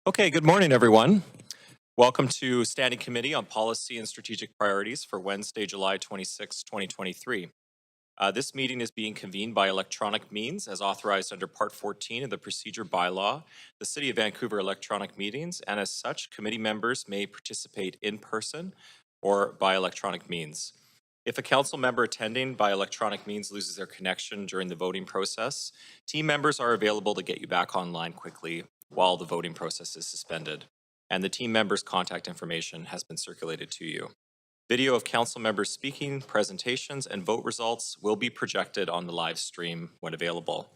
Okay, good morning, everyone. Welcome to Standing Committee on Policy and Strategic Priorities for Wednesday, July 26, 2023. This meeting is being convened by electronic means as authorized under Part 14 of the Procedure Bylaw, the City of Vancouver electronic meetings, and as such, committee members may participate in person or by electronic means. If a council member attending by electronic means loses their connection during the voting process, team members are available to get you back online quickly while the voting process is suspended, and the team member's contact information has been circulated to you. Video of council members speaking, presentations, and vote results will be projected on the live stream when available.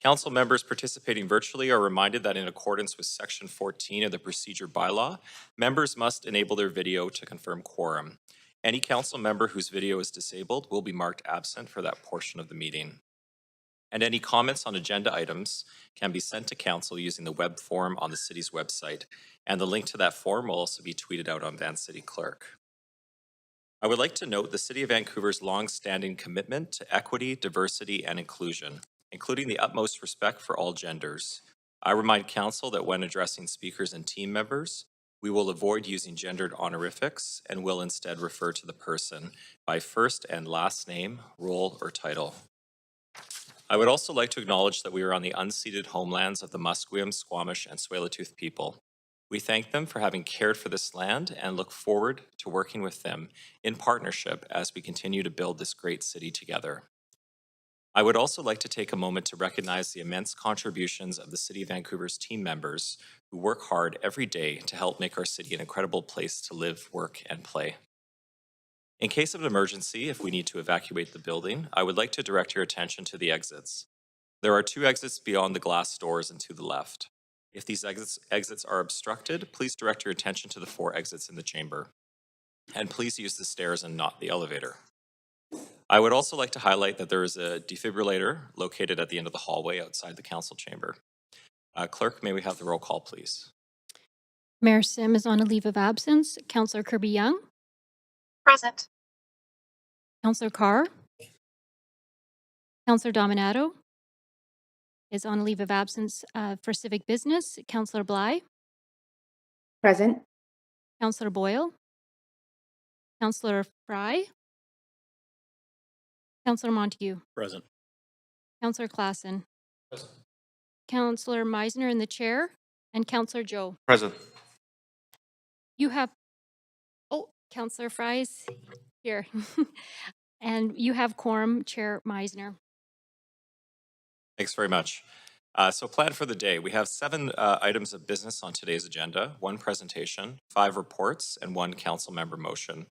Council members participating virtually are reminded that in accordance with Section 14 of the Procedure Bylaw, members must enable their video to confirm quorum. Any council member whose video is disabled will be marked absent for that portion of the meeting. And any comments on agenda items can be sent to council using the web form on the city's website, and the link to that form will also be tweeted out on Van City Clerk. I would like to note the City of Vancouver's long-standing commitment to equity, diversity, and inclusion, including the utmost respect for all genders. I remind Council that when addressing speakers and team members, we will avoid using gendered honorifics and will instead refer to the person by first and last name, role, or title. I would also like to acknowledge that we are on the unceded homelands of the Musqueam, Squamish, and Tsleil-Waututh people. We thank them for having cared for this land and look forward to working with them in partnership as we continue to build this great city together. I would also like to take a moment to recognize the immense contributions of the City of Vancouver's team members who work hard every day to help make our city an incredible place to live, work, and play. In case of an emergency, if we need to evacuate the building, I would like to direct your attention to the exits. There are 2 exits beyond the glass doors and to the left. If these exits are obstructed, please direct your attention to the 4 exits in the chamber. And please use the stairs and not the elevator. I would also like to highlight that there is a defibrillator located at the end of the hallway outside the council chamber. Clerk, may we have the roll call, please? Mayor Sim is on a leave of absence. Councillor Kirby-Young. Present. Councillor Carr. Councillor Dominato is on a leave of absence for civic business. Councillor Bly. Present. Councillor Boyle. Councillor Fry. Councillor Montague. Present. Councillor Klassen. Present. Councillor Meisner in the chair. And Councillor Joe. Present. You have, Councillor Fry is here. And you have quorum, Chair Meisner. Thanks very much. So plan for the day. We have 7 items of business on today's agenda, 1 presentation, 5 reports, and 1 council member motion.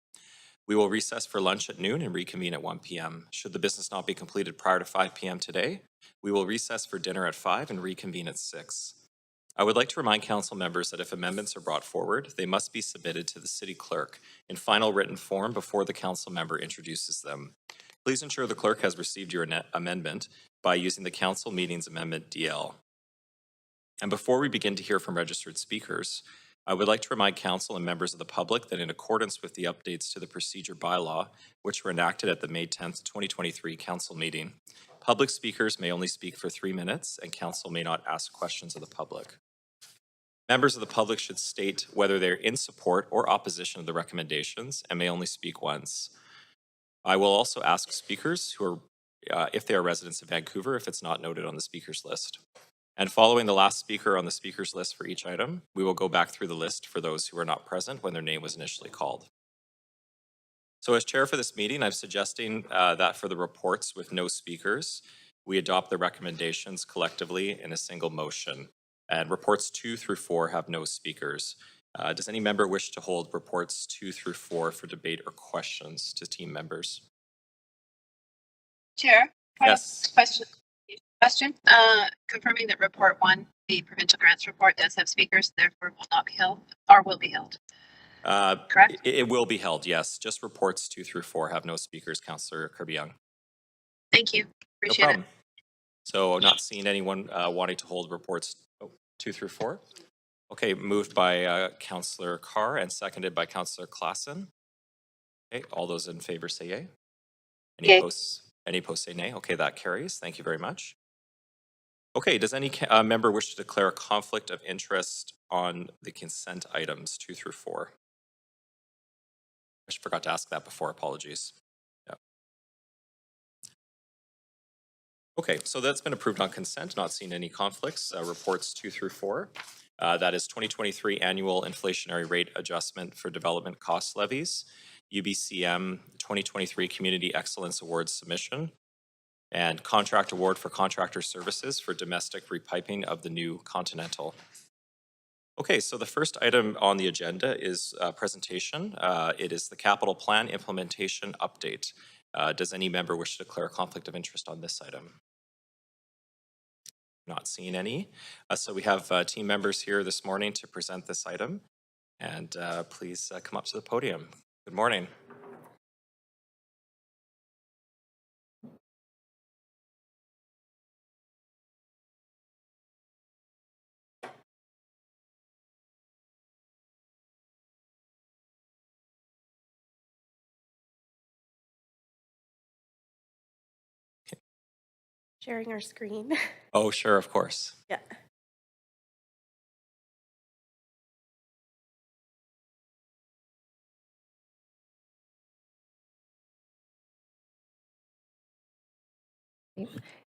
We will recess for lunch at noon and reconvene at 1 p.m. Should the business not be completed prior to 5 p.m. today, we will recess for dinner at 5 and reconvene at 6. I would like to remind council members that if amendments are brought forward, they must be submitted to the city clerk in final written form before the council member introduces them. Please ensure the clerk has received your amendment by using the council meetings amendment DL. And before we begin to hear from registered speakers, I would like to remind council and members of the public that in accordance with the updates to the procedure bylaw, which were enacted at the May 10th, 2023 council meeting, public speakers may only speak for 3 minutes and council may not ask questions of the public. Members of the public should state whether they're in support or opposition of the recommendations and may only speak once. I will also ask speakers who are, if they are residents of Vancouver, if it's not noted on the speakers list. And following the last speaker on the speakers list for each item, we will go back through the list for those who were not present when their name was initially called. So as chair for this meeting, I'm suggesting that for the reports with no speakers, we adopt the recommendations collectively in a single motion. And reports 2 through 4 have no speakers. Does any member wish to hold reports 2 through 4 for debate or questions to team members? Chair? Yes. Question. Confirming that report 1, the provincial grants report, does have speakers, therefore will not be held or will be held. Correct? It will be held, yes. Just reports 2 through 4 have no speakers, Councillor Kirby-Young. Thank you. Appreciate No problem. So not seeing anyone wanting to hold reports 2 through 4. Okay, moved by Councillor Carr and seconded by Councillor Klassen. Okay, all those in favor say yay. Any opposed say nay? Okay, that carries. Thank you very much. Okay, does any member wish to declare a conflict of interest on the consent items 2 through 4? I forgot to ask that before, apologies. Yeah. Okay, so that's been approved on consent, not seeing any conflicts. Reports 2 through 4. That is 2023 annual inflationary rate adjustment for development cost levies, UBCM 2023 Community Excellence Awards submission, and contract award for contractor services for domestic repiping of the new Continental. Okay, so the first item on the agenda is a presentation. It is the capital plan implementation update. Does any member wish to declare a conflict of interest on this item? Not seeing any. So we have team members here this morning to present this item. And please come up to the podium. Good morning. Sharing our screen. Oh, sure, of course. Yeah.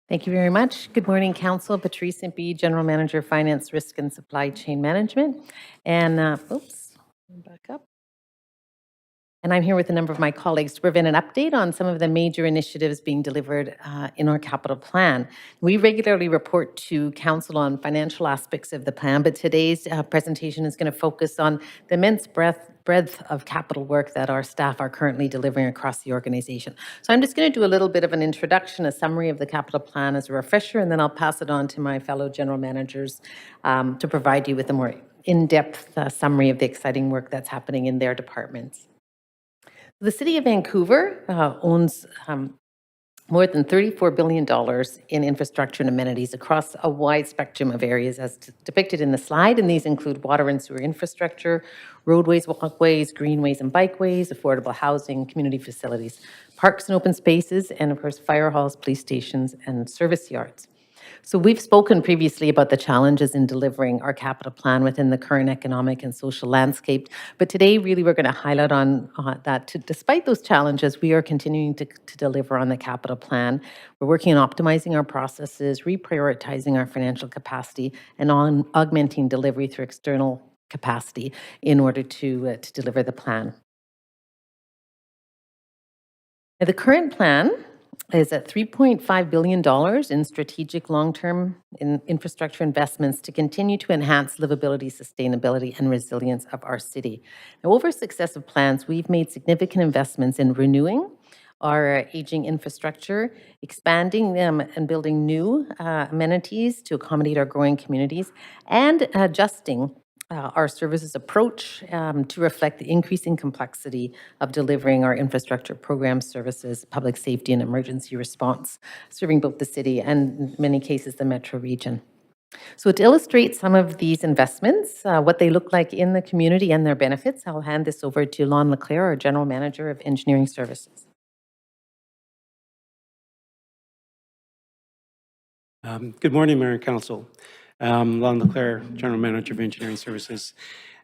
Thank you very much. Good morning, Council. Patrice Impey, General Manager, Finance, Risk and Supply Chain Management. And, back up. And I'm here with a number of my colleagues to provide an update on some of the major initiatives being delivered in our capital plan. We regularly report to Council on financial aspects of the plan, but today's presentation is going to focus on the immense breadth of capital work that our staff are currently delivering across the organization. So I'm just going to do a little bit of an introduction, a summary of the capital plan as a refresher, and then I'll pass it on to my fellow general managers to provide you with a more in-depth summary of the exciting work that's happening in their departments. The City of Vancouver owns more than $34 billion in infrastructure and amenities across a wide spectrum of areas as depicted in the slide, and these include water and sewer infrastructure, roadways, walkways, greenways and bikeways, affordable housing, community facilities, parks and open spaces, and of course fire halls, police stations, and service yards. So we've spoken previously about the challenges in delivering our capital plan within the current economic and social landscape, but today really we're going to highlight on that despite those challenges, we are continuing to deliver on the capital plan. We're working on optimizing our processes, reprioritizing our financial capacity, and on augmenting delivery through external capacity in order to deliver the plan. Now, the current plan is at $3.5 billion in strategic long-term infrastructure investments to continue to enhance livability, sustainability, and resilience of our city. Now, over successive plans, we've made significant investments in renewing our aging infrastructure, expanding them and building new amenities to accommodate our growing communities, and adjusting our services approach to reflect the increasing complexity of delivering our infrastructure programs, services, public safety, and emergency response, serving both the city and, in many cases, the metro region. So to illustrate some of these investments, what they look like in the community and their benefits, I'll hand this over to Lon Leclerc, our General Manager of Engineering Services. Good morning, Mayor and Council. Lon Leclerc, General Manager of Engineering Services.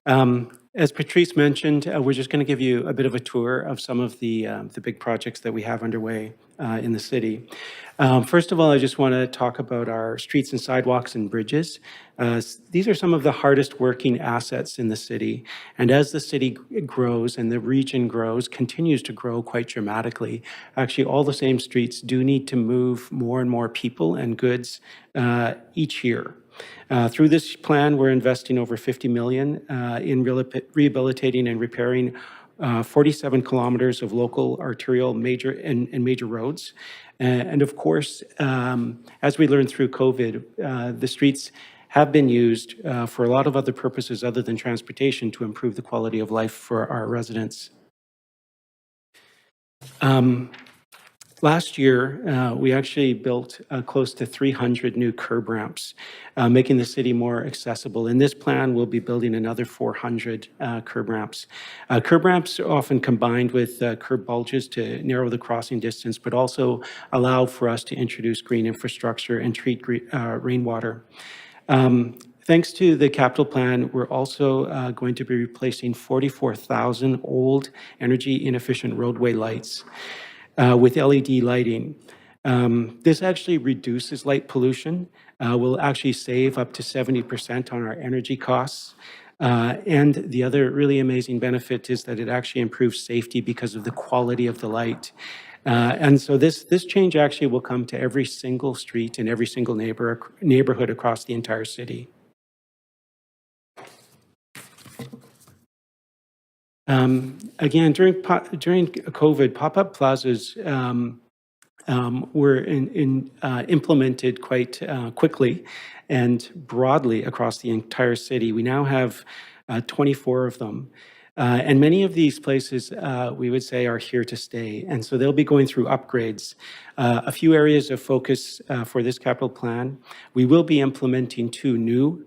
As Patrice mentioned, we're just going to give you a bit of a tour of some of the big projects that we have underway in the city. First of all, I just want to talk about our streets and sidewalks and bridges. These are some of the hardest working assets in the city. And as the city grows and the region grows, continues to grow quite dramatically, actually all the same streets do need to move more and more people and goods each year. Through this plan, we're investing over $50 million in rehabilitating and repairing 47 kilometers of local arterial major roads. And of course, as we learned through COVID, the streets have been used for a lot of other purposes other than transportation to improve the quality of life for our residents. Last year, we actually built close to 300 new curb ramps, making the city more accessible. In this plan, we'll be building another 400 curb ramps. Curb ramps are often combined with curb bulges to narrow the crossing distance, but also allow for us to introduce green infrastructure and treat rainwater. Thanks to the capital plan, we're also going to be replacing 44,000 old energy inefficient roadway lights with LED lighting. This actually reduces light pollution. We'll actually save up to 70% on our energy costs. And the other really amazing benefit is that it actually improves safety because of the quality of the light. And so this change actually will come to every single street and every single neighborhood across the entire city. Again, during COVID, pop-up plazas were implemented quite quickly and broadly across the entire city. We now have 24 of them. And many of these places, we would say, are here to stay. And so they'll be going through upgrades. A few areas of focus for this capital plan. We will be implementing 2 new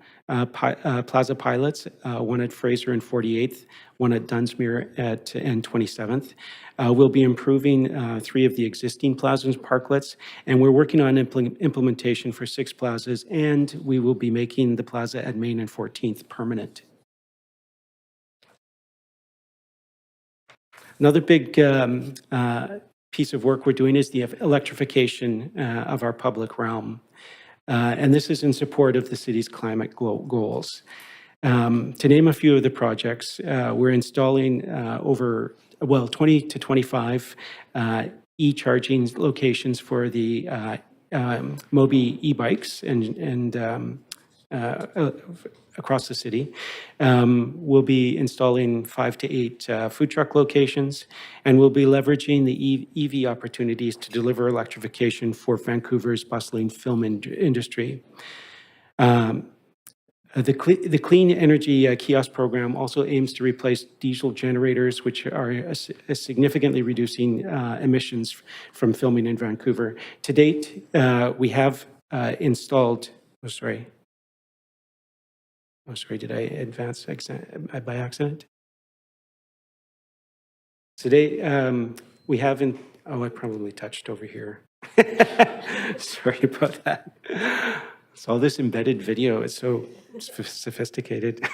plaza pilots, one at Fraser and 48th, one at Dunsmuir and 27th. We'll be improving 3 of the existing plazas and parklets, and we're working on implementation for 6 plazas, and we will be making the plaza at Main and 14th permanent. Another big piece of work we're doing is the electrification of our public realm. And this is in support of the city's climate goals. To name a few of the projects, we're installing 20 to 25 e-charging locations for the Mobi e-bikes and across the city. We'll be installing 5 to 8 food truck locations, and we'll be leveraging the EV opportunities to deliver electrification for Vancouver's bustling film industry. The Clean Energy Kiosk Program also aims to replace diesel generators, which are significantly reducing emissions from filming in Vancouver. To date, we have installed, did I advance by accident? Today, we haven't, I probably touched over here. Sorry about that. So all this embedded video is so sophisticated.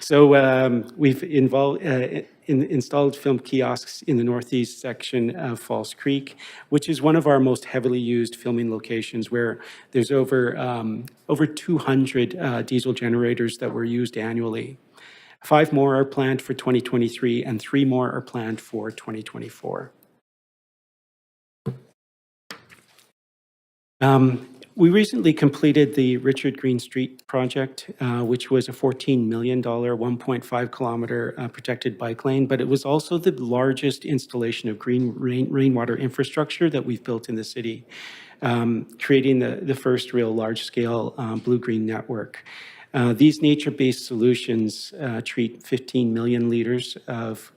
So we've installed film kiosks in the northeast section of Falls Creek, which is one of our most heavily used filming locations, where there's over 200 diesel generators that were used annually. 5 more are planned for 2023, and 3 more are planned for 2024. We recently completed the Richard Green Street project, which was a $14 million, 1.5 kilometer protected bike lane, but it was also the largest installation of green rainwater infrastructure that we've built in the city, creating the first real large-scale blue-green network. These nature-based solutions treat 15 million liters of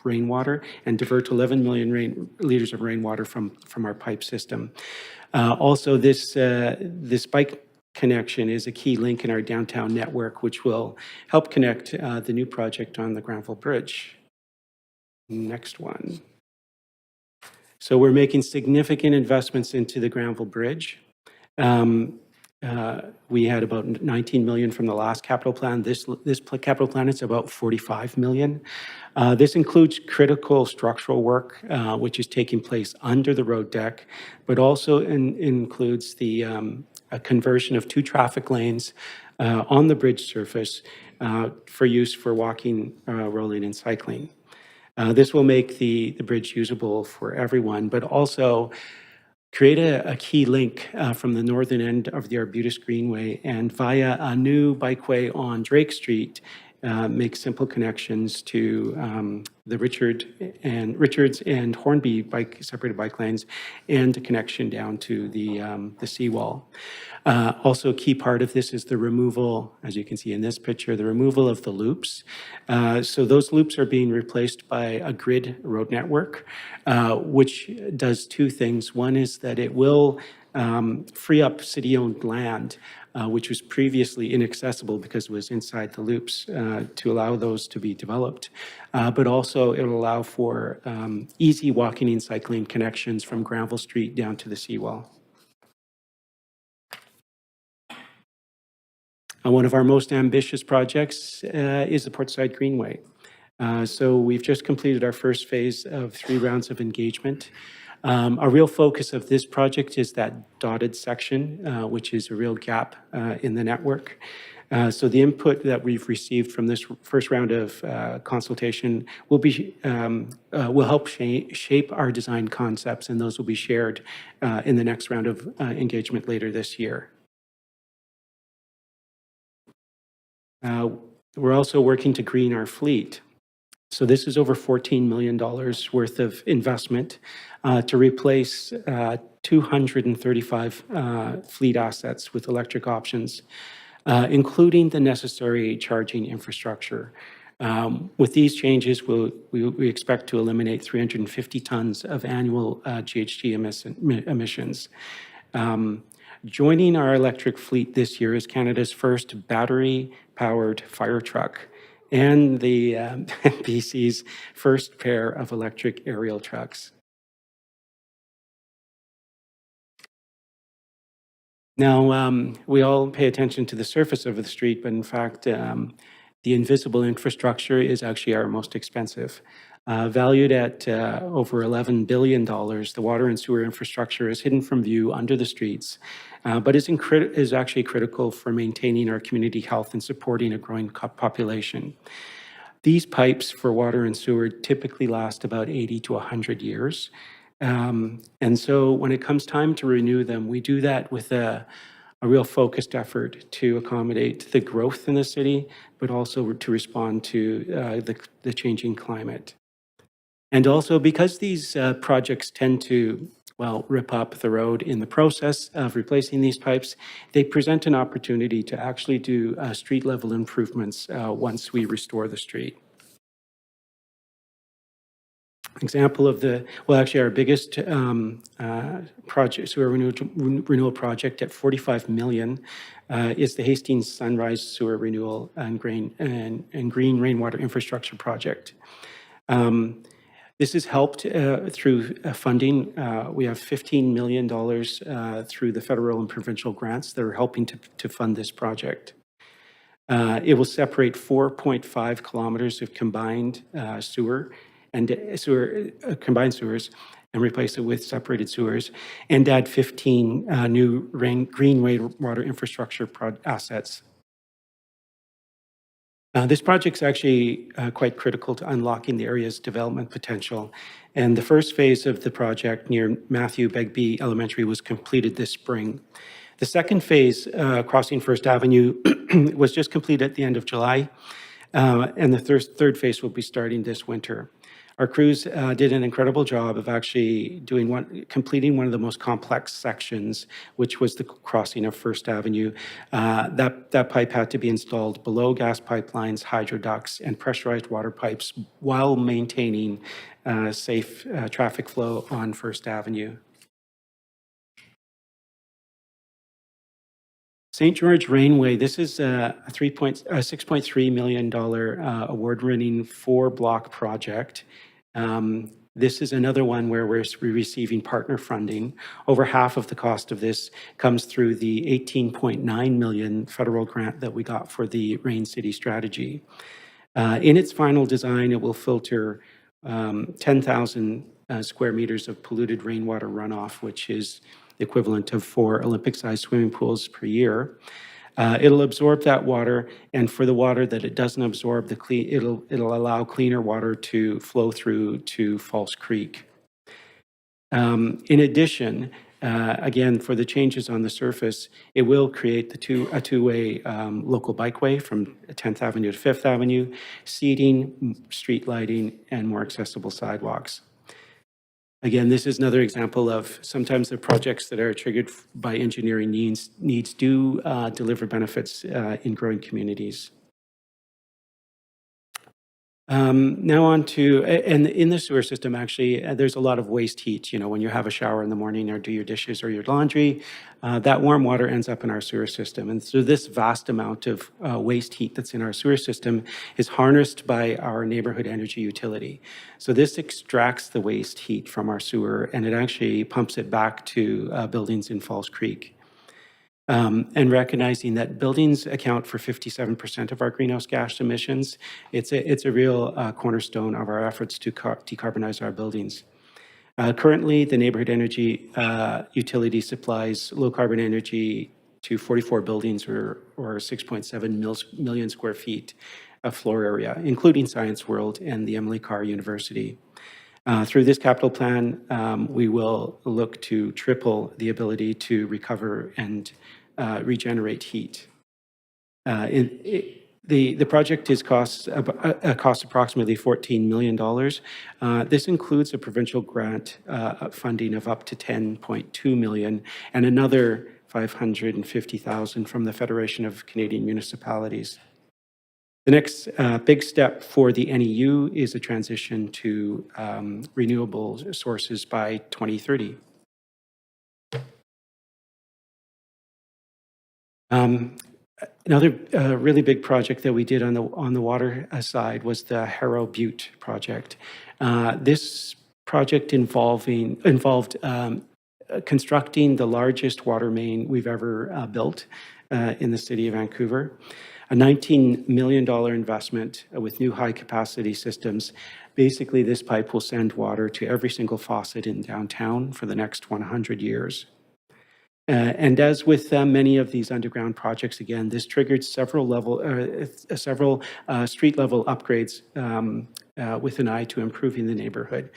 rainwater and divert 11 million liters of rainwater from our pipe system. Also, this bike connection is a key link in our downtown network, which will help connect the new project on the Granville Bridge. Next one. So we're making significant investments into the Granville Bridge. We had about 19 million from the last capital plan. This capital plan is about 45 million. This includes critical structural work, which is taking place under the road deck, but also includes the conversion of 2 traffic lanes on the bridge surface for use for walking, rolling, and cycling. This will make the bridge usable for everyone, but also create a key link from the northern end of the Arbutus Greenway and via a new bikeway on Drake Street make simple connections to the Richards and Hornby separated bike lanes, and a connection down to the seawall. Also, a key part of this is the removal, as you can see in this picture, the removal of the loops. So those loops are being replaced by a grid road network, which does two things. One is that it will free up city-owned land, which was previously inaccessible because it was inside the loops, to allow those to be developed. But also it'll allow for easy walking and cycling connections from Granville Street down to the seawall. One of our most ambitious projects is the Portside Greenway. So we've just completed our first phase of 3 rounds of engagement. A real focus of this project is that dotted section, which is a real gap in the network. So the input that we've received from this first round of consultation will help shape our design concepts, and those will be shared in the next round of engagement later this year. We're also working to green our fleet. So this is over $14 million worth of investment to replace 235 fleet assets with electric options, including the necessary charging infrastructure. With these changes, we expect to eliminate 350 tons of annual GHG emissions. Joining our electric fleet this year is Canada's first battery-powered fire truck and the BC's first pair of electric aerial trucks. Now, we all pay attention to the surface of the street, but in fact, the invisible infrastructure is actually our most expensive. Valued at over $11 billion, the water and sewer infrastructure is hidden from view under the streets, but is actually critical for maintaining our community health and supporting a growing population. These pipes for water and sewer typically last about 80 to 100 years. And so when it comes time to renew them, we do that with a real focused effort to accommodate the growth in the city, but also to respond to the changing climate. And also because these projects tend to, well, rip up the road in the process of replacing these pipes, they present an opportunity to actually do street level improvements once we restore the street. Example of our biggest project, sewer renewal project at $45 million is the Hastings Sunrise Sewer Renewal and Green Rainwater Infrastructure Project. This is helped through funding. We have $15 million through the federal and provincial grants that are helping to fund this project. It will separate 4.5 kilometers of combined combined sewers and replace it with separated sewers, and add 15 new green rainwater infrastructure assets. This project's actually quite critical to unlocking the area's development potential, and the first phase of the project near Matthew Begbie Elementary was completed this spring. The second phase, crossing First Avenue, was just completed at the end of July, and the third phase will be starting this winter. Our crews did an incredible job of actually completing one of the most complex sections, which was the crossing of First Avenue. That pipe had to be installed below gas pipelines, hydroducts, and pressurized water pipes while maintaining safe traffic flow on First Avenue. St. George Rainway, this is a $6.3 million award-winning 4-block project. This is another one where we're receiving partner funding. Over half of the cost of this comes through the $18.9 million federal grant that we got for the Rain City strategy. In its final design, it will filter 10,000 square meters of polluted rainwater runoff, which is the equivalent of 4 Olympic-sized swimming pools per year. It'll absorb that water, and for the water that it doesn't absorb, it'll allow cleaner water to flow through to False Creek. In addition, Again, for the changes on the surface, it will create a two-way local bikeway from 10th Avenue to 5th Avenue, seating, street lighting, and more accessible sidewalks. Again, this is another example of sometimes the projects that are triggered by engineering needs do deliver benefits in growing communities. Now on to, and in the sewer system, actually, there's a lot of waste heat. You know, when you have a shower in the morning or do your dishes or your laundry, that warm water ends up in our sewer system. And so this vast amount of waste heat that's in our sewer system is harnessed by our neighborhood energy utility. So this extracts the waste heat from our sewer and it actually pumps it back to buildings in Falls Creek. And recognizing that buildings account for 57% of our greenhouse gas emissions, it's a real cornerstone of our efforts to decarbonize our buildings. Currently, the neighborhood energy utility supplies low carbon energy to 44 buildings or 6.7 million square feet of floor area, including Science World and the Emily Carr University. Through this capital plan, we will look to triple the ability to recover and regenerate heat. The project costs approximately $14 million. This includes a provincial grant funding of up to $10.2 million and another $550,000 from the Federation of Canadian Municipalities. The next big step for the NEU is a transition to renewable sources by 2030. Another really big project that we did on the water side was the Harrow Butte project. This project involved constructing the largest water main we've ever built in the city of Vancouver. A $19 million investment with new high-capacity systems. Basically, this pipe will send water to every single faucet in downtown for the next 100 years. And as with many of these underground projects, again, this triggered several street-level upgrades with an eye to improving the neighborhood.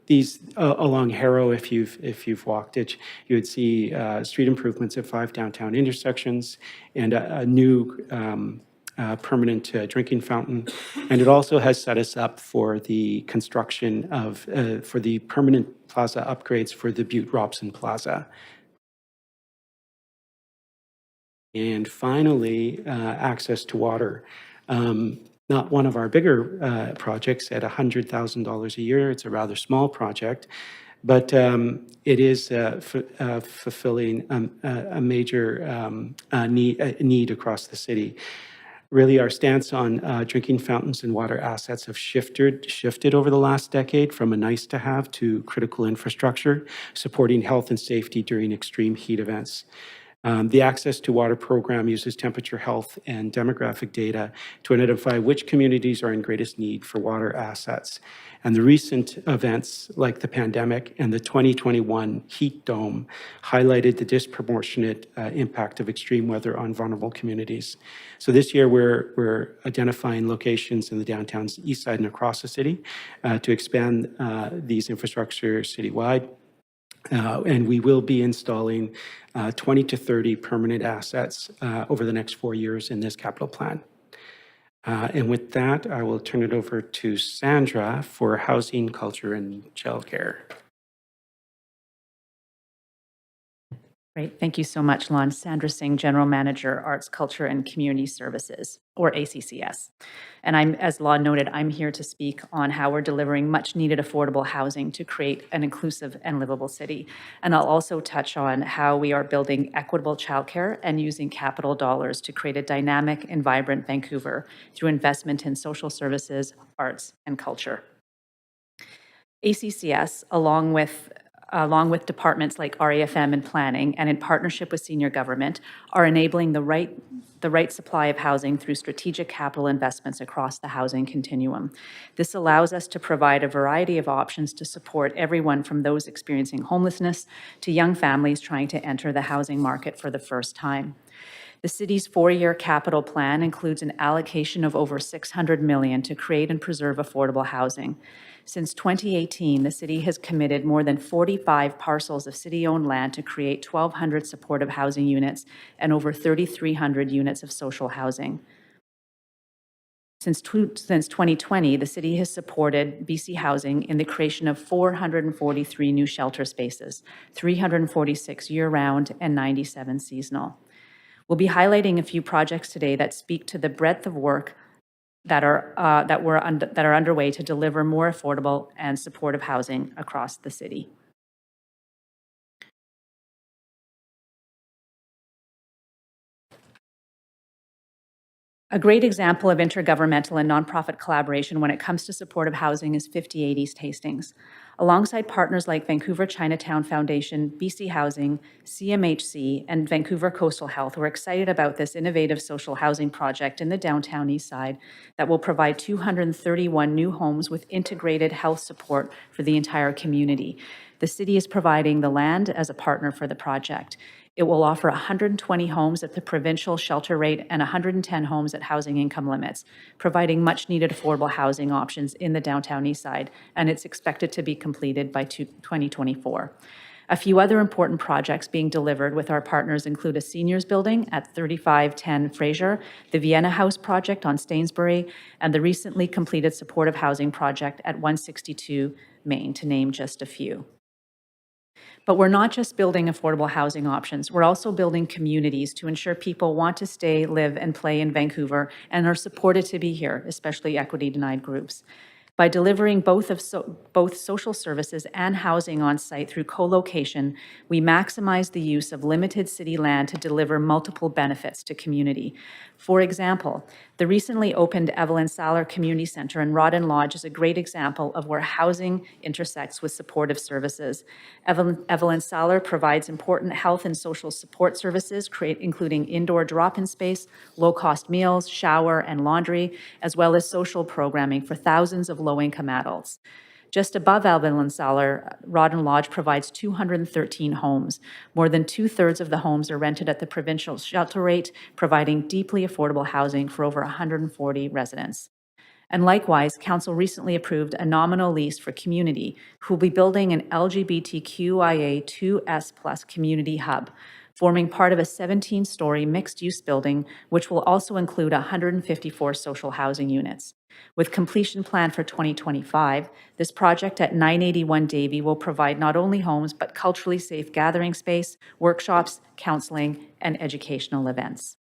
These along Harrow, if you've walked it, you would see street improvements at 5 downtown intersections and a new permanent drinking fountain. And it also has set us up for the construction of for the permanent plaza upgrades for the Butte Robson Plaza. And finally, access to water. Not one of our bigger projects at $100,000 a year. It's a rather small project, but it is fulfilling a major need across the city. Really, our stance on drinking fountains and water assets have shifted over the last decade from a nice to have to critical infrastructure, supporting health and safety during extreme heat events. The Access to Water program uses temperature, health, and demographic data to identify which communities are in greatest need for water assets. And the recent events like the pandemic and the 2021 heat dome highlighted the disproportionate impact of extreme weather on vulnerable communities. So this year we're identifying locations in the downtown's east side and across the city to expand these infrastructure citywide. And we will be installing 20 to 30 permanent assets over the next 4 years in this capital plan. And with that, I will turn it over to Sandra for housing, culture, and childcare. Great. Thank you so much, Lon. Sandra Singh, General Manager, Arts, Culture, and Community Services, or ACCS. And as Lon noted, I'm here to speak on how we're delivering much-needed affordable housing to create an inclusive and livable city. And I'll also touch on how we are building equitable childcare and using capital dollars to create a dynamic and vibrant Vancouver through investment in social services, arts, and culture. ACCS, along with departments like RAFM and planning, and in partnership with senior government, are enabling the right supply of housing through strategic capital investments across the housing continuum. This allows us to provide a variety of options to support everyone from those experiencing homelessness to young families trying to enter the housing market for the first time. The city's 4-year capital plan includes an allocation of over $600 million to create and preserve affordable housing. Since 2018, the city has committed more than 45 parcels of city-owned land to create 1,200 supportive housing units and over 3,300 units of social housing. Since 2020, the city has supported BC Housing in the creation of 443 new shelter spaces, 346 year-round and 97 seasonal. We'll be highlighting a few projects today that speak to the breadth of work that are underway to deliver more affordable and supportive housing across the city. A great example of intergovernmental and nonprofit collaboration when it comes to supportive housing is 58 East Hastings. Alongside partners like Vancouver Chinatown Foundation, BC Housing, CMHC, and Vancouver Coastal Health, we're excited about this innovative social housing project in the downtown east side that will provide 231 new homes with integrated health support for the entire community. The city is providing the land as a partner for the project. It will offer 120 homes at the provincial shelter rate and 110 homes at housing income limits, providing much-needed affordable housing options in the downtown east side, and it's expected to be completed by 2024. A few other important projects being delivered with our partners include a seniors building at 3510 Fraser, the Vienna House project on Stainsbury, and the recently completed supportive housing project at 162 Main, to name just a few. But we're not just building affordable housing options, we're also building communities to ensure people want to stay, live, and play in Vancouver and are supported to be here, especially equity-denied groups. By delivering both social services and housing on site through co-location, we maximize the use of limited city land to deliver multiple benefits to community. For example, the recently opened Evelyn Saller Community Centre in Rawdon Lodge is a great example of where housing intersects with supportive services. Evelyn Saller provides important health and social support services, including indoor drop-in space, low-cost meals, shower and laundry, as well as social programming for thousands of low-income adults. Just above Evelyn Saller, Rawdon Lodge provides 213 homes. More than 2/3 of the homes are rented at the provincial shelter rate, providing deeply affordable housing for over 140 residents. And likewise, Council recently approved a nominal lease for Community, who will be building an LGBTQIA 2S+ community hub, forming part of a 17-story mixed-use building, which will also include 154 social housing units. With completion planned for 2025, this project at 981 Davie will provide not only homes, but culturally safe gathering space, workshops, counseling, and educational events.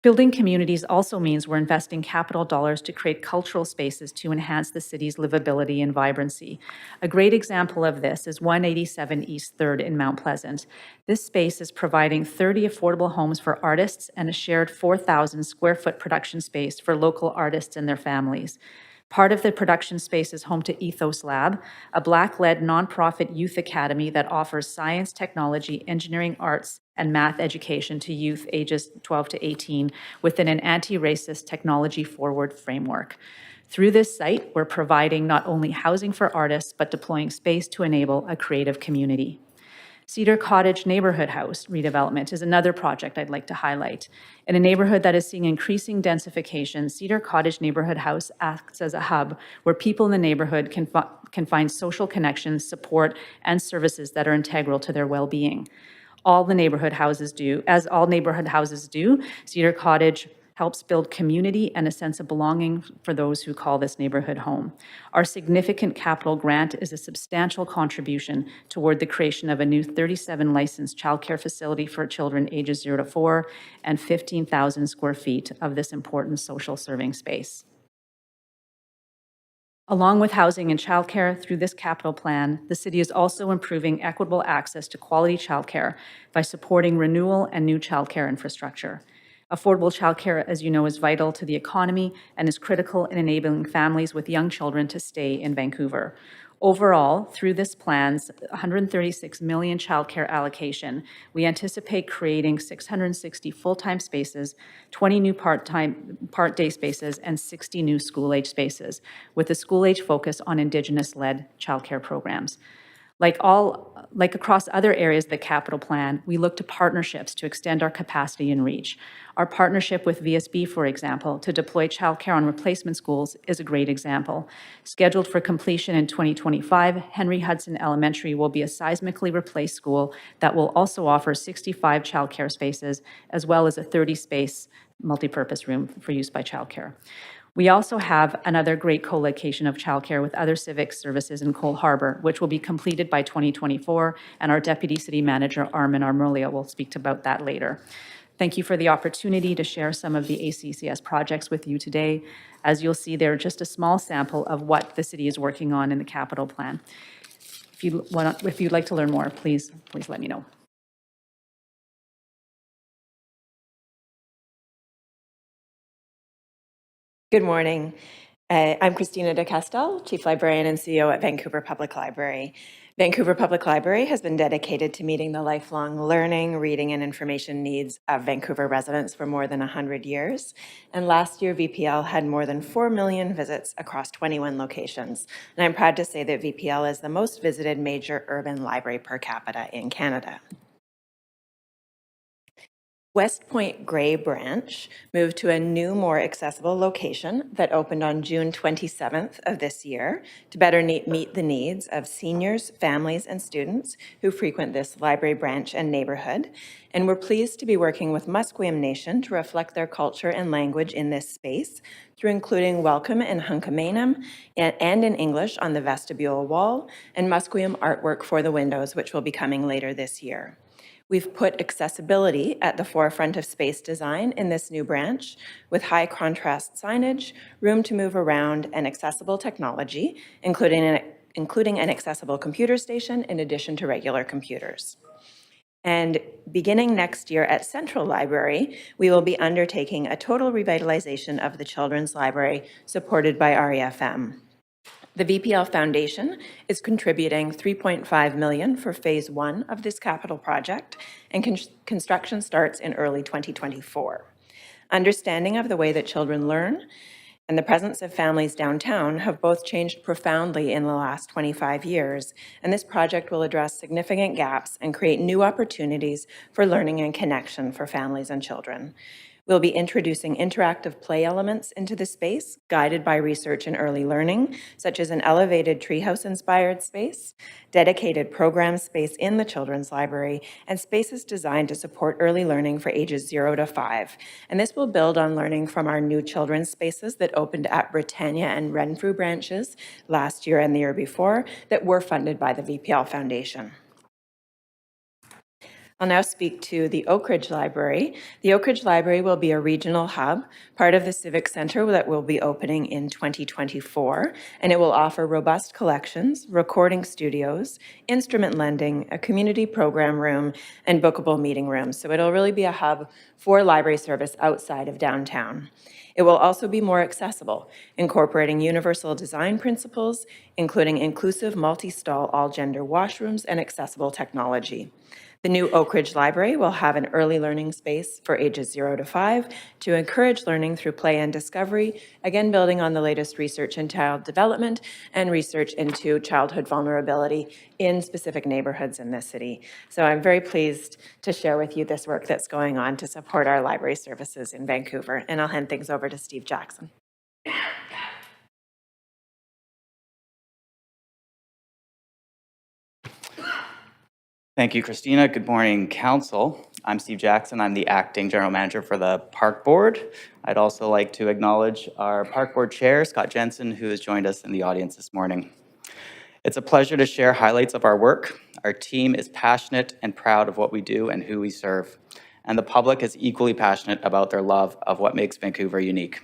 Building communities also means we're investing capital dollars to create cultural spaces to enhance the city's livability and vibrancy. A great example of this is 187 East 3rd in Mount Pleasant. This space is providing 30 affordable homes for artists and a shared 4,000 square foot production space for local artists and their families. Part of the production space is home to Ethos Lab, a Black-led nonprofit youth academy that offers science, technology, engineering, arts, and math education to youth ages 12 to 18 within an anti-racist, technology-forward framework. Through this site, we're providing not only housing for artists, but deploying space to enable a creative community. Cedar Cottage Neighborhood House redevelopment is another project I'd like to highlight. In a neighborhood that is seeing increasing densification, Cedar Cottage Neighborhood House acts as a hub where people in the neighborhood can find social connections, support, and services that are integral to their well-being. As all neighborhood houses do, Cedar Cottage helps build community and a sense of belonging for those who call this neighborhood home. Our significant capital grant is a substantial contribution toward the creation of a new 37 licensed childcare facility for children ages 0 to 4 and 15,000 square feet of this important social serving space. Along with housing and childcare, through this capital plan, the city is also improving equitable access to quality childcare by supporting renewal and new childcare infrastructure. Affordable childcare, as you know, is vital to the economy and is critical in enabling families with young children to stay in Vancouver. Overall, through this plan's $136 million childcare allocation, we anticipate creating 660 full-time spaces, 20 new part-day spaces, and 60 new school-age spaces, with a school-age focus on Indigenous-led childcare programs. Like all Like across other areas of the capital plan, we look to partnerships to extend our capacity and reach. Our partnership with VSB, for example, to deploy childcare on replacement schools is a great example. Scheduled for completion in 2025, Henry Hudson Elementary will be a seismically replaced school that will also offer 65 childcare spaces, as well as a 30-space multipurpose room for use by childcare. We also have another great co-location of childcare with other civic services in Cole Harbour, which will be completed by 2024, and our Deputy City Manager, Armin Armolia, will speak about that later. Thank you for the opportunity to share some of the ACCS projects with you today. As you'll see, they're just a small sample of what the city is working on in the capital plan. If you'd like to learn more, please let me know. Good morning. I'm Christina de Castel, Chief Librarian and CEO at Vancouver Public Library. Vancouver Public Library has been dedicated to meeting the lifelong learning, reading, and information needs of Vancouver residents for more than 100 years. And last year, VPL had more than 4 million visits across 21 locations. And I'm proud to say that VPL is the most visited major urban library per capita in Canada. West Point Grey Branch moved to a new, more accessible location that opened on June 27th of this year to better meet the needs of seniors, families, and students who frequent this library branch and neighborhood. And we're pleased to be working with Musqueam Nation to reflect their culture and language in this space through including welcome in Hunkamanam and in English on the vestibule wall, and Musqueam artwork for the windows, which will be coming later this year. We've put accessibility at the forefront of space design in this new branch with high contrast signage, room to move around, and accessible technology, including an accessible computer station in addition to regular computers. And beginning next year at Central Library, we will be undertaking a total revitalization of the Children's Library supported by REFM. The VPL Foundation is contributing $3.5 million for phase 1 of this capital project, and construction starts in early 2024. Understanding of the way that children learn and the presence of families downtown have both changed profoundly in the last 25 years, and this project will address significant gaps and create new opportunities for learning and connection for families and children. We'll be introducing interactive play elements into the space, guided by research in early learning, such as an elevated treehouse-inspired space, dedicated program space in the Children's Library, and spaces designed to support early learning for ages 0 to 5. And this will build on learning from our new children's spaces that opened at Britannia and Renfrew branches last year and the year before that were funded by the VPL Foundation. I'll now speak to the Oak Ridge Library. The Oak Ridge Library will be a regional hub, part of the Civic Center that will be opening in 2024, and it will offer robust collections, recording studios, instrument lending, a community program room, and bookable meeting rooms. So it'll really be a hub for library service outside of downtown. It will also be more accessible, incorporating universal design principles, including inclusive multi-stall all-gender washrooms and accessible technology. The new Oak Ridge Library will have an early learning space for ages 0 to 5 to encourage learning through play and discovery, again building on the latest research in child development and research into childhood vulnerability in specific neighborhoods in this city. So I'm very pleased to share with you this work that's going on to support our library services in Vancouver, and I'll hand things over to Steve Jackson. Thank you, Christina. Good morning, Council. I'm Steve Jackson. I'm the Acting General Manager for the Park Board. I'd also like to acknowledge our Park Board Chair, Scott Jensen, who has joined us in the audience this morning. It's a pleasure to share highlights of our work. Our team is passionate and proud of what we do and who we serve. And the public is equally passionate about their love of what makes Vancouver unique.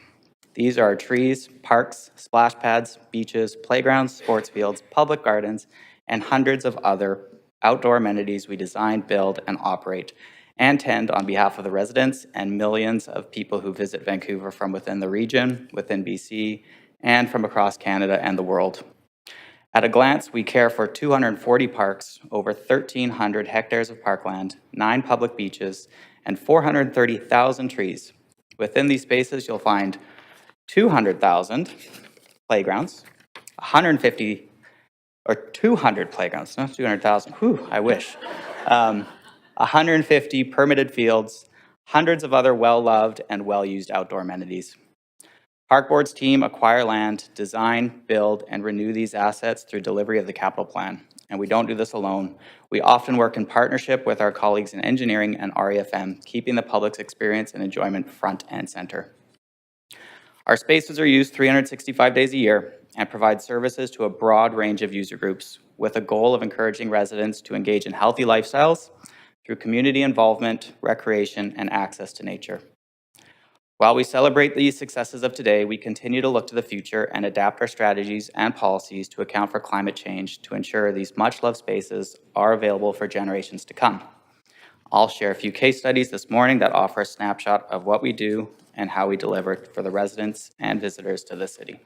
These are our trees, parks, splash pads, beaches, playgrounds, sports fields, public gardens, and hundreds of other outdoor amenities we design, build, and operate, and tend on behalf of the residents and millions of people who visit Vancouver from within the region, within BC, and from across Canada and the world. At a glance, we care for 240 parks, over 1,300 hectares of parkland, 9 public beaches, and 430,000 trees. Within these spaces, you'll find 200,000 playgrounds, 150 or 200 playgrounds, not 200,000, whew, I wish. 150 permitted fields, hundreds of other well-loved and well-used outdoor amenities. Park Board's team acquire land, design, build, and renew these assets through delivery of the capital plan. And we don't do this alone. We often work in partnership with our colleagues in engineering and REFM, keeping the public's experience and enjoyment front and center. Our spaces are used 365 days a year and provide services to a broad range of user groups with a goal of encouraging residents to engage in healthy lifestyles through community involvement, recreation, and access to nature. While we celebrate these successes of today, we continue to look to the future and adapt our strategies and policies to account for climate change to ensure these much-loved spaces are available for generations to come. I'll share a few case studies this morning that offer a snapshot of what we do and how we deliver for the residents and visitors to the city.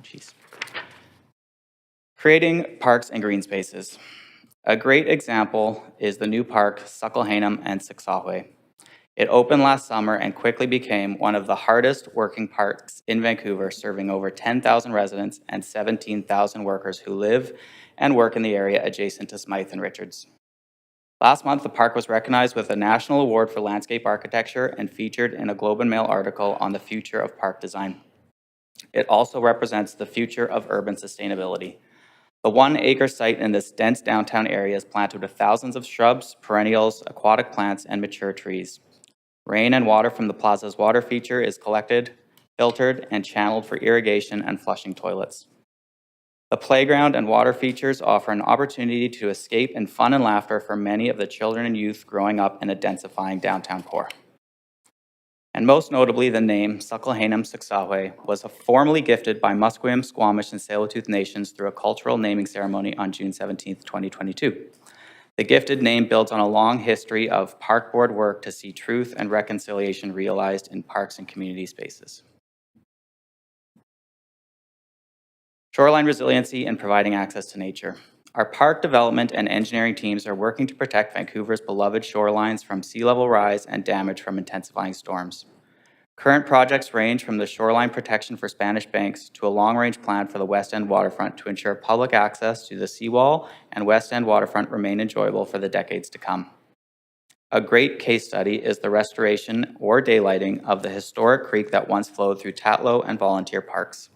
Jeez. Creating parks and green spaces. A great example is the new park, Sucklehanum and Siksahwe. It opened last summer and quickly became one of the hardest working parks in Vancouver, serving over 10,000 residents and 17,000 workers who live and work in the area adjacent to Smythe and Richards. Last month, the park was recognized with a national award for landscape architecture and featured in a Globe and Mail article on the future of park design. It also represents the future of urban sustainability. The 1-acre site in this dense downtown area is planted with thousands of shrubs, perennials, aquatic plants, and mature trees. Rain and water from the plaza's water feature is collected, filtered, and channeled for irrigation and flushing toilets. The playground and water features offer an opportunity to escape in fun and laughter for many of the children and youth growing up in a densifying downtown core. And most notably, the name Sucklehanum Siksahwe was formally gifted by Musqueam, Squamish, and Tsleil-Waututh nations through a cultural naming ceremony on June 17, 2022. The gifted name builds on a long history of Park Board work to see truth and reconciliation realized in parks and community spaces. Shoreline resiliency and providing access to nature. Our park development and engineering teams are working to protect Vancouver's beloved shorelines from sea level rise and damage from intensifying storms. Current projects range from the shoreline protection for Spanish Banks to a long-range plan for the West End waterfront to ensure public access to the seawall and West End waterfront remain enjoyable for the decades to come. A great case study is the restoration or daylighting of the historic creek that once flowed through Tatlow and Volunteer Parks.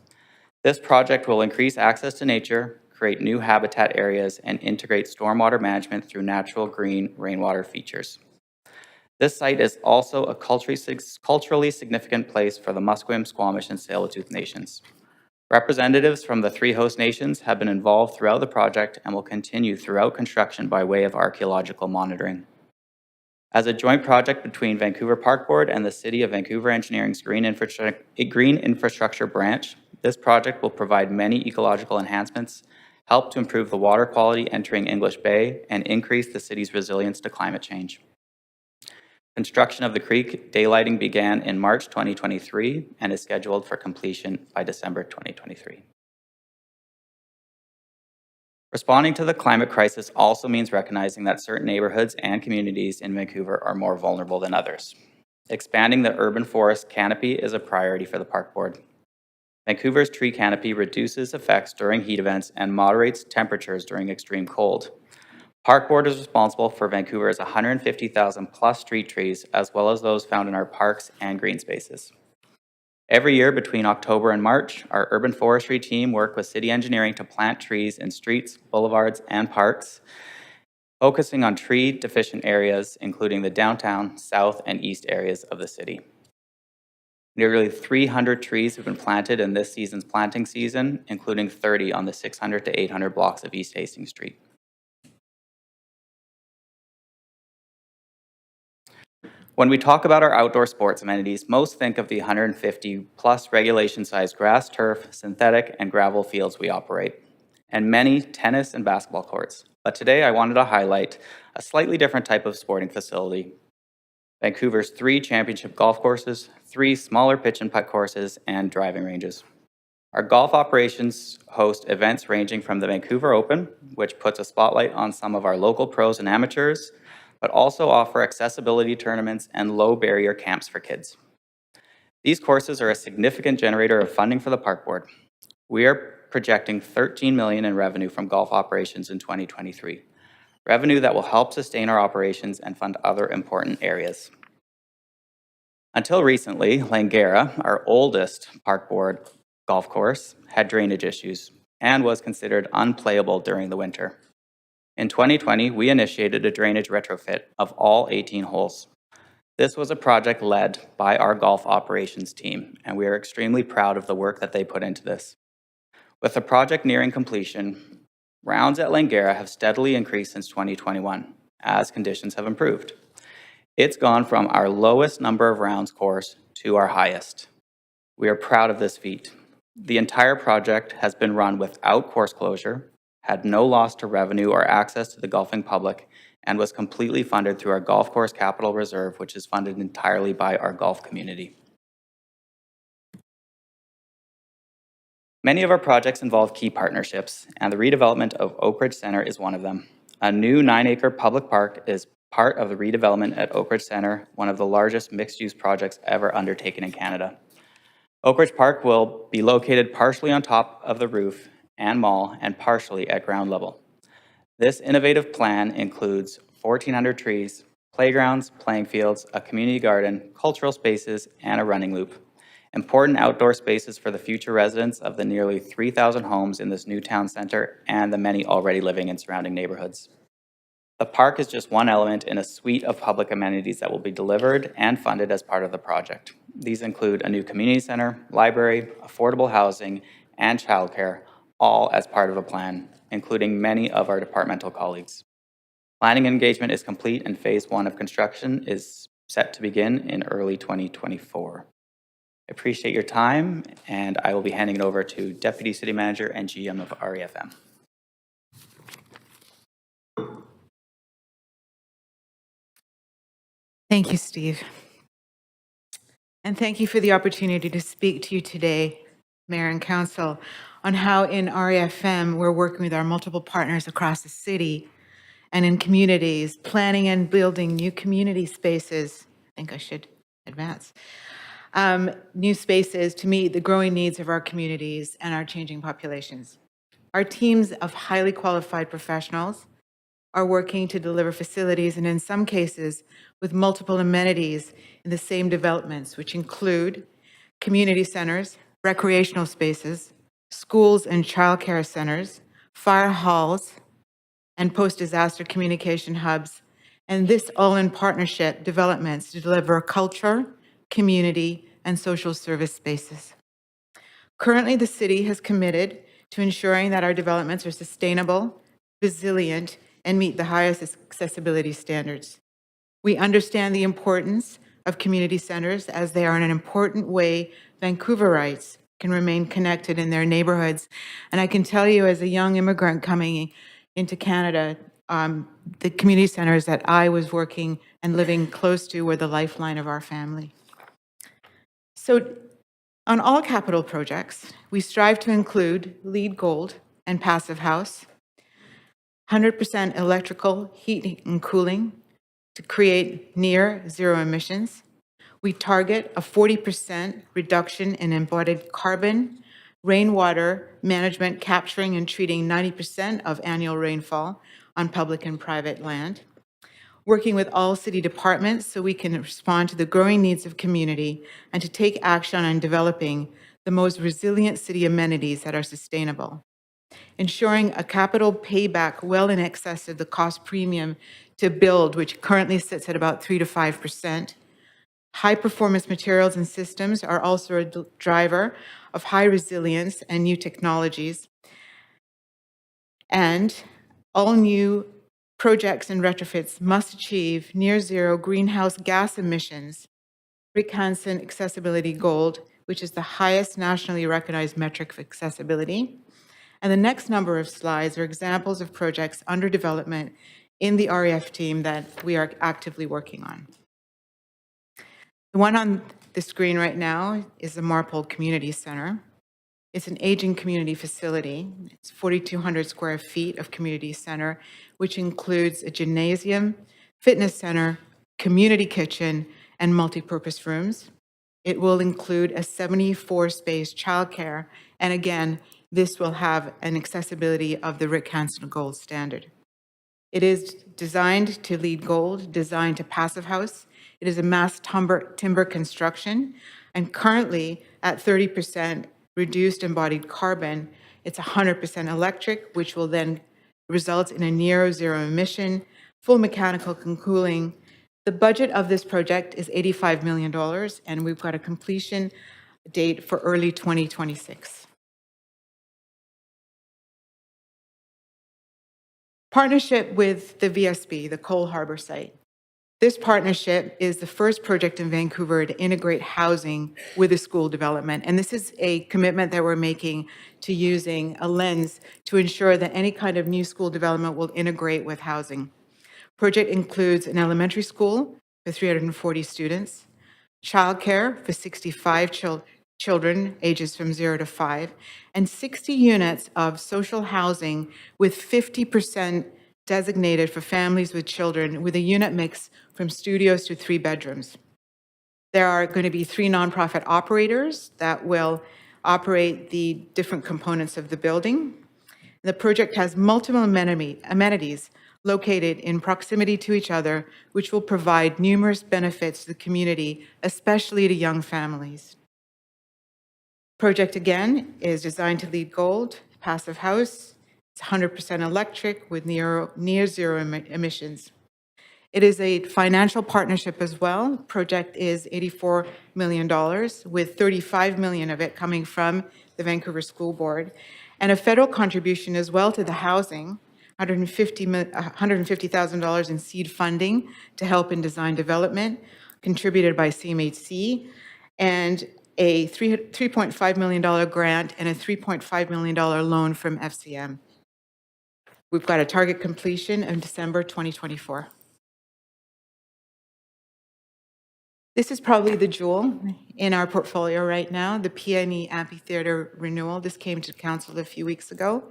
This project will increase access to nature, create new habitat areas, and integrate stormwater management through natural green rainwater features. This site is also a culturally significant place for the Musqueam, Squamish, and Tsleil-Waututh nations. Representatives from the 3 host nations have been involved throughout the project and will continue throughout construction by way of archaeological monitoring. As a joint project between Vancouver Park Board and the City of Vancouver Engineering's Green Infrastructure Branch, this project will provide many ecological enhancements, help to improve the water quality entering English Bay, and increase the city's resilience to climate change. Construction of the creek daylighting began in March 2023 and is scheduled for completion by December 2023. Responding to the climate crisis also means recognizing that certain neighborhoods and communities in Vancouver are more vulnerable than others. Expanding the urban forest canopy is a priority for the Park Board. Vancouver's tree canopy reduces effects during heat events and moderates temperatures during extreme cold. Park Board is responsible for Vancouver's 150,000 plus street trees, as well as those found in our parks and green spaces. Every year between October and March, our urban forestry team work with city engineering to plant trees in streets, boulevards, and parks, focusing on tree deficient areas, including the downtown, south, and east areas of the city. Nearly 300 trees have been planted in this season's planting season, including 30 on the 600 to 800 blocks of East Hastings Street. When we talk about our outdoor sports amenities, most think of the 150 plus regulation-sized grass, turf, synthetic, and gravel fields we operate, and many tennis and basketball courts. But today I wanted to highlight a slightly different type of sporting facility. Vancouver's 3 championship golf courses, 3 smaller pitch and putt courses, and driving ranges. Our golf operations host events ranging from the Vancouver Open, which puts a spotlight on some of our local pros and amateurs, but also offer accessibility tournaments and low barrier camps for kids. These courses are a significant generator of funding for the Park Board. We are projecting $13 million in revenue from golf operations in 2023, revenue that will help sustain our operations and fund other important areas. Until recently, Langara, our oldest Park Board golf course, had drainage issues and was considered unplayable during the winter. In 2020, we initiated a drainage retrofit of all 18 holes. This was a project led by our golf operations team, and we are extremely proud of the work that they put into this. With the project nearing completion, rounds at Langara have steadily increased since 2021 as conditions have improved. It's gone from our lowest number of rounds course to our highest. We are proud of this feat. The entire project has been run without course closure, had no loss to revenue or access to the golfing public, and was completely funded through our Golf Course Capital Reserve, which is funded entirely by our golf community. Many of our projects involve key partnerships, and the redevelopment of Oak Ridge Center is one of them. A new 9-acre public park is part of the redevelopment at Oak Ridge Center, one of the largest mixed-use projects ever undertaken in Canada. Oak Ridge Park will be located partially on top of the roof and mall and partially at ground level. This innovative plan includes 1,400 trees, playgrounds, playing fields, a community garden, cultural spaces, and a running loop. Important outdoor spaces for the future residents of the nearly 3,000 homes in this new town center and the many already living in surrounding neighborhoods. The park is just one element in a suite of public amenities that will be delivered and funded as part of the project. These include a new community center, library, affordable housing, and childcare, all as part of the plan, including many of our departmental colleagues. Planning engagement is complete and phase 1 of construction is set to begin in early 2024. I appreciate your time, and I will be handing it over to Deputy City Manager and GM of REFM. Thank you, Steve. And thank you for the opportunity to speak to you today, Mayor and Council, on how in REFM we're working with our multiple partners across the city and in communities, planning and building new community spaces. I think I should advance. New spaces to meet the growing needs of our communities and our changing populations. Our teams of highly qualified professionals are working to deliver facilities, and in some cases, with multiple amenities in the same developments, which include community centers, recreational spaces, schools and childcare centers, fire halls, and post-disaster communication hubs, and this all in partnership developments to deliver culture, community, and social service spaces. Currently, the city has committed to ensuring that our developments are sustainable, resilient, and meet the highest accessibility standards. We understand the importance of community centers as they are an important way Vancouverites can remain connected in their neighborhoods. And I can tell you, as a young immigrant coming into Canada, the community centers that I was working and living close to were the lifeline of our family. So on all capital projects, we strive to include LEED Gold and Passive House, 100% electrical heating and cooling to create near zero emissions. We target a 40% reduction in embodied carbon, rainwater management capturing and treating 90% of annual rainfall on public and private land. Working with all city departments so we can respond to the growing needs of community and to take action on developing the most resilient city amenities that are sustainable. Ensuring a capital payback well in excess of the cost premium to build, which currently sits at about 3 to 5%. High performance materials and systems are also a driver of high resilience and new technologies. And all new projects and retrofits must achieve near zero greenhouse gas emissions, Rick Hansen Accessibility Gold, which is the highest nationally recognized metric for accessibility. And the next number of slides are examples of projects under development in the REF team that we are actively working on. The one on the screen right now is the Marpole Community Center. It's an aging community facility. It's 4,200 square feet of community center, which includes a gymnasium, fitness center, community kitchen, and multi-purpose rooms. It will include a 74-space childcare, and again, this will have an accessibility of the Rick Hansen Gold standard. It is designed to LEED Gold, designed to Passive House. It is a mass timber construction, and currently at 30% reduced embodied carbon, it's 100% electric, which will then result in a near zero emission, full mechanical cooling. The budget of this project is $85 million, and we've got a completion date for early 2026. Partnership with the VSB, the Cole Harbour site. This partnership is the first project in Vancouver to integrate housing with a school development. And this is a commitment that we're making to using a lens to ensure that any kind of new school development will integrate with housing. Project includes an elementary school for 340 students, childcare for 65 children ages from 0 to 5, and 60 units of social housing with 50% designated for families with children, with a unit mix from studios to 3 bedrooms. There are going to be 3 nonprofit operators that will operate the different components of the building. The project has multiple amenities located in proximity to each other, which will provide numerous benefits to the community, especially to young families. Project, again, is designed to LEED Gold, Passive House. It's 100% electric with near zero emissions. It is a financial partnership as well. Project is $84 million, with $35 million of it coming from the Vancouver School Board, and a federal contribution as well to the housing, $150,000 in seed funding to help in design development, contributed by CMHC, and a $3.5 million grant and a $3.5 million loan from FCM. We've got a target completion in December 2024. This is probably the jewel in our portfolio right now, the PNE Amphitheatre renewal. This came to council a few weeks ago.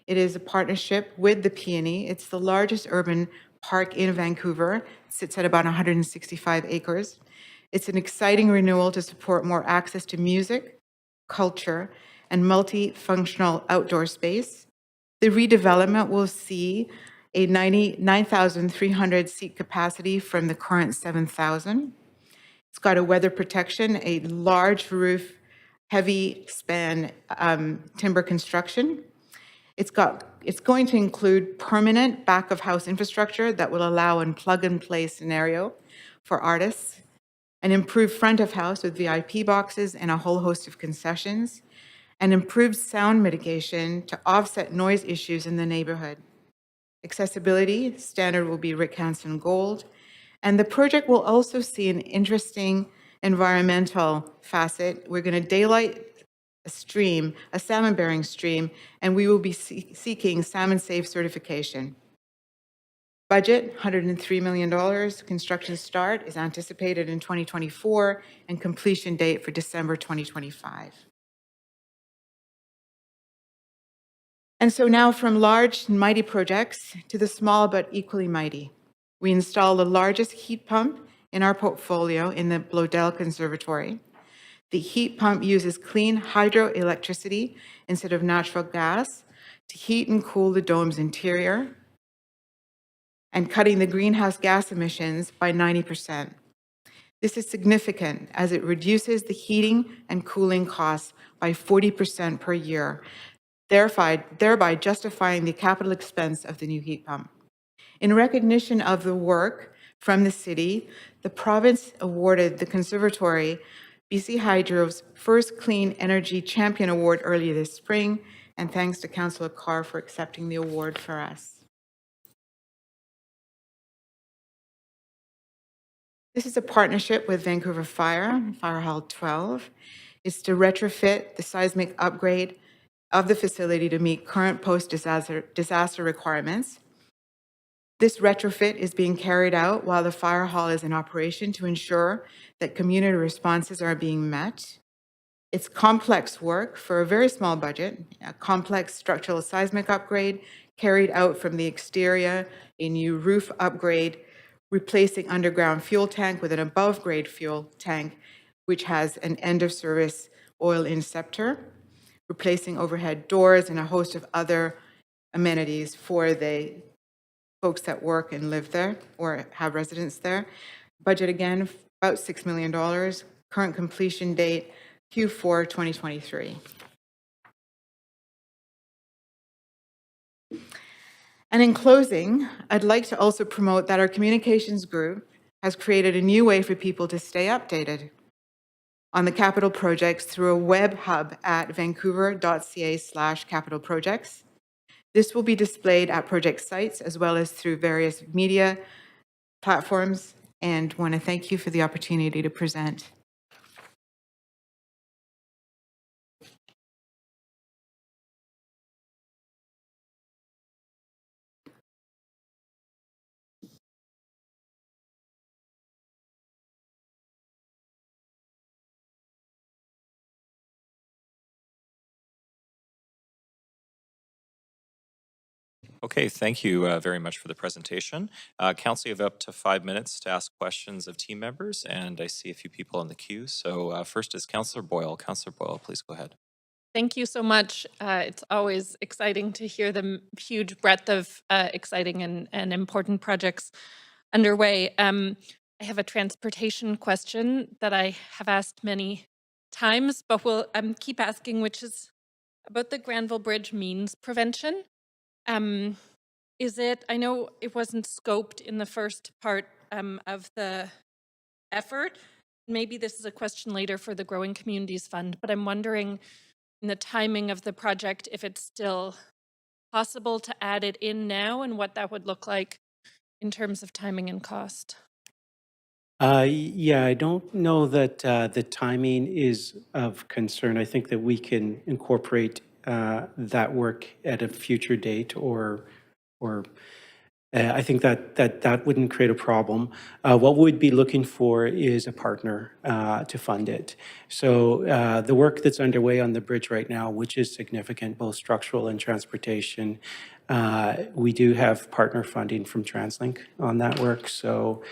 It is a partnership with the PNE. It's the largest urban park in Vancouver. It sits at about 165 acres. It's an exciting renewal to support more access to music, culture, and multifunctional outdoor space. The redevelopment will see a 9,300 seat capacity from the current 7,000. It's got a weather protection, a large roof, heavy span timber construction. It's going to include permanent back of house infrastructure that will allow a plug and play scenario for artists, an improved front of house with VIP boxes and a whole host of concessions, and improved sound mitigation to offset noise issues in the neighborhood. Accessibility standard will be Rick Hansen Gold, and the project will also see an interesting environmental facet. We're going to daylight a stream, a salmon-bearing stream, and we will be seeking salmon safe certification. Budget, $103 million. Construction start is anticipated in 2024, and completion date for December 2025. And so now from large and mighty projects to the small but equally mighty. We install the largest heat pump in our portfolio in the Bloedel Conservatory. The heat pump uses clean hydroelectricity instead of natural gas to heat and cool the dome's interior, and cutting the greenhouse gas emissions by 90%. This is significant as it reduces the heating and cooling costs by 40% per year, thereby justifying the capital expense of the new heat pump. In recognition of the work from the city, the province awarded the conservatory BC Hydro's first Clean Energy Champion Award earlier this spring, and thanks to Councillor Carr for accepting the award for us. This is a partnership with Vancouver Fire, Fire Hall 12. It's to retrofit the seismic upgrade of the facility to meet current post-disaster requirements. This retrofit is being carried out while the fire hall is in operation to ensure that community responses are being met. It's complex work for a very small budget, a complex structural seismic upgrade carried out from the exterior, a new roof upgrade, replacing underground fuel tank with an above-grade fuel tank, which has an end-of-service oil inceptor, replacing overhead doors and a host of other amenities for the folks that work and live there or have residence there. Budget again, about $6 million. Current completion date, Q4 2023. And in closing, I'd like to also promote that our communications group has created a new way for people to stay updated on the capital projects through a web hub at vancouver.ca/capital projects. This will be displayed at project sites as well as through various media platforms, and want to thank you for the opportunity to present. Okay, thank you very much for the presentation. Council, you have up to 5 minutes to ask questions of team members, and I see a few people in the queue. So first is Councillor Boyle. Councillor Boyle, please go ahead. Thank you so much. It's always exciting to hear the huge breadth of exciting and important projects underway. I have a transportation question that I have asked many times, but will keep asking, which is about the Granville Bridge means prevention. Is it, I know it wasn't scoped in the first part of the effort. Maybe this is a question later for the Growing Communities Fund, but I'm wondering in the timing of the project, if it's still possible to add it in now and what that would look like in terms of timing and cost. Yeah, I don't know that the timing is of concern. I think that we can incorporate that work at a future date, or I think that wouldn't create a problem. What we'd be looking for is a partner to fund it. So the work that's underway on the bridge right now, which is significant, both structural and transportation, we do have partner funding from TransLink on that work. So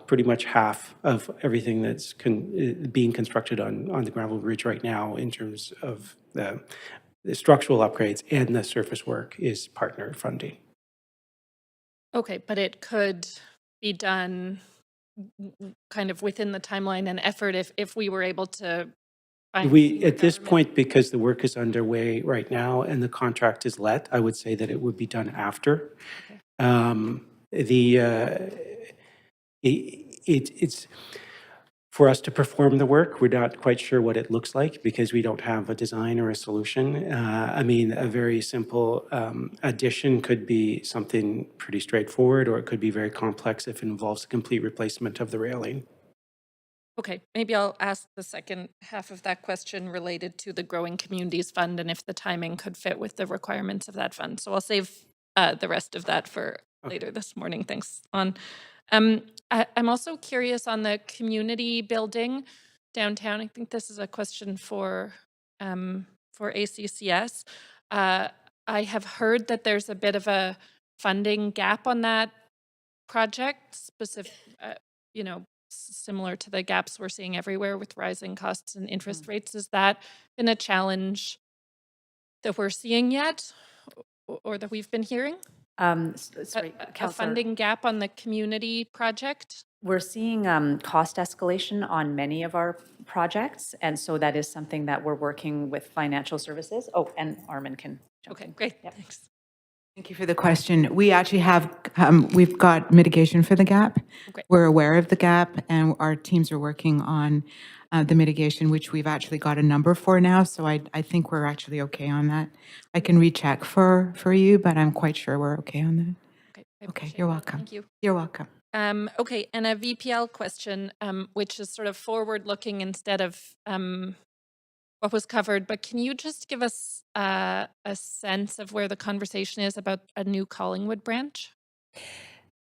pretty much half of everything that's being constructed on the Granville Bridge right now in terms of the structural upgrades and the surface work is partner funding. Okay, but it could be done kind of within the timeline and effort if we were able to find At this point, because the work is underway right now and the contract is let, I would say that it would be done after. Okay. It's for us to perform the work, we're not quite sure what it looks like because we don't have a design or a solution. I mean, a very simple addition could be something pretty straightforward, or it could be very complex if it involves a complete replacement of the railing. Okay, maybe I'll ask the second half of that question related to the Growing Communities Fund and if the timing could fit with the requirements of that fund. So I'll save the rest of that for later this morning. Thanks, Lon. I'm also curious on the community building downtown. I think this is a question for ACCS. I have heard that there's a bit of a funding gap on that project, specific, similar to the gaps we're seeing everywhere with rising costs and interest rates. Has that been a challenge that we're seeing yet or that we've been hearing? Sorry, a funding gap on the community project? We're seeing cost escalation on many of our projects, and so that is something that we're working with financial services. Oh, and Armin can jump in. Great, thanks. Thank you for the question. We actually have, we've got mitigation for the gap. Okay. We're aware of the gap and our teams are working on the mitigation, which we've actually got a number for now. So I think we're actually okay on that. I can recheck for you, but I'm quite sure we're okay on that. Okay, you're welcome. Thank you. You're welcome. Okay, and a VPL question, which is sort of forward-looking instead of what was covered, but can you just give us a sense of where the conversation is about a new Collingwood branch?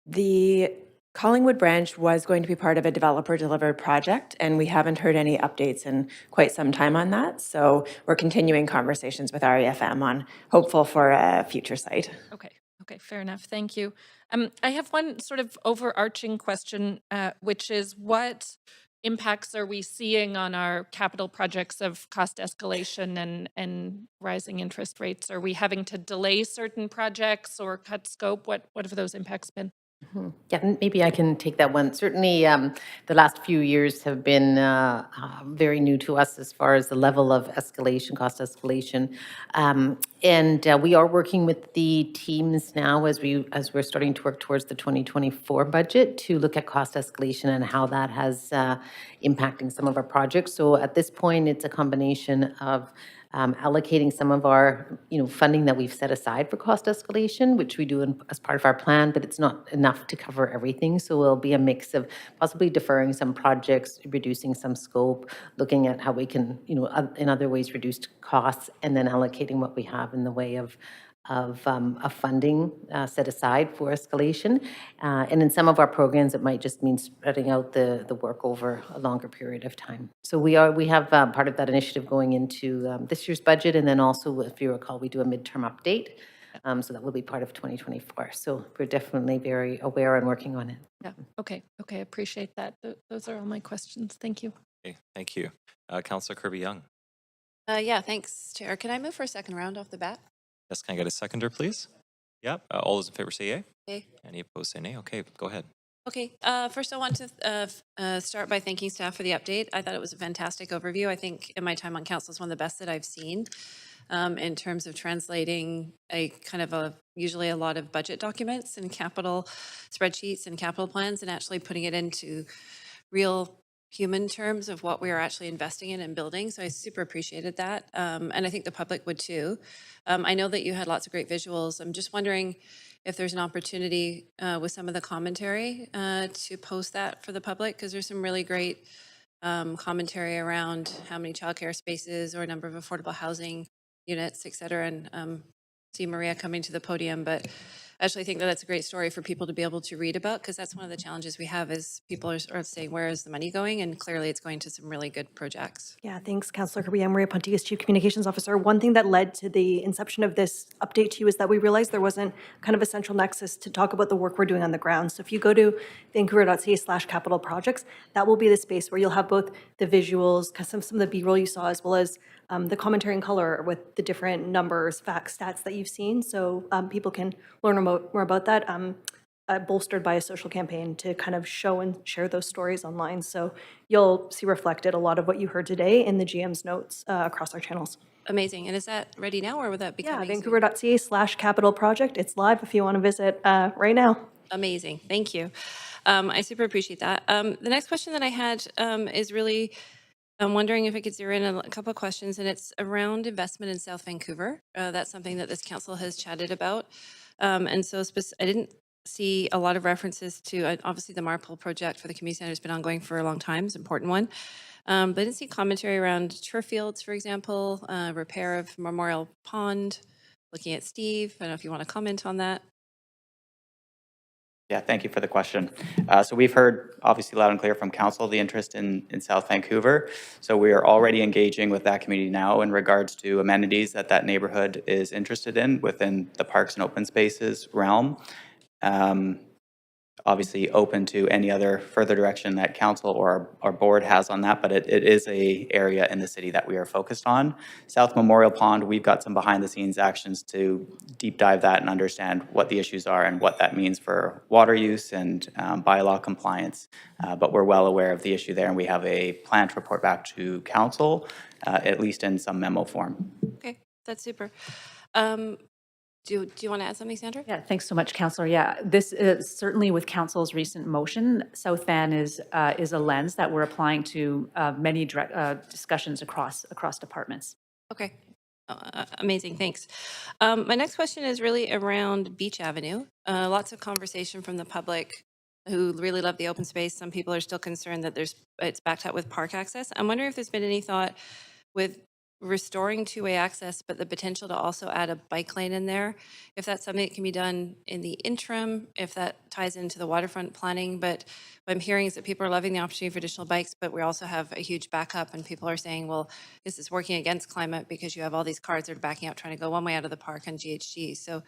The Collingwood branch was going to be part of a developer-delivered project, and we haven't heard any updates in quite some time on that. So we're continuing conversations with REFM on hopeful for a future site. Okay, fair enough. Thank you. I have one sort of overarching question, which is what impacts are we seeing on our capital projects of cost escalation and rising interest rates? Are we having to delay certain projects or cut scope? What have those impacts been? Yeah, maybe I can take that one. Certainly, the last few years have been very new to us as far as the level of escalation, cost escalation, and we are working with the teams now as we're starting to work towards the 2024 budget to look at cost escalation and how that has impacting some of our projects. So at this point, it's a combination of allocating some of our, funding that we've set aside for cost escalation, which we do as part of our plan, but it's not enough to cover everything. So it'll be a mix of possibly deferring some projects, reducing some scope, looking at how we can, in other ways reduce costs, and then allocating what we have in the way of funding set aside for escalation. And in some of our programs, it might just mean spreading out the work over a longer period of time. So we have part of that initiative going into this year's budget, and then also, if you recall, we do a midterm update. So that will be part of 2024. So we're definitely very aware and working on it. Yeah. Okay. Appreciate that. Those are all my questions. Thank you. Okay, thank you. Councillor Kirby-Young. Yeah, thanks, Chair. Can I move for a second round off the bat? Yes, can I get a seconder, please? Yep. All those in favor say yay. Okay. Any opposed say nay. Okay, go ahead. Okay. First, I want to start by thanking staff for the update. I thought it was a fantastic overview. I think in my time on council, it's one of the best that I've seen in terms of translating a kind of usually a lot of budget documents and capital spreadsheets and capital plans and actually putting it into real human terms of what we are actually investing in and building. So I super appreciated that. And I think the public would too. I know that you had lots of great visuals. I'm just wondering if there's an opportunity with some of the commentary to post that for the public, because there's some really great commentary around how many childcare spaces or number of affordable housing units, et cetera. And see Maria coming to the podium, but I actually think that that's a great story for people to be able to read about, because that's one of the challenges we have is people are saying, where is the money going? And clearly it's going to some really good projects. Yeah, thanks, Councillor Kirby. I'm Maria Pontigas, Chief Communications Officer. One thing that led to the inception of this update to you is that we realized there wasn't kind of a central nexus to talk about the work we're doing on the ground. So if you go to vancouver.ca/capital projects, that will be the space where you'll have both the visuals, some of the B-roll you saw, as well as the commentary in color with the different numbers, facts, stats that you've seen. So people can learn more about that. Bolstered by a social campaign to kind of show and share those stories online. So you'll see reflected a lot of what you heard today in the GM's notes across our channels. Amazing. And is that ready now, or would that be coming soon? vancouver.ca/capital project. It's live if you want to visit right now. Amazing. Thank you. I super appreciate that. The next question that I had is really, I'm wondering if I could zero in on a couple of questions, and it's around investment in South Vancouver. That's something that this council has chatted about. And so I didn't see a lot of references to, obviously the Marpole project for the community center has been ongoing for a long time. It's an important one. But I didn't see commentary around turf fields, for example, repair of Memorial Pond, looking at Steve. I don't know if you want to comment on that. Yeah, thank you for the question. So we've heard, obviously loud and clear from council, the interest in South Vancouver. So we are already engaging with that community now in regards to amenities that neighborhood is interested in within the parks and open spaces realm. Obviously open to any other further direction that council or our board has on that, but it is a area in the city that we are focused on. South Memorial Pond, we've got some behind the scenes actions to deep dive that and understand what the issues are and what that means for water use and bylaw compliance. But we're well aware of the issue there, and we have a plan to report back to council, at least in some memo form. Okay, that's super. Do you want to add something, Sandra? Yeah, thanks so much, Councillor. Yeah, this is certainly with Council's recent motion. South Van is a lens that we're applying to many discussions across departments. Okay, amazing, thanks. My next question is really around Beach Avenue. Lots of conversation from the public who really love the open space. Some people are still concerned that it's backed up with park access. I'm wondering if there's been any thought with restoring two-way access, but the potential to also add a bike lane in there, if that's something that can be done in the interim, if that ties into the waterfront planning. But what I'm hearing is that people are loving the opportunity for additional bikes, but we also have a huge backup, and people are saying, well, this is working against climate because you have all these cars that are backing up trying to go one way out of the park on GHG. So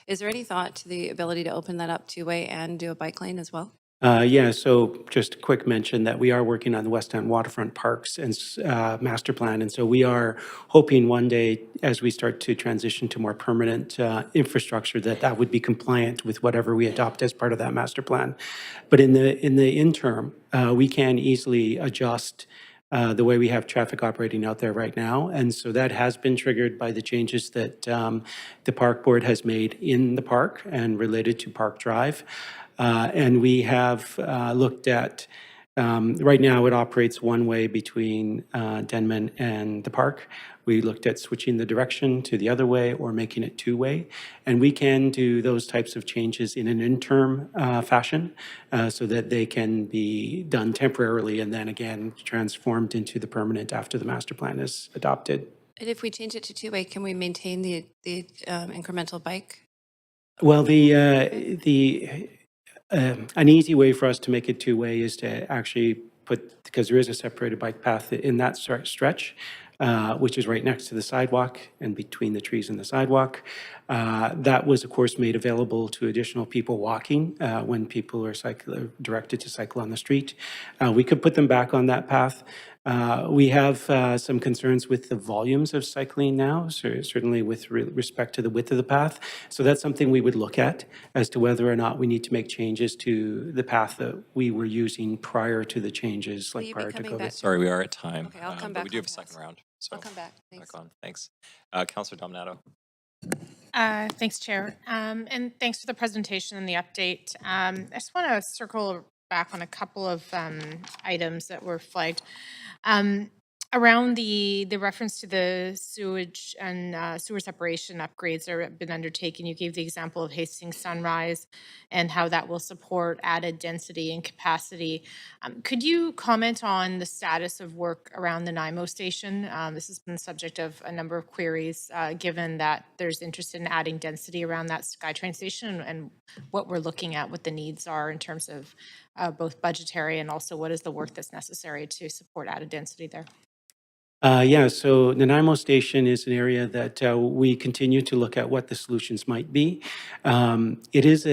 is there any thought to the ability to open that up two-way and do a bike lane as well? Yeah, so just a quick mention that we are working on the West End Waterfront Parks and master plan. And so we are hoping one day, as we start to transition to more permanent infrastructure, that that would be compliant with whatever we adopt as part of that master plan. But in the interim, we can easily adjust the way we have traffic operating out there right now. And so that has been triggered by the changes that the park board has made in the park and related to Park Drive. And we have looked at, right now it operates one way between Denman and the park. We looked at switching the direction to the other way or making it two-way. And we can do those types of changes in an interim fashion so that they can be done temporarily and then again transformed into the permanent after the master plan is adopted. And if we change it to two-way, can we maintain the incremental bike? Well, an easy way for us to make it two-way is to actually put, because there is a separated bike path in that stretch, which is right next to the sidewalk and between the trees and the sidewalk. That was, of course, made available to additional people walking when people are directed to cycle on the street. We could put them back on that path. We have some concerns with the volumes of cycling now, certainly with respect to the width of the path. So that's something we would look at as to whether or not we need to make changes to the path that we were using prior to the changes, Will like you be prior to coming COVID. back? Sorry, we are at time. Okay, I'll come but back we do on have a second pass. round. So I'll come back. Thanks. back on. Thanks. Councillor Dominato. Thanks, Chair. And thanks for the presentation and the update. I just want to circle back on a couple of items that were flagged. Around the reference to the sewage and sewer separation upgrades that have been undertaken, you gave the example of Hastings Sunrise and how that will support added density and capacity. Could you comment on the status of work around the NIMO station? This has been the subject of a number of queries, given that there's interest in adding density around that SkyTrain station and what we're looking at, what the needs are in terms of both budgetary and also what is the work that's necessary to support added density there? Yeah, so Nanaimo Station is an area that we continue to look at what the solutions might be. It is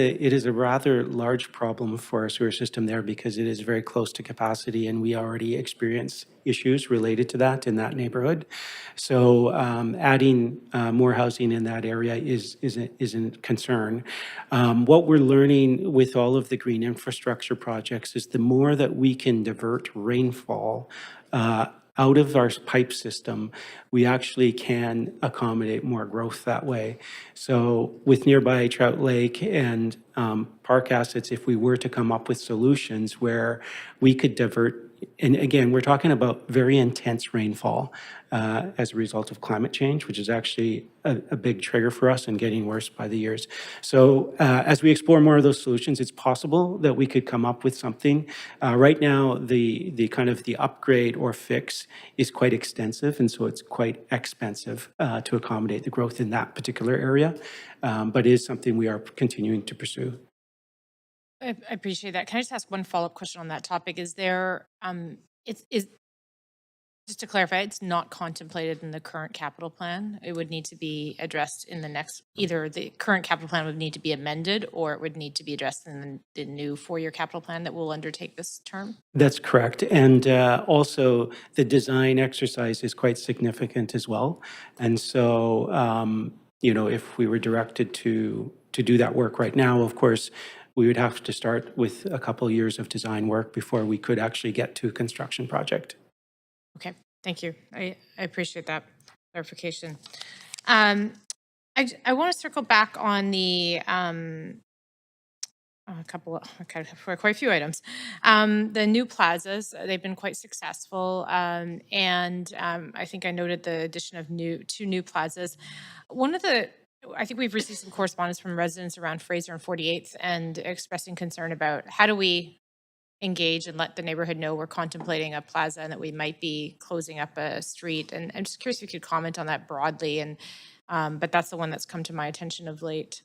a rather large problem for our sewer system there because it is very close to capacity, and we already experience issues related to that in that neighborhood. So adding more housing in that area is a concern. What we're learning with all of the green infrastructure projects is the more that we can divert rainfall out of our pipe system, we actually can accommodate more growth that way. So with nearby Trout Lake and park assets, if we were to come up with solutions where we could divert, and again, we're talking about very intense rainfall as a result of climate change, which is actually a big trigger for us and getting worse by the years. So as we explore more of those solutions, it's possible that we could come up with something. Right now, the kind of the upgrade or fix is quite extensive, and so it's quite expensive to accommodate the growth in that particular area, but it is something we are continuing to pursue. I appreciate that. Can I just ask one follow-up question on that topic? Is there, just to clarify, it's not contemplated in the current capital plan? It would need to be addressed in the next, either the current capital plan would need to be amended or it would need to be addressed in the new four-year capital plan that will undertake this term? That's correct. And also the design exercise is quite significant as well. And so, you know, if we were directed to do that work right now, of course, we would have to start with a couple years of design work before we could actually get to a construction project. Okay, thank you. I appreciate that clarification. I want to circle back on the for quite a few items. The new plazas, they've been quite successful. And I think I noted the addition of two new plazas. I think we've received some correspondence from residents around Fraser and 48th and expressing concern about how do we engage and let the neighborhood know we're contemplating a plaza and that we might be closing up a street. And I'm just curious if you could comment on that broadly. And but that's the one that's come to my attention of late.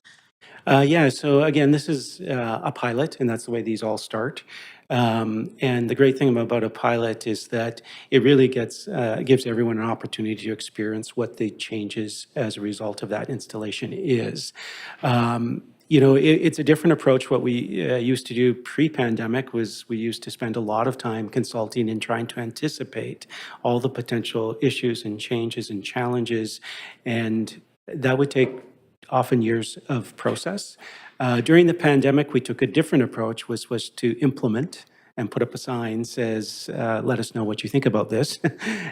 Yeah, so again, this is a pilot, and that's the way these all start. And the great thing about a pilot is that it really gives everyone an opportunity to experience what the changes as a result of that installation is. it's a different approach. What we used to do pre-pandemic was we used to spend a lot of time consulting and trying to anticipate all the potential issues and changes and challenges, and that would take often years of process. During the pandemic, we took a different approach, which was to implement and put up a sign says, let us know what you think about this.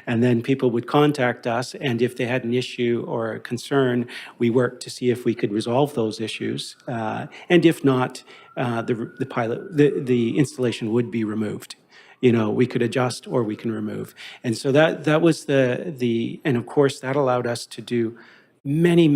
And then people would contact us, and if they had an issue or a concern, we worked to see if we could resolve those issues. And if not, the installation would be removed. We could adjust or we can remove. And so that was and of course, that allowed us to do many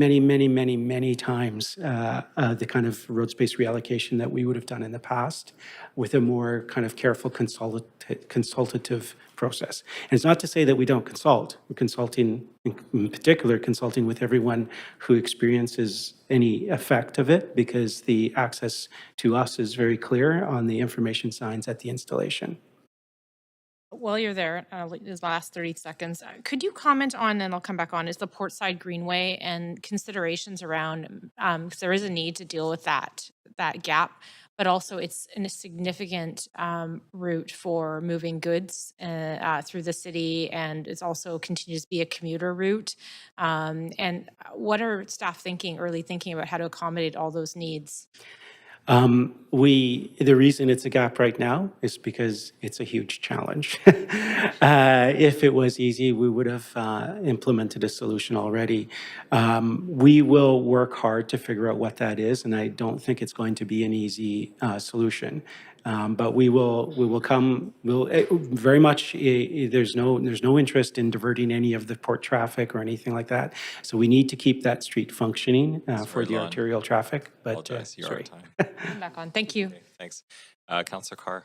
times the kind of road space reallocation that we would have done in the past with a more kind of careful consultative process. And it's not to say that we don't consult. We're consulting, in particular, consulting with everyone who experiences any effect of it, because the access to us is very clear on the information signs at the installation. While you're there, these last 30 seconds, could you comment on, and I'll come back on, is the Portside Greenway and considerations around, because there is a need to deal with that gap, but also it's a significant route for moving goods through the city, and it's also continues to be a commuter route. And what are staff early thinking about how to accommodate all those needs? The reason it's a gap right now is because it's a huge challenge. If it was easy, we would have implemented a solution already. We will work hard to figure out what that is, and I don't think it's going to be an easy solution. But we'll very much, there's no interest in diverting any of the port traffic or anything like that. So we need to keep that street functioning for the arterial traffic. But Apologize, you're out of time. I'm back on. Thank you. Okay, thanks. Councillor Carr.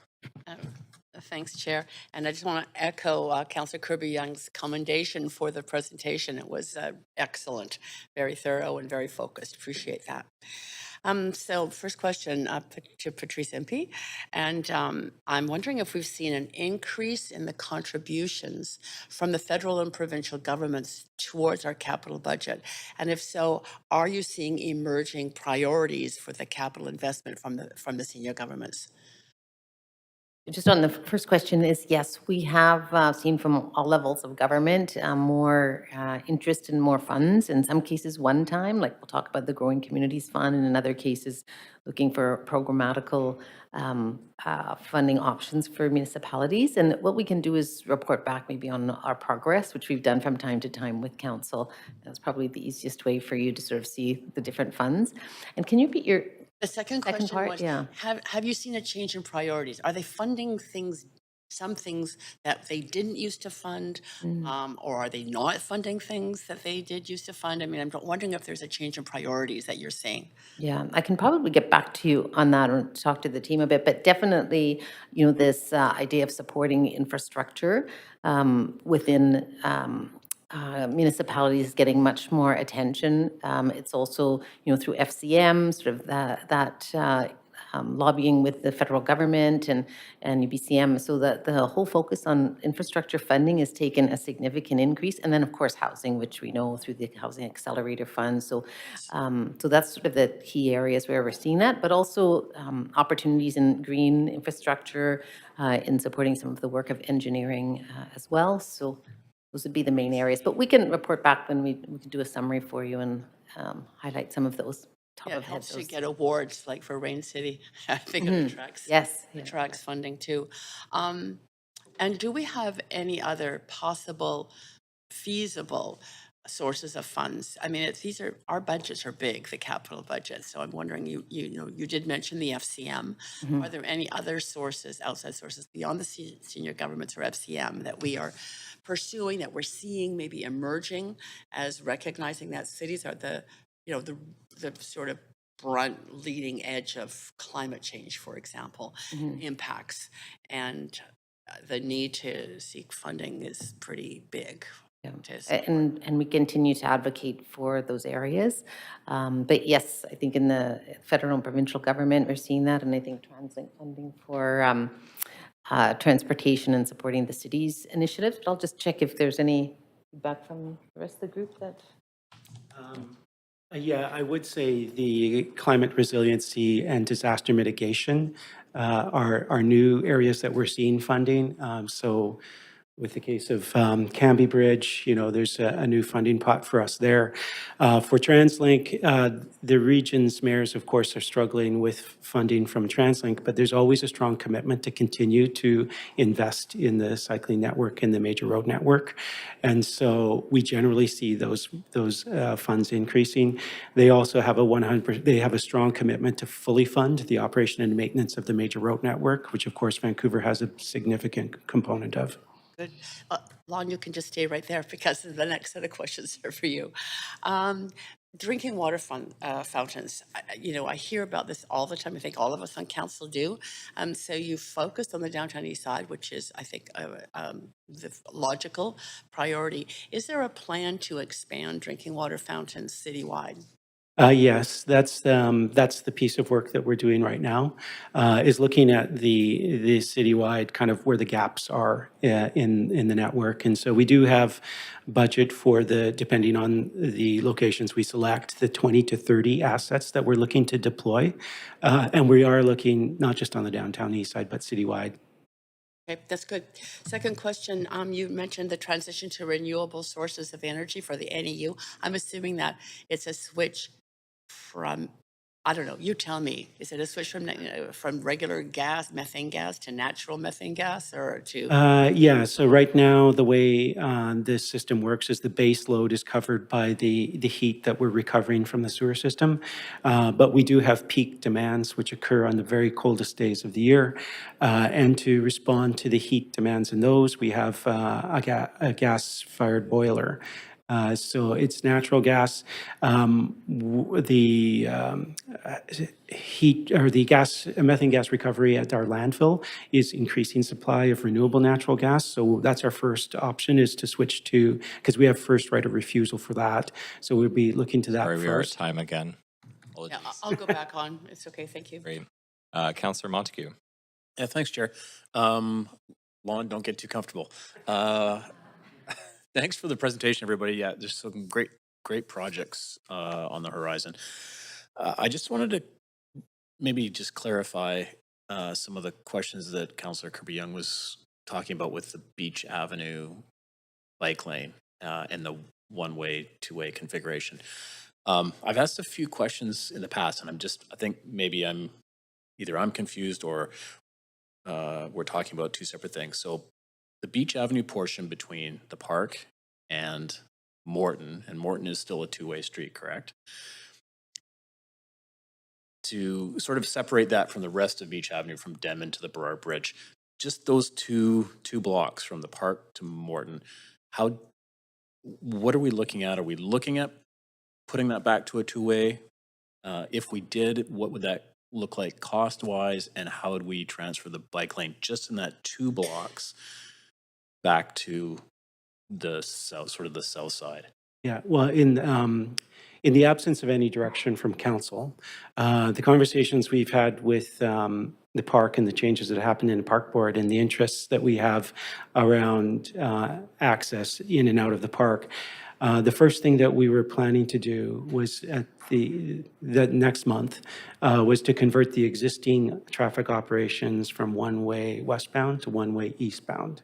Thanks, Chair. And I just want to echo Councillor Kirby-Young's commendation for the presentation. It was excellent, very thorough and very focused. Appreciate that. So first question to Patrice MP. And I'm wondering if we've seen an increase in the contributions from the federal and provincial governments towards our capital budget. And if so, are you seeing emerging priorities for the capital investment from the senior governments? Just on the first question is, yes, we have seen from all levels of government more interest in more funds, in some cases one time, like we'll talk about the Growing Communities Fund, and in other cases looking for programmatical funding options for municipalities. And what we can do is report back maybe on our progress, which we've done from time to time with council. That's probably the easiest way for you to sort of see the different funds. And can you repeat your The second question part? was, Yeah. have you seen a change in priorities? Are they funding some things that they didn't used to fund, or are they not funding things that they did used to fund? I mean, I'm wondering if there's a change in priorities that you're seeing. Yeah, I can probably get back to you on that and talk to the team a bit, but definitely, this idea of supporting infrastructure within municipalities getting much more attention. It's also, through FCM, sort of that lobbying with the federal government and UBCM, so that the whole focus on infrastructure funding has taken a significant increase. And then, of course, housing, which we know through the Housing Accelerator Fund. So, so that's sort of the key areas where we're seeing that, but also opportunities in green infrastructure, in supporting some of the work of engineering as well. So those would be the main areas, but we can report back when we can do a summary for you and highlight some of those top of It head. helps to get awards like for Rain City. I think of the tracks. Yes. The tracks funding too. And do we have any other possible feasible sources of funds? I mean, our budgets are big, the capital budget. So I'm wondering, you did mention the FCM. Are there any other sources, outside sources beyond the senior governments or FCM that we are pursuing, that we're seeing maybe emerging as recognizing that cities are the sort of brunt leading edge of climate change, for example, impacts, and the need to seek funding is pretty big. Yeah. And we continue to advocate for those areas. But yes, I think in the federal and provincial government, we're seeing that. And I think TransLink funding for transportation and supporting the city's initiatives. But I'll just check if there's any feedback from the rest of the group that... Yeah, I would say the climate resiliency and disaster mitigation are new areas that we're seeing funding. So with the case of Canby Bridge, there's a new funding pot for us there. For TransLink, the region's mayors, of course, are struggling with funding from TransLink, but there's always a strong commitment to continue to invest in the cycling network and the major road network. And so we generally see those funds increasing. They also have they have a strong commitment to fully fund the operation and maintenance of the major road network, which of course Vancouver has a significant component of. Good. Lon, you can just stay right there because the next set of questions are for you. Drinking water fountains, I hear about this all the time. I think all of us on council do. So you focused on the downtown east side, which is, I think, the logical priority. Is there a plan to expand drinking water fountains citywide? Yes, that's the piece of work that we're doing right now, is looking at the citywide kind of where the gaps are in the network. And so we do have budget for depending on the locations we select, the 20 to 30 assets that we're looking to deploy. And we are looking not just on the downtown east side, but citywide. Okay, that's good. Second question, you mentioned the transition to renewable sources of energy for the NEU. I'm assuming that it's a switch from, I don't know, you tell me, is it a switch from regular gas, methane gas, to natural methane gas, or to? Yeah, so right now, the way this system works is the base load is covered by the heat that we're recovering from the sewer system. But we do have peak demands which occur on the very coldest days of the year. And to respond to the heat demands in those, we have a gas-fired boiler. So it's natural gas. Heat or the methane gas recovery at our landfill is increasing supply of renewable natural gas. So that's our first option, is to switch to, because we have first right of refusal for that. So we'll be looking to that Sorry, we are at first. time again. Yeah, Apologies. I'll go back on. It's okay, thank you. Great. Councillor Montague. Yeah, thanks, Chair. Lon, don't get too comfortable. Thanks for the presentation, everybody. Yeah, there's some great projects on the horizon. I just wanted to maybe just clarify some of the questions that Councillor Kirby-Young was talking about with the Beach Avenue bike lane and the one-way, two-way configuration. I've asked a few questions in the past, and I think maybe I'm confused or we're talking about two separate things. So the Beach Avenue portion between the park and Morton is still a two-way street, correct? To sort of separate that from the rest of Beach Avenue, from Denman to the Burrard Bridge, just those two blocks from the park to Morton, what are we looking at? Are we looking at putting that back to a two-way? If we did, what would that look like cost-wise, and how would we transfer the bike lane just in that 2 blocks back to the south, sort of the south side? Yeah, well, in the absence of any direction from council, the conversations we've had with the park and the changes that happened in the park board and the interests that we have around access in and out of the park, the first thing that we were planning to do was at the next month was to convert the existing traffic operations from one-way westbound to one-way eastbound.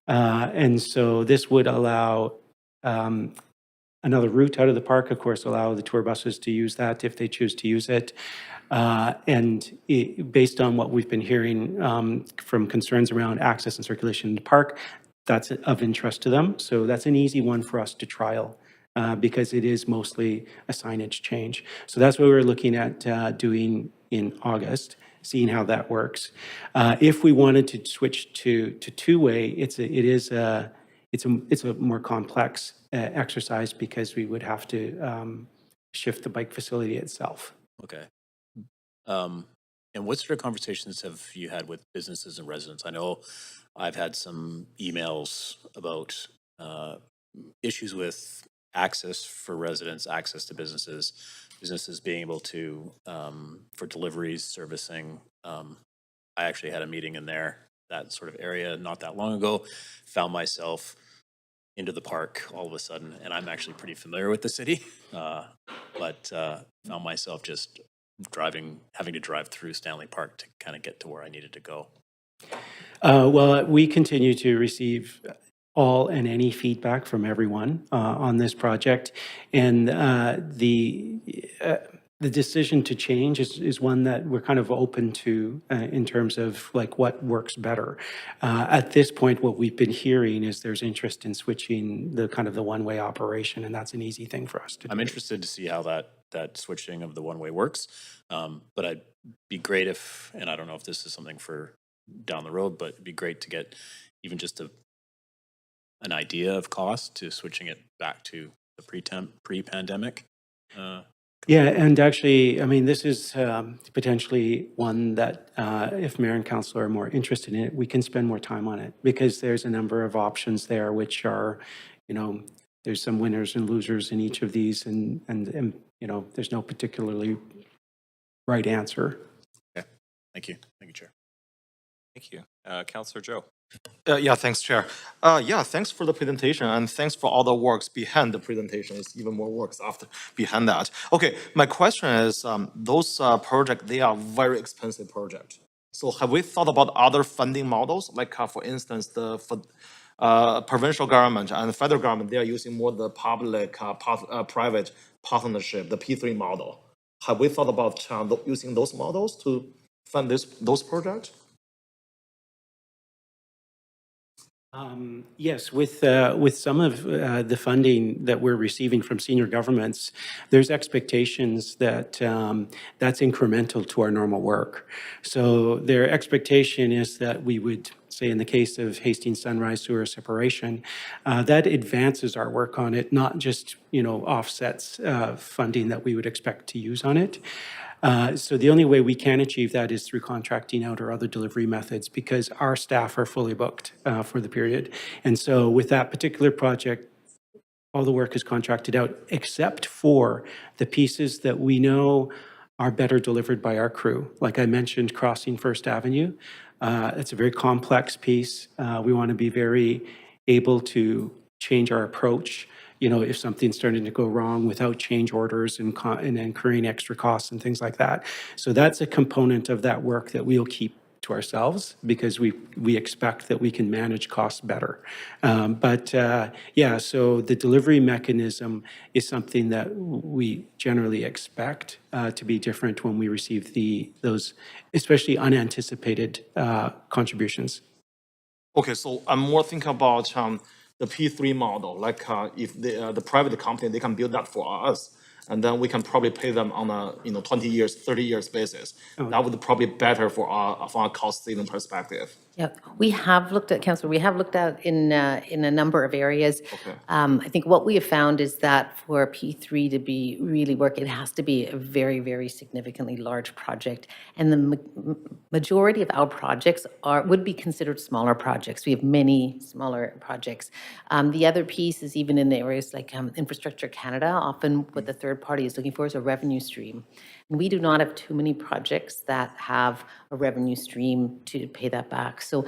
And so this would allow another route out of the park, of course, allow the tour buses to use that if they choose to use it. Based on what we've been hearing from concerns around access and circulation in the park, that's of interest to them. So that's an easy one for us to trial because it is mostly a signage change. So that's what we're looking at doing in August, seeing how that works. If we wanted to switch to two-way, it's a more complex exercise because we would have to shift the bike facility itself. Okay. And what sort of conversations have you had with businesses and residents? I know I've had some emails about issues with access for residents, access to businesses being able to, for deliveries, servicing. I actually had a meeting in there, that sort of area, not that long ago. Found myself into the park all of a sudden, and I'm actually pretty familiar with the city, but found myself just having to drive through Stanley Park to kind of get to where I needed to go. Well, we continue to receive all and any feedback from everyone on this project, and the decision to change is one that we're kind of open to in terms of like what works better. At this point, what we've been hearing is there's interest in switching the kind of the one-way operation, and that's an easy thing for us to do. I'm interested to see how that switching of the one-way works, but I'd be great if, and I don't know if this is something for down the road, but it'd be great to get even just an idea of cost to switching it back to the pre-pandemic. Yeah, and actually, I mean, this is potentially one that if mayor and council are more interested in it, we can spend more time on it because there's a number of options there, which are, you know, there's some winners and losers in each of these, and you know, there's no particularly right answer. Okay, thank you, Chair. Thank you, Councillor Joe. Yeah, thanks, Chair. Yeah, thanks for the presentation and thanks for all the works behind the presentation. It's even more works after behind that. Okay, my question is, those projects, they are very expensive projects. So have we thought about other funding models? Like, for instance, the provincial government and the federal government, they are using more the public-private partnership, the P3 model. Have we thought about using those models to fund those projects? Yes, with some of the funding that we're receiving from senior governments, there's expectations that that's incremental to our normal work. So their expectation is that we would, say in the case of Hastings Sunrise Sewer Separation, that advances our work on it, not just, you know, offsets funding that we would expect to use on it. So the only way we can achieve that is through contracting out or other delivery methods because our staff are fully booked for the period. And so with that particular project, all the work is contracted out except for the pieces that we know are better delivered by our crew. Like I mentioned, crossing First Avenue. It's a very complex piece. We want to be very able to change our approach, you know, if something's starting to go wrong without change orders and incurring extra costs and things like that. So that's a component of that work that we'll keep to ourselves because we expect that we can manage costs better. Yeah, so the delivery mechanism is something that we generally expect to be different when we receive those especially unanticipated contributions. Okay, so I'm more thinking about the P3 model, like if the private company, they can build that for us, and then we can probably pay them on a 20 years, 30 years basis. Oh. That would probably be better from a cost saving perspective. Yeah, we have looked at, Councillor, we have looked at in a number of areas. Okay. I think what we have found is that for P3 to be really work, it has to be a very, very significantly large project. And the majority of our projects would be considered smaller projects. We have many smaller projects. The other piece is even in areas like Infrastructure Canada, often what the third party is looking for is a revenue stream. And we do not have too many projects that have a revenue stream to pay that back. So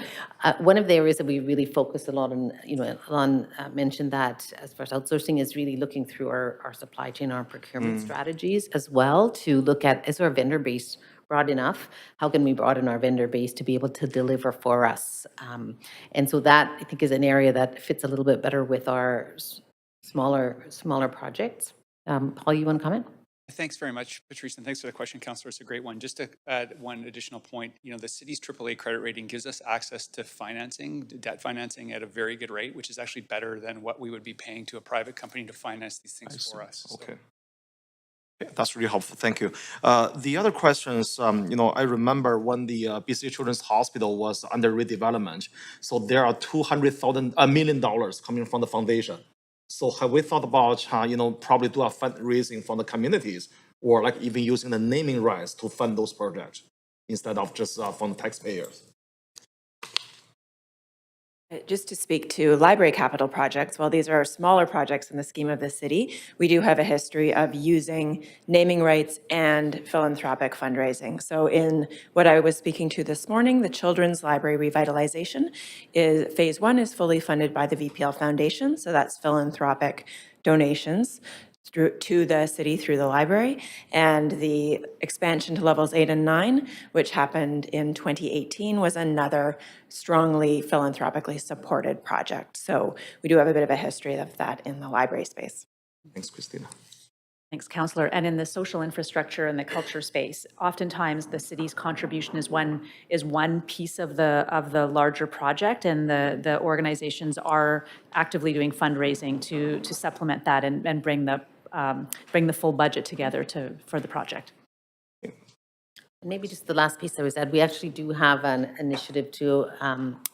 one of the areas that we really focus a lot on, you know, Alon mentioned that as far as outsourcing is really looking through our supply chain, our procurement strategies as well to look at, is our vendor base broad enough? How can we broaden our vendor base to be able to deliver for us? And so that I think is an area that fits a little bit better with our smaller projects. Paul, you want to comment? Thanks very much, Patrice, and thanks for the question, Councillor. It's a great one. Just to add one additional point, you know, the city's AAA credit rating gives us access to financing, debt financing at a very good rate, which is actually better than what we would be paying to a private company to finance these things for us. Okay. Yeah, that's really helpful. Thank you. The other questions, you know, I remember when the BC Children's Hospital was under redevelopment. So there are $200 million coming from the foundation. So have we thought about, you know, probably do a fundraising from the communities or like even using the naming rights to fund those projects instead of just from the taxpayers? Just to speak to library capital projects, while these are smaller projects in the scheme of the city, we do have a history of using naming rights and philanthropic fundraising. So in what I was speaking to this morning, the Children's Library Revitalization is phase 1 is fully funded by the VPL Foundation. So that's philanthropic donations to the city through the library, and the expansion to levels 8 and 9, which happened in 2018, was another strongly philanthropically supported project. So we do have a bit of a history of that in the library space. Thanks, Christina. Thanks, Councillor. And in the social infrastructure and the culture space, oftentimes the city's contribution is one piece of the larger project, and the organizations are actively doing fundraising to supplement that and bring the full budget together for the project. Maybe just the last piece I was add, we actually do have an initiative to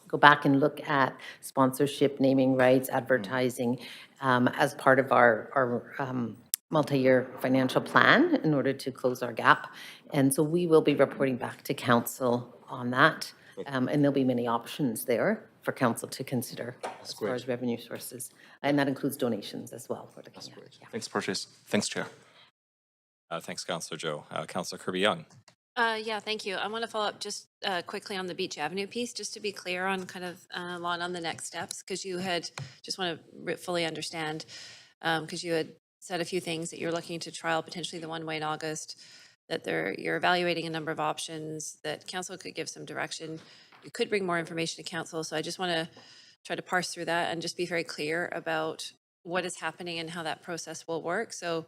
go back and look at sponsorship, naming rights, advertising as part of our multi-year financial plan in order to close our gap. And so we will be reporting back to council on that. And there'll be many options there for council to consider as far as revenue sources. And that includes donations as well. That's great. Yeah. Thanks, Patrice. Thanks, Chair. Thanks, Councillor Joe. Councillor Kirby-Young. Yeah, thank you. I want to follow up just quickly on the Beach Avenue piece, just to be clear on kind of Lon, on the next steps, because you had, just want to fully understand, because you had said a few things that you're looking to trial potentially the one-way in August, that you're evaluating a number of options, that council could give some direction. You could bring more information to council. So I just want to try to parse through that and just be very clear about what is happening and how that process will work. So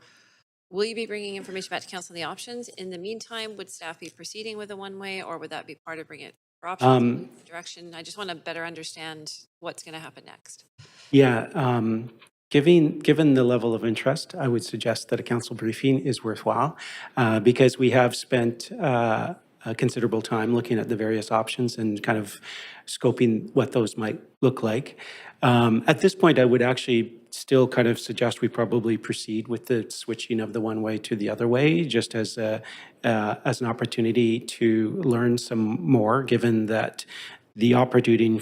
will you be bringing information back to council on the options? In the meantime, would staff be proceeding with a one-way, or would that be part of bringing it for options direction? I just want to better understand what's going to happen next. Yeah, given the level of interest, I would suggest that a council briefing is worthwhile because we have spent a considerable time looking at the various options and kind of scoping what those might look like. At this point, I would actually still kind of suggest we probably proceed with the switching of the one way to the other way, just as an opportunity to learn some more, given that the opportunity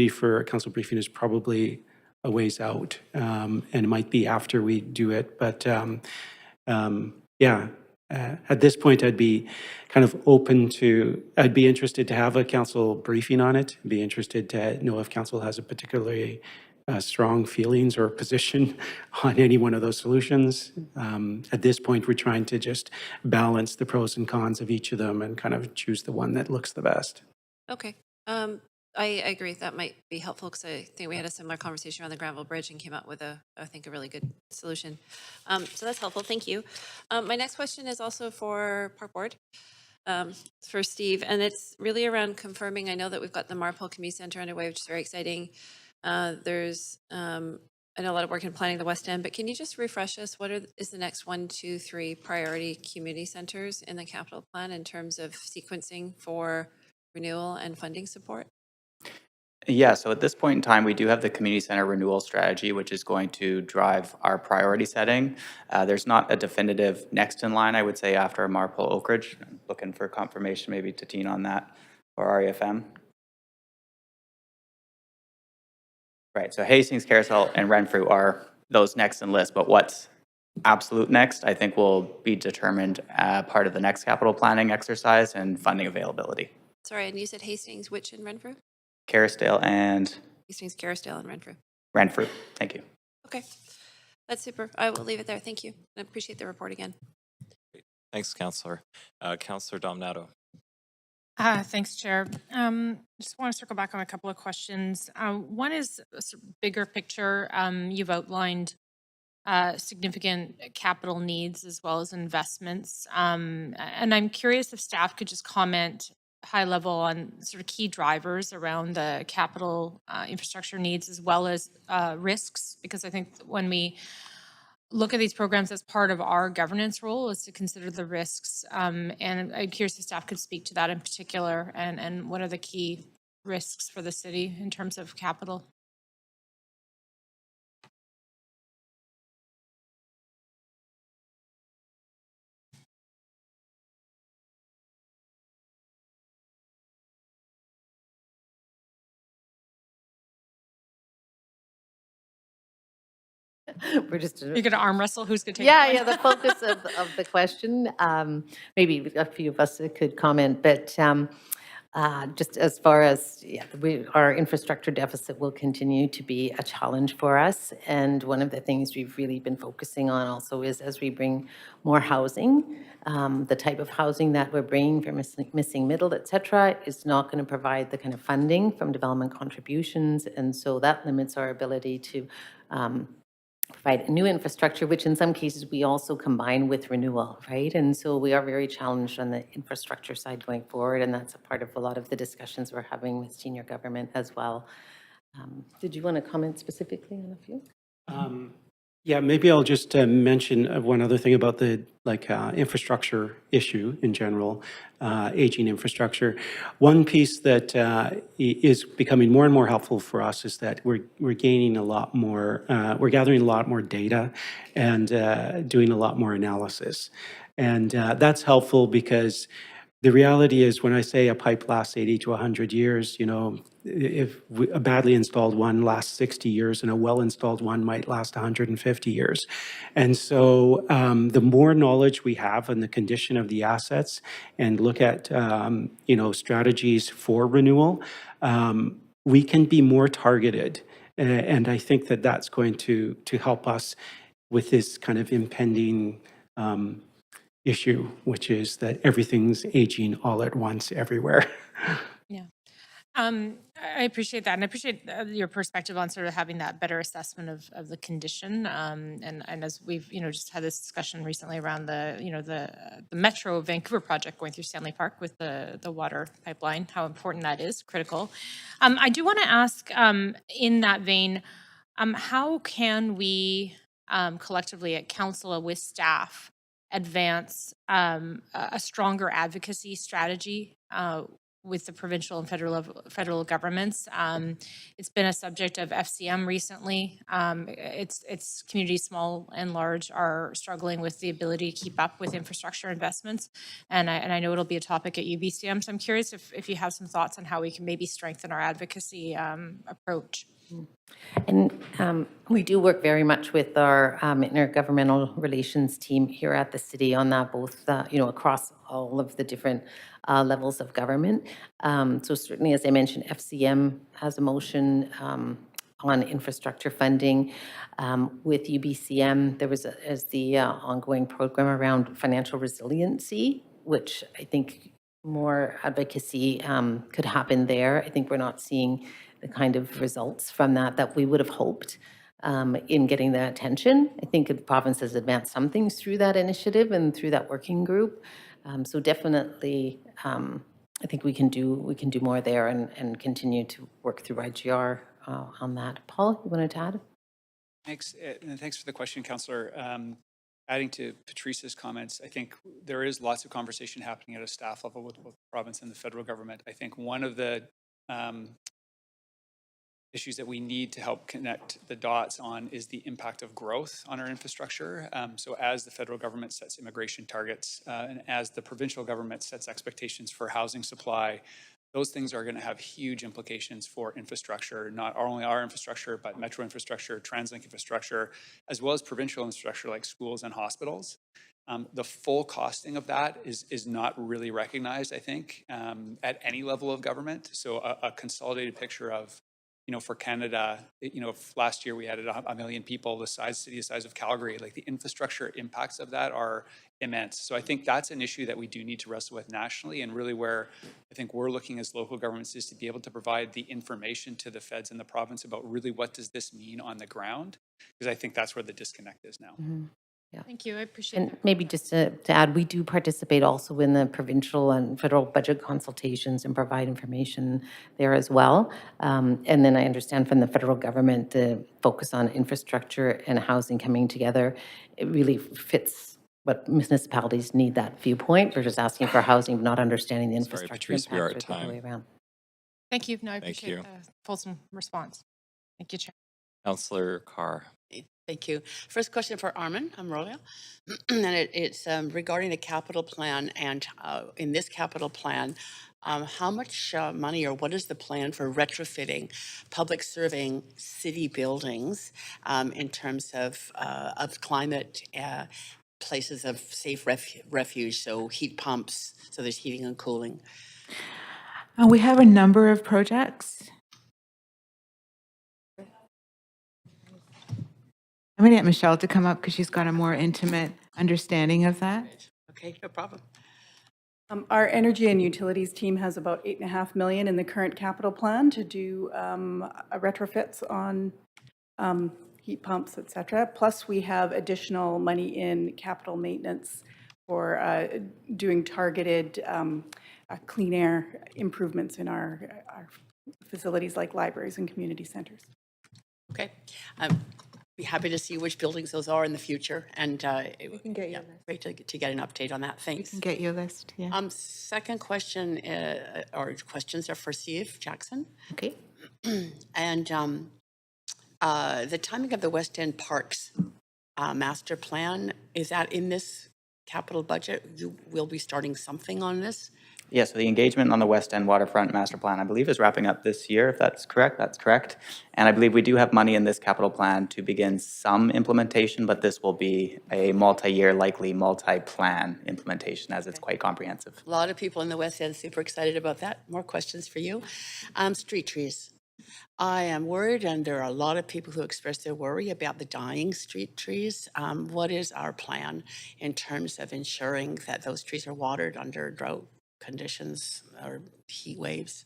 for a council briefing is probably a ways out, and it might be after we do it. But yeah, at this point, I'd be kind of I'd be interested to have a council briefing on it. Be interested to know if council has a particularly strong feelings or position on any one of those solutions. At this point, we're trying to just balance the pros and cons of each of them and kind of choose the one that looks the best. Okay. I agree. That might be helpful because I think we had a similar conversation around the Granville Bridge and came up with I think, a really good solution. So that's helpful. Thank you. My next question is also for Park Board, for Steve, and it's really around confirming. I know that we've got the Marpole Community Center underway, which is very exciting. There's, I know a lot of work in planning the West End, but can you just refresh us? What is the next 1, 2, 3 priority community centers in the capital plan in terms of sequencing for renewal and funding support? Yeah, so at this point in time, we do have the community center renewal strategy, which is going to drive our priority setting. There's not a definitive next in line, I would say, after Marpole Oak Ridge. I'm looking for confirmation maybe to Teen on that for REFM. Right, so Hastings, Carousel, and Renfrew are those next in list, but what's absolute next, I think, will be determined part of the next capital planning exercise and funding availability. Sorry, and you said Hastings, which in Renfrew? Carousdale and Hastings, Carousdale, and Renfrew. Renfrew, thank you. Okay, that's super. I will leave it there. Thank you. I appreciate the report again. Thanks, Councillor. Councillor Dominato. Thanks, Chair. Just want to circle back on a couple of questions. One is a sort of bigger picture. You've outlined significant capital needs as well as investments. And I'm curious if staff could just comment high level on sort of key drivers around the capital infrastructure needs as well as risks, because I think when we look at these programs as part of our governance role is to consider the risks. And I'm curious if staff could speak to that in particular and what are the key risks for the city in terms of capital. We're just. You're going to arm wrestle? Who's going to take Yeah, that yeah, the focus of the question. Maybe a few of us could comment, but just as far as, yeah, our infrastructure deficit will continue to be a challenge for us. And one of the things we've really been focusing on also is as we bring more housing, the type of housing that we're bringing for missing middle, et cetera, is not going to provide the kind of funding from development contributions. And so that limits our ability to provide new infrastructure, which in some cases we also combine with renewal, right? And so we are very challenged on the infrastructure side going forward, and that's a part of a lot of the discussions we're having with senior government as well. Did you want to comment specifically on a few? Yeah, maybe I'll just mention one other thing about the infrastructure issue in general, aging infrastructure. One piece that is becoming more and more helpful for us is that we're gaining a lot more, we're gathering a lot more data and doing a lot more analysis. And that's helpful because the reality is when I say a pipe lasts 80 to 100 years, you know, if a badly installed one lasts 60 years and a well-installed one might last 150 years. And so the more knowledge we have on the condition of the assets and look at, you know, strategies for renewal, we can be more targeted. And I think that that's going to help us with this kind of impending issue, which is that everything's aging all at once everywhere. Yeah. I appreciate that. And I appreciate your perspective on sort of having that better assessment of the condition. And as we've, you know, just had this discussion recently around the, you know, the Metro Vancouver project going through Stanley Park with the water pipeline, how important that is, critical. I do want to ask in that vein, how can we collectively at council with staff advance a stronger advocacy strategy with the provincial and federal governments? It's been a subject of FCM recently. It's communities, small and large, are struggling with the ability to keep up with infrastructure investments, and I know it'll be a topic at UBCM. So I'm curious if you have some thoughts on how we can maybe strengthen our advocacy approach. And we do work very much with our intergovernmental relations team here at the city on that, both you know, across all of the different levels of government. So certainly, as I mentioned, FCM has a motion on infrastructure funding. With UBCM, there was the ongoing program around financial resiliency, which I think more advocacy could happen there. I think we're not seeing the kind of results from that we would have hoped in getting that attention. I think the province has advanced some things through that initiative and through that working group. So definitely, I think we can do more there and continue to work through IGR on that. Paul, you wanted to add? Thanks, and thanks for the question, Councillor. Adding to Patrice's comments, I think there is lots of conversation happening at a staff level with both the province and the federal government. I think one of the issues that we need to help connect the dots on is the impact of growth on our infrastructure. So as the federal government sets immigration targets and as the provincial government sets expectations for housing supply, those things are going to have huge implications for infrastructure, not only our infrastructure, but metro infrastructure, TransLink infrastructure, as well as provincial infrastructure like schools and hospitals. The full costing of that is not really recognized, I think, at any level of government. So a consolidated picture of, you know, for Canada, you know, if last year we had 1 million people, the city the size of Calgary, like the infrastructure impacts of that are immense. So I think that's an issue that we do need to wrestle with nationally, and really where I think we're looking as local governments is to be able to provide the information to the feds and the province about really what does this mean on the ground, because I think that's where the disconnect is now. Mm-hmm. Yeah. Thank you. I appreciate And maybe just to add, we do participate also in the provincial and federal budget consultations and provide information there as well. And then I understand from the federal government, the focus on infrastructure and housing coming together, it really fits what municipalities need, that viewpoint. We're just asking for housing, but not understanding the infrastructure. Sorry, Patrice, we are at impact all the time. way around. Thank you. No, I Thank appreciate you. the fulsome response. Thank you, Chair. Councillor Carr. Thank you. First question for Armin Amrolia, and it's regarding the capital plan. And in this capital plan, how much money or what is the plan for retrofitting public serving city buildings in terms of climate places of safe refuge, so heat pumps, so there's heating and cooling? We have a number of projects. I'm going to get Michelle to come up because she's got a more intimate understanding of that. Okay, no problem. Our energy and utilities team has about 8.5 million in the current capital plan to do retrofits on heat pumps, et cetera. Plus, we have additional money in capital maintenance for doing targeted clean air improvements in our facilities like libraries and community centers. Okay. Be happy to see which buildings those are in the future, and we can get you great to get an update on that. Thanks. We can get you a list. Yeah. Second question, or questions are for Steve Jackson. Okay. And the timing of the West End Parks master plan, is that in this capital budget? You will be starting something on this? Yeah, so the engagement on the West End Waterfront Master Plan, I believe, is wrapping up this year, if that's correct. That's correct. And I believe we do have money in this capital plan to begin some implementation, but this will be a multi-year, likely multi-plan implementation, as it's quite comprehensive. A lot of people in the West End super excited about that. More questions for you. Street trees. I am worried, and there are a lot of people who express their worry about the dying street trees. What is our plan in terms of ensuring that those trees are watered under drought conditions or heat waves?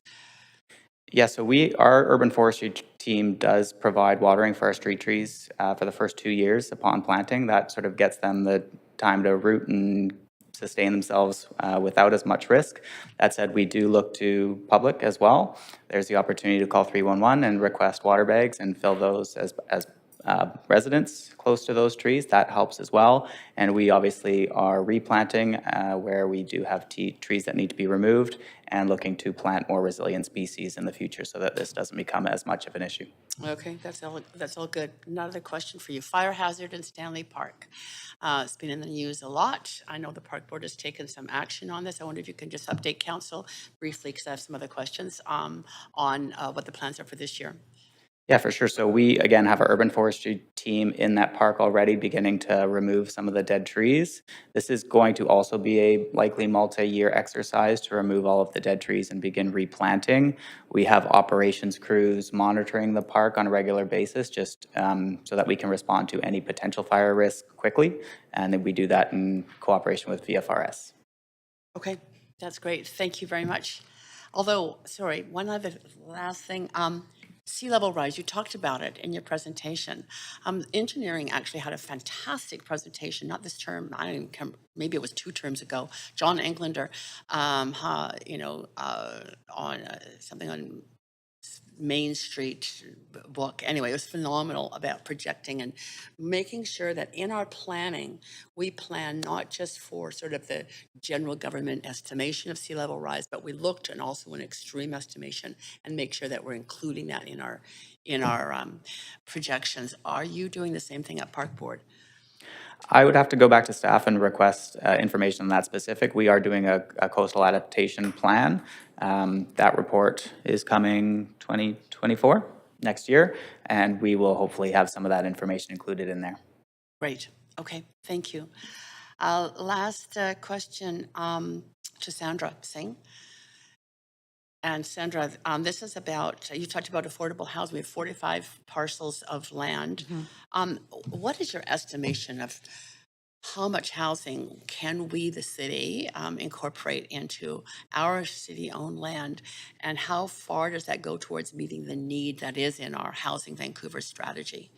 Yeah, so our urban forestry team does provide watering for our street trees for the first 2 years upon planting. That sort of gets them the time to root and sustain themselves without as much risk. That said, we do look to public as well. There's the opportunity to call 311 and request water bags and fill those as residents close to those trees. That helps as well. And we obviously are replanting where we do have trees that need to be removed and looking to plant more resilient species in the future so that this doesn't become as much of an issue. Okay, that's all good. Another question for you. Fire hazard in Stanley Park. It's been in the news a lot. I know the park board has taken some action on this. I wonder if you can just update council briefly, because I have some other questions on what the plans are for this year. Yeah, for sure. So we, again, have our urban forestry team in that park already beginning to remove some of the dead trees. This is going to also be a likely multi-year exercise to remove all of the dead trees and begin replanting. We have operations crews monitoring the park on a regular basis just so that we can respond to any potential fire risk quickly. And then we do that in cooperation with VFRS. Okay, that's great. Thank you very much. Although, sorry, one other last thing. Sea level rise, you talked about it in your presentation. Engineering actually had a fantastic presentation, not this term, I don't even care, maybe it was 2 terms ago. John Englander, on something on Main Street book. Anyway, it was phenomenal about projecting and making sure that in our planning, we plan not just for sort of the general government estimation of sea level rise, but we looked and also an extreme estimation and make sure that we're including that in our projections. Are you doing the same thing at Park Board? I would have to go back to staff and request information on that specific. We are doing a coastal adaptation plan. That report is coming 2024, next year, and we will hopefully have some of that information included in there. Great. Okay, thank you. Last question to Sandra Singh. And Sandra, this is about, you talked about affordable housing. We have 45 parcels of land. What is your estimation of how much housing can we, the city, incorporate into our city-owned land? And how far does that go towards meeting the need that is in our Housing Vancouver strategy?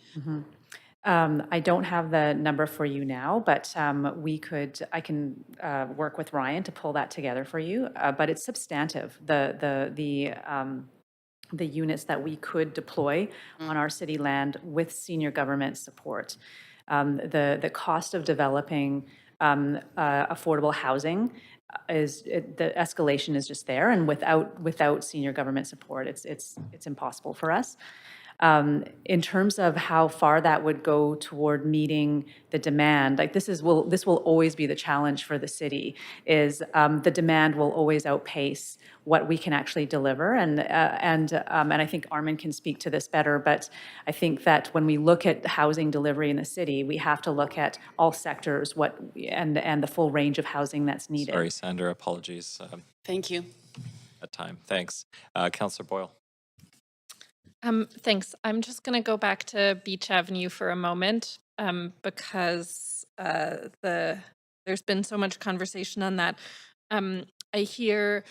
I don't have the number for you now, but I can work with Ryan to pull that together for you. But it's substantive. The units that we could deploy on our city land with senior government support. The cost of developing affordable housing the escalation is just there, and without senior government support, it's impossible for us. In terms of how far that would go toward meeting the demand, like this will always be the challenge for the city, is the demand will always outpace what we can actually deliver. And I think Armin can speak to this better, but I think that when we look at housing delivery in the city, we have to look at all sectors, and the full range of housing that's needed. Sorry, Sandra, apologies. Thank you. That time, thanks. Councillor Boyle. Thanks. I'm just going to go back to Beach Avenue for a moment because there's been so much conversation on that. I hear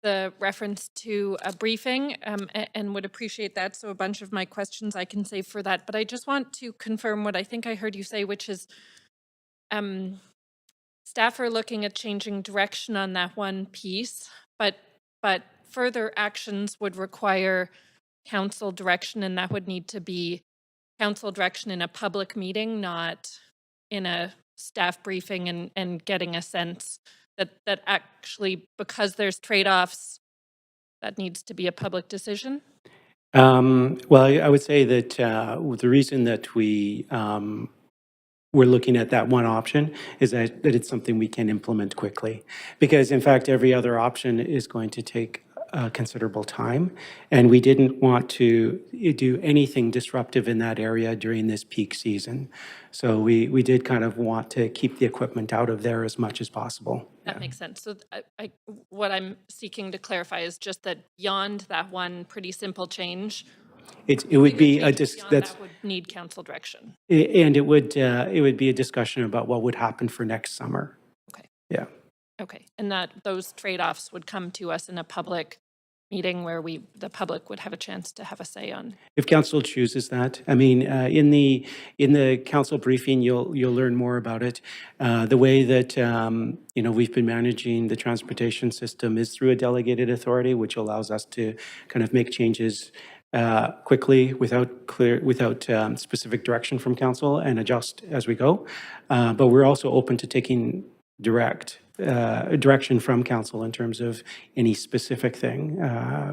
the reference to a briefing and would appreciate that. So a bunch of my questions I can save for that. But I just want to confirm what I think I heard you say, which is staff are looking at changing direction on that one piece, but further actions would require council direction, and that would need to be council direction in a public meeting, not in a staff briefing, and getting a sense that actually, because there's trade-offs, that needs to be a public decision? Well, I would say that the reason that we're looking at that one option is that it's something we can implement quickly. Because in fact, every other option is going to take considerable time. And we didn't want to do anything disruptive in that area during this peak season. So we did kind of want to keep the equipment out of there as much as possible. That makes sense. So what I'm seeking to clarify is just that beyond that one pretty simple change, It would be that would need council direction. And it would be a discussion about what would happen for next summer. Okay. Yeah. Okay, and that those trade-offs would come to us in a public meeting where the public would have a chance to have a say on. If council chooses that, I mean, in the council briefing, you'll learn more about it. The way that we've been managing the transportation system is through a delegated authority, which allows us to kind of make changes quickly without specific direction from council and adjust as we go. But we're also open to taking direction from council in terms of any specific thing.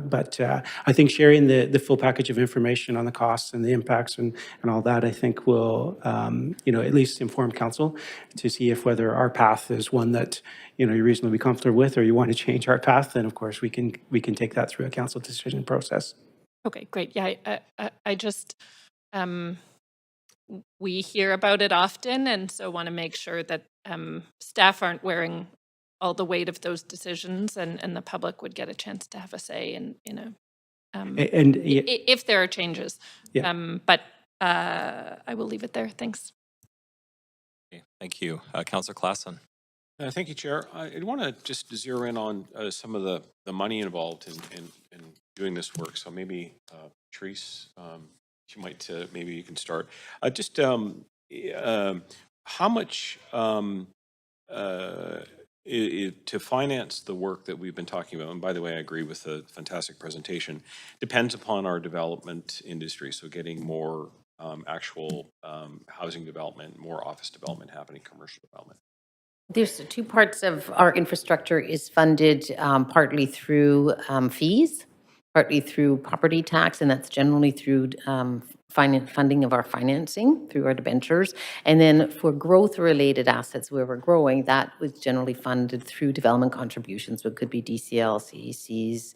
But I think sharing the full package of information on the costs and the impacts and all that, I think will, at least inform council to see if whether our path is one that, you're reasonably comfortable with, or you want to change our path, then of course we can take that through a council decision process. Okay, great. Yeah, I just, we hear about it often, and so want to make sure that staff aren't wearing all the weight of those decisions, and the public would get a chance to have a say if there are changes. Yeah. But I will leave it there. Thanks. Okay, thank you. Councillor Klassen. Thank you, Chair. I want to just zero in on some of the money involved in doing this work. So maybe Patrice, you might maybe you can start. How much to finance the work that we've been talking about, and by the way, I agree with the fantastic presentation, depends upon our development industry. So getting more actual housing development, more office development happening, commercial development. There's two parts of our infrastructure is funded partly through fees, partly through property tax, and that's generally through funding of our financing through our debentures. And then for growth-related assets where we're growing, that was generally funded through development contributions. So it could be DCL, CECs,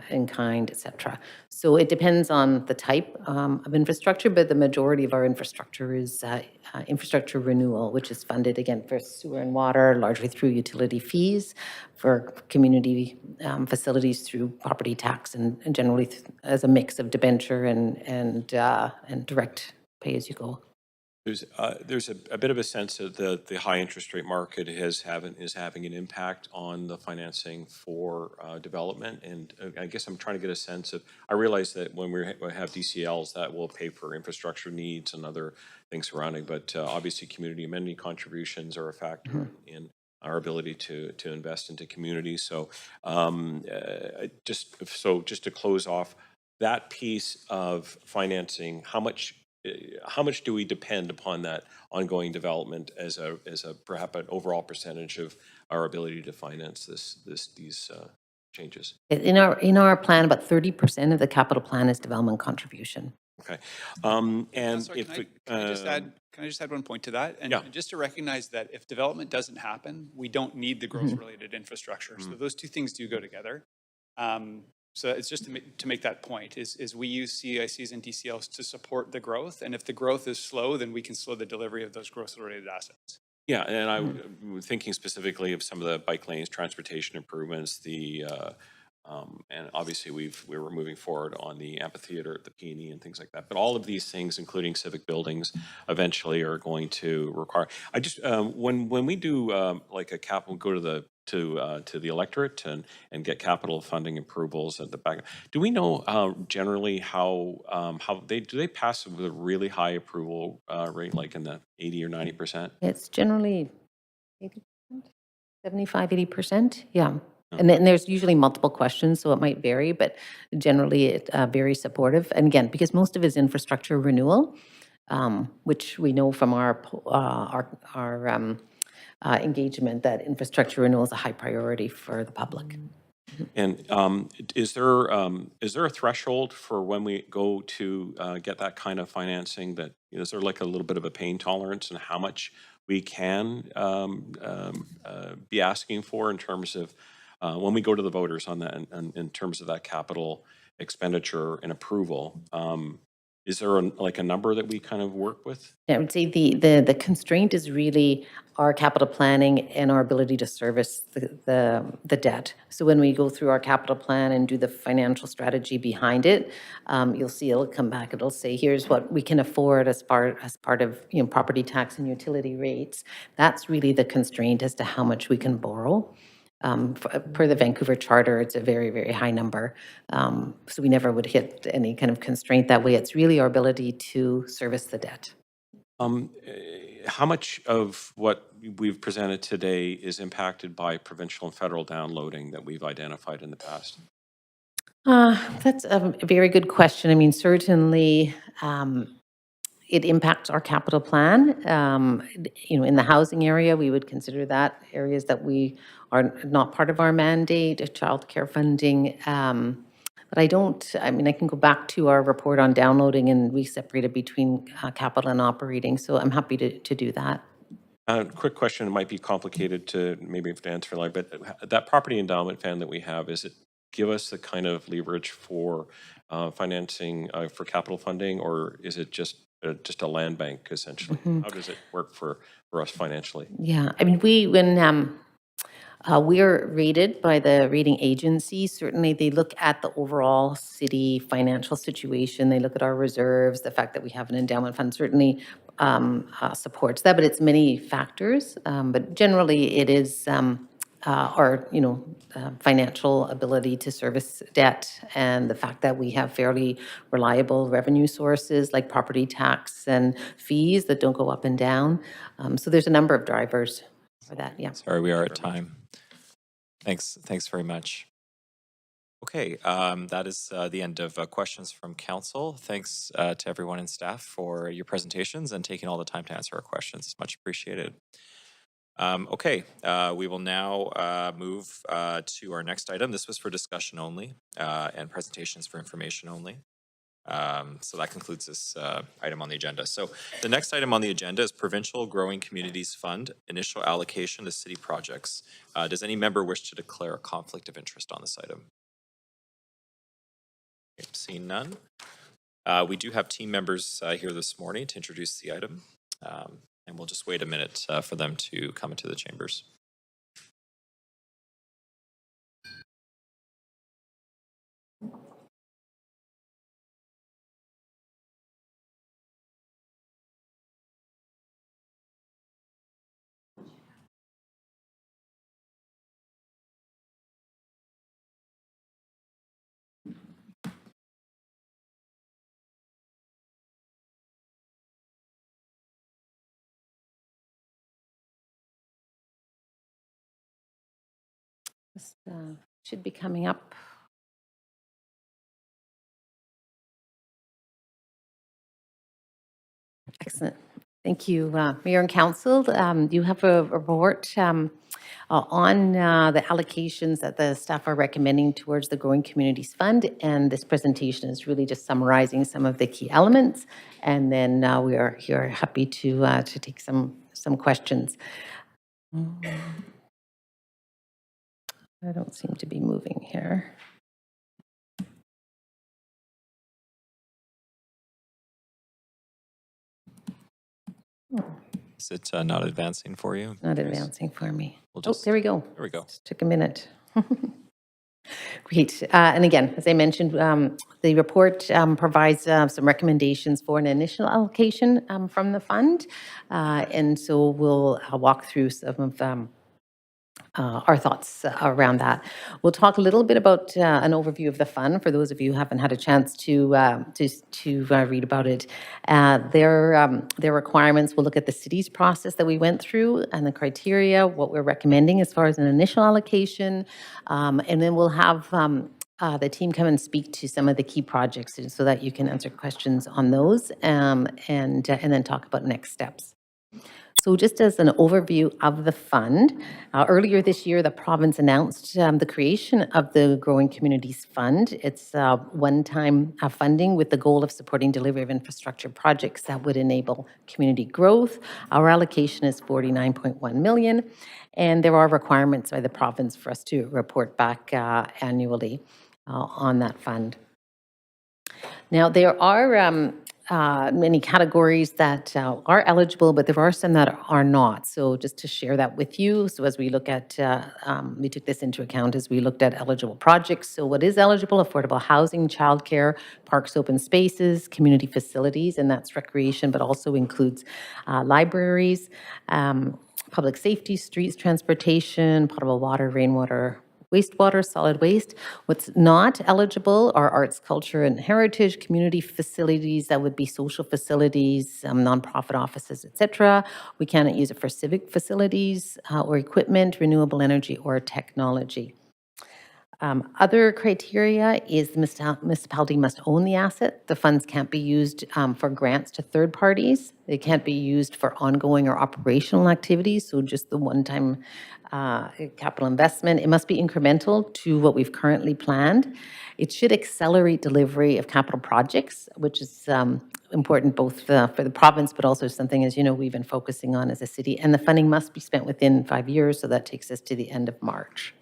in kind, et cetera. So it depends on the type of infrastructure, but the majority of our infrastructure is infrastructure renewal, which is funded, again, for sewer and water, largely through utility fees, for community facilities through property tax, and generally as a mix of debenture and direct pay-as-you-go. There's a bit of a sense that the high interest rate market is having an impact on the financing for development, and I guess I'm trying to get a sense of. I realize that when we have DCLs, that will pay for infrastructure needs and other things surrounding, but obviously community amenity contributions are a factor in our ability to invest into communities. So just to close off that piece of financing, how much do we depend upon that ongoing development as a perhaps an overall percentage of our ability to finance these changes? In our plan, about 30% of the capital plan is development contribution. Okay. And Counselor, if can I just add? Can I just add one point to that? And Yeah. just to recognize that if development doesn't happen, we don't need the growth-related infrastructure. So those two things do go together. So it's just to make that point, is we use CICs and DCLs to support the growth. And if the growth is slow, then we can slow the delivery of those growth-related assets. Yeah, and I was thinking specifically of some of the bike lanes, transportation improvements, and obviously we were moving forward on the amphitheater at the Peony and things like that. But all of these things, including civic buildings, eventually are going to require. I just when we do like a capital, go to the electorate and get capital funding approvals at the back. Do we know generally how do they pass with a really high approval rate, like in the 80 or 90%? It's generally 80%, 75, 80%, yeah. And then there's usually multiple questions, so it might vary, but generally it very supportive. And again, because most of it is infrastructure renewal, which we know from our engagement that infrastructure renewal is a high priority for the public. And is there a threshold for when we go to get that kind of financing? That is there like a little bit of a pain tolerance in how much we can be asking for in terms of when we go to the voters on that, in terms of that capital expenditure and approval? Is there like a number that we kind of work with? Yeah, I would say the constraint is really our capital planning and our ability to service the debt. So when we go through our capital plan and do the financial strategy behind it, you'll see it'll come back. It'll say, here's what we can afford as part of property tax and utility rates. That's really the constraint as to how much we can borrow. Per the Vancouver Charter, it's a very, very high number. So we never would hit any kind of constraint that way. It's really our ability to service the debt. How much of what we've presented today is impacted by provincial and federal downloading that we've identified in the past? That's a very good question. I mean, certainly it impacts our capital plan. In the housing area, we would consider that areas that we are not part of our mandate, childcare funding. But I can go back to our report on downloading, and we separated between capital and operating. So I'm happy to do that. Quick question, it might be complicated to maybe have to answer, but that property endowment fund that we have, is it give us the kind of leverage for financing for capital funding, or is it just a land bank essentially? How does it work for us financially? Yeah, I mean, we're rated by the rating agency. Certainly, they look at the overall city financial situation. They look at our reserves. The fact that we have an endowment fund certainly supports that, but it's many factors. But generally, it is our financial ability to service debt, and the fact that we have fairly reliable revenue sources like property tax and fees that don't go up and down. So there's a number of drivers for that. Yeah. Sorry, we are at time. Thanks very much. Okay, that is the end of questions from council. Thanks to everyone in staff for your presentations and taking all the time to answer our questions. It's much appreciated. Okay, we will now move to our next item. This was for discussion only and presentations for information only. So that concludes this item on the agenda. So the next item on the agenda is Provincial Growing Communities Fund, initial allocation to city projects. Does any member wish to declare a conflict of interest on this item? Okay, seeing none. We do have team members here this morning to introduce the item, and we'll just wait a minute for them to come into the chambers. This should be coming up. Excellent. Thank you, Mayor and Council. You have a report on the allocations that the staff are recommending towards the Growing Communities Fund, and this presentation is really just summarizing some of the key elements, and then we are here happy to take some questions. I don't seem to be moving here. Is it not advancing for you? Not advancing for me. We'll Oh, there we go. There we go. Just took a minute. Great. And again, as I mentioned, the report provides some recommendations for an initial allocation from the fund. And so we'll walk through some of our thoughts around that. We'll talk a little bit about an overview of the fund for those of you who haven't had a chance to read about it. Their requirements, we'll look at the city's process that we went through and the criteria, what we're recommending as far as an initial allocation, and then we'll have the team come and speak to some of the key projects so that you can answer questions on those and then talk about next steps. So just as an overview of the fund, earlier this year, the province announced the creation of the Growing Communities Fund. It's one-time funding with the goal of supporting delivery of infrastructure projects that would enable community growth. Our allocation is $49.1 million, and there are requirements by the province for us to report back annually on that fund. Now, there are many categories that are eligible, but there are some that are not. So just to share that with you. So as we look at, we took this into account as we looked at eligible projects. So what is eligible? Affordable housing, childcare, parks, open spaces, community facilities, and that's recreation, but also includes libraries, public safety, streets, transportation, potable water, rainwater, wastewater, solid waste. What's not eligible are arts, culture, and heritage, community facilities, that would be social facilities, nonprofit offices, etc. We cannot use it for civic facilities or equipment, renewable energy, or technology. Other criteria is the municipality must own the asset. The funds can't be used for grants to third parties. They can't be used for ongoing or operational activities, so just the one-time capital investment. It must be incremental to what we've currently planned. It should accelerate delivery of capital projects, which is important both for the province, but also something, as you know, we've been focusing on as a city. And the funding must be spent within 5 years, so that takes us to the end of March.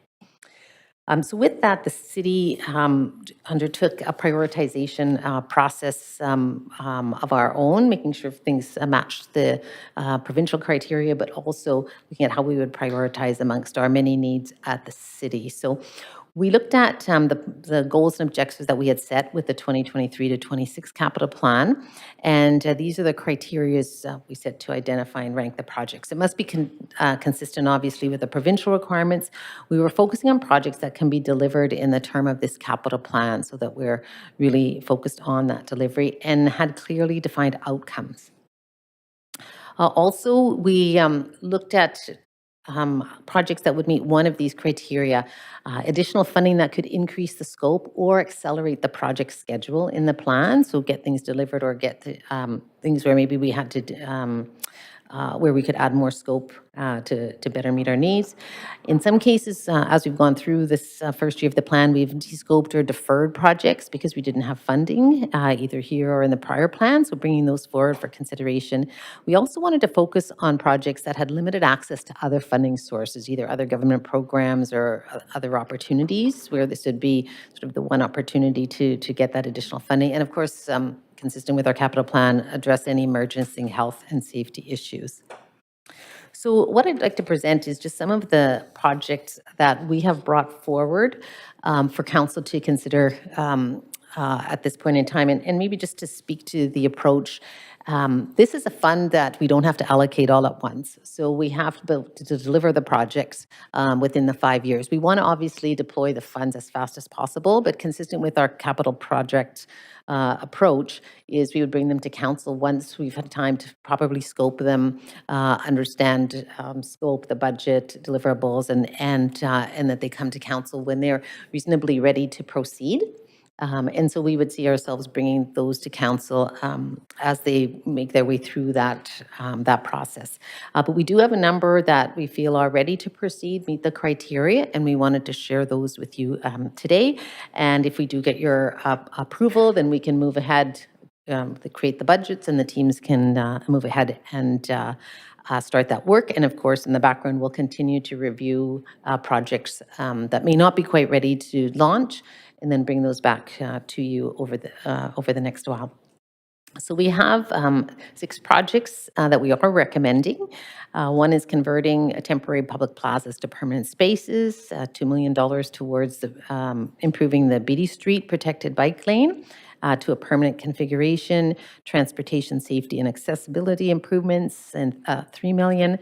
So with that, the city undertook a prioritization process of our own, making sure things matched the provincial criteria, but also looking at how we would prioritize amongst our many needs at the city. So we looked at the goals and objectives that we had set with the 2023 to 26 capital plan, and these are the criteria we set to identify and rank the projects. It must be consistent, obviously, with the provincial requirements. We were focusing on projects that can be delivered in the term of this capital plan so that we're really focused on that delivery and had clearly defined outcomes. Also, we looked at projects that would meet one of these criteria, additional funding that could increase the scope or accelerate the project schedule in the plan, so get things delivered or get things where maybe we had to where we could add more scope to better meet our needs. In some cases, as we've gone through this first year of the plan, we've de-scoped or deferred projects because we didn't have funding, either here or in the prior plan, so bringing those forward for consideration. We also wanted to focus on projects that had limited access to other funding sources, either other government programs or other opportunities, where this would be sort of the one opportunity to get that additional funding. And of course, consistent with our capital plan, address any emergency health and safety issues. So what I'd like to present is just some of the projects that we have brought forward for council to consider at this point in time, and maybe just to speak to the approach. This is a fund that we don't have to allocate all at once. So we have to deliver the projects within the 5 years. We want to obviously deploy the funds as fast as possible, but consistent with our capital project approach is we would bring them to council once we've had time to properly scope them, understand scope, the budget, deliverables, and that they come to council when they're reasonably ready to proceed. And so we would see ourselves bringing those to council as they make their way through that process. But we do have a number that we feel are ready to proceed, meet the criteria, and we wanted to share those with you today. And if we do get your approval, then we can move ahead, to create the budgets, and the teams can move ahead and start that work. And of course, in the background, we'll continue to review projects that may not be quite ready to launch, and then bring those back to you over the next while. So we have 6 projects that we are recommending. One is converting temporary public plazas to permanent spaces, $2 million towards improving the Beatty Street protected bike lane to a permanent configuration, transportation safety and accessibility improvements, and $3 million.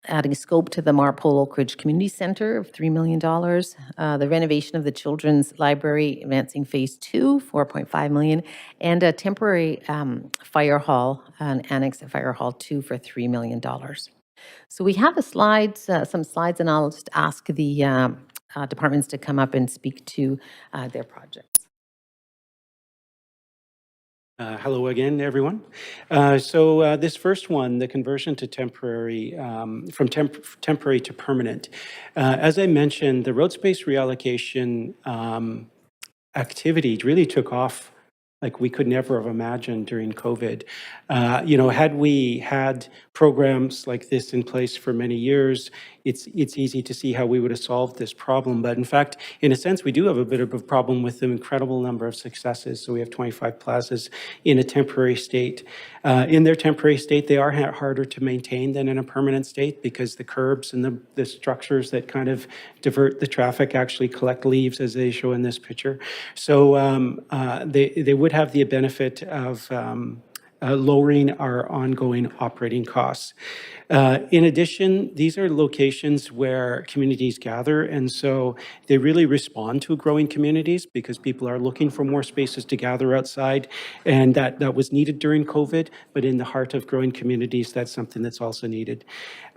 Adding scope to the Marpole Oak Ridge Community Center of $3 million. The renovation of the Children's Library, advancing Phase 2, $4.5 million. And a temporary fire hall, an annex at Fire Hall 2 for $3 million. So we have some slides, and I'll just ask the departments to come up and speak to their projects. Hello again, everyone. So this first one, the conversion to temporary, from temporary to permanent. As I mentioned, the road space reallocation activity really took off like we could never have imagined during COVID. Had we had programs like this in place for many years, it's easy to see how we would have solved this problem. But in fact, in a sense, we do have a bit of a problem with the incredible number of successes. So we have 25 plazas in a temporary state. In their temporary state, they are harder to maintain than in a permanent state because the curbs and the structures that kind of divert the traffic actually collect leaves, as they show in this picture. So they would have the benefit of lowering our ongoing operating costs. In addition, these are locations where communities gather, and so they really respond to growing communities because people are looking for more spaces to gather outside, and that was needed during COVID, but in the heart of growing communities, that's something that's also needed.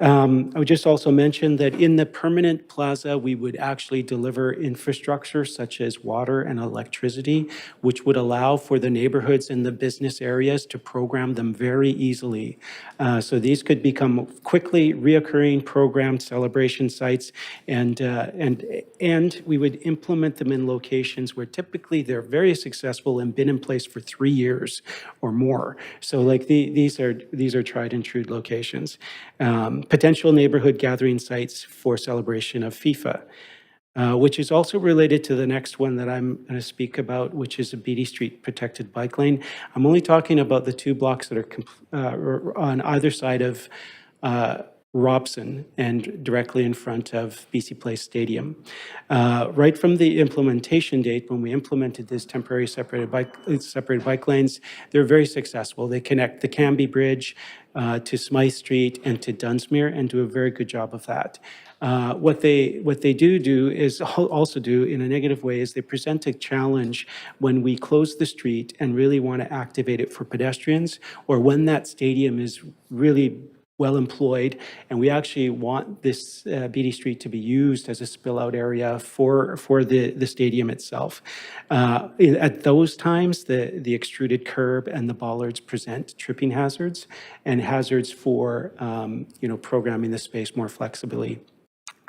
I would just also mention that in the permanent plaza, we would actually deliver infrastructure such as water and electricity, which would allow for the neighborhoods and the business areas to program them very easily. So these could become quickly reoccurring programmed celebration sites, and we would implement them in locations where typically they're very successful and been in place for 3 years or more. So like these are tried and true locations. Potential neighborhood gathering sites for celebration of FIFA. Which is also related to the next one that I'm going to speak about, which is a Beatty Street protected bike lane. I'm only talking about the 2 blocks that are on either side of Robson and directly in front of BC Place Stadium. Right from the implementation date, when we implemented this temporary separated bike lanes, they're very successful. They connect the Cambie Bridge to Smythe Street and to Dunsmuir, and do a very good job of that. What they do is also do in a negative way is they present a challenge when we close the street and really want to activate it for pedestrians, or when that stadium is really well employed, and we actually want this Beatty Street to be used as a spill out area for the stadium itself. At those times, the extruded curb and the bollards present tripping hazards and hazards for programming the space more flexibly.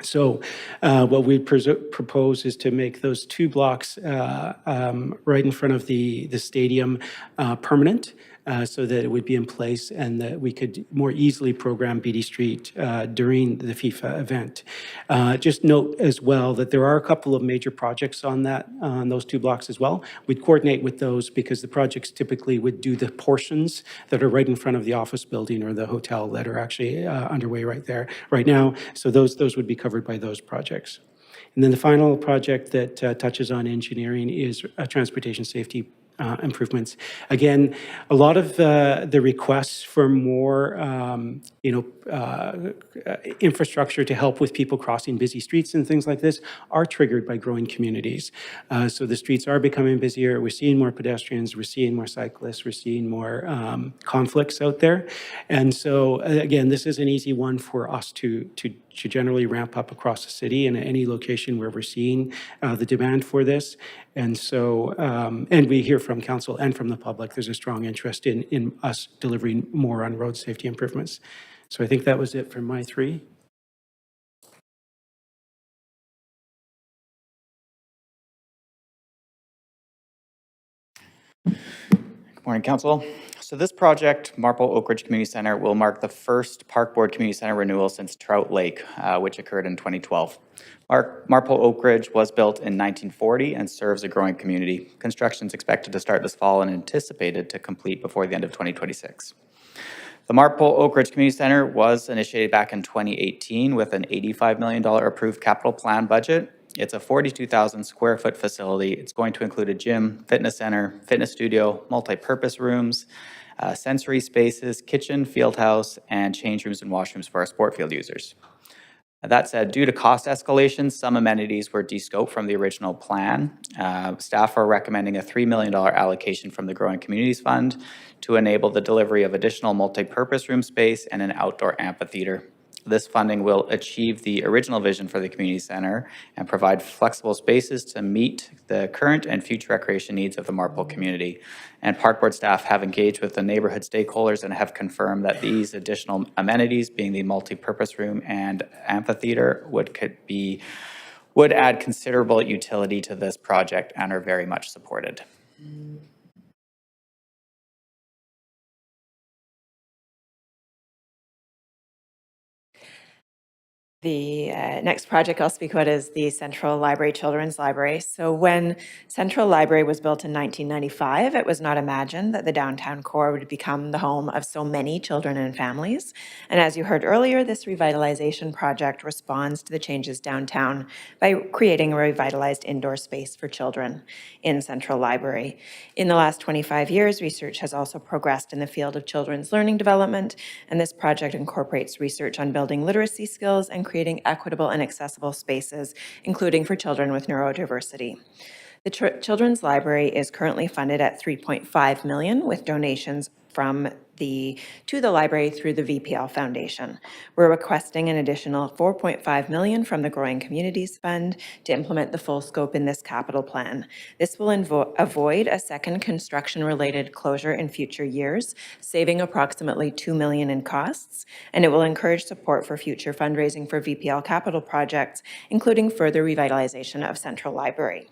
So what we propose is to make those 2 blocks right in front of the stadium permanent, so that it would be in place and that we could more easily program Beatty Street during the FIFA event. Just note as well that there are a couple of major projects on those 2 blocks as well. We'd coordinate with those because the projects typically would do the portions that are right in front of the office building or the hotel that are actually underway right now. So those would be covered by those projects. And then the final project that touches on engineering is transportation safety improvements. Again, a lot of the requests for more, infrastructure to help with people crossing busy streets and things like this are triggered by growing communities. So the streets are becoming busier. We're seeing more pedestrians. We're seeing more cyclists. We're seeing more conflicts out there. And so again, this is an easy one for us to generally ramp up across the city in any location where we're seeing the demand for this. And so, and we hear from council and from the public, there's a strong interest in us delivering more on road safety improvements. So I think that was it for my three. Good morning, Council. So this project, Marple Oak Ridge Community Center, will mark the first Park Board Community Center renewal since Trout Lake, which occurred in 2012. Marple Oak Ridge was built in 1940 and serves a growing community. Construction is expected to start this fall and anticipated to complete before the end of 2026. The Marple Oak Ridge Community Center was initiated back in 2018 with an $85 million approved capital plan budget. It's a 42,000 square foot facility. It's going to include a gym, fitness center, fitness studio, multi-purpose rooms, sensory spaces, kitchen, field house, and change rooms and washrooms for our sport field users. That said, due to cost escalation, some amenities were de-scoped from the original plan. Staff are recommending a $3 million allocation from the Growing Communities Fund to enable the delivery of additional multi-purpose room space and an outdoor amphitheater. This funding will achieve the original vision for the community center and provide flexible spaces to meet the current and future recreation needs of the Marple community. And Park Board staff have engaged with the neighborhood stakeholders and have confirmed that these additional amenities, being the multi-purpose room and amphitheater, would add considerable utility to this project and are very much supported. The next project I'll speak about is the Central Library Children's Library. So when Central Library was built in 1995, it was not imagined that the downtown core would become the home of so many children and families. And as you heard earlier, this revitalization project responds to the changes downtown by creating a revitalized indoor space for children in Central Library. In the last 25 years, research has also progressed in the field of children's learning development, and this project incorporates research on building literacy skills and creating equitable and accessible spaces, including for children with neurodiversity. The Children's Library is currently funded at $3.5 million with donations to the library through the VPL Foundation. We're requesting an additional $4.5 million from the Growing Communities Fund to implement the full scope in this capital plan. This will avoid a second construction-related closure in future years, saving approximately $2 million in costs, and it will encourage support for future fundraising for VPL capital projects, including further revitalization of Central Library.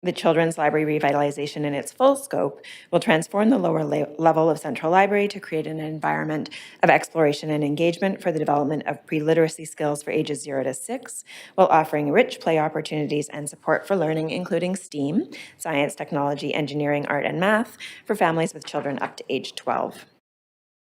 The Children's Library revitalization in its full scope will transform the lower level of Central Library to create an environment of exploration and engagement for the development of pre-literacy skills for ages 0 to 6, while offering rich play opportunities and support for learning, including STEAM, science, technology, engineering, art, and math, for families with children up to age 12.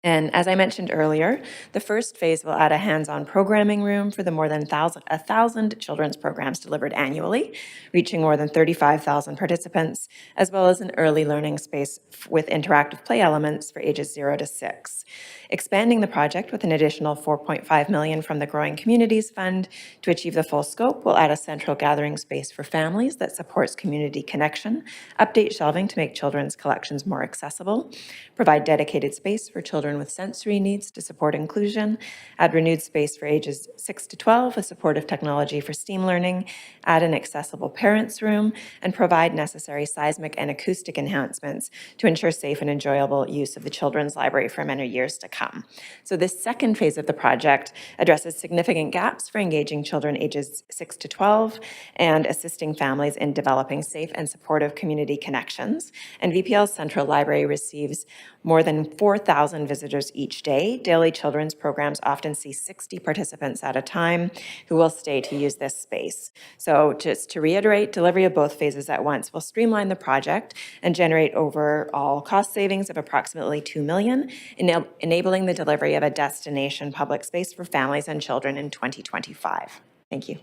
And as I mentioned earlier, the first phase will add a hands-on programming room for the more than 1,000 children's programs delivered annually, reaching more than 35,000 participants, as well as an early learning space with interactive play elements for ages 0 to 6. Expanding the project with an additional $4.5 million from the Growing Communities Fund to achieve the full scope will add a central gathering space for families that supports community connection, update shelving to make children's collections more accessible, provide dedicated space for children with sensory needs to support inclusion, add renewed space for ages 6 to 12 with supportive technology for STEAM learning, add an accessible parents' room, and provide necessary seismic and acoustic enhancements to ensure safe and enjoyable use of the Children's Library for many years to come. So this second phase of the project addresses significant gaps for engaging children ages 6 to 12 and assisting families in developing safe and supportive community connections. And VPL's Central Library receives more than 4,000 visitors each day. Daily children's programs often see 60 participants at a time who will stay to use this space. So just to reiterate, delivery of both phases at once will streamline the project and generate overall cost savings of approximately $2 million, enabling the delivery of a destination public space for families and children in 2025. Thank you.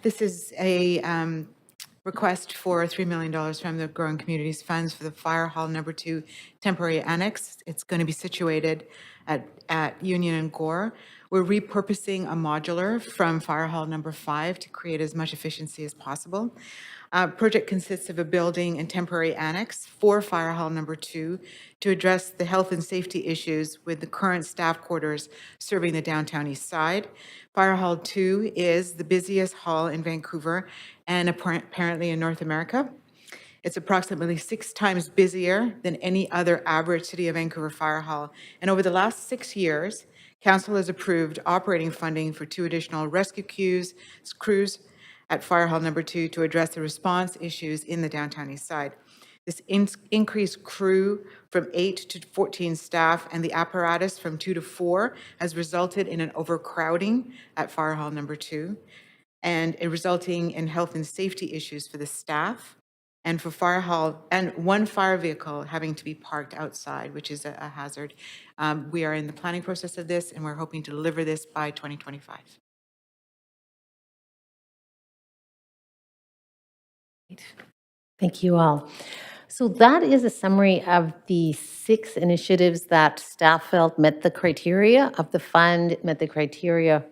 This is a request for $3 million from the Growing Communities Funds for the Fire Hall Number 2 temporary annex. It's going to be situated at Union and Gore. We're repurposing a modular from Fire Hall number 5 to create as much efficiency as possible. Project consists of a building and temporary annex for Fire Hall number 2 to address the health and safety issues with the current staff quarters serving the downtown east side. Fire Hall 2 is the busiest hall in Vancouver and apparently in North America. It's approximately 6 times busier than any other average City of Vancouver fire hall. And over the last 6 years, Council has approved operating funding for 2 additional rescue crews at Fire Hall number 2 to address the response issues in the downtown east side. This increased crew from 8 to 14 staff and the apparatus from 2 to 4 has resulted in an overcrowding at Fire Hall number 2 and resulting in health and safety issues for the staff and for Fire Hall, and 1 fire vehicle having to be parked outside, which is a hazard. We are in the planning process of this, and we're hoping to deliver this by 2025. Thank you all. So that is a summary of the 6 initiatives that staff felt met the criteria of the fund, met the criteria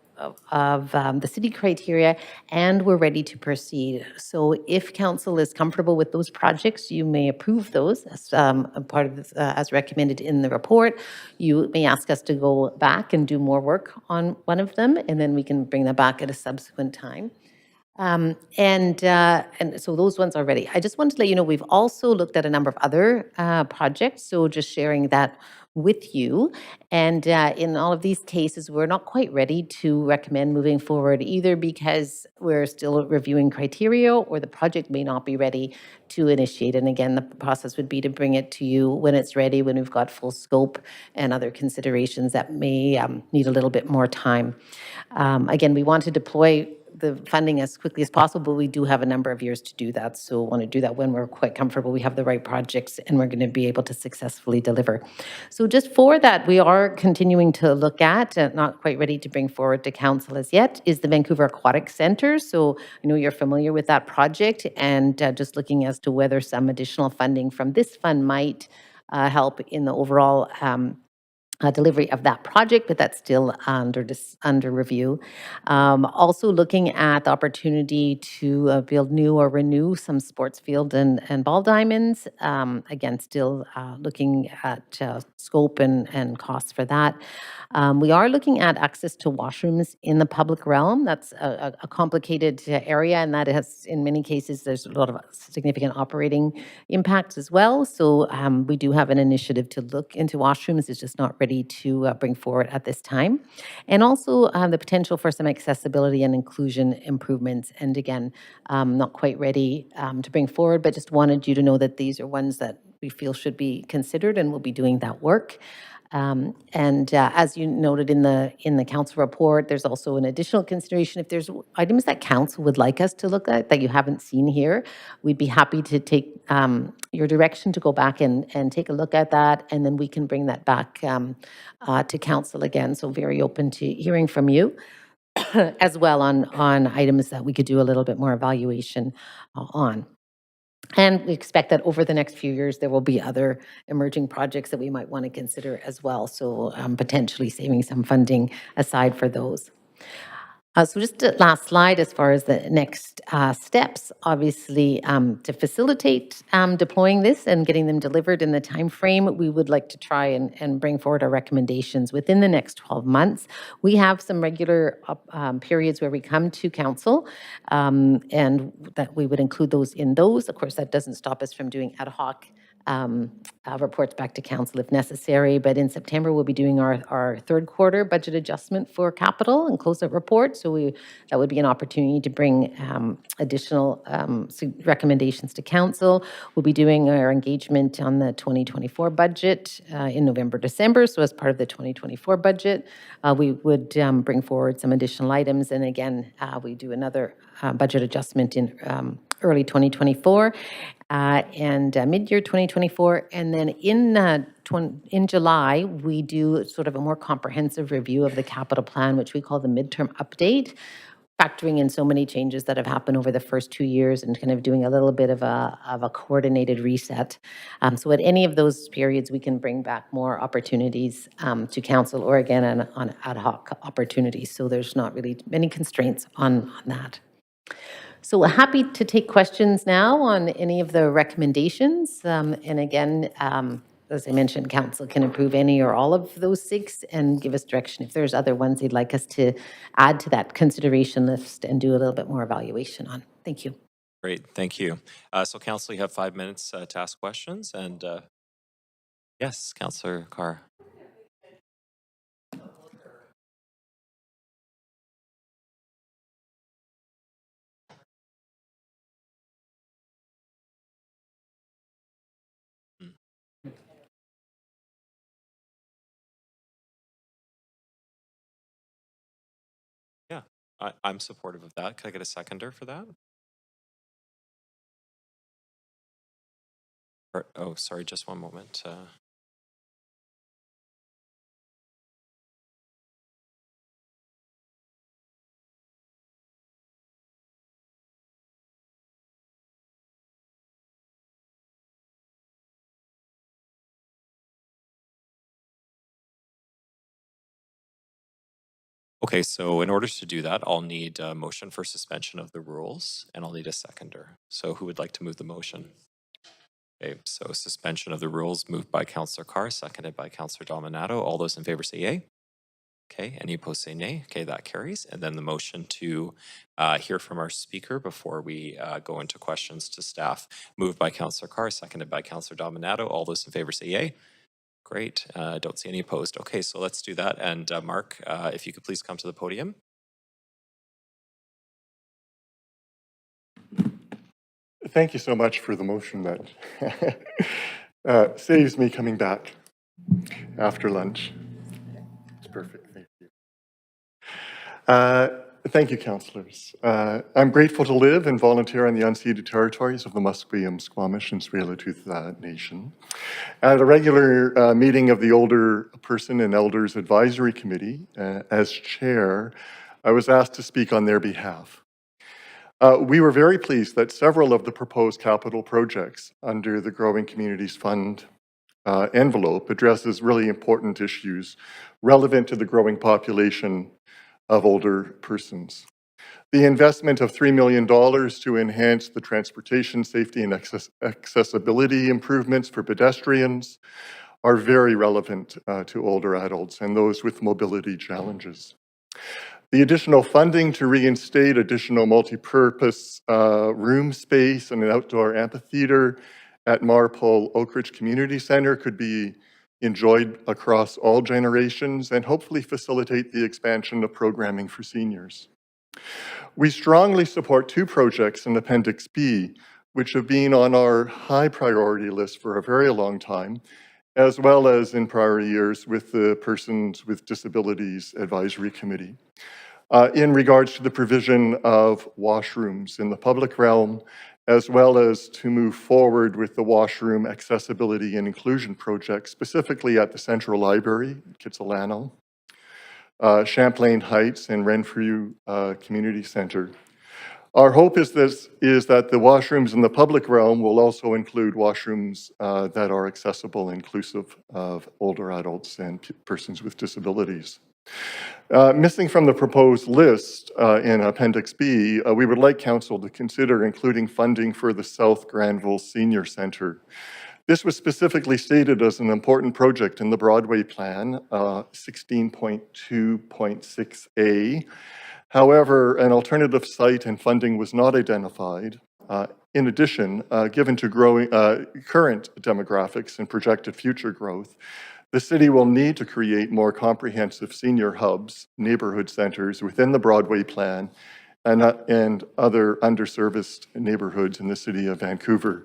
of the city criteria, and we're ready to proceed. So if council is comfortable with those projects, you may approve those as a part of this, as recommended in the report. You may ask us to go back and do more work on one of them, and then we can bring them back at a subsequent time. And so those ones are ready. I just wanted to let you know, we've also looked at a number of other projects, so just sharing that with you. And in all of these cases, we're not quite ready to recommend moving forward, either because we're still reviewing criteria or the project may not be ready to initiate. And again, the process would be to bring it to you when it's ready, when we've got full scope and other considerations that may need a little bit more time. Again, we want to deploy the funding as quickly as possible. We do have a number of years to do that, so want to do that when we're quite comfortable we have the right projects and we're going to be able to successfully deliver. So just for that, we are continuing to look at, not quite ready to bring forward to council as yet, is the Vancouver Aquatic Centre. So I know you're familiar with that project, and just looking as to whether some additional funding from this fund might help in the overall delivery of that project, but that's still under review. Also looking at the opportunity to build new or renew some sports field and ball diamonds. Again, still looking at scope and costs for that. We are looking at access to washrooms in the public realm. That's a complicated area, and that has, in many cases, there's a lot of significant operating impacts as well. So we do have an initiative to look into washrooms. It's just not ready to bring forward at this time. And also the potential for some accessibility and inclusion improvements. And again, not quite ready to bring forward, but just wanted you to know that these are ones that we feel should be considered, and we'll be doing that work. As you noted in the council report, there's also an additional consideration. If there's items that council would like us to look at that you haven't seen here, we'd be happy to take your direction to go back and take a look at that, and then we can bring that back to council again. So very open to hearing from you as well on items that we could do a little bit more evaluation on. And we expect that over the next few years, there will be other emerging projects that we might want to consider as well. So potentially saving some funding aside for those. So just the last slide as far as the next steps, obviously to facilitate deploying this and getting them delivered in the time frame, we would like to try and bring forward our recommendations within the next 12 months. We have some regular periods where we come to council, and that we would include those in those. Of course, that doesn't stop us from doing ad hoc reports back to council if necessary. But in September, we'll be doing our third quarter budget adjustment for capital and close out report. So that would be an opportunity to bring additional recommendations to council. We'll be doing our engagement on the 2024 budget in November, December. So as part of the 2024 budget, we would bring forward some additional items. And again, we do another budget adjustment in early 2024 and mid-year 2024. And then in July, we do sort of a more comprehensive review of the capital plan, which we call the midterm update. factoring in so many changes that have happened over the first 2 years and kind of doing a little bit of a coordinated reset. So at any of those periods, we can bring back more opportunities to council, or again, on ad hoc opportunities. So there's not really many constraints on that. So happy to take questions now on any of the recommendations. And again, as I mentioned, council can approve any or all of those 6 and give us direction if there's other ones they'd like us to add to that consideration list and do a little bit more evaluation on. Thank you. Great, thank you. So council, you have 5 minutes to ask questions, and yes, Councillor Carr. Yeah, I'm supportive of that. Can I get a seconder for that? Oh, sorry, just one moment. Okay, so in order to do that, I'll need a motion for suspension of the rules, and I'll need a seconder. So who would like to move the motion? Okay, so suspension of the rules moved by Councillor Carr, seconded by Councillor Dominato. All those in favor say yay. Okay, any opposed say nay. Okay, that carries. And then the motion to hear from our speaker before we go into questions to staff, moved by Councillor Carr, seconded by Councillor Dominato. All those in favor say yay. Great, don't see any opposed. Okay, so let's do that. And Mark, if you could please come to the podium. Thank you so much for the motion that saves me coming back after lunch. It's perfect, thank you. Thank you, councillors. I'm grateful to live and volunteer on the unceded territories of the Musqueam, Squamish, and Tsleil-Waututh Nation. At a regular meeting of the Older Person and Elders Advisory Committee, as chair, I was asked to speak on their behalf. We were very pleased that several of the proposed capital projects under the Growing Communities Fund envelope addresses really important issues relevant to the growing population of older persons. The investment of $3 million to enhance the transportation safety and accessibility improvements for pedestrians are very relevant to older adults and those with mobility challenges. The additional funding to reinstate additional multi-purpose room space and an outdoor amphitheater at Marpole Oak Ridge Community Center could be enjoyed across all generations and hopefully facilitate the expansion of programming for seniors. We strongly support 2 projects in Appendix B, which have been on our high priority list for a very long time, as well as in prior years with the Persons with Disabilities Advisory Committee. In regards to the provision of washrooms in the public realm, as well as to move forward with the washroom accessibility and inclusion project, specifically at the Central Library, Kitsilano, Champlain Heights, and Renfrew Community Center. Our hope is that the washrooms in the public realm will also include washrooms that are accessible, inclusive of older adults and persons with disabilities. Missing from the proposed list in Appendix B, we would like Council to consider including funding for the South Granville Senior Center. This was specifically stated as an important project in the Broadway Plan, 16.2.6A. However, an alternative site and funding was not identified. In addition, given to growing current demographics and projected future growth, the city will need to create more comprehensive senior hubs, neighborhood centers within the Broadway Plan and other underserviced neighborhoods in the city of Vancouver.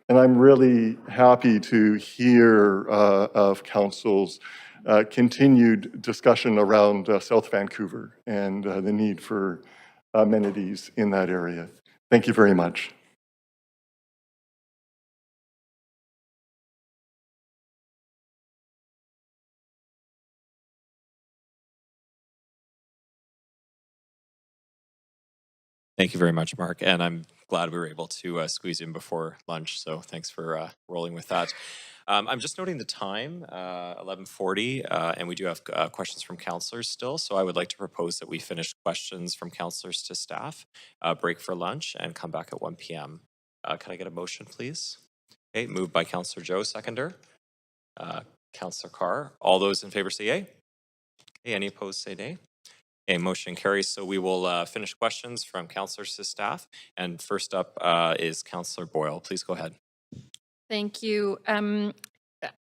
And I'm really happy to hear of Council's continued discussion around South Vancouver and the need for amenities in that area. Thank you very much. Thank you very much, Mark. And I'm glad we were able to squeeze in before lunch. So thanks for rolling with that. I'm just noting the time, 11:40, and we do have questions from counselors still. So I would like to propose that we finish questions from counselors to staff, break for lunch, and come back at 1 p.m. Can I get a motion, please? Okay, moved by Counselor Joe, seconder. Counselor Carr. All those in favor say yay. Okay, any opposed say nay. Okay, motion carries. So we will finish questions from counselors to staff. And first up is Counselor Boyle. Please go ahead. Thank you.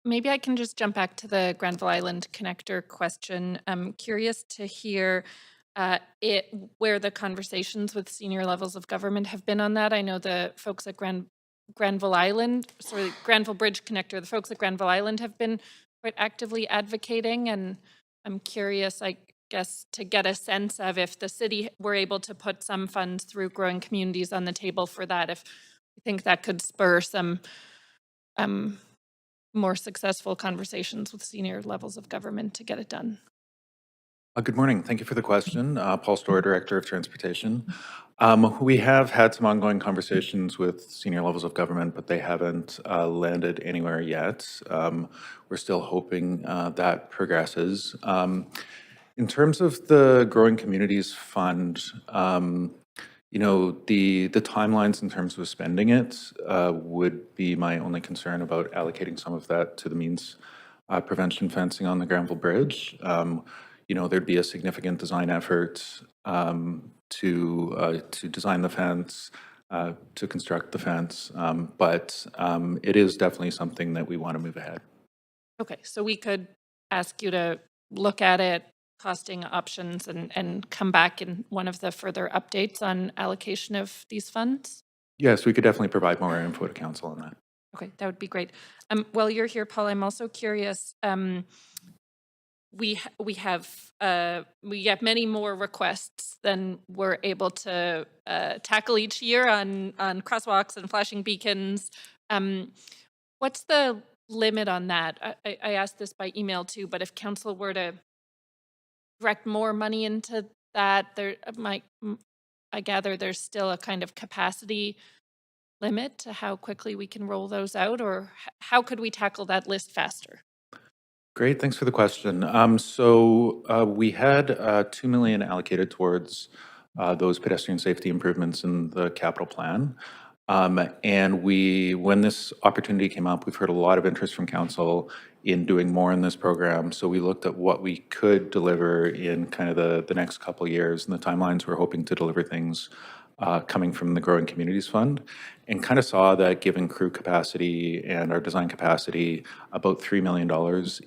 Maybe I can just jump back to the Granville Island connector question. I'm curious to hear where the conversations with senior levels of government have been on that. I know the folks at Granville Island, sorry, Granville Bridge connector, the folks at Granville Island have been quite actively advocating, and I'm curious, I guess, to get a sense of if the city were able to put some funds through growing communities on the table for that, if you think that could spur some more successful conversations with senior levels of government to get it done. Good morning. Thank you for the question. Paul Storer, Director of Transportation. We have had some ongoing conversations with senior levels of government, but they haven't landed anywhere yet. We're still hoping that progresses. In terms of the Growing Communities Fund, you know, the timelines in terms of spending it would be my only concern about allocating some of that to the means prevention fencing on the Granville Bridge. You know, there'd be a significant design effort to design the fence, to construct the fence, but it is definitely something that we want to move ahead. Okay, so we could ask you to look at it, costing options, and come back in one of the further updates on allocation of these funds? Yes, we could definitely provide more info to council on that. Okay, that would be great. While you're here, Paul, I'm also curious. We have many more requests than we're able to tackle each year on crosswalks and flashing beacons. What's the limit on that? I asked this by email too, but if council were to direct more money into that, I gather there's still a kind of capacity limit to how quickly we can roll those out, or how could we tackle that list faster? Great, thanks for the question. We had 2 million allocated towards those pedestrian safety improvements in the capital plan. And when this opportunity came up, we've heard a lot of interest from council in doing more in this program. So we looked at what we could deliver in kind of the next couple of years, and the timelines we're hoping to deliver things coming from the Growing Communities Fund, and kind of saw that given crew capacity and our design capacity, about $3 million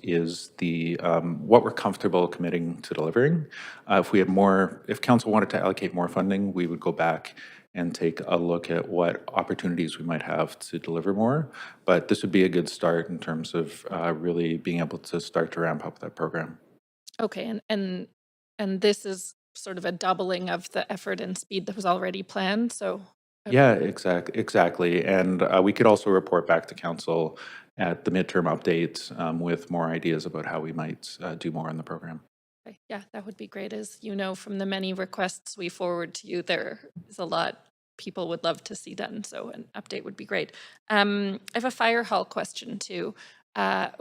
is the what we're comfortable committing to delivering. If council wanted to allocate more funding, we would go back and take a look at what opportunities we might have to deliver more. But this would be a good start in terms of really being able to start to ramp up that program. Okay, and this is sort of a doubling of the effort and speed that was already planned, so. Yeah, exactly. And we could also report back to council at the midterm updates with more ideas about how we might do more in the program. Okay, yeah, that would be great. As you know, from the many requests we forward to you, there is a lot people would love to see done, so an update would be great. I have a fire hall question too. Can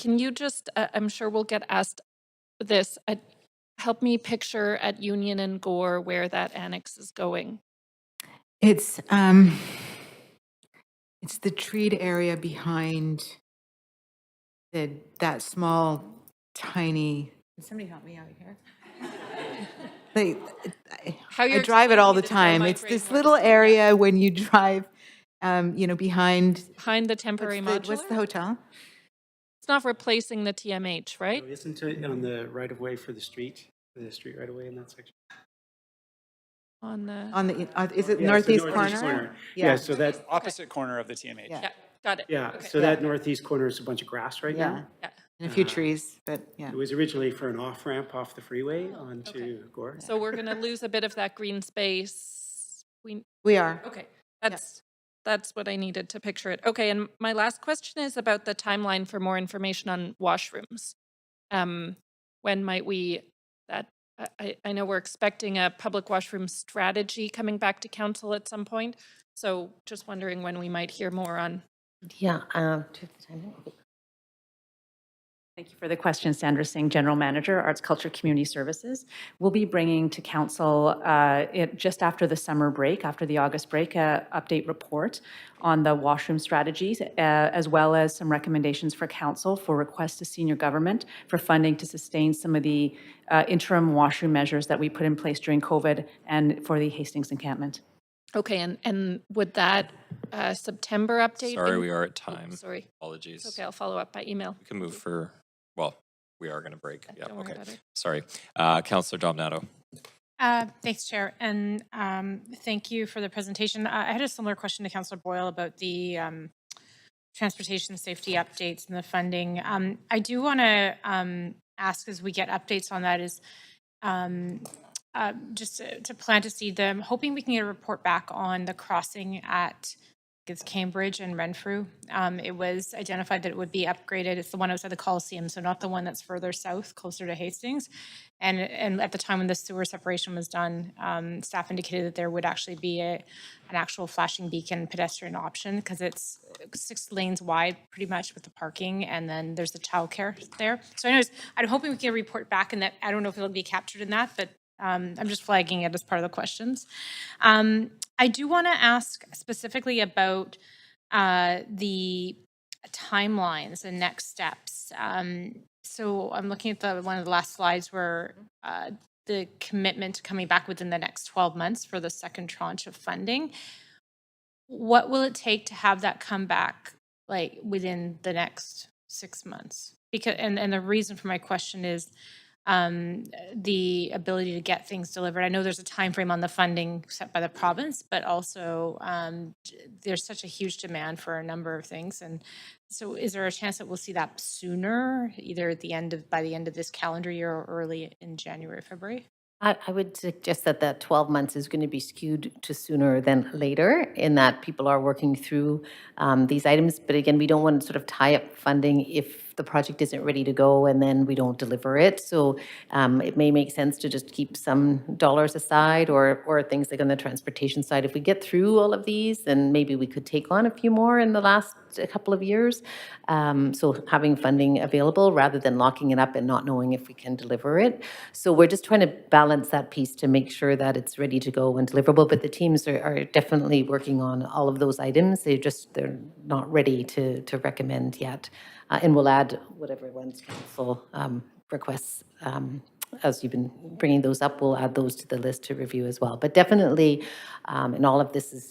you just, I'm sure we'll get asked this, help me picture at Union and Gore where that annex is going. It's the treed area behind that small, tiny. Can somebody help me out here? I drive it all the time. It's this little area when you drive, behind the temporary modular. What's the hotel? It's not replacing the TMH, right? No, isn't it on the right of way for the street right of way in that section? Is it northeast corner? Yeah, so that opposite corner of the TMH. Yeah, got it. Yeah, okay. so that northeast corner is a bunch of grass right now. Yeah. And a few trees, but yeah. It was originally for an off-ramp off the freeway onto Gore. So we're going to lose a bit of that green space. We are. Okay, that's what I needed to picture it. Okay, and my last question is about the timeline for more information on washrooms. When might that I know we're expecting a public washroom strategy coming back to council at some point. So just wondering when we might hear more on. Yeah. Do you have the time? Thank you for the question, Sandra Singh, General Manager, Arts, Culture, Community Services. We'll be bringing to Council just after the summer break, after the August break, a update report on the washroom strategies, as well as some recommendations for Council for requests to senior government for funding to sustain some of the interim washroom measures that we put in place during COVID and for the Hastings encampment. Okay, and would that September update? Sorry, we are at time. Sorry. Apologies. It's okay, I'll follow up by email. We can move for, well, we are going to break. Yeah, Don't worry okay. about it. Sorry. Councillor Domnato. Thanks, Chair, and thank you for the presentation. I had a similar question to Councillor Boyle about the transportation safety updates and the funding. I do want to ask, as we get updates on that, is just to plant a seed there. I'm hoping we can get a report back on the crossing at it's Cambridge and Renfrew. It was identified that it would be upgraded. It's the one outside the Coliseum, so not the one that's further south, closer to Hastings. And at the time when the sewer separation was done, staff indicated that there would actually be an actual flashing beacon pedestrian option because it's 6 lanes wide pretty much with the parking, and then there's the childcare there. So anyways, I'm hoping we can report back, and that I don't know if it'll be captured in that, but I'm just flagging it as part of the questions. I do want to ask specifically about the timelines and next steps. So I'm looking at one of the last slides where the commitment coming back within the next 12 months for the second tranche of funding. What will it take to have that come back like within the next 6 months? Because and the reason for my question is the ability to get things delivered. I know there's a time frame on the funding set by the province, but also there's such a huge demand for a number of things. And so is there a chance that we'll see that sooner, either by the end of this calendar year or early in January, February? I would suggest that 12 months is going to be skewed to sooner than later, in that people are working through these items. But again, we don't want to sort of tie up funding if the project isn't ready to go and then we don't deliver it. So it may make sense to just keep some dollars aside, or things like on the transportation side. If we get through all of these, then maybe we could take on a few more in the last couple of years. So having funding available rather than locking it up and not knowing if we can deliver it. So we're just trying to balance that piece to make sure that it's ready to go and deliverable. But the teams are definitely working on all of those items. They're not ready to recommend yet. And we'll add whatever ones council requests. As you've been bringing those up, we'll add those to the list to review as well. But definitely, and all of this is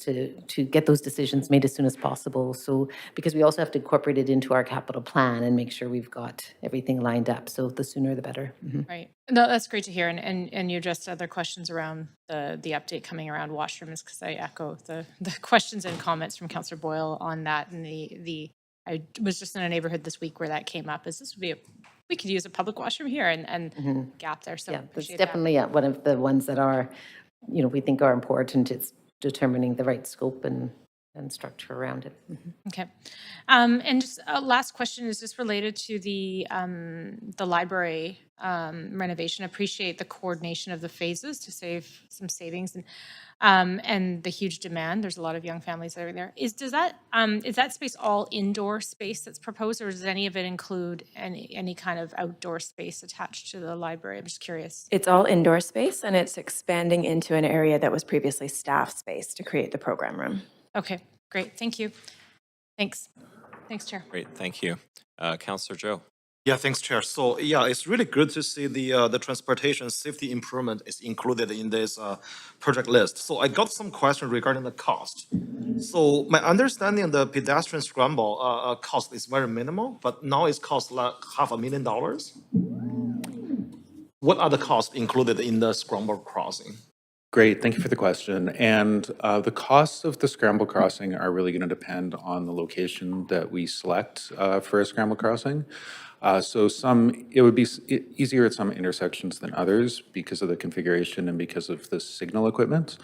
to get those decisions made as soon as possible. So because we also have to incorporate it into our capital plan and make sure we've got everything lined up. So the sooner the better. Mm-hmm. Right. No, that's great to hear. And you addressed other questions around the update coming around washrooms, because I echo the questions and comments from Councillor Boyle on that. And I was just in a neighborhood this week where that came up. We could use a public washroom here and gap there. So yeah, it's definitely one of the ones that are, we think are important. It's determining the right scope and structure around it. Mm-hmm. Okay. And just a last question is just related to the library renovation. Appreciate the coordination of the phases to save some savings and the huge demand. There's a lot of young families living there. Is that space all indoor space that's proposed, or does any of it include any kind of outdoor space attached to the library? I'm just curious. It's all indoor space, and it's expanding into an area that was previously staff space to create the program room. Okay, great. Thank you. Thanks, Chair. Great, thank you. Councillor Joe. Yeah, thanks, Chair. So yeah, it's really good to see the transportation safety improvement is included in this project list. So I got some questions regarding the cost. So my understanding, the pedestrian scramble cost is very minimal, but now it's cost like $500,000. What are the costs included in the scramble crossing? Great, thank you for the question. And the costs of the scramble crossing are really going to depend on the location that we select for a scramble crossing. So it would be easier at some intersections than others because of the configuration and because of the signal equipment.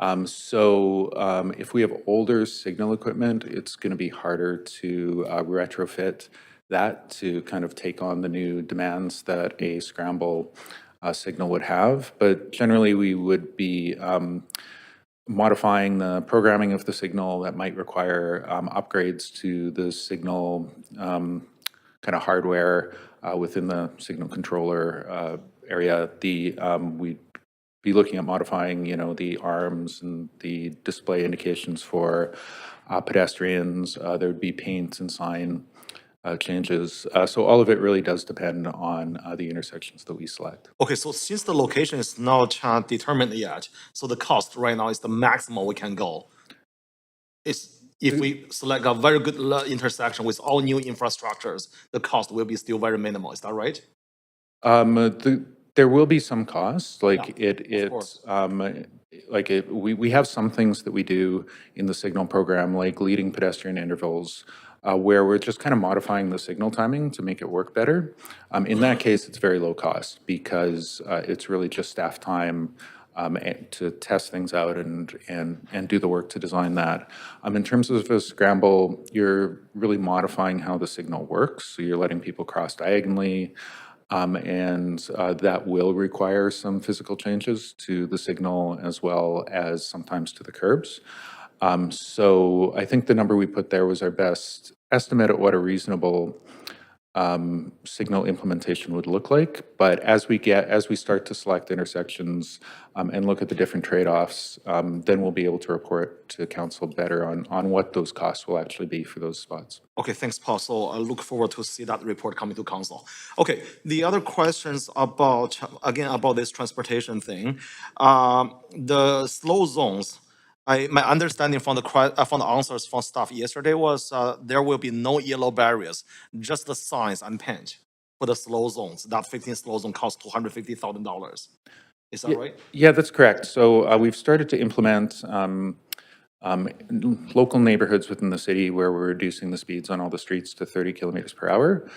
If we have older signal equipment, it's going to be harder to retrofit that to kind of take on the new demands that a scramble signal would have. But generally, we would be modifying the programming of the signal that might require upgrades to the signal kind of hardware within the signal controller area. We'd be looking at modifying, the arms and the display indications for pedestrians. There would be paint and sign changes. So all of it really does depend on the intersections that we select. Okay, so since the location is not determined yet, so the cost right now is the maximum we can go. If we select a very good intersection with all new infrastructures, the cost will be still very minimal. Is that right? There will be some costs, like course. we have some things that we do in the signal program, like leading pedestrian intervals, where we're just kind of modifying the signal timing to make it work better. In that case, it's very low cost because it's really just staff time to test things out and do the work to design that. In terms of a scramble, you're really modifying how the signal works. So you're letting people cross diagonally. And that will require some physical changes to the signal as well as sometimes to the curbs. So I think the number we put there was our best estimate at what a reasonable signal implementation would look like. But as we start to select intersections and look at the different trade-offs, then we'll be able to report to council better on what those costs will actually be for those spots. Okay, thanks, Paul. So I look forward to see that report coming to council. Okay, the other questions about this transportation thing, the slow zones. My understanding from the answers from staff yesterday was there will be no yellow barriers, just the signs and paint for the slow zones. That 15 slow zone costs $250,000. Is that right? Yeah, that's correct. So we've started to implement local neighborhoods within the city where we're reducing the speeds on all the streets to 30 kilometers per hour.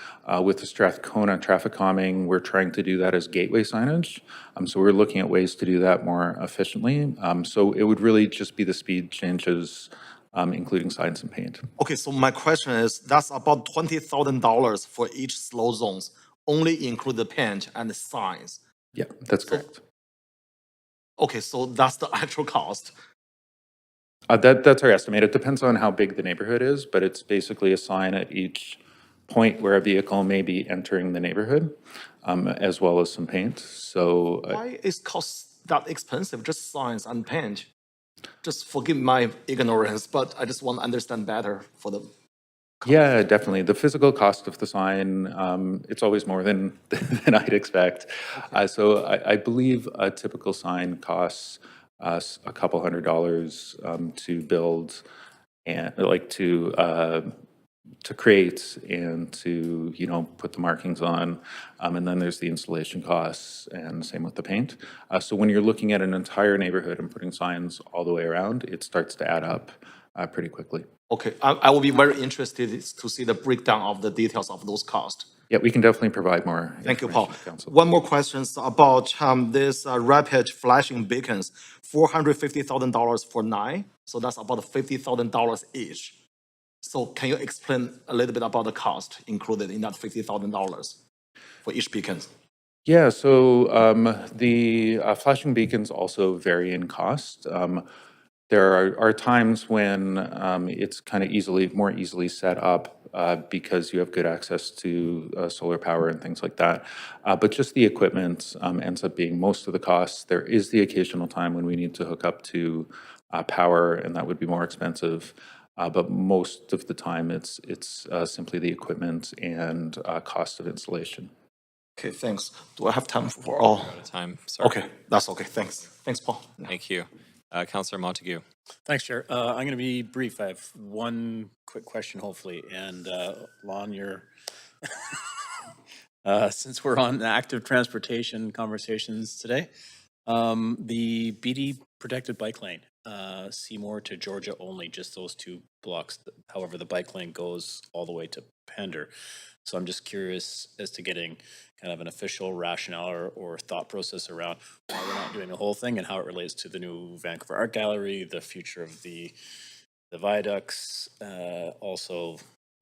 With the Strathcona traffic calming, we're trying to do that as gateway signage. So we're looking at ways to do that more efficiently. So it would really just be the speed changes, including signs and paint. Okay, so my question is, that's about $20,000 for each slow zones, only include the paint and the signs. Yeah, that's correct. Okay, so that's the actual cost. That's our estimate. It depends on how big the neighborhood is, but it's basically a sign at each point where a vehicle may be entering the neighborhood, as well as some paint. So why is cost that expensive? Just signs and paint. Just forgive my ignorance, but I just want to understand better for the. Yeah, definitely. The physical cost of the sign, it's always more than I'd expect. Okay. So I believe a typical sign costs us a couple $100 to build and to create and to put the markings on, and then there's the installation costs and same with the paint. So when you're looking at an entire neighborhood and putting signs all the way around, it starts to add up pretty quickly. Okay, I will be very interested to see the breakdown of the details of those costs. Yeah, we can definitely provide more. Thank you, Paul. One more question about this rapid flashing beacons, $450,000 for 9. So that's about $50,000 each. So can you explain a little bit about the cost included in that $50,000 for each beacon? Yeah, so the flashing beacons also vary in cost. There are times when it's kind of more easily set up because you have good access to solar power and things like that. But just the equipment ends up being most of the costs. There is the occasional time when we need to hook up to power, and that would be more expensive. But most of the time, it's simply the equipment and cost of installation. Okay, thanks. Do I have time for all? Out of time. Sorry. Okay, that's okay. Thanks. Thanks, Paul. Thank you. Councillor Montague. Thanks, Chair. I'm going to be brief. I have one quick question, hopefully. And Lon, you're since we're on active transportation conversations today, the BD protected bike lane, Seymour to Georgia only, just those 2 blocks. However, the bike lane goes all the way to Pender. So I'm just curious as to getting kind of an official rationale or thought process around why we're not doing the whole thing and how it relates to the new Vancouver Art Gallery, the future of the viaducts, also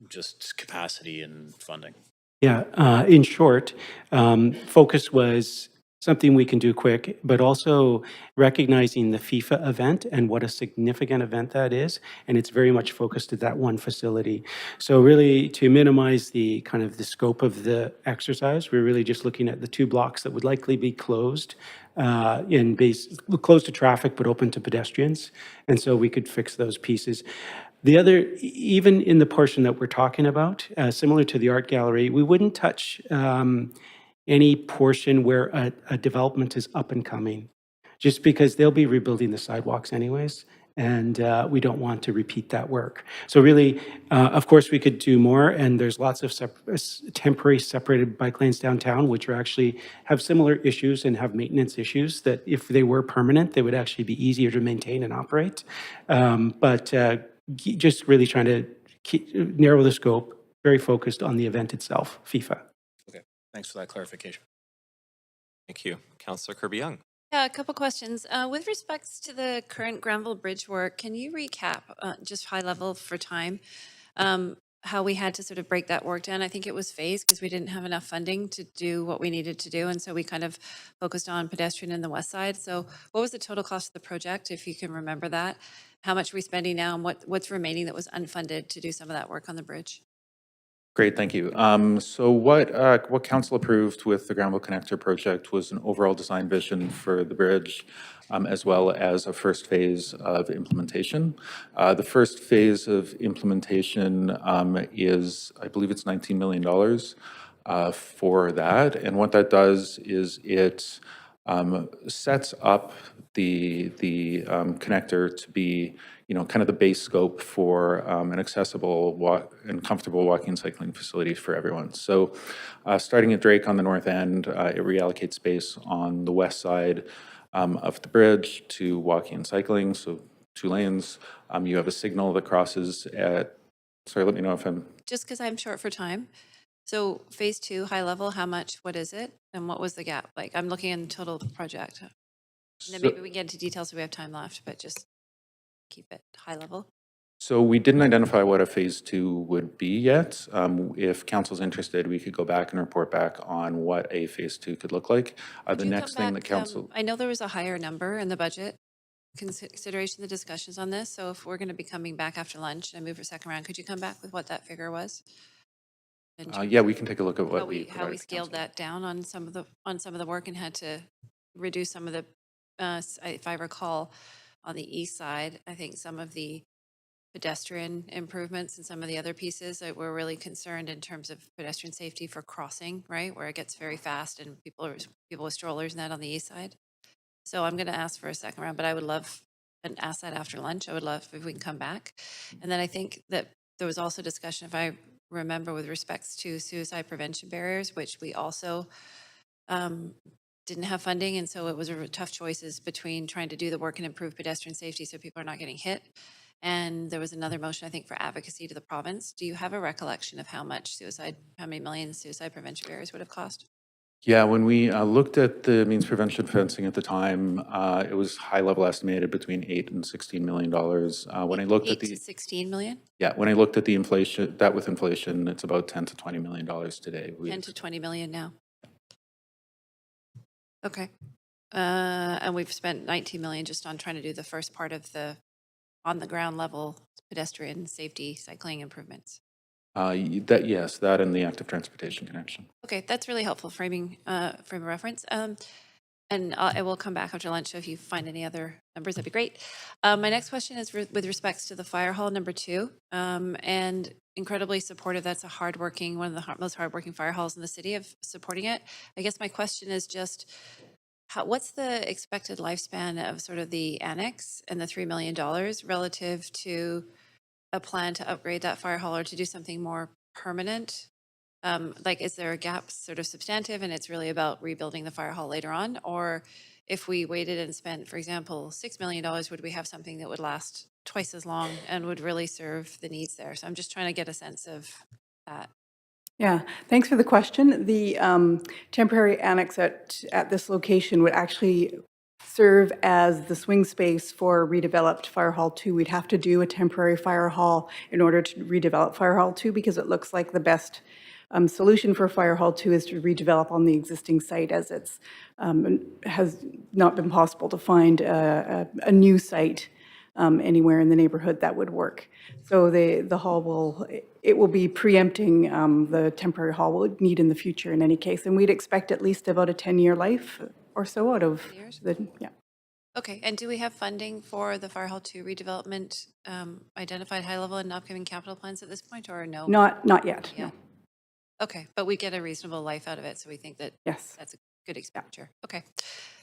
just capacity and funding. Yeah, in short, focus was something we can do quick, but also recognizing the FIFA event and what a significant event that is. And it's very much focused at that one facility. So really to minimize the kind of the scope of the exercise, we're really just looking at the 2 blocks that would likely be closed closed to traffic, but open to pedestrians. And so we could fix those pieces. The other, even in the portion that we're talking about, similar to the art gallery, we wouldn't touch any portion where a development is up and coming, just because they'll be rebuilding the sidewalks anyways, and we don't want to repeat that work. So really, of course, we could do more, and there's lots of temporary separated bike lanes downtown, which are actually have similar issues and have maintenance issues that if they were permanent, they would actually be easier to maintain and operate. But just really trying to narrow the scope, very focused on the event itself, FIFA. Okay, thanks for that clarification. Thank you. Councillor Kirby-Young. Yeah, a couple questions. With respects to the current Granville Bridge work, can you recap, just high level for time, how we had to sort of break that work down? I think it was phased because we didn't have enough funding to do what we needed to do. And so we kind of focused on pedestrian in the west side. So what was the total cost of the project, if you can remember that? How much are we spending now and what's remaining that was unfunded to do some of that work on the bridge? Great, thank you. So what council approved with the Granville Connector project was an overall design vision for the bridge, as well as a first phase of implementation. The first phase of implementation is, I believe it's $19 million for that. And what that does is it sets up the connector to be, kind of the base scope for an accessible and comfortable walking and cycling facility for everyone. So starting at Drake on the north end, it reallocates space on the west side of the bridge to walking and cycling, so 2 lanes. You have a signal that crosses at, sorry, let me know if I'm... Just because I'm short for time. So phase 2, high level, how much, what is it? And what was the gap? Like, I'm looking at the total project. And then maybe we get into details if we have time left, but just keep it high level. So we didn't identify what a phase 2 would be yet. If council's interested, we could go back and report back on what a phase 2 could look like. The next thing that council... I know there was a higher number in the budget consideration, the discussions on this. So if we're going to be coming back after lunch and move for second round, could you come back with what that figure was? Yeah, we can take a look at what how we scaled that down on some of the work and had to reduce some of the, if I recall, on the east side, I think some of the pedestrian improvements and some of the other pieces that we're really concerned in terms of pedestrian safety for crossing, right, where it gets very fast and people with strollers and that on the east side. So I'm going to ask for a second round, but I would love and ask that after lunch. I would love if we can come back. And then I think that there was also discussion, if I remember, with respects to suicide prevention barriers, which we also didn't have funding. And so it was a tough choices between trying to do the work and improve pedestrian safety so people are not getting hit. And there was another motion, I think, for advocacy to the province. Do you have a recollection of how many millions suicide prevention barriers would have cost? Yeah, when we looked at the means prevention fencing at the time, it was high level estimated between $8 and $16 million. When I looked at the 16 million? Yeah, when I looked at the inflation, that with inflation, it's about $10 to $20 million today. 10 to 20 million now. Okay. And we've spent 19 million just on trying to do the first part of the on the ground level pedestrian safety cycling improvements. That and the active transportation connection. Okay, that's really helpful frame of reference. And I will come back after lunch, so if you find any other numbers, that'd be great. My next question is with respects to the fire hall number 2, and incredibly supportive. That's a hardworking, one of the most hardworking fire halls in the city of supporting it. I guess my question is just, what's the expected lifespan of sort of the annex and the $3 million relative to a plan to upgrade that fire hall or to do something more permanent? Like, is there a gap sort of substantive and it's really about rebuilding the fire hall later on? Or if we waited and spent, for example, $6 million, would we have something that would last twice as long and would really serve the needs there? So I'm just trying to get a sense of that. Yeah, thanks for the question. The temporary annex at this location would actually serve as the swing space for redeveloped Fire Hall 2. We'd have to do a temporary fire hall in order to redevelop Fire Hall 2 because it looks like the best solution for Fire Hall 2 is to redevelop on the existing site, as it's has not been possible to find a new site anywhere in the neighborhood that would work. So the hall will be preempting the temporary hall we'll need in the future in any case. And we'd expect at least about a 10-year life or so out of yeah. Okay, and do we have funding for the Fire Hall 2 redevelopment identified high level and upcoming capital plans at this point, or no? Not yet, no. Okay, but we get a reasonable life out of it, so we think that yes, that's a good expenditure. Okay,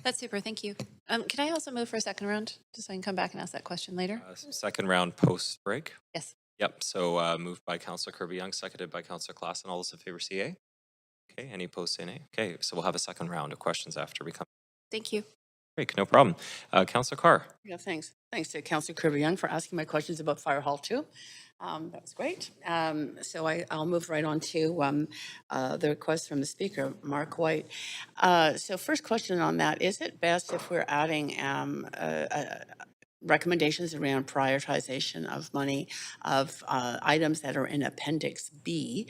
that's super, thank you. Can I also move for a second round, just so I can come back and ask that question later? Second round post break. Yes. Yep, so moved by Councillor Kirby-Young, seconded by Councillor Klassen. All those in favor say aye. Okay, any opposed say nay. Okay, so we'll have a second round of questions after we come. Thank you. Great, no problem. Councillor Carr. Yeah, thanks. Thanks to Councillor Kirby-Young for asking my questions about Fire Hall 2. That was great. So I'll move right on to the request from the Speaker, Mark White. So first question on that, is it best if we're adding recommendations around prioritization of money of items that are in Appendix B,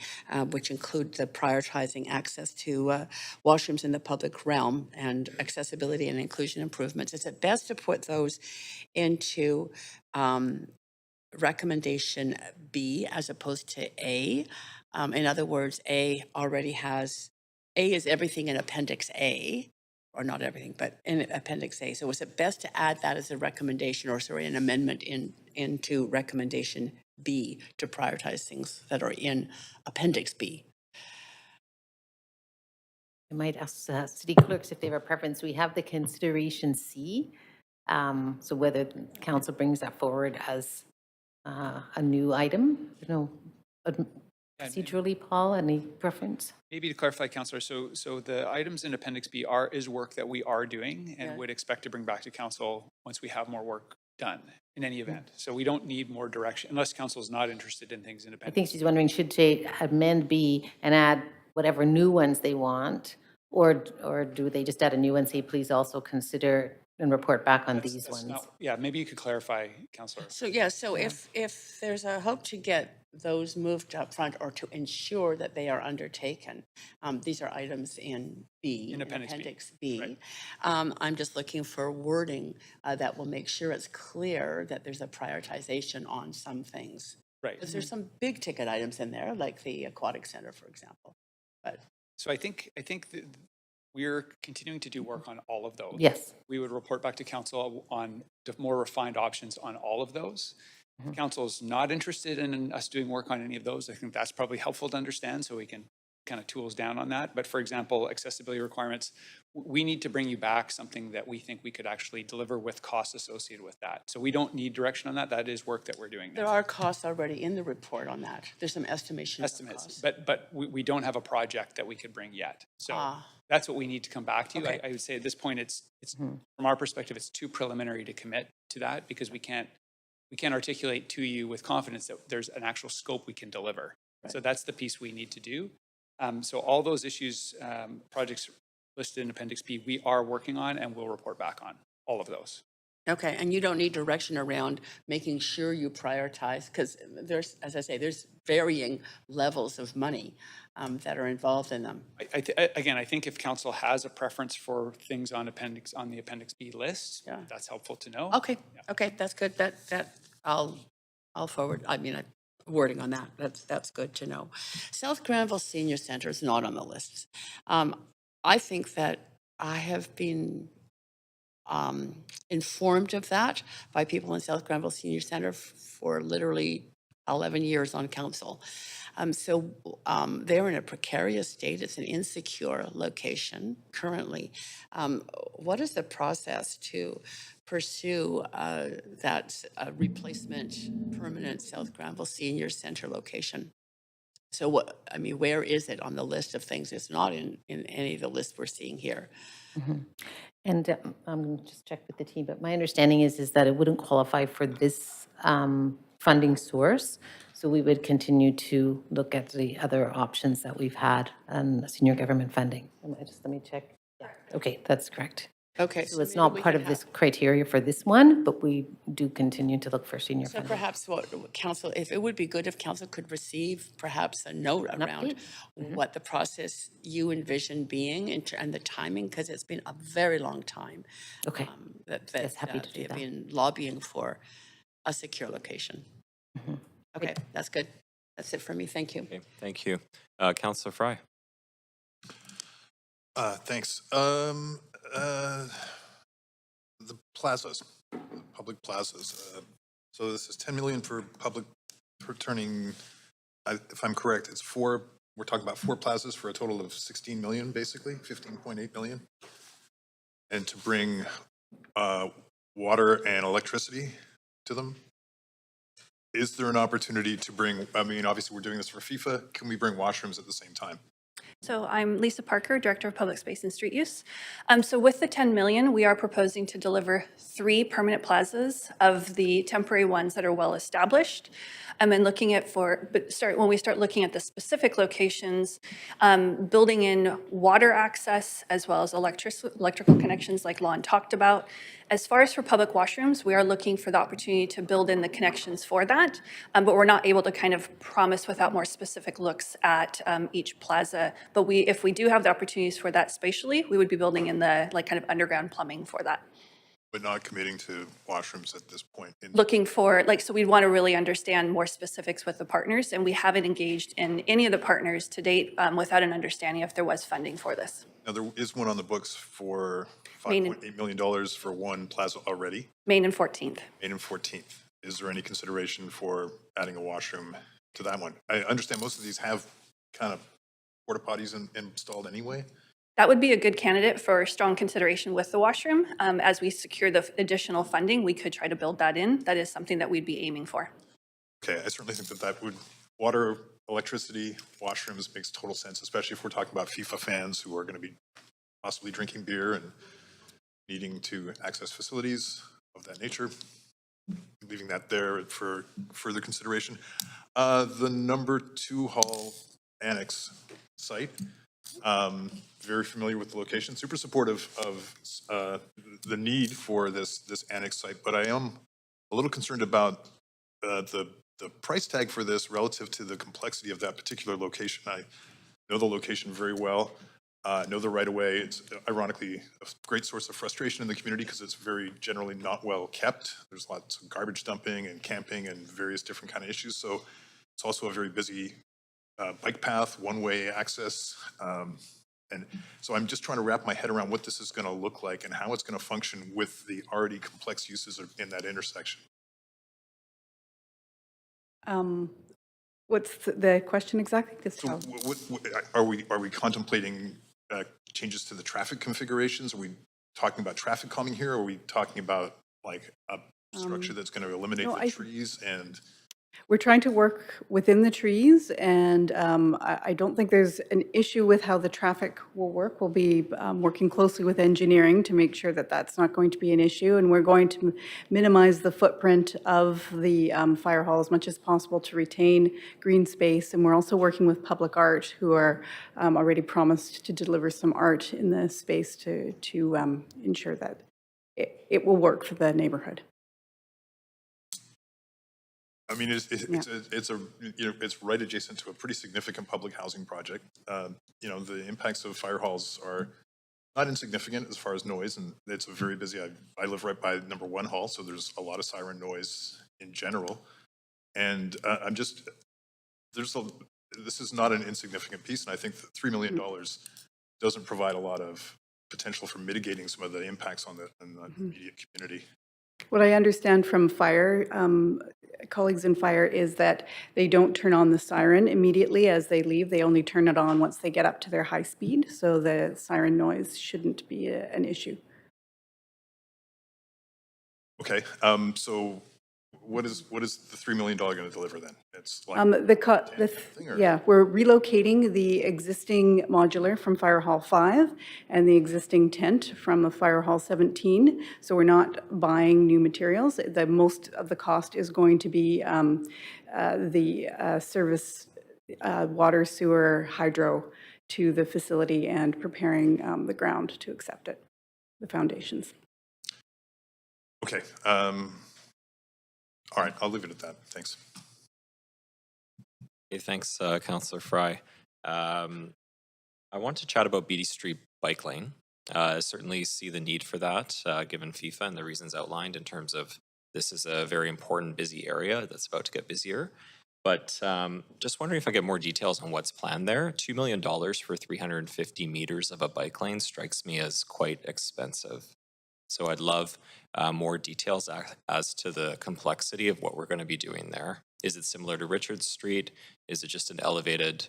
which include the prioritizing access to washrooms in the public realm and accessibility and inclusion improvements? Is it best to put those into recommendation B as opposed to A? In other words, A is everything in Appendix A, or not everything, but in Appendix A. So is it best to add that as a recommendation, or sorry, an amendment into recommendation B to prioritize things that are in Appendix B? I might ask city clerks if they have a preference. We have the consideration C. So whether council brings that forward as a new item, procedurally, Paul, any preference? Maybe to clarify, Councillor, so the items in Appendix B is work that we are doing and would expect to bring back to council once we have more work done in any event. So we don't need more direction unless council is not interested in things in Appendix. I think she's wondering, should they amend B and add whatever new ones they want, or do they just add a new one and say, please also consider and report back on these ones? Maybe you could clarify, Councillor. So if there's a hope to get those moved up front or to ensure that they are undertaken, these are items in B, in Appendix B. Right. I'm just looking for wording that will make sure it's clear that there's a prioritization on some things. Right. Because there's some big ticket items in there, like the aquatic center, for example. But so I think we're continuing to do work on all of those. Yes. We would report back to council on the more refined options on all of those. Mm-hmm. Council's not interested in us doing work on any of those. I think that's probably helpful to understand, so we can kind of tools down on that. But for example, accessibility requirements, we need to bring you back something that we think we could actually deliver with costs associated with that. So we don't need direction on that. That is work that we're doing now. There are costs already in the report on that. There's some estimates, but we don't have a project that we could bring yet. So that's what we need to come back to. Okay. I would say at this point, it's from our perspective, it's too preliminary to commit to that because we can't articulate to you with confidence that there's an actual scope we can deliver. Right. So that's the piece we need to do. So all those issues, projects listed in Appendix B, we are working on and we'll report back on all of those. Okay, and you don't need direction around making sure you prioritize, because there's, as I say, there's varying levels of money that are involved in them. Again, I think if council has a preference for things on the Appendix B list, that's helpful to know. Okay, okay, that's good. That I'll forward. I mean, wording on that. That's good to know. South Granville Senior Center is not on the list. I think that I have been informed of that by people in South Granville Senior Center for literally 11 years on council. So they're in a precarious state. It's an insecure location currently. What is the process to pursue that replacement permanent South Granville Senior Center location? So where is it on the list of things? It's not in any of the lists we're seeing here. Mm-hmm. And just check with the team, but my understanding is that it wouldn't qualify for this funding source. So we would continue to look at the other options that we've had on senior government funding. Let me check. Yeah. Okay, that's correct. Okay. So it's maybe not we part can of this criteria for this one, but we do continue to look for senior So funding. perhaps what council, if it would be good if council could receive perhaps a note around what the process you envision being and the timing, because it's been a very long time. Okay. That Yes, happy to do they've that. been lobbying for a secure location. Okay, that's good. That's it for me. Thank you. Okay, thank you. Councillor Fry. Thanks. The plazas, the public plazas. So this is 10 million for public, for turning, if I'm correct, it's four, we're talking about 4 plazas for a total of 16 million, basically, 15.8 million. And to bring water and electricity to them. Is there an opportunity to bring, I mean, obviously we're doing this for FIFA, can we bring washrooms at the same time? So I'm Lisa Parker, Director of Public Space and Street Use. So with the 10 million, we are proposing to deliver 3 permanent plazas of the temporary ones that are well established. And then looking at when we start looking at the specific locations, building in water access as well as electrical connections like Lon talked about. As far as for public washrooms, we are looking for the opportunity to build in the connections for that, but we're not able to kind of promise without more specific looks at each plaza. But if we do have the opportunities for that spatially, we would be building in the kind of underground plumbing for that. But not committing to washrooms at this point. Looking for, so we'd want to really understand more specifics with the partners, and we haven't engaged in any of the partners to date without an understanding if there was funding for this. Now, there is one on the books for $5.8 million for one plaza already. Main and 14th. Main and 14th. Is there any consideration for adding a washroom to that one? I understand most of these have kind of porta potties installed anyway. That would be a good candidate for strong consideration with the washroom. As we secure the additional funding, we could try to build that in. That is something that we'd be aiming for. Okay, I certainly think that would, water, electricity, washrooms makes total sense, especially if we're talking about FIFA fans who are going to be possibly drinking beer and needing to access facilities of that nature. Leaving that there for further consideration. The number 2 hall annex site, very familiar with the location, super supportive of the need for this annex site, but I am a little concerned about the price tag for this relative to the complexity of that particular location. I know the location very well, know the right of way. It's ironically a great source of frustration in the community because it's very generally not well kept. There's lots of garbage dumping and camping and various different kind of issues. So it's also a very busy bike path, one-way access. And so I'm just trying to wrap my head around what this is going to look like and how it's going to function with the already complex uses in that intersection. What's the question exactly? So are we contemplating changes to the traffic configurations? Are we talking about traffic calming here? Or are we talking about like a structure that's going to eliminate the trees and? We're trying to work within the trees, and I don't think there's an issue with how the traffic will work. We'll be working closely with engineering to make sure that that's not going to be an issue, and we're going to minimize the footprint of the fire hall as much as possible to retain green space. And we're also working with Public Art, who are already promised to deliver some art in the space to ensure that it will work for the neighborhood. I mean, it's right adjacent to a pretty significant public housing project. You know, the impacts of fire halls are not insignificant as far as noise, and it's a very busy. I live right by number 1 hall, so there's a lot of siren noise in general. And this is not an insignificant piece, and I think that $3 million doesn't provide a lot of potential for mitigating some of the impacts on the immediate community. What I understand from fire, colleagues in fire, is that they don't turn on the siren immediately as they leave. They only turn it on once they get up to their high speed, so the siren noise shouldn't be an issue. Okay, so what is the $3 million going to deliver then? It's like we're relocating the existing modular from Fire Hall 5 and the existing tent from the Fire Hall 17. So we're not buying new materials. The most of the cost is going to be the service, water, sewer, hydro to the facility and preparing the ground to accept it. the foundations. Okay. All right, I'll leave it at that. Thanks. Okay, thanks, Councillor Fry. I want to chat about Beatty Street Bike Lane. I certainly see the need for that, given FIFA and the reasons outlined in terms of this is a very important, busy area that's about to get busier. But just wondering if I get more details on what's planned there. $2 million for 350 meters of a bike lane strikes me as quite expensive. So I'd love more details as to the complexity of what we're going to be doing there. Is it similar to Richards Street? Is it just an elevated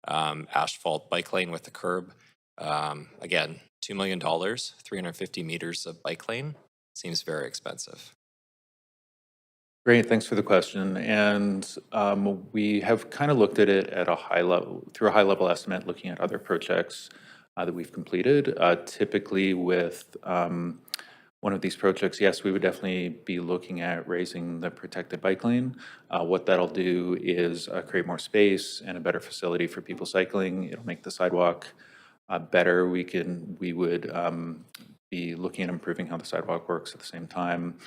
asphalt bike lane with a curb? Again, $2 million, 350 meters of bike lane seems very expensive. Great, thanks for the question. And we have kind of looked at it at a high level, through a high level estimate, looking at other projects that we've completed. Typically with one of these projects, yes, we would definitely be looking at raising the protected bike lane. What that'll do is create more space and a better facility for people cycling. It'll make the sidewalk better. We would be looking at improving how the sidewalk works at the same time.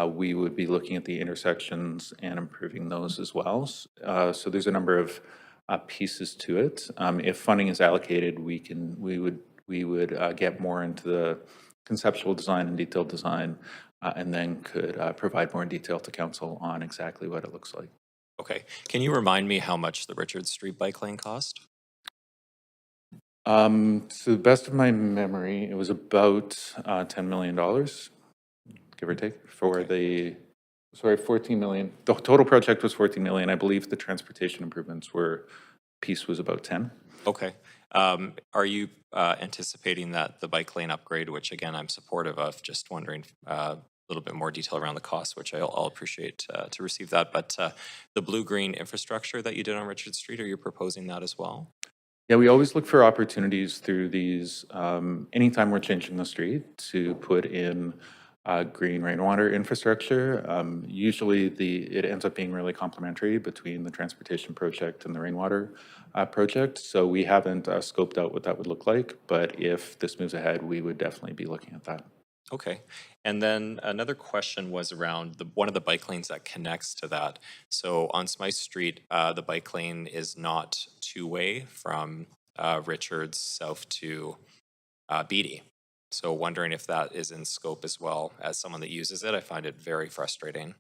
We would be looking at the intersections and improving those as well. So there's a number of pieces to it. If funding is allocated, we would get more into the conceptual design and detailed design, and then could provide more detail to council on exactly what it looks like. Okay, can you remind me how much the Richards Street bike lane cost? To the best of my memory, it was about $10 million, give or take, for the, sorry, 14 million. The total project was 14 million. I believe the transportation improvements piece was about 10. Okay. Are you anticipating that the bike lane upgrade, which again I'm supportive of, just wondering a little bit more detail around the cost, which I'll appreciate to receive that. But the blue-green infrastructure that you did on Richard Street, are you proposing that as well? Yeah, we always look for opportunities through these, anytime we're changing the street, to put in green rainwater infrastructure. Usually it ends up being really complementary between the transportation project and the rainwater project. So we haven't scoped out what that would look like, but if this moves ahead, we would definitely be looking at that. Okay. And then another question was around one of the bike lanes that connects to that. So on Smythe Street, the bike lane is not two-way from Richards south to Beatty. So wondering if that is in scope as well. As someone that uses it, I find it very frustrating.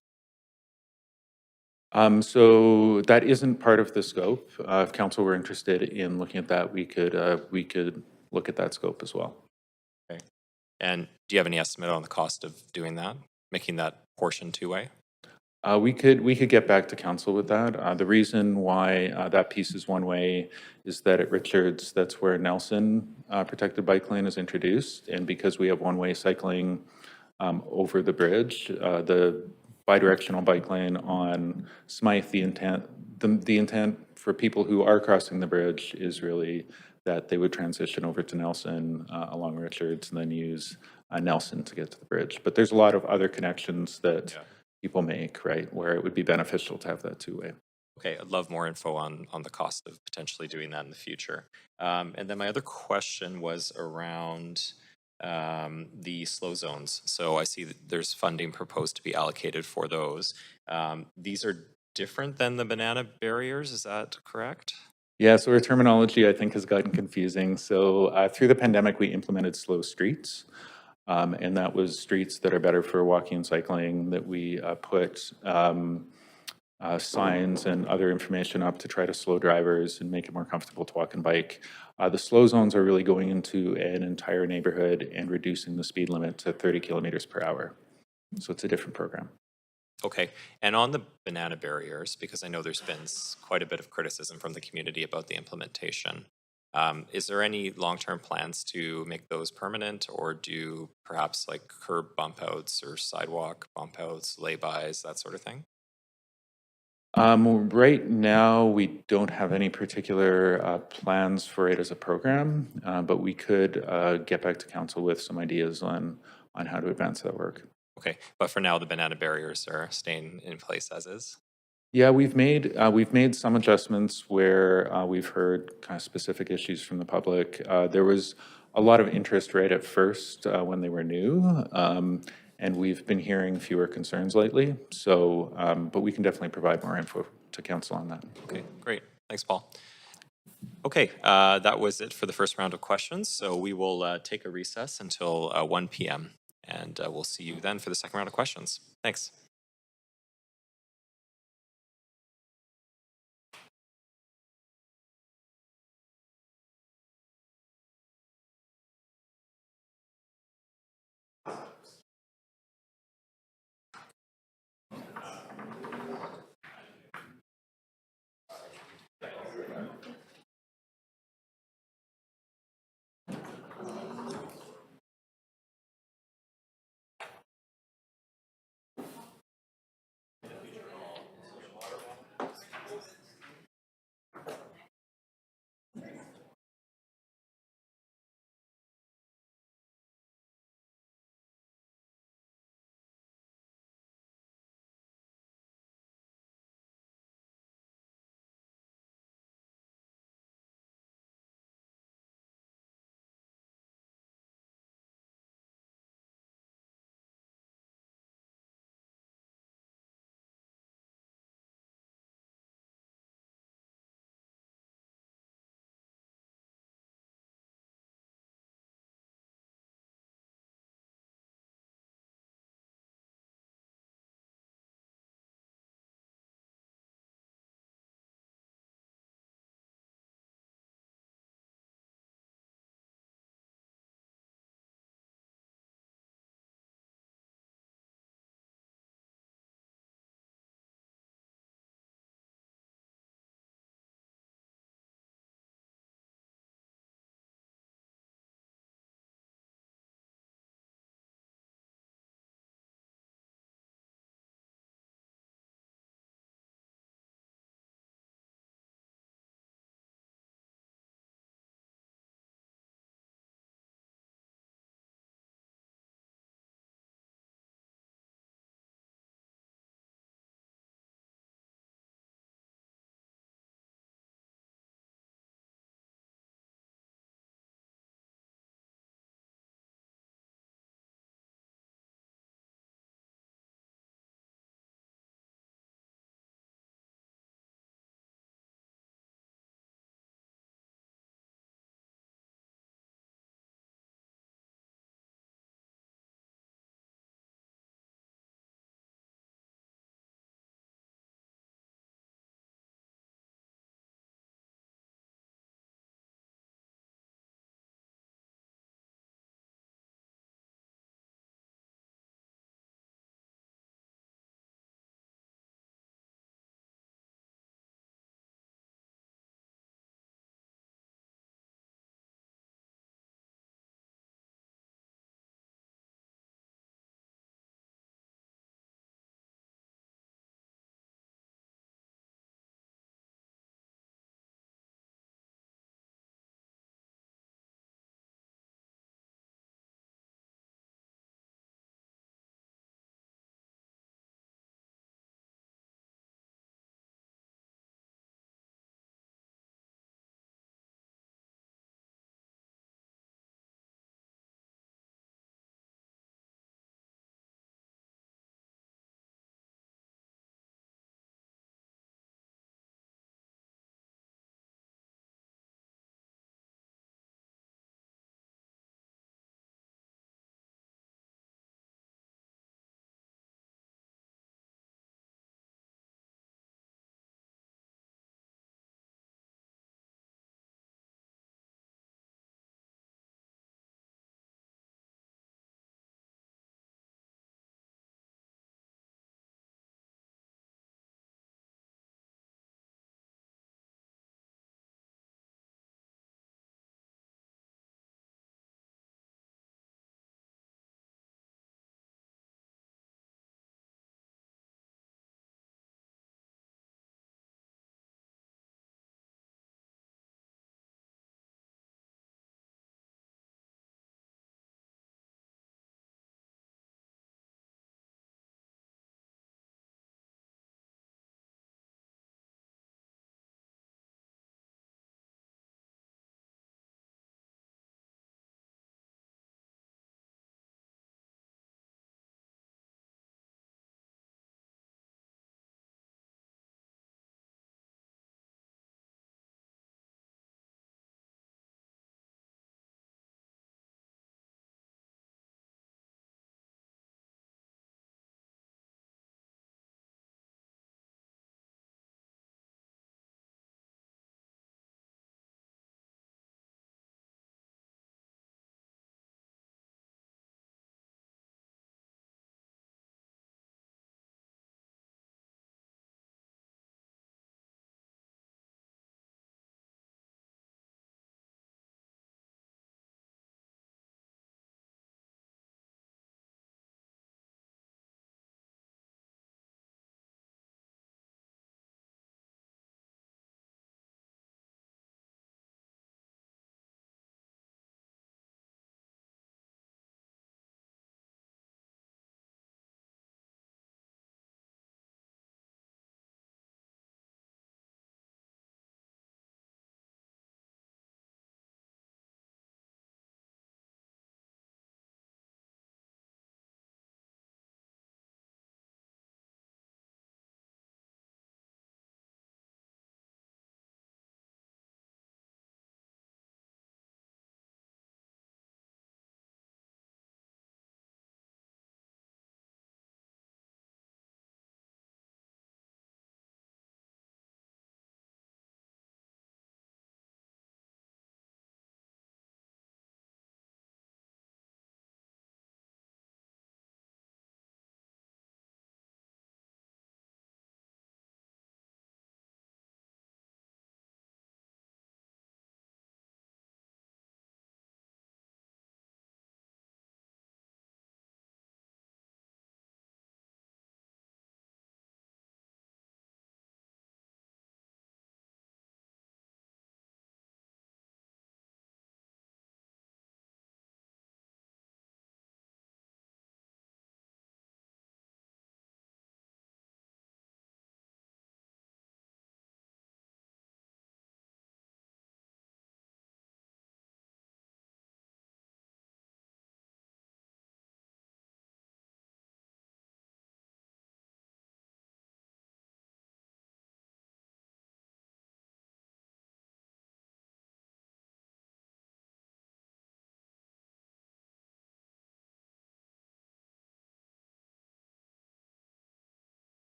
So that isn't part of the scope. If council were interested in looking at that, we could look at that scope as well. Okay. And do you have any estimate on the cost of doing that, making that portion two-way? We could get back to council with that. The reason why that piece is one way is that at Richards, that's where Nelson protected bike lane is introduced, and because we have one-way cycling over the bridge, the bidirectional bike lane on Smythe, the intent for people who are crossing the bridge is really that they would transition over to Nelson along Richards and then use Nelson to get to the bridge. But there's a lot of other connections that people make, right, where it would be beneficial to have that two-way. Okay, I'd love more info on the cost of potentially doing that in the future. And then my other question was around the slow zones. So I see that there's funding proposed to be allocated for those. These are different than the banana barriers, is that correct? Yeah, so our terminology, I think, has gotten confusing. So through the pandemic, we implemented slow streets. And that was streets that are better for walking and cycling, that we put signs and other information up to try to slow drivers and make it more comfortable to walk and bike. The slow zones are really going into an entire neighborhood and reducing the speed limit to 30 kilometers per hour. So it's a different program. Okay, and on the banana barriers, because I know there's been quite a bit of criticism from the community about the implementation, is there any long-term plans to make those permanent, or do perhaps like curb bump outs or sidewalk bump outs, lay-bys, that sort of thing? Right now, we don't have any particular plans for it as a program, but we could get back to council with some ideas on how to advance that work. Okay, but for now, the banana barriers are staying in place as is? Yeah, we've made some adjustments where we've heard kind of specific issues from the public. There was a lot of interest right at first when they were new. And we've been hearing fewer concerns lately. So, but we can definitely provide more info to council on that. Okay, great. Thanks, Paul. Okay, that was it for the first round of questions. So we will take a recess until 1 p.m. and we'll see you then for the second round of questions. Thanks.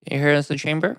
Can you hear us, the chamber?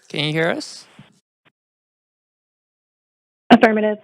Can you hear us? Affirmative.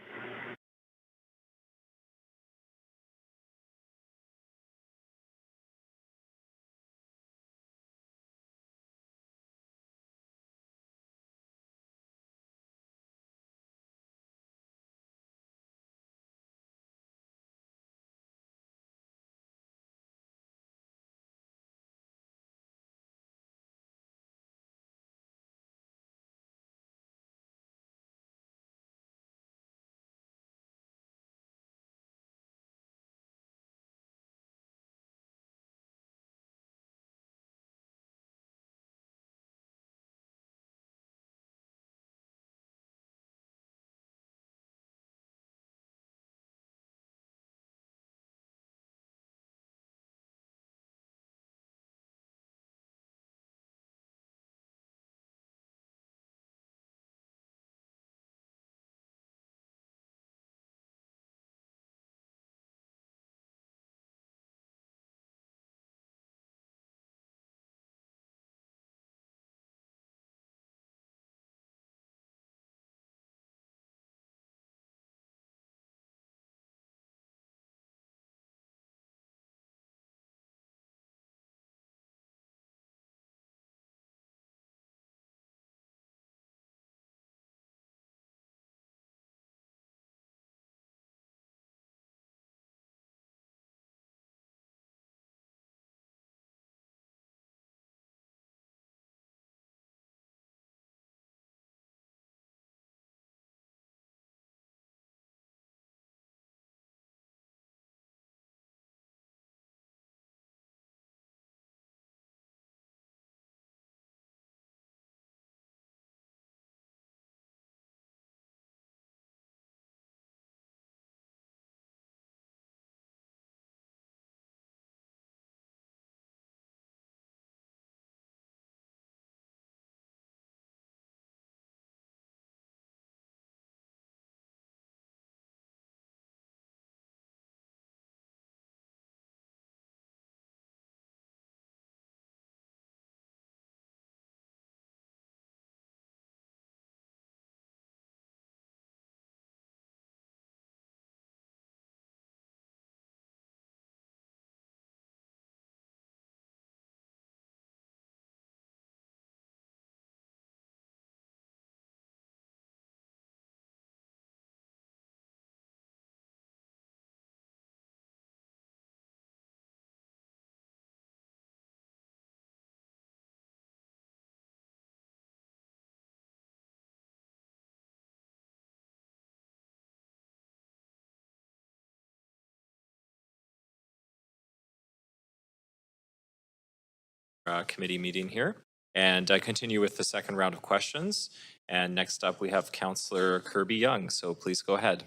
Committee meeting here. And I continue with the second round of questions. And next up, we have Councillor Kirby Young. So please go ahead.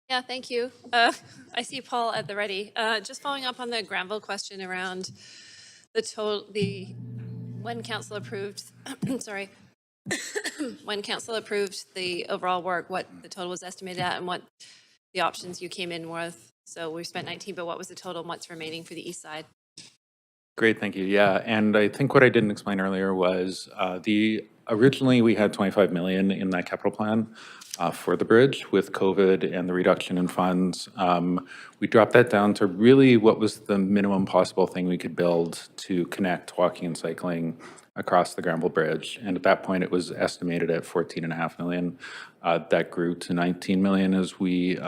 Yeah, thank you. I see Paul at the ready. Just following up on the Granville question around when council approved, sorry, when council approved the overall work, what the total was estimated at and what the options you came in with. So we spent 19, but what was the total and what's remaining for the east side? Great, thank you. Yeah, and I think what I didn't explain earlier was the Originally, we had 25 million in that capital plan for the bridge. With COVID and the reduction in funds, we dropped that down to really what was the minimum possible thing we could build to connect walking and cycling across the Granville Bridge. And at that point, it was estimated at 14.5 million. That grew to 19 million as we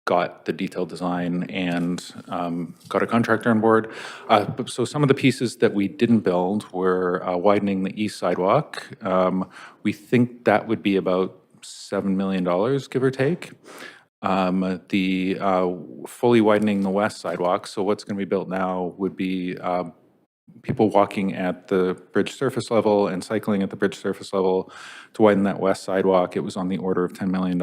got the detailed design and got a contractor on board. So some of the pieces that we didn't build were widening the east sidewalk. We think that would be about $7 million, give or take. The fully widening the west sidewalk, so what's going to be built now would be people walking at the bridge surface level and cycling at the bridge surface level to widen that west sidewalk. It was on the order of $10 million.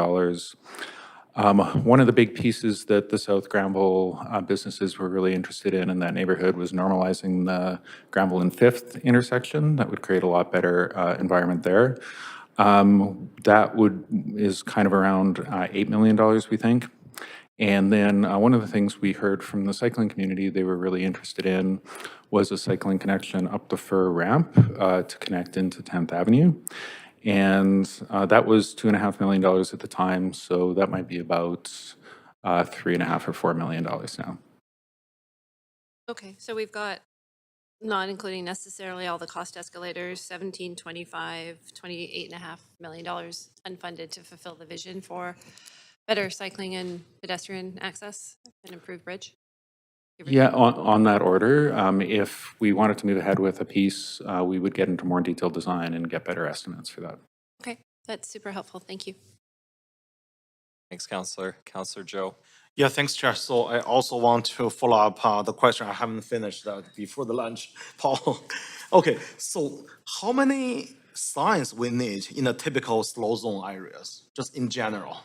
One of the big pieces that the South Granville businesses were really interested in that neighborhood was normalizing the Granville and 5th intersection. That would create a lot better environment there. That is kind of around $8 million, we think. And then one of the things we heard from the cycling community they were really interested in was a cycling connection up the Fur ramp to connect into 10th Avenue. And that was $2.5 million at the time, so that might be about $3.5 or $4 million now. Okay, so we've got, not including necessarily all the cost escalators, 17, 25, $28.5 million unfunded to fulfill the vision for better cycling and pedestrian access and improved bridge? Yeah, on that order, if we wanted to move ahead with a piece, we would get into more detailed design and get better estimates for that. Okay, that's super helpful. Thank you. Thanks, Councillor. Councillor Joe. Yeah, thanks, Chair. So I also want to follow up the question I haven't finished before the lunch, Paul. Okay, so how many signs we need in the typical slow zone areas, just in general?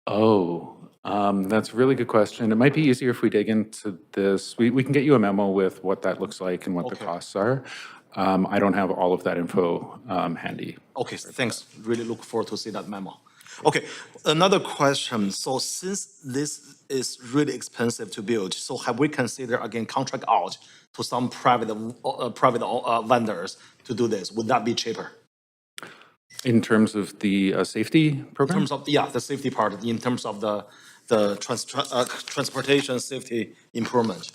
Oh, that's a really good question. It might be easier if we dig into this. We can get you a memo with what that looks like and what the costs are. I don't have all of that info handy. Okay, thanks. Really look forward to see that memo. Okay, another question. So since this is really expensive to build, so have we considered again contract out to some private vendors to do this? Would that be cheaper? In terms of the safety program? In terms of, yeah, the safety part, in terms of the transportation safety improvement.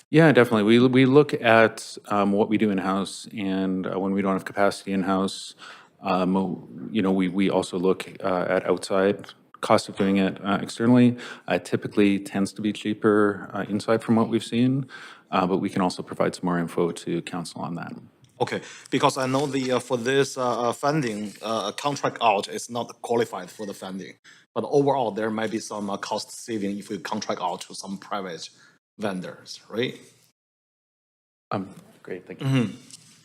Yeah, definitely. We look at what we do in-house, and when we don't have capacity in-house, we also look at outside cost of doing it externally. It typically tends to be cheaper inside from what we've seen, but we can also provide some more info to council on that. Okay, because I know for this funding, contract out is not qualified for the funding, but overall there might be some cost saving if we contract out to some private vendors, right? Great, thank you.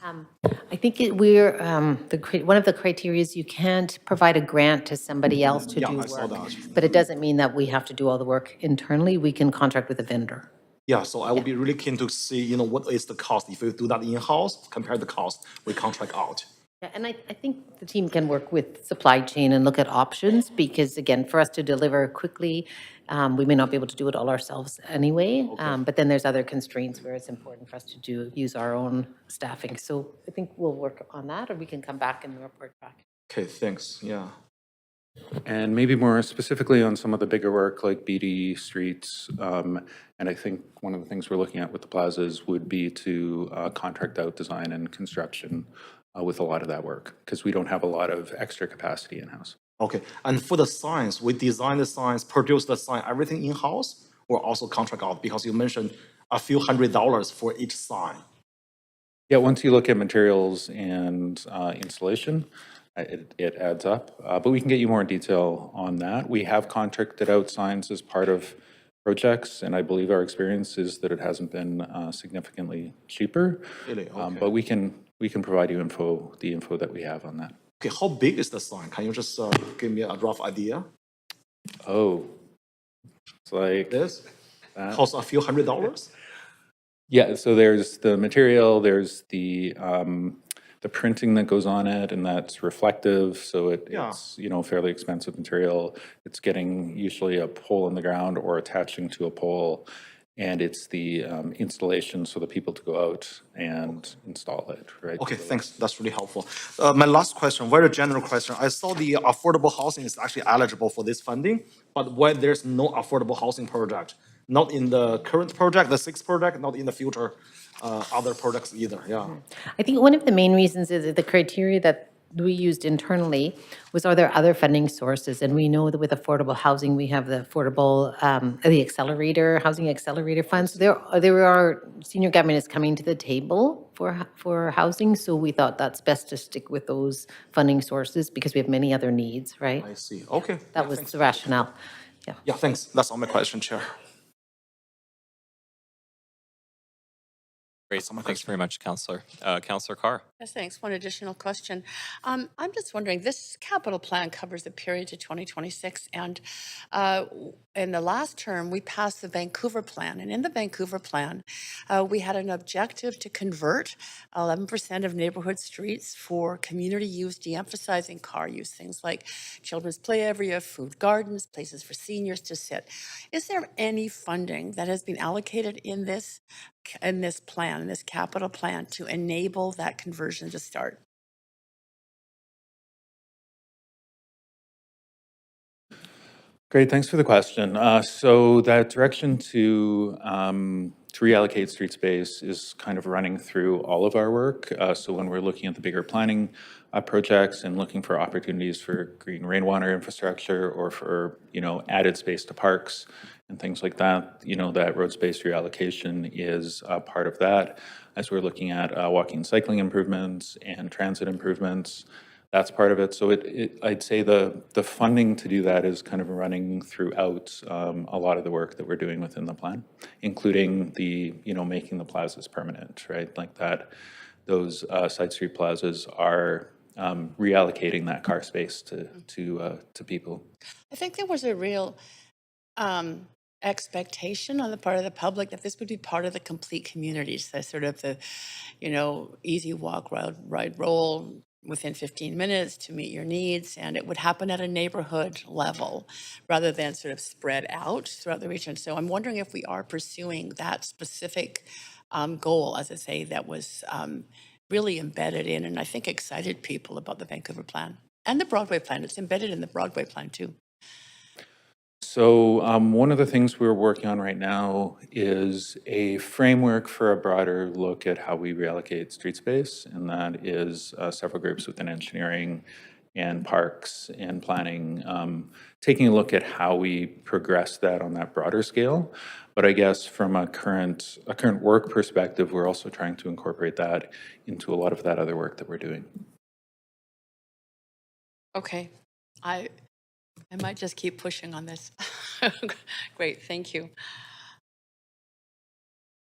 I think one of the criteria is you can't provide a grant to somebody else to do I saw work. that. But it doesn't mean that we have to do all the work internally. We can contract with a vendor. Yeah, so I would be really keen to see, what is the cost if we do that in-house, compare the cost we contract out. Yeah, and I think the team can work with supply chain and look at options because, again, for us to deliver quickly, we may not be able to do it all ourselves anyway. But then there's other constraints where it's important for us to use our own staffing. So I think we'll work on that, or we can come back and report back. Okay, thanks, yeah. And maybe more specifically on some of the bigger work like BD streets. And I think one of the things we're looking at with the plazas would be to contract out design and construction with a lot of that work because we don't have a lot of extra capacity in-house. Okay, and for the signs, we design the signs, produce the sign, everything in-house, or also contract out? Because you mentioned a few $100s for each sign. Yeah, once you look at materials and installation, it adds up. But we can get you more detail on that. We have contracted out signs as part of projects, and I believe our experience is that it hasn't been significantly cheaper. Really? Okay. But we can provide you the info that we have on that. Okay, how big is the sign? Can you just give me a rough idea? Oh, it's like this. That. Costs a few $100s? Yeah, so there's the material, there's the printing that goes on it, and that's reflective, so it's fairly expensive material. It's getting usually a pole in the ground or attaching to a pole, and it's the installation, so the people to go out and install it, right? Okay, So thanks. That's really helpful. My last question, very general question. I saw the affordable housing is actually eligible for this funding, but why there's no affordable housing project? Not in the current project, the sixth project, not in the future other projects either, yeah. I think one of the main reasons is that the criteria that we used internally was, are there other funding sources? And we know that with affordable housing, we have the affordable, the accelerator, housing accelerator funds. There are, senior government is coming to the table for housing, so we thought that's best to stick with those funding sources because we have many other needs, right? I see, okay. That was the rationale, yeah. Yeah, thanks. That's all my question, Chair. Great. Thanks very much, Councillor. Councillor Carr. Yes, thanks. One additional question. I'm just wondering, this capital plan covers the period to 2026, and in the last term, we passed the Vancouver plan, and in the Vancouver plan, we had an objective to convert 11% of neighborhood streets for community use, de-emphasizing car use, things like children's play area, food gardens, places for seniors to sit. Is there any funding that has been allocated in this plan, in this capital plan, to enable that conversion to start? great, thanks for the question. So that direction to reallocate street space is kind of running through all of our work. So when we're looking at the bigger planning projects and looking for opportunities for green rainwater infrastructure or for, added space to parks and things like that, that road space reallocation is part of that. As we're looking at walking and cycling improvements and transit improvements, that's part of it. So I'd say the funding to do that is kind of running throughout a lot of the work that we're doing within the plan, including the, making the plazas permanent, right? Like that, those side street plazas are reallocating that car space to people. I think there was a real expectation on the part of the public that this would be part of the complete communities, the sort of the, easy walk, ride, roll within 15 minutes to meet your needs, and it would happen at a neighborhood level rather than sort of spread out throughout the region. So I'm wondering if we are pursuing that specific goal, as I say, that was really embedded in, and I think excited people about the Vancouver plan and the Broadway plan. It's embedded in the Broadway plan too. So one of the things we're working on right now is a framework for a broader look at how we reallocate street space, and that is several groups within engineering and parks and planning, taking a look at how we progress that on that broader scale. But I guess from a current work perspective, we're also trying to incorporate that into a lot of that other work that we're doing. Okay, I might just keep pushing on this. Great, thank you.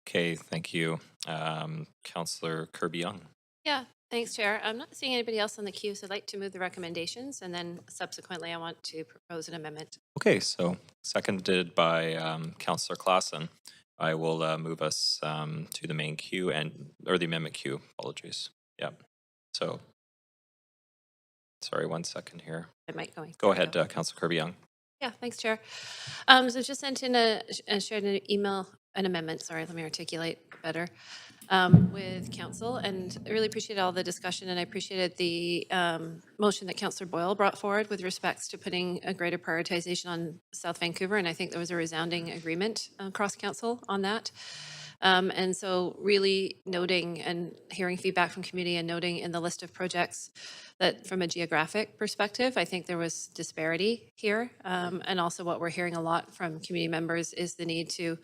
Okay, thank you. Councillor Kirby-Young. Yeah, thanks, Chair. I'm not seeing anybody else on the queue, so I'd like to move the recommendations, and then subsequently I want to propose an amendment. Okay, so seconded by Councillor Claassen. I will move us to the main queue or the amendment queue, apologies. Yeah, so, sorry, 1 second here. It might go. Go ahead, Councillor Kirby-Young. Yeah, thanks, Chair. So just sent in shared an email, an amendment, sorry, let me articulate better, with council, and I really appreciate all the discussion, and I appreciated the motion that Councillor Boyle brought forward with respects to putting a greater prioritization on South Vancouver, and I think there was a resounding agreement across council on that. And so really noting and hearing feedback from community and noting in the list of projects that from a geographic perspective, I think there was disparity here. And also what we're hearing a lot from community members is the need to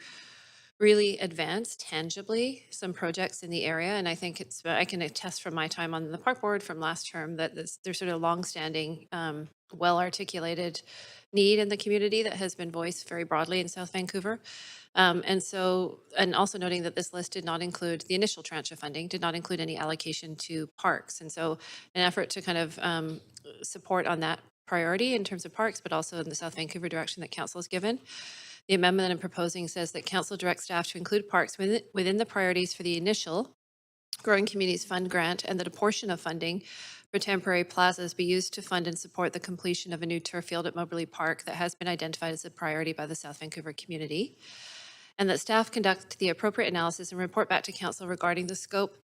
really advance tangibly some projects in the area. And I think I can attest from my time on the park board from last term that there's sort of longstanding, well-articulated need in the community that has been voiced very broadly in South Vancouver. And also noting that this list did not include the initial tranche of funding, did not include any allocation to parks. And so an effort to kind of support on that priority in terms of parks, but also in the South Vancouver direction that council has given. The amendment that I'm proposing says that council directs staff to include parks within the priorities for the initial Growing Communities Fund grant, and that a portion of funding for temporary plazas be used to fund and support the completion of a new turf field at Moberly Park that has been identified as a priority by the South Vancouver community. and that staff conduct the appropriate analysis and report back to council regarding the scope,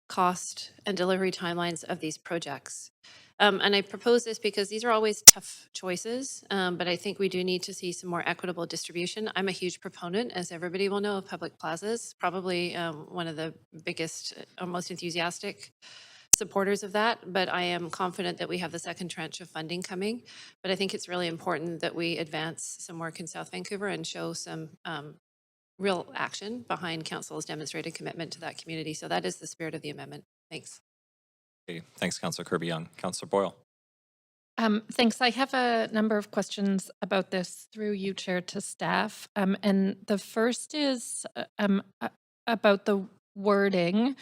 cost, and delivery timelines of these projects. And I propose this because these are always tough choices, but I think we do need to see some more equitable distribution. I'm a huge proponent, as everybody will know, of public plazas, probably one of the biggest or most enthusiastic supporters of that, but I am confident that we have the second tranche of funding coming. But I think it's really important that we advance some work in South Vancouver and show some real action behind council's demonstrated commitment to that community. So that is the spirit of the amendment. Thanks. Okay, thanks, Councillor Kirby-Young. Councillor Boyle. Thanks. I have a number of questions about this through you, Chair, to staff. And the first is about the wording.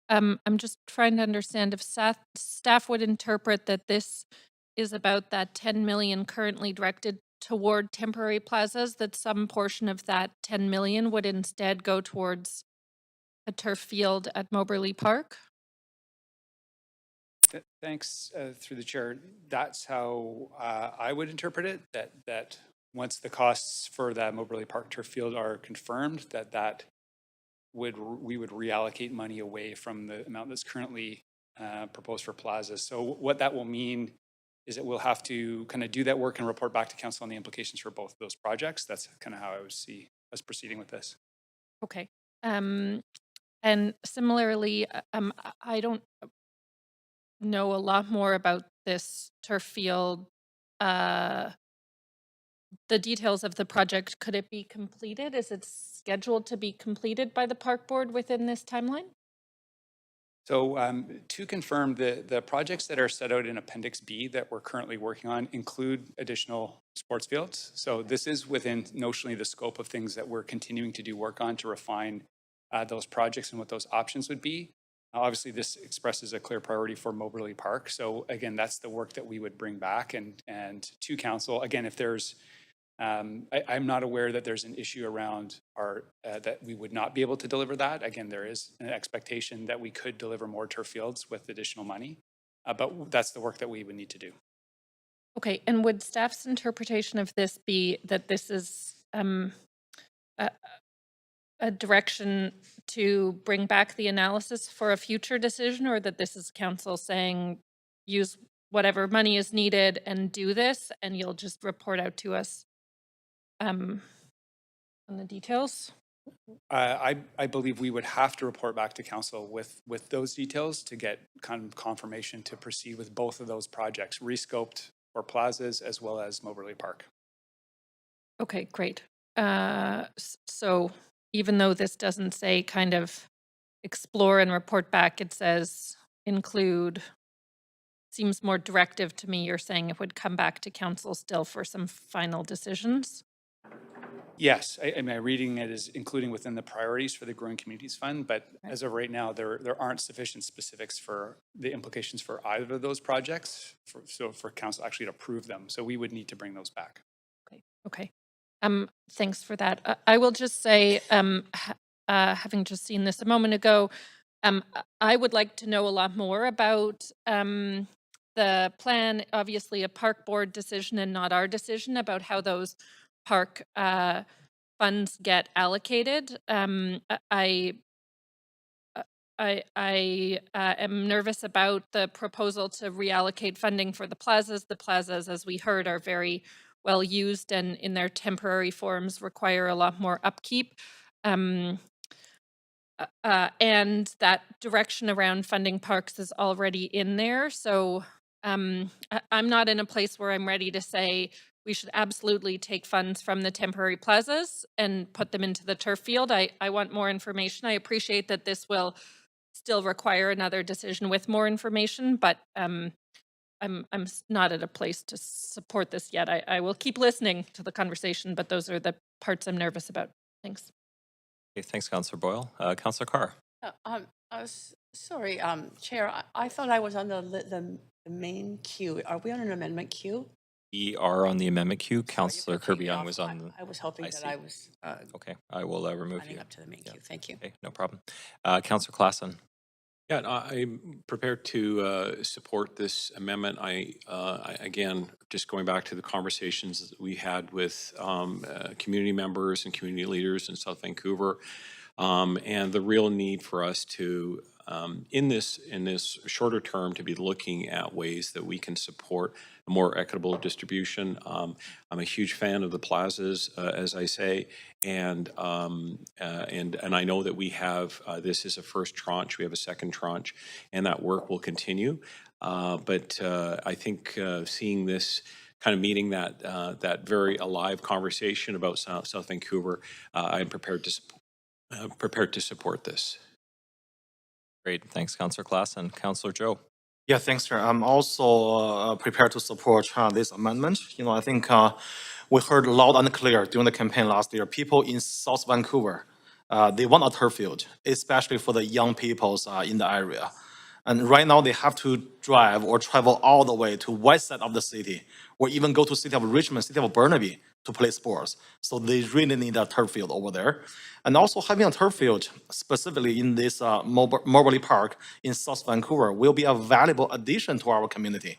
I'm just trying to understand if staff would interpret that this is about that 10 million currently directed toward temporary plazas, that some portion of that 10 million would instead go towards a turf field at Moberly Park. Thanks, through the chair. That's how I would interpret it, that once the costs for that Moberly Park turf field are confirmed, that we would reallocate money away from the amount that's currently proposed for plazas. So what that will mean is that we'll have to kind of do that work and report back to council on the implications for both of those projects. That's kind of how I would see us proceeding with this. Okay. And similarly, I don't know a lot more about this turf field. The details of the project, could it be completed? Is it scheduled to be completed by the park board within this timeline? So to confirm, the projects that are set out in Appendix B that we're currently working on include additional sports fields. So this is within notionally the scope of things that we're continuing to do work on to refine those projects and what those options would be. Obviously, this expresses a clear priority for Moberly Park. So again, that's the work that we would bring back and to council. Again, if there's I'm not aware that there's an issue around our that we would not be able to deliver that. Again, there is an expectation that we could deliver more turf fields with additional money, but that's the work that we would need to do. Okay, and would staff's interpretation of this be that this is a direction to bring back the analysis for a future decision, or that this is council saying use whatever money is needed and do this, and you'll just report out to us on the details? I believe we would have to report back to council with those details to get kind of confirmation to proceed with both of those projects, rescoped for plazas as well as Moberly Park. Okay, great. So even though this doesn't say kind of explore and report back, it says include, seems more directive to me. You're saying it would come back to council still for some final decisions? Yes, my reading it is including within the priorities for the Growing Communities Fund, but as of right now, there aren't sufficient specifics for the implications for either of those projects, for council actually to approve them. So we would need to bring those back. Okay. Thanks for that. I will just say, having just seen this a moment ago, I would like to know a lot more about the plan, obviously a park board decision and not our decision about how those park funds get allocated. I am nervous about the proposal to reallocate funding for the plazas. The plazas, as we heard, are very well used and in their temporary forms require a lot more upkeep. And that direction around funding parks is already in there. So I'm not in a place where I'm ready to say we should absolutely take funds from the temporary plazas and put them into the turf field. I want more information. I appreciate that this will still require another decision with more information, but I'm not at a place to support this yet. I will keep listening to the conversation, but those are the parts I'm nervous about. Thanks. Okay, thanks, Councillor Boyle. Councillor Carr. I was sorry, Chair. I thought I was on the main queue. Are we on an amendment queue? We are on the amendment queue. Councillor Kirby-Young was on the... I was hoping that I was okay, I will remove you. up to the main queue. Thank you. Okay, no problem. Councillor Klassen. Yeah, no, I'm prepared to support this amendment. Again, just going back to the conversations that we had with community members and community leaders in South Vancouver, and the real need for us to, in this shorter term, to be looking at ways that we can support a more equitable distribution. I'm a huge fan of the plazas, as I say, and I know that we have this is a first tranche. We have a second tranche, and that work will continue. But I think seeing this kind of meeting that very alive conversation about South Vancouver, I'm prepared to support this. Great. Thanks, Councillor Klass and Councillor Joe. Yeah, thanks, Chair. I'm also prepared to support this amendment. I think we heard loud and clear during the campaign last year, people in South Vancouver, they want a turf field, especially for the young peoples in the area. And right now they have to drive or travel all the way to west side of the city, or even go to city of Richmond, city of Burnaby to play sports. So they really need a turf field over there. And also having a turf field, specifically in this Moberly Park in South Vancouver, will be a valuable addition to our community.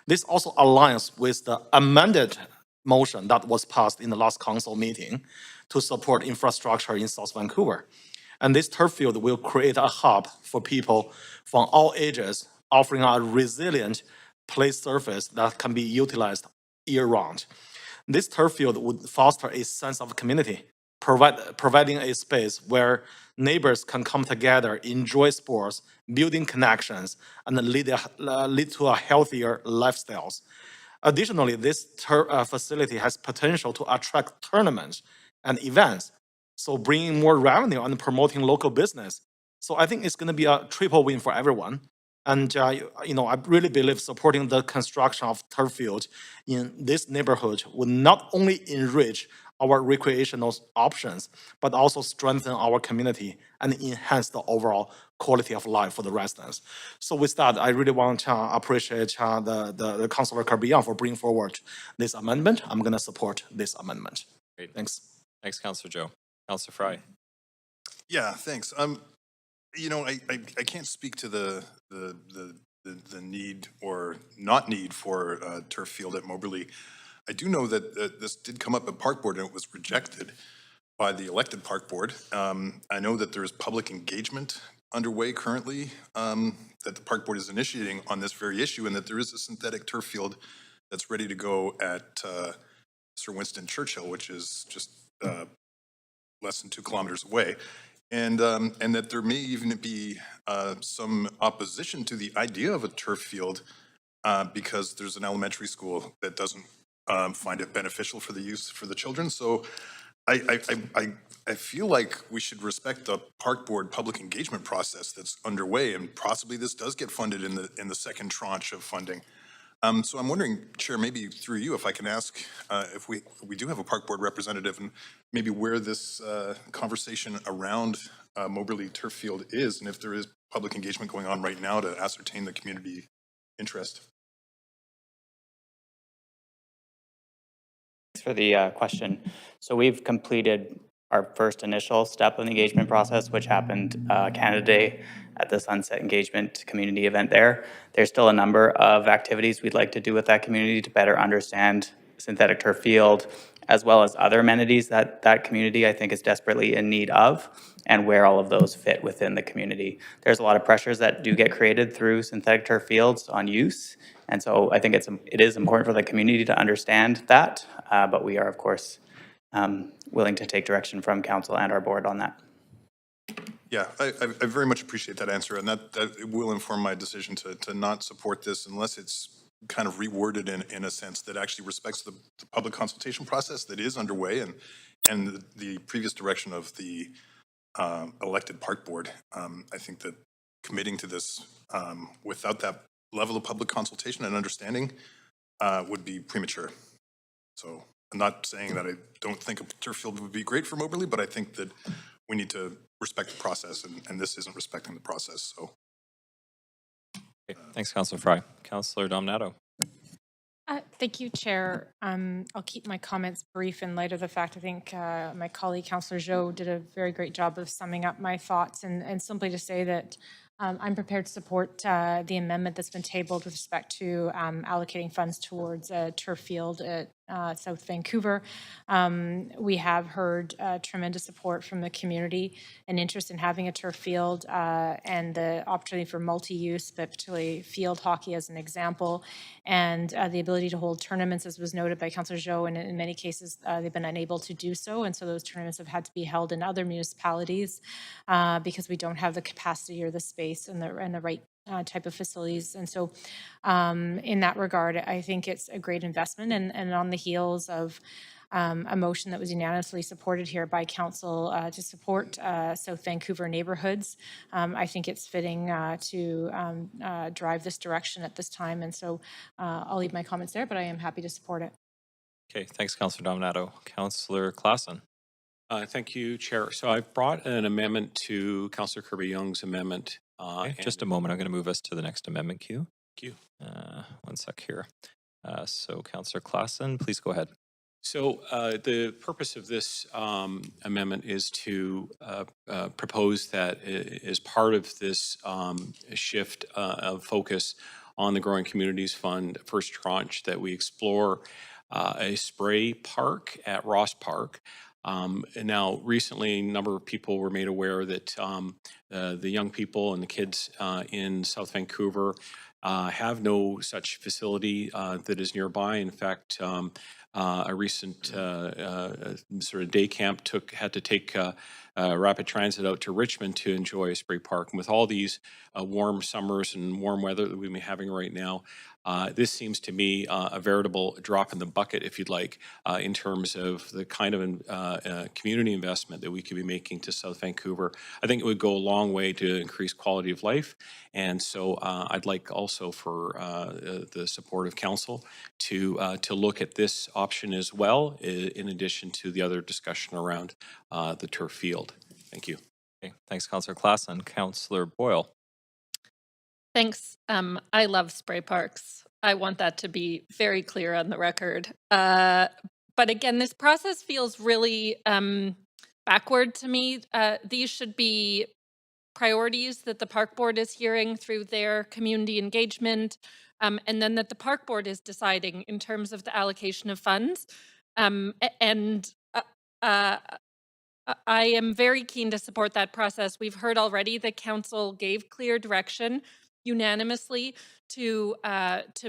This also aligns with the amended motion that was passed in the last council meeting to support infrastructure in South Vancouver. And this turf field will create a hub for people from all ages, offering a resilient play surface that can be utilized year-round. This turf field would foster a sense of community, providing a space where neighbors can come together, enjoy sports, building connections, and lead to a healthier lifestyles. Additionally, this facility has potential to attract tournaments and events, so bringing more revenue and promoting local business. So I think it's going to be a triple win for everyone. And I really believe supporting the construction of turf field in this neighborhood would not only enrich our recreational options, but also strengthen our community and enhance the overall quality of life for the residents. So with that, I really want to appreciate the Councillor Carbian for bringing forward this amendment. I'm going to support this amendment. Great. Thanks. Thanks, Councillor Joe. Councillor Fry. Yeah, thanks. I can't speak to the need or not need for a turf field at Moberly. I do know that this did come up at Park Board and it was rejected by the elected Park Board. I know that there's public engagement underway currently that the Park Board is initiating on this very issue, and that there is a synthetic turf field that's ready to go at Sir Winston Churchill, which is just less than 2 kilometers away. And that there may even be some opposition to the idea of a turf field because there's an elementary school that doesn't find it beneficial for the use for the children. So I feel like we should respect the Park Board public engagement process that's underway, and possibly this does get funded in the second tranche of funding. So I'm wondering, Chair, maybe through you, if I can ask if we do have a Park Board representative, and maybe where this conversation around Moberly Turf Field is, and if there is public engagement going on right now to ascertain the community interest. Thanks for the question. So we've completed our first initial step of the engagement process, which happened Canada Day at the Sunset Engagement community event there. There's still a number of activities we'd like to do with that community to better understand synthetic turf field, as well as other amenities that that community I think is desperately in need of, and where all of those fit within the community. There's a lot of pressures that do get created through synthetic turf fields on use, and so I think it is important for the community to understand that, but we are, of course, willing to take direction from council and our board on that. Yeah, I very much appreciate that answer, and that it will inform my decision to not support this unless it's kind of reworded in a sense that actually respects the public consultation process that is underway and the previous direction of the elected Park Board. I think that committing to this without that level of public consultation and understanding would be premature. So I'm not saying that I don't think a turf field would be great for Moberly, but I think that we need to respect the process, and this isn't respecting the process. So, Okay. Thanks, Councillor Fry. Councillor Dominato. Thank you, Chair. I'll keep my comments brief in light of the fact I think my colleague, Councillor Joe, did a very great job of summing up my thoughts, and simply to say that I'm prepared to support the amendment that's been tabled with respect to allocating funds towards a turf field at South Vancouver. We have heard tremendous support from the community and interest in having a turf field and the opportunity for multi-use, but particularly field hockey as an example, and the ability to hold tournaments, as was noted by Councillor Zhou, and in many cases they've been unable to do so, and so those tournaments have had to be held in other municipalities because we don't have the capacity or the space and the right type of facilities. And so in that regard, I think it's a great investment. And on the heels of a motion that was unanimously supported here by council to support South Vancouver neighborhoods, I think it's fitting to drive this direction at this time. And so I'll leave my comments there, but I am happy to support it. Okay, thanks, Councillor Dominato. Councillor Klassen. Thank you, Chair. So I've brought an amendment to Councillor Kirby-Young's amendment. Okay, just a moment. I'm going to move us to the next amendment queue. Thank you. One sec here. So Councillor Klassen, please go ahead. So the purpose of this amendment is to propose that as part of this shift of focus on the Growing Communities Fund first tranche, that we explore a spray park at Ross Park. And now, recently, a number of people were made aware that the young people and the kids in South Vancouver have no such facility that is nearby. In fact, a recent sort of day camp had to take rapid transit out to Richmond to enjoy a spray park. And with all these warm summers and warm weather that we've been having right now, this seems to me a veritable drop in the bucket, if you'd like, in terms of the kind of community investment that we could be making to South Vancouver. I think it would go a long way to increase quality of life. And so I'd like also for the support of council to look at this option as well, in addition to the other discussion around the turf field. Thank you. Okay, thanks, Councillor Klassen. Councillor Boyle. Thanks. I love spray parks. I want that to be very clear on the record. But again, this process feels really backward to me. These should be priorities that the park board is hearing through their community engagement, and then that the park board is deciding in terms of the allocation of funds. I am very keen to support that process. We've heard already the council gave clear direction unanimously to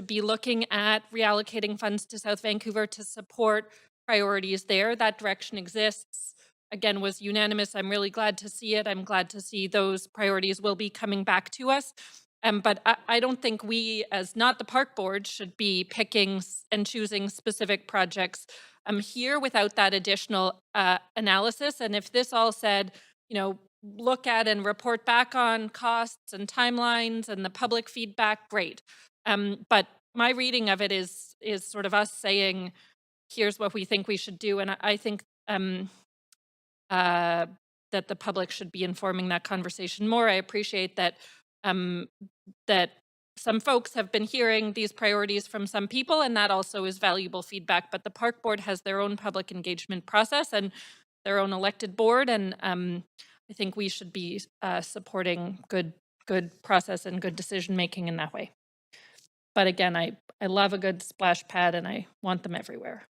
be looking at reallocating funds to South Vancouver to support priorities there. That direction exists. Again, was unanimous. I'm really glad to see it. I'm glad to see those priorities will be coming back to us. But I don't think we, as not the park board, should be picking and choosing specific projects here without that additional analysis. And if this all said, look at and report back on costs and timelines and the public feedback, great. But my reading of it is sort of us saying, here's what we think we should do. And I think that the public should be informing that conversation more. I appreciate that that some folks have been hearing these priorities from some people, and that also is valuable feedback. But the park board has their own public engagement process and their own elected board, and I think we should be supporting good process and good decision making in that way. But again, I love a good splash pad, and I want them everywhere.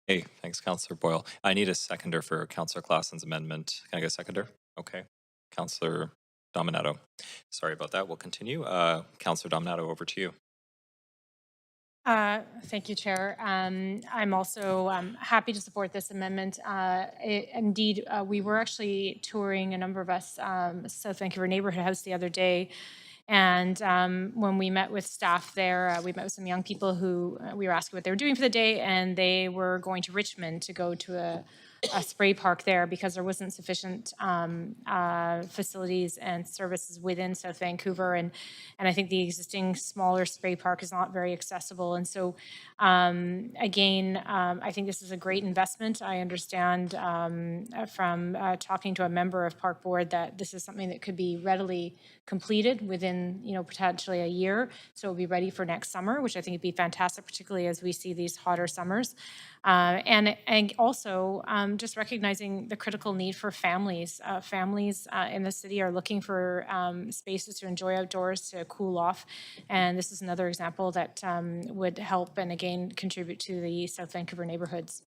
Hey, thanks, Councillor Boyle. I need a seconder for Councillor Klassen's amendment. Can I get a seconder? Okay. Councillor Dominato. Sorry about that. We'll continue. Councillor Dominato, over to you. Thank you, Chair. I'm also happy to support this amendment. Indeed, we were actually touring, a number of us, South Vancouver Neighborhood House the other day. And when we met with staff there, we met with some young people who we were asking what they were doing for the day, and they were going to Richmond to go to a spray park there because there wasn't sufficient facilities and services within South Vancouver, and I think the existing smaller spray park is not very accessible. And so again, I think this is a great investment. I understand from talking to a member of Park Board that this is something that could be readily completed within, potentially a year. So it'll be ready for next summer, which I think would be fantastic, particularly as we see these hotter summers. And also, just recognizing the critical need for families. Families in the city are looking for spaces to enjoy outdoors, to cool off. And this is another example that would help and again contribute to the South Vancouver neighborhoods.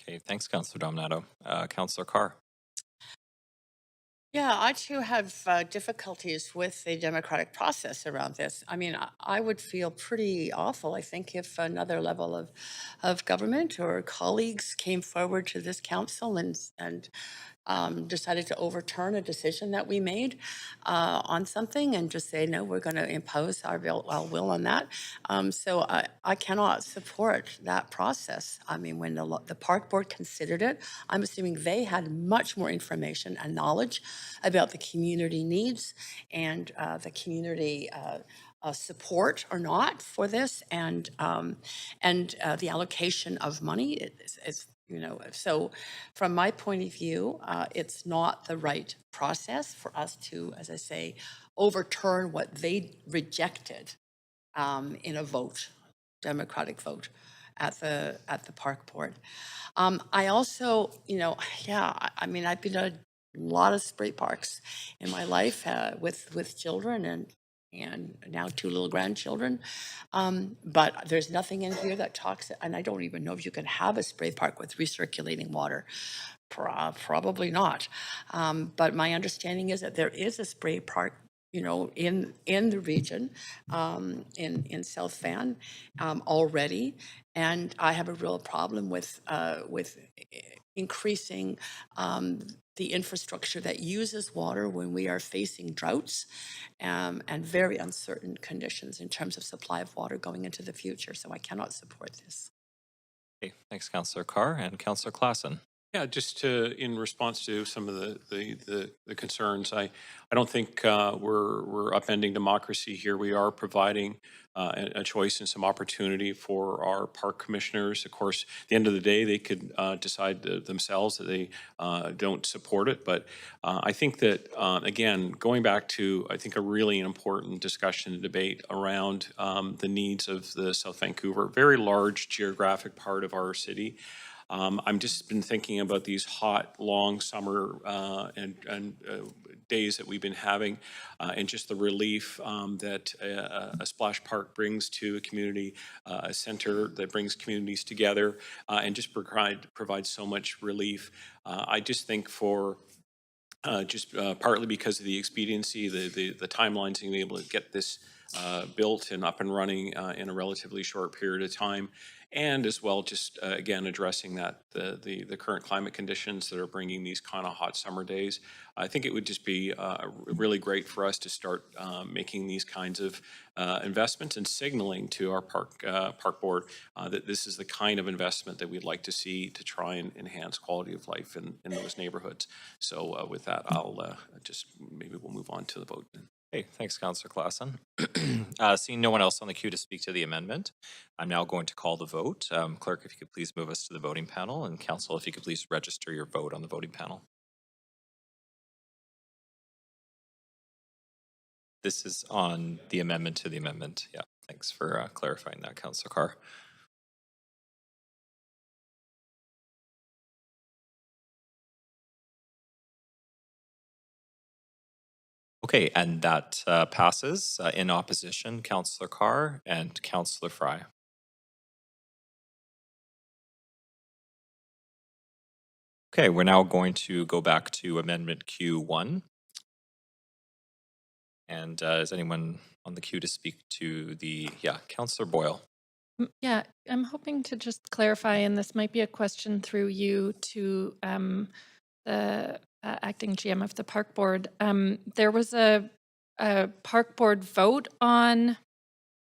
Okay, thanks, Councillor Dominato. Councillor Carr. Yeah, I too have difficulties with the democratic process around this. I mean, I would feel pretty awful, I think, if another level of government or colleagues came forward to this council and decided to overturn a decision that we made on something and just say, no, we're going to impose our will on that. So I cannot support that process. I mean, when the park board considered it, I'm assuming they had much more information and knowledge about the community needs and the community support or not for this, and the allocation of money is so from my point of view, it's not the right process for us to, as I say, overturn what they rejected in a vote, democratic vote at the park board. I also, I mean, I've been to a lot of spray parks in my life with children and now 2 little grandchildren. But there's nothing in here that talks, and I don't even know if you can have a spray park with recirculating water. Probably not. But my understanding is that there is a spray park, in the region, in South Van already, and I have a real problem with increasing the infrastructure that uses water when we are facing droughts and very uncertain conditions in terms of supply of water going into the future. So I cannot support this. Okay, thanks, Councillor Carr. And Councillor Klassen. Yeah, just to, in response to some of the concerns, I don't think we're upending democracy here. We are providing a choice and some opportunity for our park commissioners. Of course, at the end of the day, they could decide themselves that they don't support it. But I think that, again, going back to, I think, a really important discussion and debate around the needs of the South Vancouver, very large geographic part of our city. I'm just been thinking about these hot, long summer and days that we've been having, and just the relief that a splash park brings to a community, a center that brings communities together, and just provide so much relief. I just think for partly because of the expediency, the timelines, being able to get this built and up and running in a relatively short period of time, and as well just again addressing that the current climate conditions that are bringing these kind of hot summer days. I think it would just be really great for us to start making these kinds of investments and signaling to our park board that this is the kind of investment that we'd like to see to try and enhance quality of life in those neighborhoods. So with that, I'll just maybe we'll move on to the vote then. Okay, thanks, Councillor Klassen. Seeing no one else on the queue to speak to the amendment, I'm now going to call the vote. Clerk, if you could please move us to the voting panel, and Council, if you could please register your vote on the voting panel. This is on the amendment to the amendment. Yeah, thanks for clarifying that, Councillor Carr. Okay, and that passes. In opposition, Councillor Carr and Councillor Fry. Okay, we're now going to go back to Amendment Q1. And is anyone on the queue to speak to the, Councillor Boyle. Yeah, I'm hoping to just clarify, and this might be a question through you to the acting GM of the park board. There was a park board vote on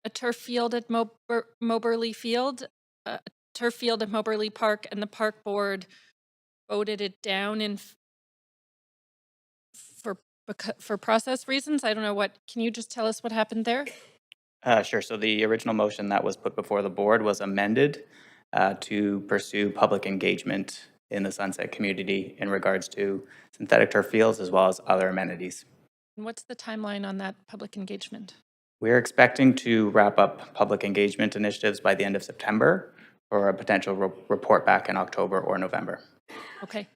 a turf field at Moberly Field, a turf field at Moberly Park, and the park board voted it down for process reasons. I don't know what. Can you just tell us what happened there? Sure. So the original motion that was put before the board was amended to pursue public engagement in the Sunset community in regards to synthetic turf fields as well as other amenities. And what's the timeline on that public engagement? We're expecting to wrap up public engagement initiatives by the end of September for a potential report back in October or November. Okay.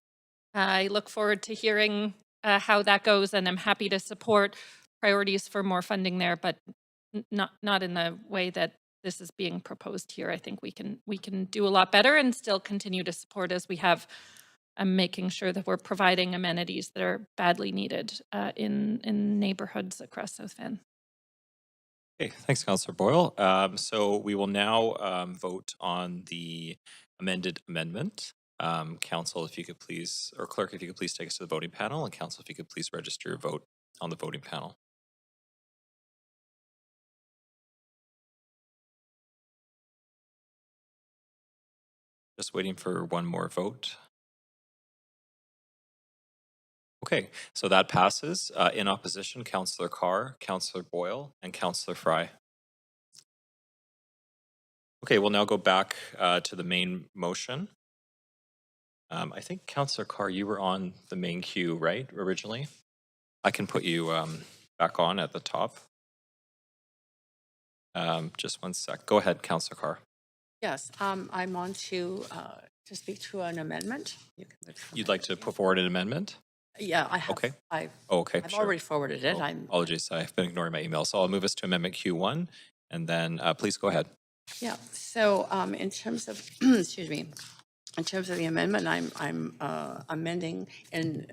I look forward to hearing how that goes, and I'm happy to support priorities for more funding there, but not in the way that this is being proposed here. I think we can do a lot better and still continue to support as we have, making sure that we're providing amenities that are badly needed in neighborhoods across South Van. Okay, thanks, Councillor Boyle. So we will now vote on the amended amendment. Council, if you could please, or clerk, if you could please take us to the voting panel, and council, if you could please register your vote on the voting panel. Just waiting for one more vote. Okay, so that passes. In opposition, Councillor Carr, Councillor Boyle, and Councillor Fry. Okay, we'll now go back to the main motion. I think Councillor Carr, you were on the main queue, right, originally? I can put you back on at the top. Just one sec. Go ahead, Councillor Carr. Yes, I'm on to speak to an amendment. You'd like to put forward an amendment? Yeah, I have. Okay. I've Okay, I've sure. already forwarded it. Oh, I'm. apologies, I've been ignoring my email. So I'll move us to Amendment Q1, and then please go ahead. Yeah. So in terms of, excuse me, in terms of the amendment, I'm amending in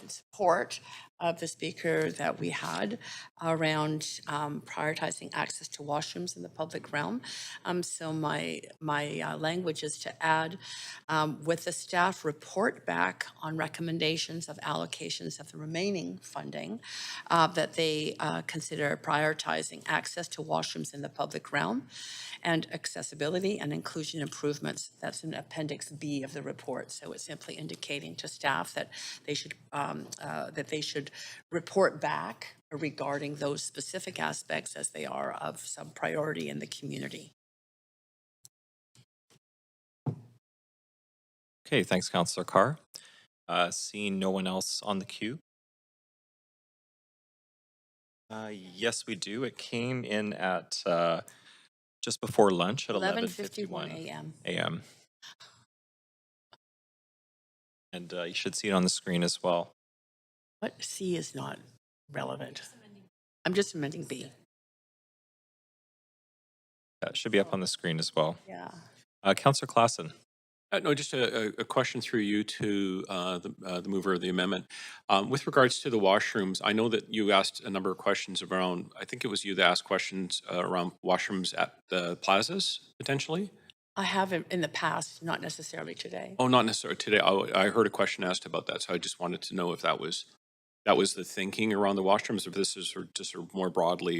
support of the speaker that we had around prioritizing access to washrooms in the public realm. So my language is to add, with the staff report back on recommendations of allocations of the remaining funding, that they consider prioritizing access to washrooms in the public realm and accessibility and inclusion improvements. That's in Appendix B of the report. So it's simply indicating to staff that they should report back regarding those specific aspects as they are of some priority in the community. Okay, thanks, Councillor Carr. Seeing no one else on the queue. Yes, we do. It came in at just before lunch at 11:51 a.m. And you should see it on the screen as well. What C is not relevant? I'm just amending B. Yeah, it should be up on the screen as well. Yeah. Councillor Klassen. No, just a question through you to the mover of the amendment. With regards to the washrooms, I know that you asked a number of questions around, I think it was you that asked questions around washrooms at the plazas, potentially? I have in the past, not necessarily today. Oh, not necessarily today. I heard a question asked about that, so I just wanted to know if that was the thinking around the washrooms, or if this is just more broadly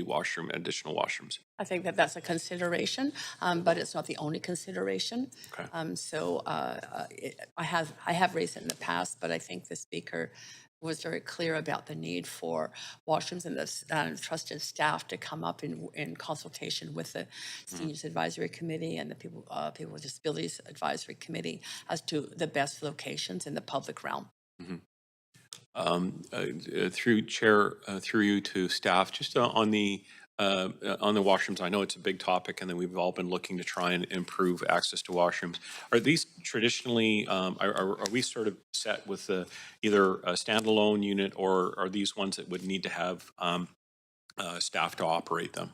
additional washrooms. I think that that's a consideration, but it's not the only consideration. Okay. So I have raised it in the past, but I think the speaker was very clear about the need for washrooms and the trusted staff to come up in consultation with the Seniors Advisory Committee and the People with Disabilities Advisory Committee as to the best locations in the public realm. Mm-hmm. Through you to staff, just on the washrooms, I know it's a big topic, and then we've all been looking to try and improve access to washrooms. Are these traditionally, are we sort of set with either a standalone unit, or are these ones that would need to have staff to operate them?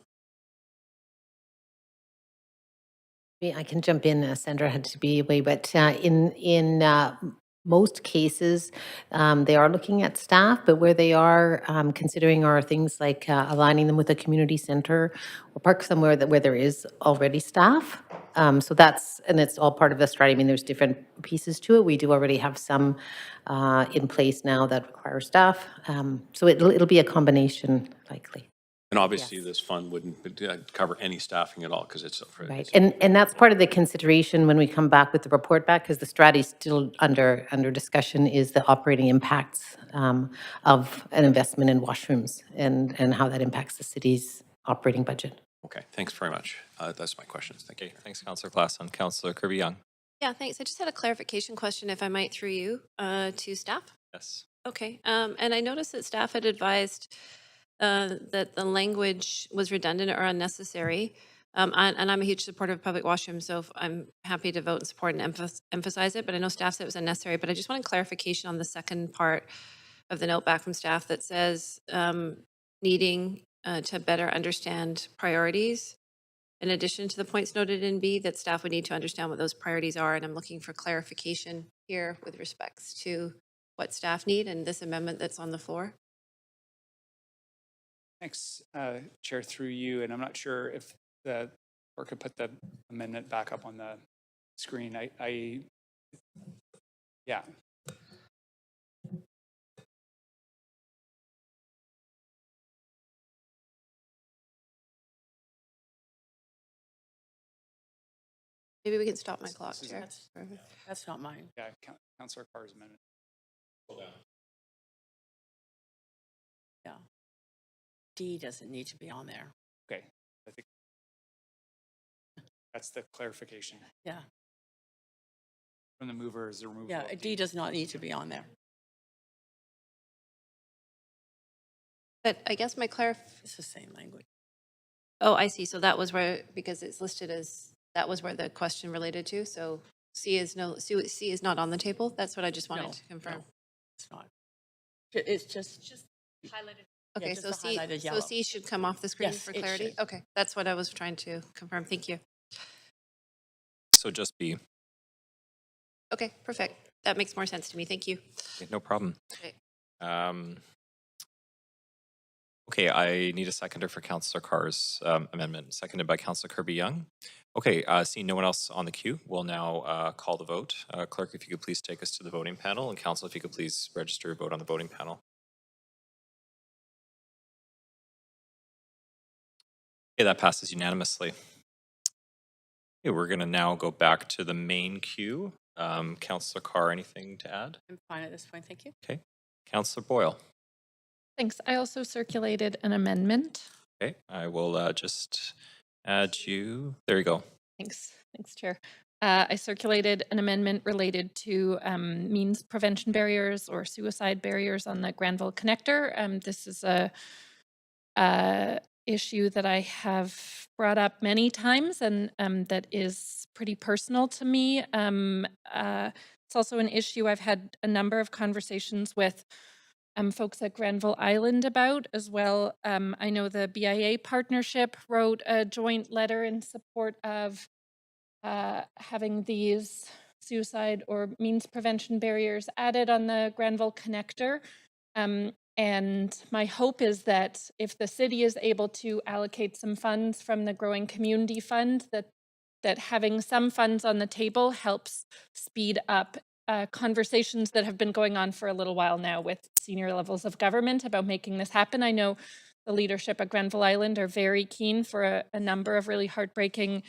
I can jump in. Sandra had to be away, but in most cases, they are looking at staff, but where they are considering are things like aligning them with a community center or park somewhere where there is already staff. So it's all part of the strategy. I mean, there's different pieces to it. We do already have some in place now that require staff. So it'll be a combination, likely. And obviously, this fund wouldn't cover any staffing at all, because it's right. And that's part of the consideration when we come back with the report back, because the strategy is still under discussion, is the operating impacts of an investment in washrooms and how that impacts the city's operating budget. Okay, thanks very much. That's my questions. Thank you. Okay, thanks, Councillor Klassen. Councillor Kirby-Young. Yeah, thanks. I just had a clarification question, if I might, through you to staff. Yes. Okay, and I noticed that staff had advised that the language was redundant or unnecessary. And I'm a huge supporter of public washrooms, so I'm happy to vote and support and emphasize it. But I know staff said it was unnecessary. But I just wanted clarification on the second part of the note back from staff that says needing to better understand priorities. In addition to the points noted in B, that staff would need to understand what those priorities are. And I'm looking for clarification here with respects to what staff need and this amendment that's on the floor. Thanks, Chair, through you. And I'm not sure if the clerk could put the amendment back up on the screen. Yeah. Maybe we can stop my clock, Chair. That's not mine. Yeah, Councillor Carr's amendment. Yeah. D doesn't need to be on there. Okay, I think that's the clarification. Yeah. From the mover is the removal. Yeah, of D does not need to be on there. But I guess my It's the same language. Oh, I see. So that was where, because it's listed as, that was where the question related to. So C is not on the table. That's what I just wanted to confirm. No, it's not. It's just highlighted. Okay, just so the C, highlighted so yellow. C should come off the screen Yes, for it clarity? should. Okay, that's what I was trying to confirm. Thank you. So just B. Okay, perfect. That makes more sense to me. Thank you. Okay, no problem. Okay. Okay, I need a seconder for Councillor Carr's amendment, seconded by Councillor Kirby-Young. Okay, seeing no one else on the queue, we'll now call the vote. Clerk, if you could please take us to the voting panel, and Council, if you could please register your vote on the voting panel. Okay, that passes unanimously. Okay, we're going to now go back to the main queue. Councillor Carr, anything to add? I'm fine at this point. Thank you. Okay. Councillor Boyle. Thanks. I also circulated an amendment. Okay, I will just add you. There you go. Thanks. Thanks, Chair. I circulated an amendment related to means prevention barriers or suicide barriers on the Granville connector. This is a issue that I have brought up many times and that is pretty personal to me. It's also an issue I've had a number of conversations with folks at Granville Island about as well. I know the BIA partnership wrote a joint letter in support of having these suicide or means prevention barriers added on the Granville connector. And my hope is that if the city is able to allocate some funds from the Growing Community Fund, that having some funds on the table helps speed up conversations that have been going on for a little while now with senior levels of government about making this happen. I know the leadership at Granville Island are very keen for a number of really heartbreaking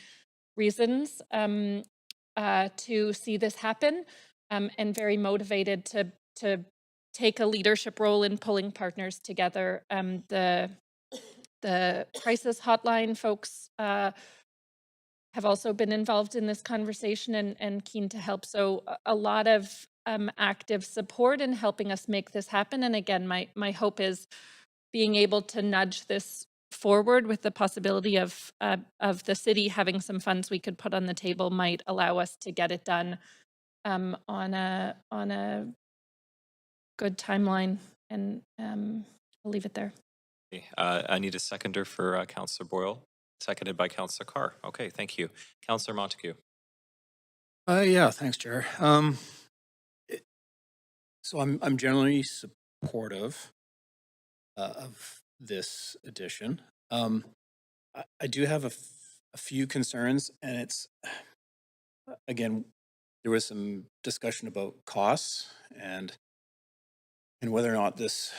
reasons to see this happen, and very motivated to take a leadership role in pulling partners together. The crisis hotline folks have also been involved in this conversation and keen to help. So a lot of active support in helping us make this happen. And again, my hope is being able to nudge this forward with the possibility of the city having some funds we could put on the table might allow us to get it done on a good timeline. And I'll leave it there. Okay, I need a seconder for Councillor Boyle, seconded by Councillor Carr. Okay, thank you. Councillor Montague. Yeah, thanks, Chair. So I'm generally supportive of this addition. I do have a few concerns, and it's, again, there was some discussion about costs and whether or not this,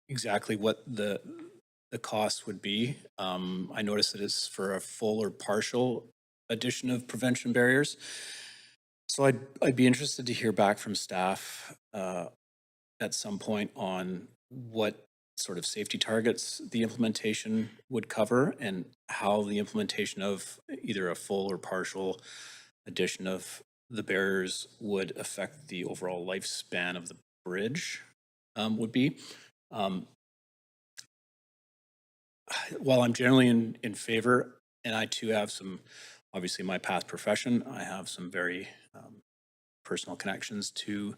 exactly what the cost would be. I noticed that it's for a full or partial addition of prevention barriers. So I'd be interested to hear back from staff at some point on what sort of safety targets the implementation would cover and how the implementation of either a full or partial addition of the barriers would affect the overall lifespan of the bridge would be. while I'm generally in favor, and I too have some, obviously my past profession, I have some very personal connections to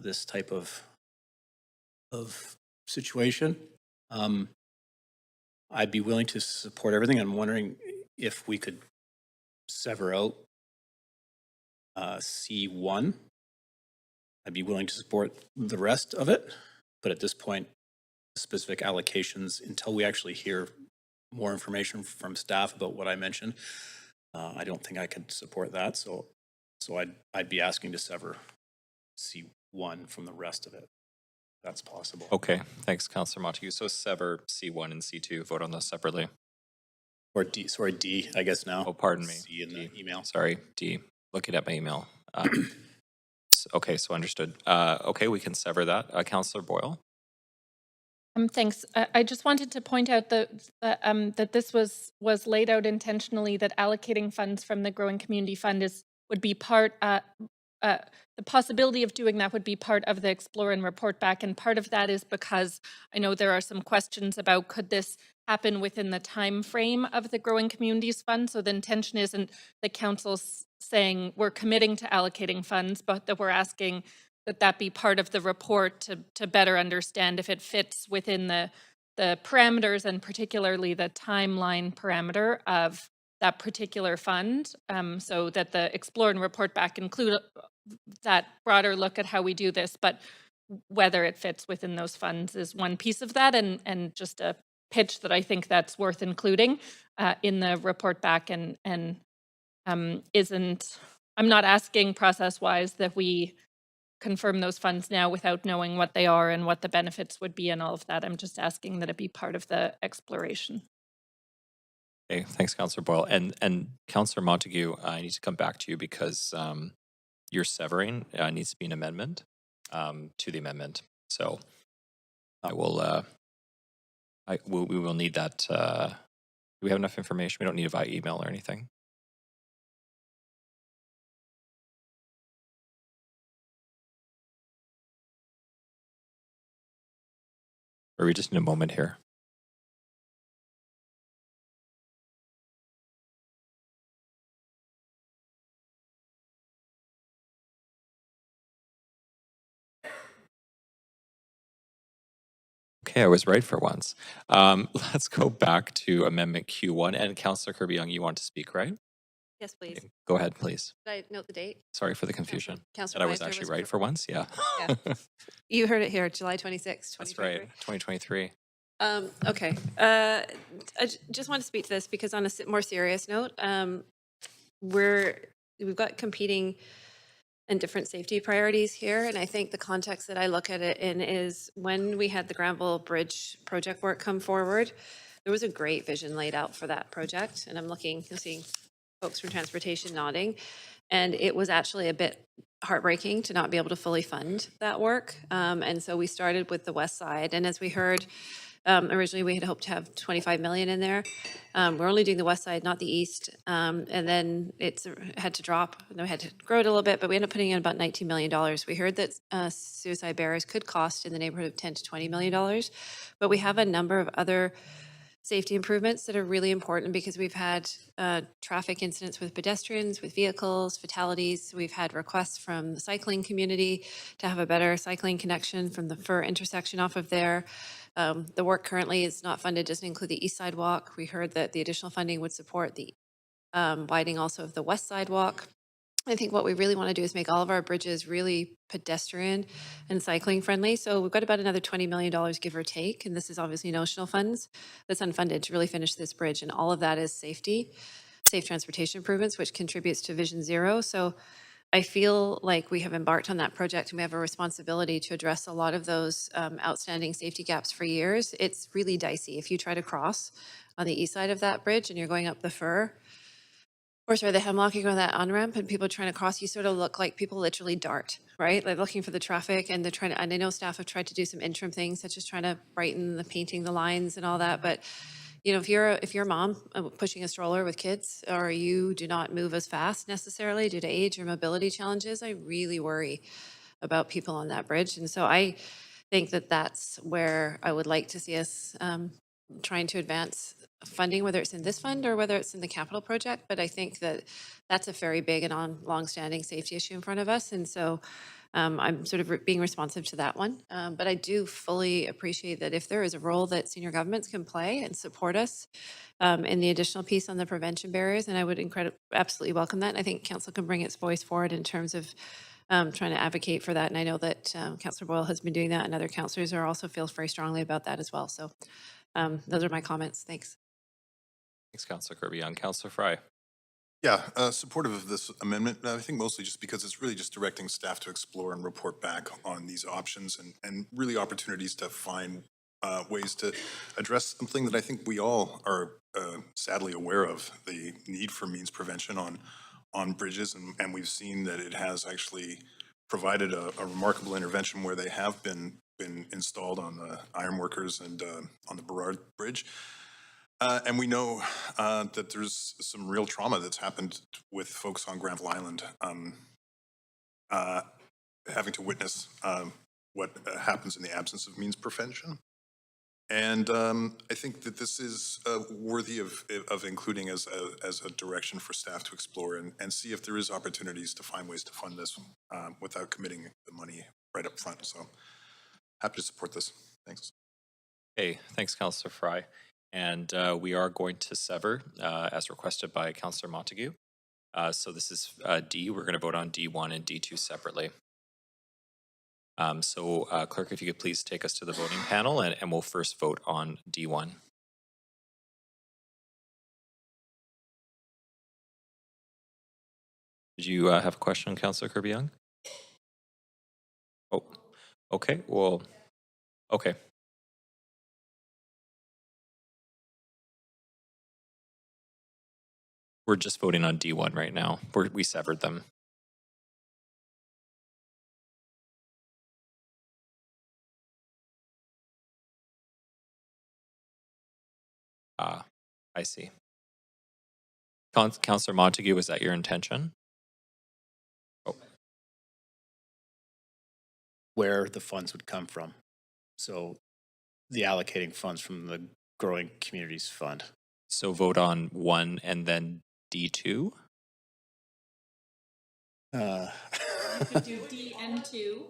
this type of situation. I'd be willing to support everything. I'm wondering if we could sever out C1. I'd be willing to support the rest of it, but at this point, specific allocations, until we actually hear more information from staff about what I mentioned, I don't think I could support that. So I'd be asking to sever C1 from the rest of it. That's possible. Okay, thanks, Councillor Montague. So sever C1 and C2, vote on those separately. Or D, sorry, D, I guess now. Oh, pardon me. C in the email. Sorry, D. Looking at my email. Okay, so understood. Okay, we can sever that. Councillor Boyle. Thanks. I just wanted to point out that this was laid out intentionally, that allocating funds from the Growing Community Fund would be part, the possibility of doing that would be part of the Explore and Report Back. And part of that is because I know there are some questions about, could this happen within the time frame of the Growing Communities Fund? So the intention isn't the council's saying we're committing to allocating funds, but that we're asking that be part of the report to better understand if it fits within the parameters, and particularly the timeline parameter of that particular fund, so that the Explore and Report Back include that broader look at how we do this, but whether it fits within those funds is one piece of that, and just a pitch that I think that's worth including in the report back, and isn't, I'm not asking process-wise that we confirm those funds now without knowing what they are and what the benefits would be and all of that. I'm just asking that it be part of the exploration. Okay, thanks, Councillor Boyle. And Councillor Montague, I need to come back to you because your severing needs to be an amendment to the amendment. So I will, we will need that. Do we have enough information? We don't need it via email or anything. Or we just need a moment here. Okay, I was right for once. Let's go back to Amendment Q1. And Councillor Kirby-Young, you want to speak, right? Yes, please. Okay, go ahead, please. Did I note the date? Sorry for the confusion. Councillor That I was Meisner actually right for once? Yeah. Yeah. You heard it here, July 26, 2023. That's right, 2023. Okay. I just want to speak to this because on a more serious note, we've got competing and different safety priorities here. And I think the context that I look at it in is when we had the Granville Bridge project work come forward, there was a great vision laid out for that project. And I'm seeing folks from transportation nodding. And it was actually a bit heartbreaking to not be able to fully fund that work. And so we started with the west side. And as we heard, originally we had hoped to have 25 million in there. We're only doing the west side, not the east. And then it had to drop, and we had to grow it a little bit, but we ended up putting in about $19 million. We heard that suicide barriers could cost in the neighborhood of $10 to $20 million. But we have a number of other safety improvements that are really important because we've had traffic incidents with pedestrians, with vehicles, fatalities. We've had requests from the cycling community to have a better cycling connection from the Fur intersection off of there. The work currently is not funded, doesn't include the east sidewalk. We heard that the additional funding would support the widening also of the west sidewalk. I think what we really want to do is make all of our bridges really pedestrian and cycling friendly. So we've got about another $20 million, give or take. And this is obviously notional funds that's unfunded to really finish this bridge. And all of that is safe transportation improvements, which contributes to Vision Zero. So I feel like we have embarked on that project and we have a responsibility to address a lot of those outstanding safety gaps for years. It's really dicey. If you try to cross on the east side of that bridge and you're going up the Fur, the Hemlock, you go that on-ramp and people are trying to cross, you sort of look like people literally dart, right? Like looking for the traffic, and they're trying to, and I know staff have tried to do some interim things such as trying to brighten the painting, the lines and all that. But, you know, if you're a mom pushing a stroller with kids, or you do not move as fast necessarily due to age or mobility challenges, I really worry about people on that bridge. And so I think that that's where I would like to see us trying to advance funding, whether it's in this fund or whether it's in the capital project. But I think that that's a very big and long-standing safety issue in front of us. And so I'm sort of being responsive to that one. But I do fully appreciate that if there is a role that senior governments can play and support us in the additional piece on the prevention barriers, and I would absolutely welcome that. And I think council can bring its voice forward in terms of trying to advocate for that. And I know that Councillor Boyle has been doing that, and other councillors are also feel very strongly about that as well. So those are my comments. Thanks. Thanks, Councillor Kirby-Young. Councillor Fry. Yeah, supportive of this amendment. I think mostly just because it's really just directing staff to explore and report back on these options and really opportunities to find ways to address something that I think we all are sadly aware of, the need for means prevention on bridges. And we've seen that it has actually provided a remarkable intervention where they have been installed on the ironworkers and on the Burrard Bridge. And we know that there's some real trauma that's happened with folks on Granville Island having to witness what happens in the absence of means prevention. And I think that this is worthy of including as a direction for staff to explore and see if there is opportunities to find ways to fund this without committing the money right up front. So happy to support this. Thanks. Okay, thanks, Councillor Fry. And we are going to sever as requested by Councillor Montague. So this is D. We're going to vote on D1 and D2 separately. Clerk, if you could please take us to the voting panel, and we'll first vote on D1. Did you have a question, Councillor Kirby-Young? Oh, okay. Well, okay. We're just voting on D1 right now. We severed them. I see. Councillor Montague, was that your intention? Oh. Where the funds would come from. So the allocating funds from the Growing Communities Fund. So vote on 1 and then D2? You could do D and 2.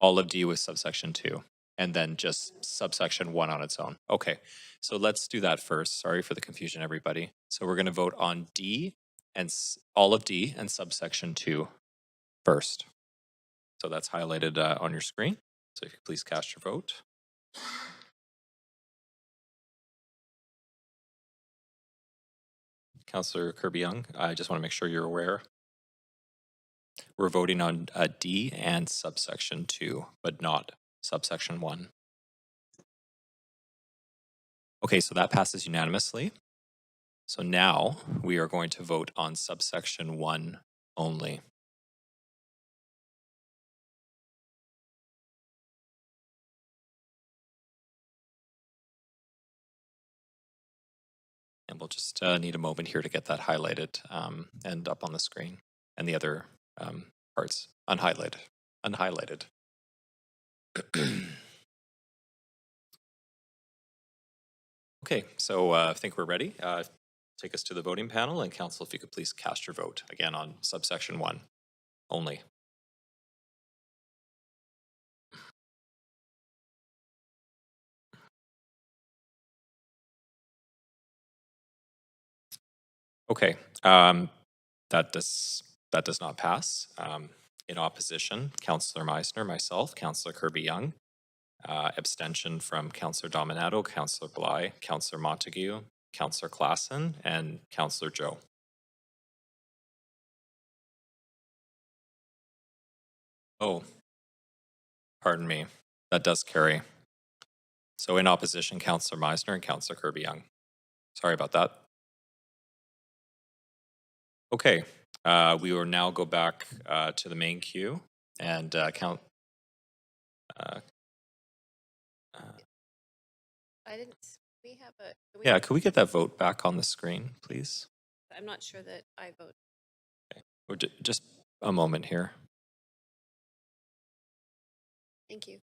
All of D with subsection 2, and then just subsection 1 on its own. Okay, so let's do that first. Sorry for the confusion, everybody. So we're going to vote on D and all of D and subsection 2 first. So that's highlighted on your screen. So if you please cast your vote. Councillor Kirby-Young, I just want to make sure you're aware. We're voting on D and subsection 2, but not subsection 1. Okay, so that passes unanimously. So now we are going to vote on subsection 1 only. And we'll just need a moment here to get that highlighted and up on the screen, and the other parts unhighlighted. Okay, so I think we're ready. Take us to the voting panel, and council, if you could please cast your vote again on subsection 1 only. Okay, that does not pass. In opposition, Councillor Meisner, myself, Councillor Kirby-Young, abstention from Councillor Dominato, Councillor Bly, Councillor Montague, Councillor Klassen, and Councillor Joe. Oh, pardon me, that does carry. So in opposition, Councillor Meisner and Councillor Kirby-Young. Sorry about that. Okay, we will now go back to the main queue and count. I didn't. We have a. Yeah, could we get that vote back on the screen, please? I'm not sure that I vote. Okay, just a moment here. Thank you.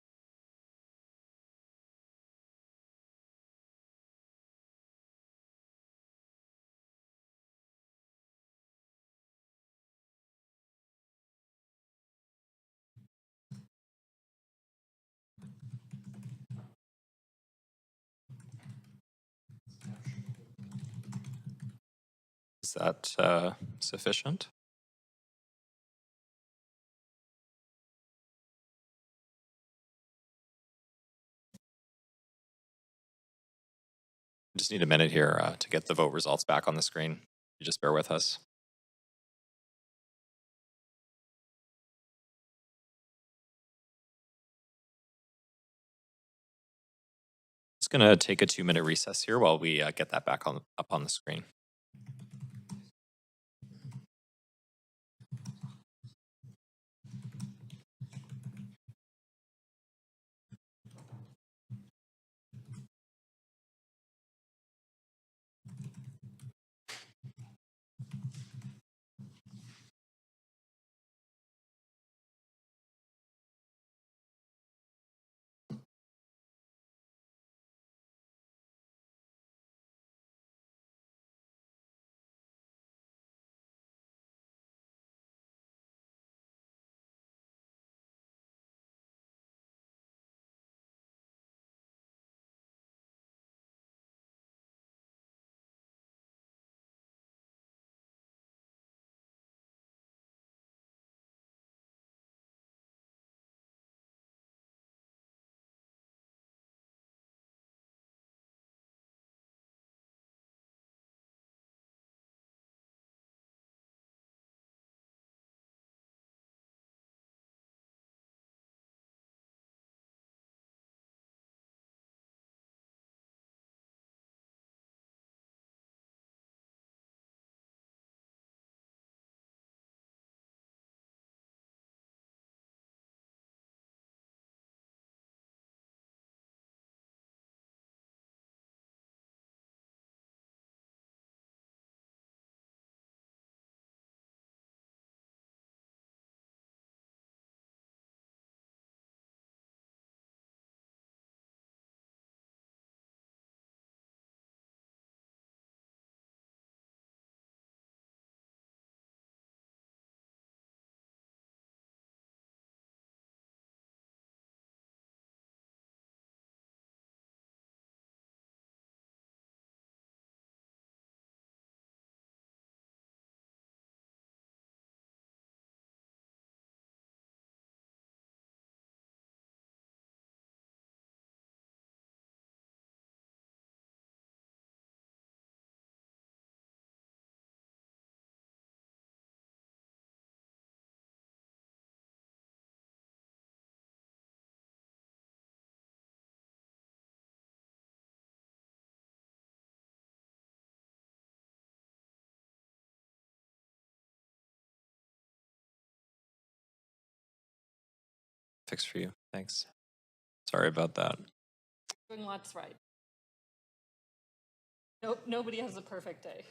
Is that sufficient? Just need a minute here to get the vote results back on the screen. You just bear with us. It's going to take a 2-minute recess here while we get that back up on the screen. Fix for you. Thanks. Sorry about that. Doing lots right. Nope, nobody has a perfect day.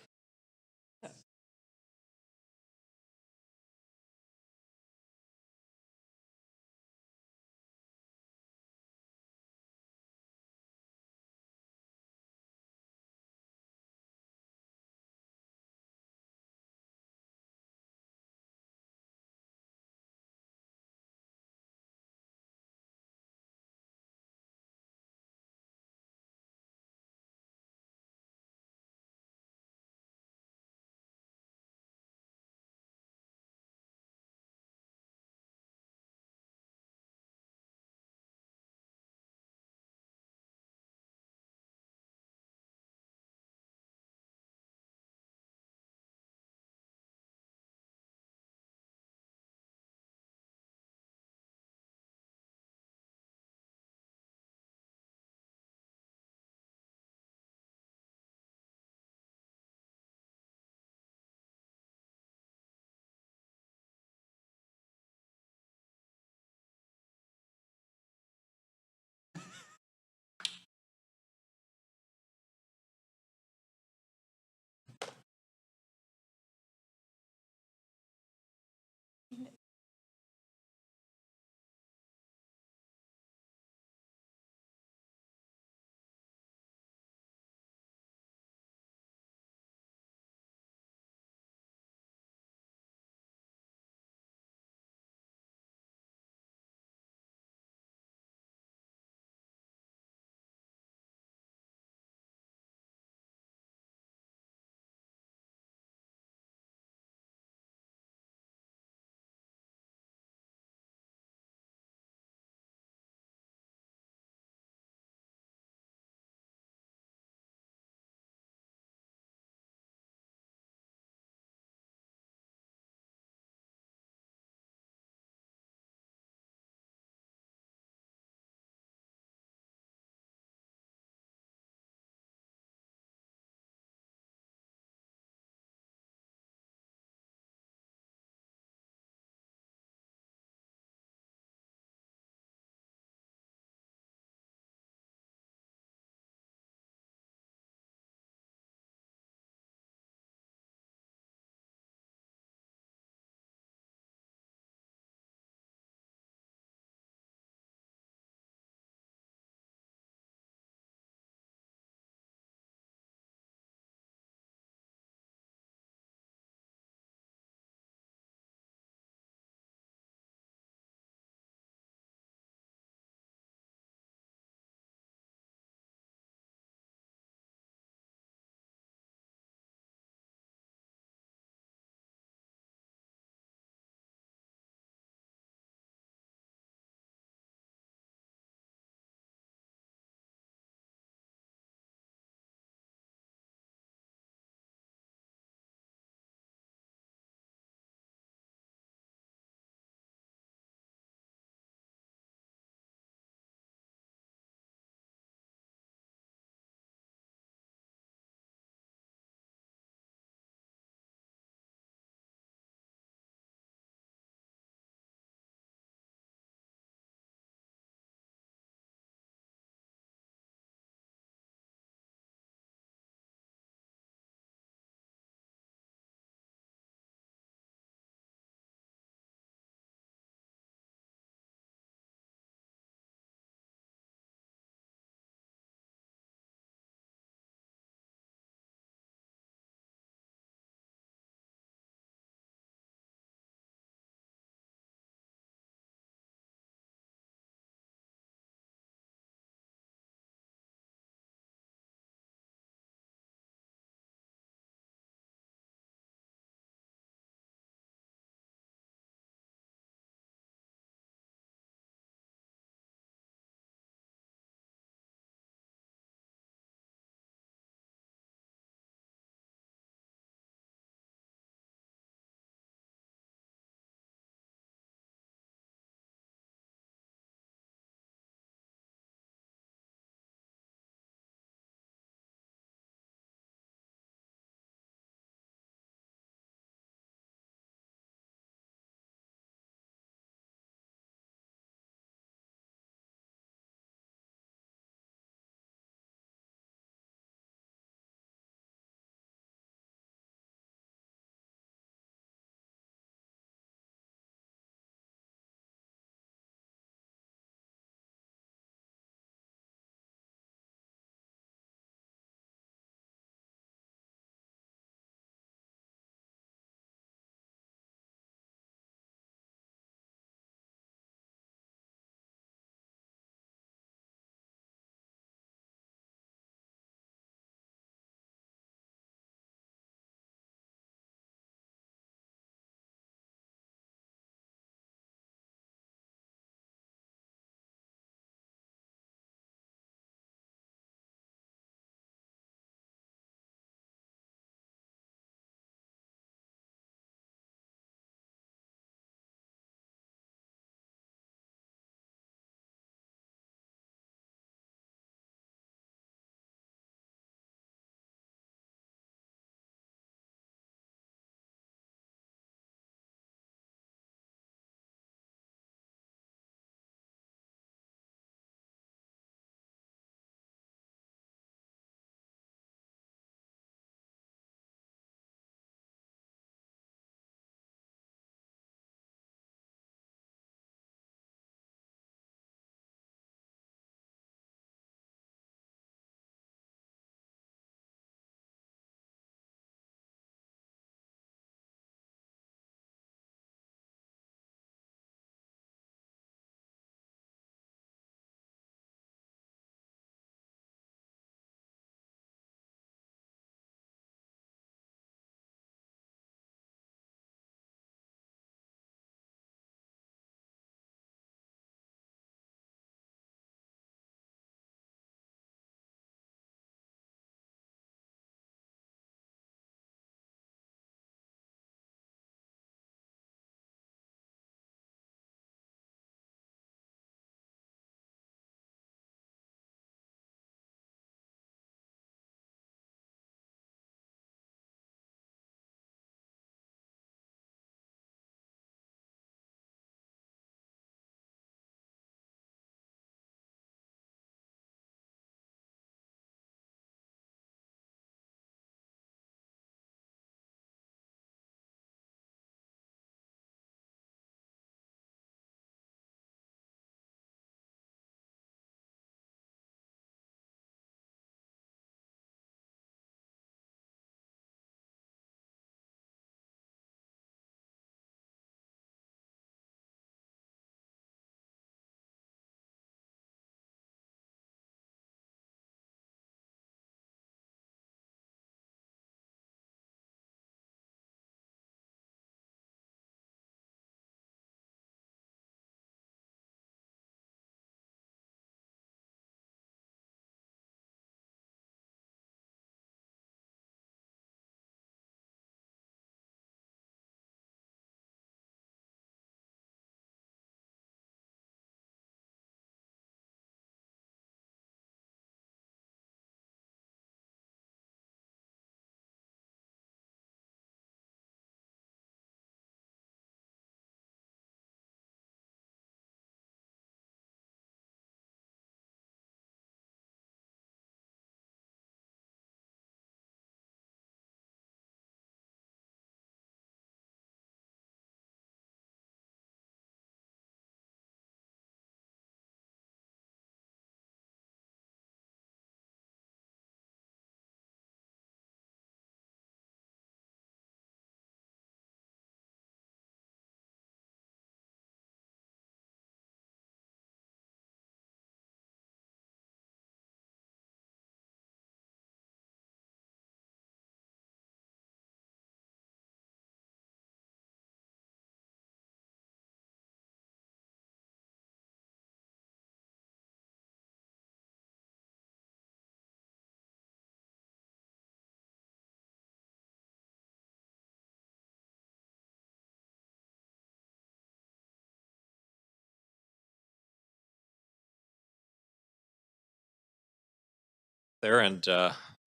there, and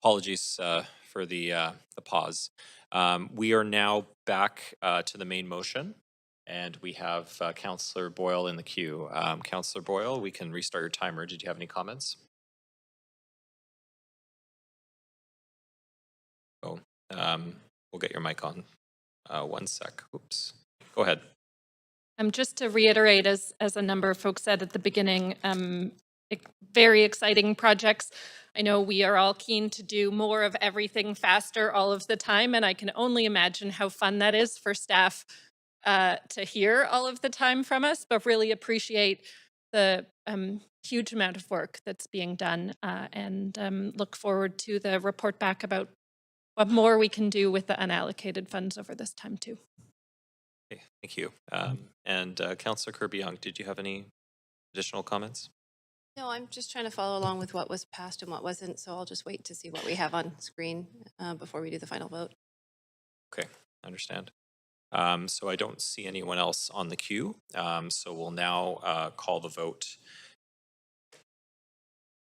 apologies for the pause. We are now back to the main motion, and we have Councillor Boyle in the queue. Councillor Boyle, we can restart your timer. Did you have any comments? Oh, we'll get your mic on. 1 sec. Oops. Go ahead. Just to reiterate, as a number of folks said at the beginning, very exciting projects. I know we are all keen to do more of everything faster all of the time, and I can only imagine how fun that is for staff to hear all of the time from us, but really appreciate the huge amount of work that's being done and look forward to the report back about what more we can do with the unallocated funds over this time too. Okay, thank you. And Councillor Kirby-Young, did you have any additional comments? No, I'm just trying to follow along with what was passed and what wasn't, so I'll just wait to see what we have on screen before we do the final vote. Okay, I understand. So I don't see anyone else on the queue, so we'll now call the vote.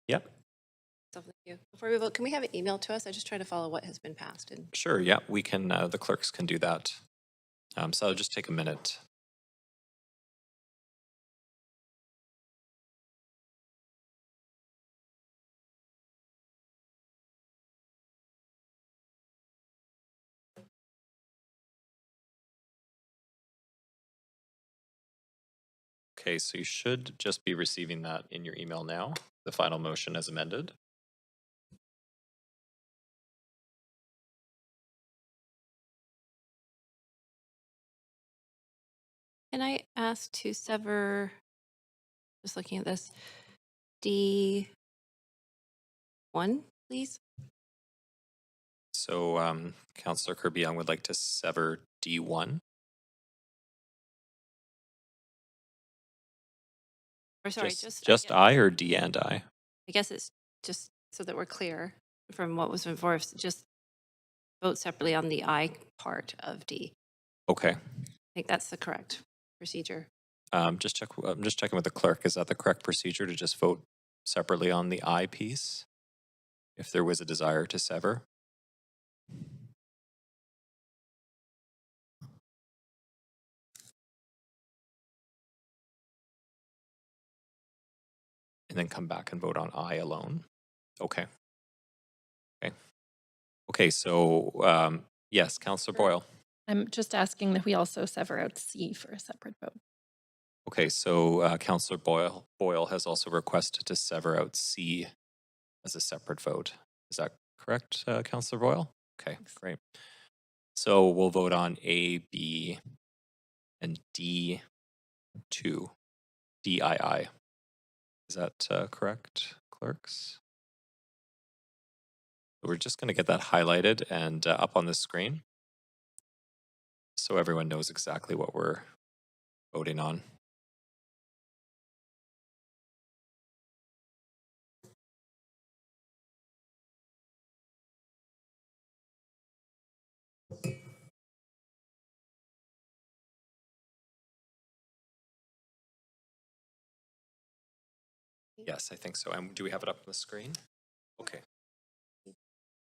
Yep. So thank you. Before we vote, can we have it emailed to us? I just try to follow what has been passed. And Sure, yeah, we can, the clerks can do that. So I'll just take a minute. Okay, so you should just be receiving that in your email now, the final motion as amended. can I ask to sever, just looking at this, D1, please? So Councillor Kirby-Young would like to sever D1. Or sorry, just I or D and I? I guess it's just so that we're clear from what was before, just vote separately on the I part of D. Okay. I think that's the correct procedure. I'm just checking with the clerk. Is that the correct procedure to just vote separately on the I piece? If there was a desire to sever? And then come back and vote on I alone? Okay. Okay. Okay, so yes, Councillor Boyle. I'm just asking that we also sever out C for a separate vote. Okay, so Councillor Boyle has also requested to sever out C as a separate vote. Is that correct, Councillor Boyle? Okay, great. So we'll vote on A, B, and D2, DII. Is that correct, clerks? We're just going to get that highlighted and up on the screen so everyone knows exactly what we're voting on. Yes, I think so. And do we have it up on the screen? Okay.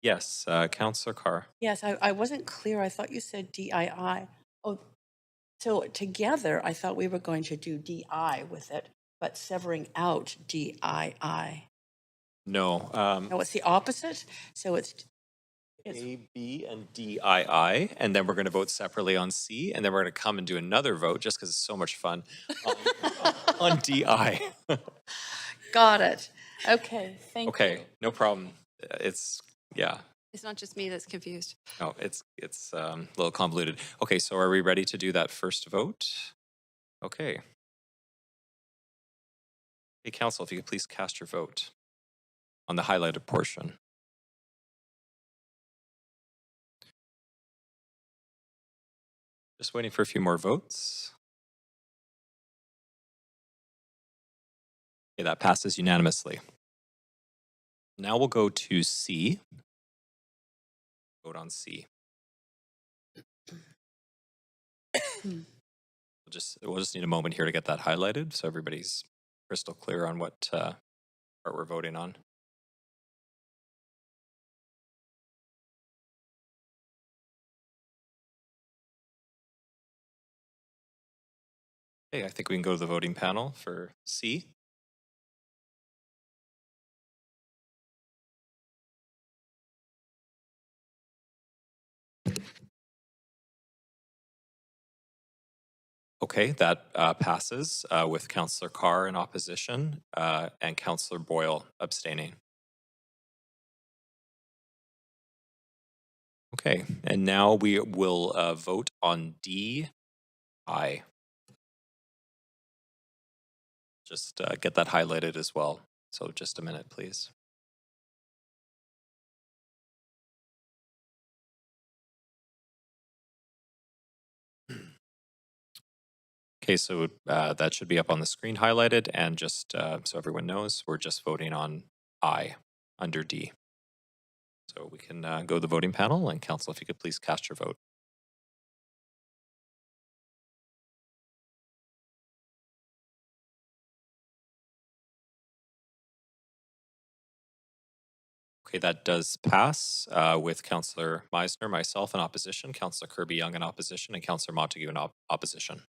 Yes, Councillor Carr. Yes, I wasn't clear. I thought you said DII. Oh, so together, I thought we were going to do DI with it, but severing out DII. No. No, it's the opposite. So it's A, B, and DII, and then we're going to vote separately on C, and then we're going to come and do another vote just because it's so much fun on DI. got it. Okay, thank you. Okay, no problem. It's yeah. It's not just me that's confused. No, it's a little convoluted. Okay, so are we ready to do that first vote? Okay. Hey, Council, if you could please cast your vote on the highlighted portion. Just waiting for a few more votes. Okay, that passes unanimously. Now we'll go to C. Vote on C. We'll just need a moment here to get that highlighted so everybody's crystal clear on what part we're voting on. Okay, I think we can go to the voting panel for C. Okay, that passes with Councillor Carr in opposition and Councillor Boyle abstaining. Okay, and now we will vote on D. I. Just get that highlighted as well. So just a minute, please. Okay, so that should be up on the screen highlighted, and just so everyone knows, we're just voting on I under D. So we can go to the voting panel, and Council, if you could please cast your vote. Okay, that does pass with Councillor Meisner, myself in opposition, Councillor Kirby-Young in opposition, and Councillor Montague in opposition.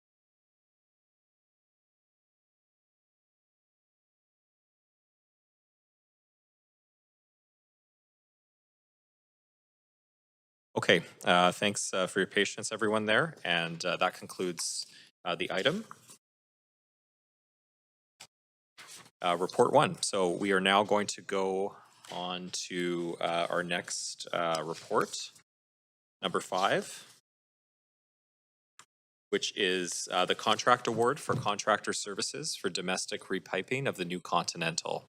Okay, thanks for your patience, everyone there, and that concludes the item. Report 1. So we are now going to go on to our next report, number 5, which is the contract award for contractor services for domestic repiping of the New Continental.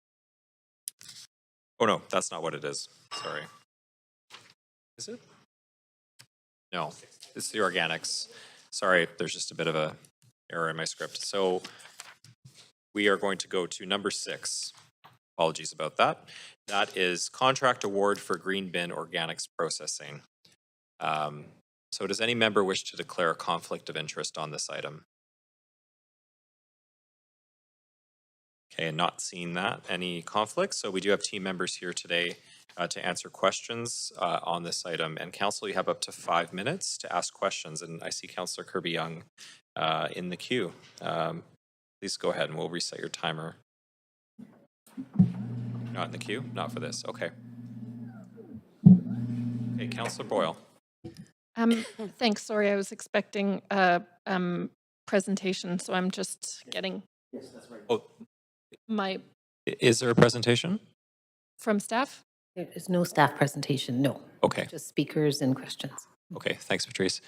Oh no, that's not what it is. Sorry. Is it? No, it's the organics. Sorry, there's just a bit of a error in my script. So we are going to go to number 6. Apologies about that. That is contract award for green bin organics processing. So does any member wish to declare a conflict of interest on this item? Okay, and not seeing that, any conflicts. So we do have team members here today to answer questions on this item. And Council, you have up to 5 minutes to ask questions. And I see Councillor Kirby-Young in the queue. Please go ahead and we'll reset your timer. Not in the queue? Not for this. Okay. Okay, Councillor Boyle. Thanks. Sorry, I was expecting a presentation, so I'm just getting Oh, my is there a presentation? from staff. There is no staff presentation, no. Okay. Just speakers and questions. Okay, thanks, Patrice.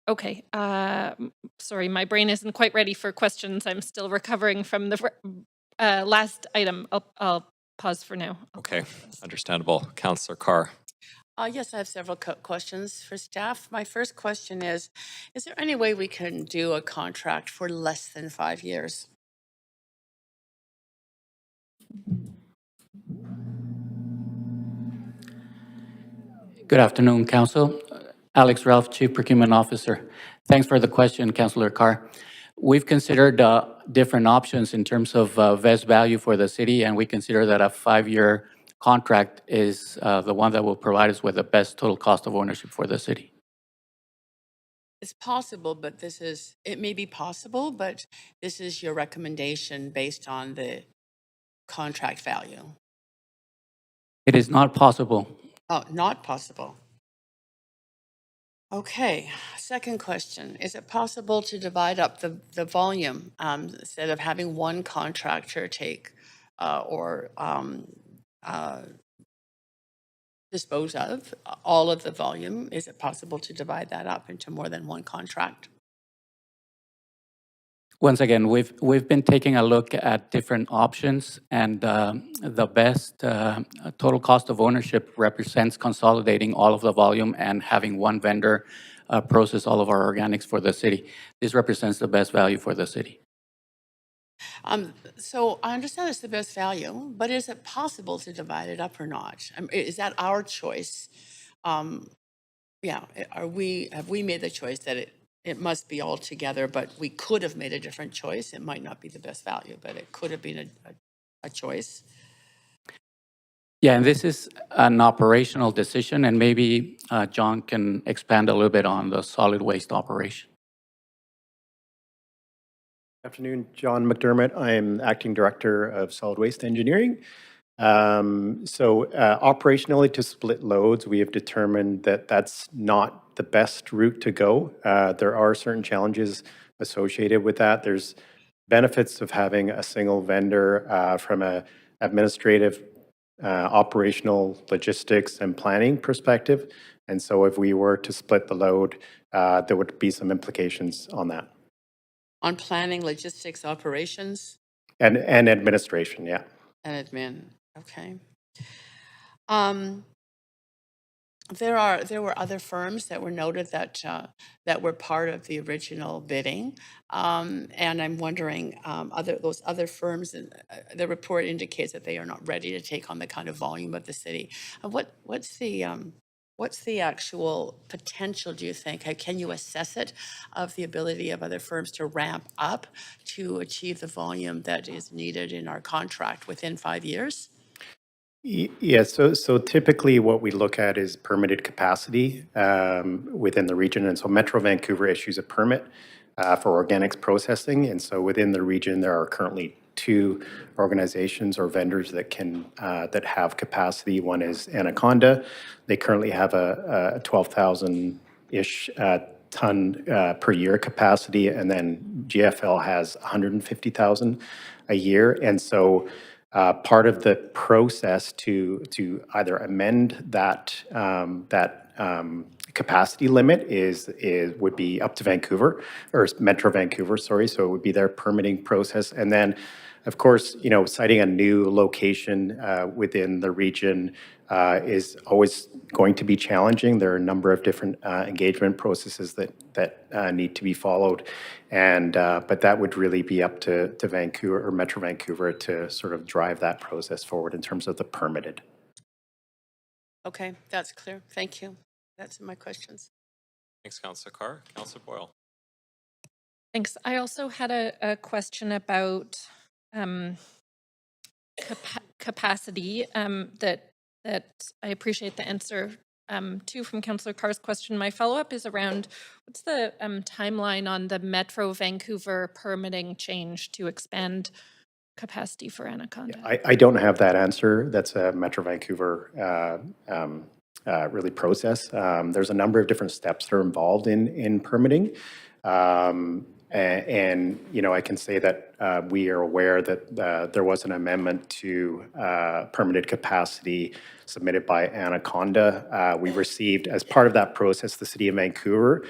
Okay. Sorry, my brain isn't quite ready for questions. I'm still recovering from the last item. I'll pause for now. Okay, understandable. Councillor Carr. Yes, I have several questions for staff. My first question is there any way we can do a contract for less than 5 years? Good afternoon, Council. Alex Ralph, Chief Procurement Officer. Thanks for the question, Councillor Carr. We've considered different options in terms of best value for the city, and we consider that a 5-year contract is the one that will provide us with the best total cost of ownership for the city. It's possible, but it may be possible, but this is your recommendation based on the contract value. It is not possible. Oh, not possible. Okay, second question. Is it possible to divide up the volume instead of having one contractor take or dispose of all of the volume? Is it possible to divide that up into more than one contract? Once again, we've been taking a look at different options, and the best total cost of ownership represents consolidating all of the volume and having one vendor process all of our organics for the city. This represents the best value for the city. So I understand it's the best value, but is it possible to divide it up or not? Is that our choice? Yeah, have we made the choice that it must be all together, but we could have made a different choice? It might not be the best value, but it could have been a choice. Yeah, and this is an operational decision, and maybe John can expand a little bit on the solid waste operation. Afternoon, John McDermott. I'm Acting Director of Solid Waste Engineering. Operationally, to split loads, we have determined that that's not the best route to go. There are certain challenges associated with that. There's benefits of having a single vendor from a administrative, operational, logistics, and planning perspective. And so if we were to split the load, there would be some implications on that. On planning, logistics, operations, And administration, yeah. and admin, okay. There were other firms that were noted that were part of the original bidding, and I'm wondering, those other firms, the report indicates that they are not ready to take on the kind of volume of the city. What's the actual potential, do you think? Can you assess it, of the ability of other firms to ramp up to achieve the volume that is needed in our contract within 5 years? Yeah, so typically what we look at is permitted capacity within the region. And so Metro Vancouver issues a permit for organics processing. And so within the region, there are currently 2 organizations or vendors that can that have capacity. One is Anaconda. They currently have a 12,000-ish ton per year capacity. And then GFL has 150,000 a year. And so part of the process to either amend that capacity limit would be up to Vancouver, or Metro Vancouver, sorry. So it would be their permitting process, and then, of course, citing a new location within the region is always going to be challenging. There are a number of different engagement processes that need to be followed, and but that would really be up to Vancouver or Metro Vancouver to sort of drive that process forward in terms of the permitted. Okay, that's clear. Thank you. That's my questions. Thanks, Councillor Carr. Councillor Boyle. Thanks. I also had a question about capacity that I appreciate the answer to from Councillor Carr's question. My follow-up is around what's the timeline on the Metro Vancouver permitting change to expand capacity for Anaconda? I don't have that answer. That's a Metro Vancouver really process. There's a number of different steps that are involved in permitting. And I can say that we are aware that there was an amendment to permitted capacity submitted by Anaconda. We received, as part of that process, the City of Vancouver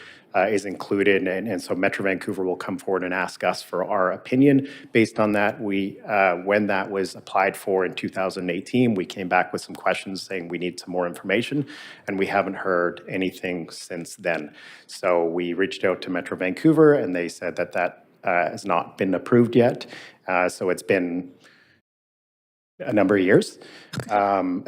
is included, and so Metro Vancouver will come forward and ask us for our opinion. Based on that, when that was applied for in 2018, we came back with some questions saying we need some more information, and we haven't heard anything since then. So we reached out to Metro Vancouver, and they said that has not been approved yet. So it's been a number of years, and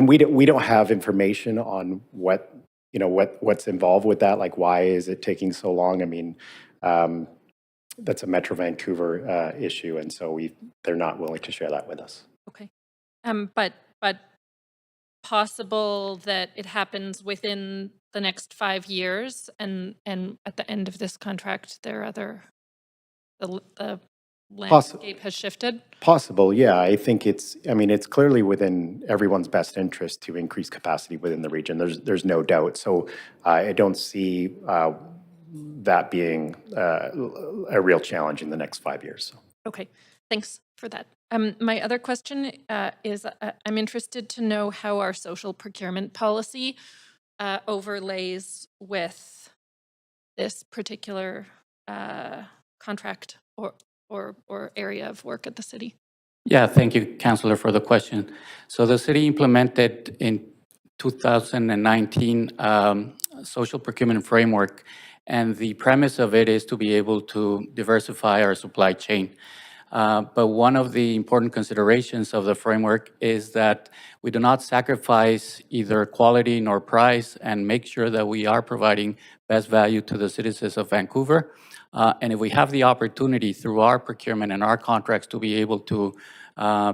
we don't have information on what's involved with that. Like, why is it taking so long? I mean, that's a Metro Vancouver issue, and so they're not willing to share that with us. Okay, but possible that it happens within the next 5 years, and at the end of this contract, the landscape has shifted? Possible, yeah. I think it's clearly within everyone's best interest to increase capacity within the region. There's no doubt. So I don't see that being a real challenge in the next 5 years. So. Okay, thanks for that. My other question is I'm interested to know how our social procurement policy overlays with this particular contract or area of work at the city. Yeah, thank you, Councillor, for the question. So the city implemented in 2019 social procurement framework, and the premise of it is to be able to diversify our supply chain. But one of the important considerations of the framework is that we do not sacrifice either quality nor price, and make sure that we are providing best value to the citizens of Vancouver. And if we have the opportunity through our procurement and our contracts to be able to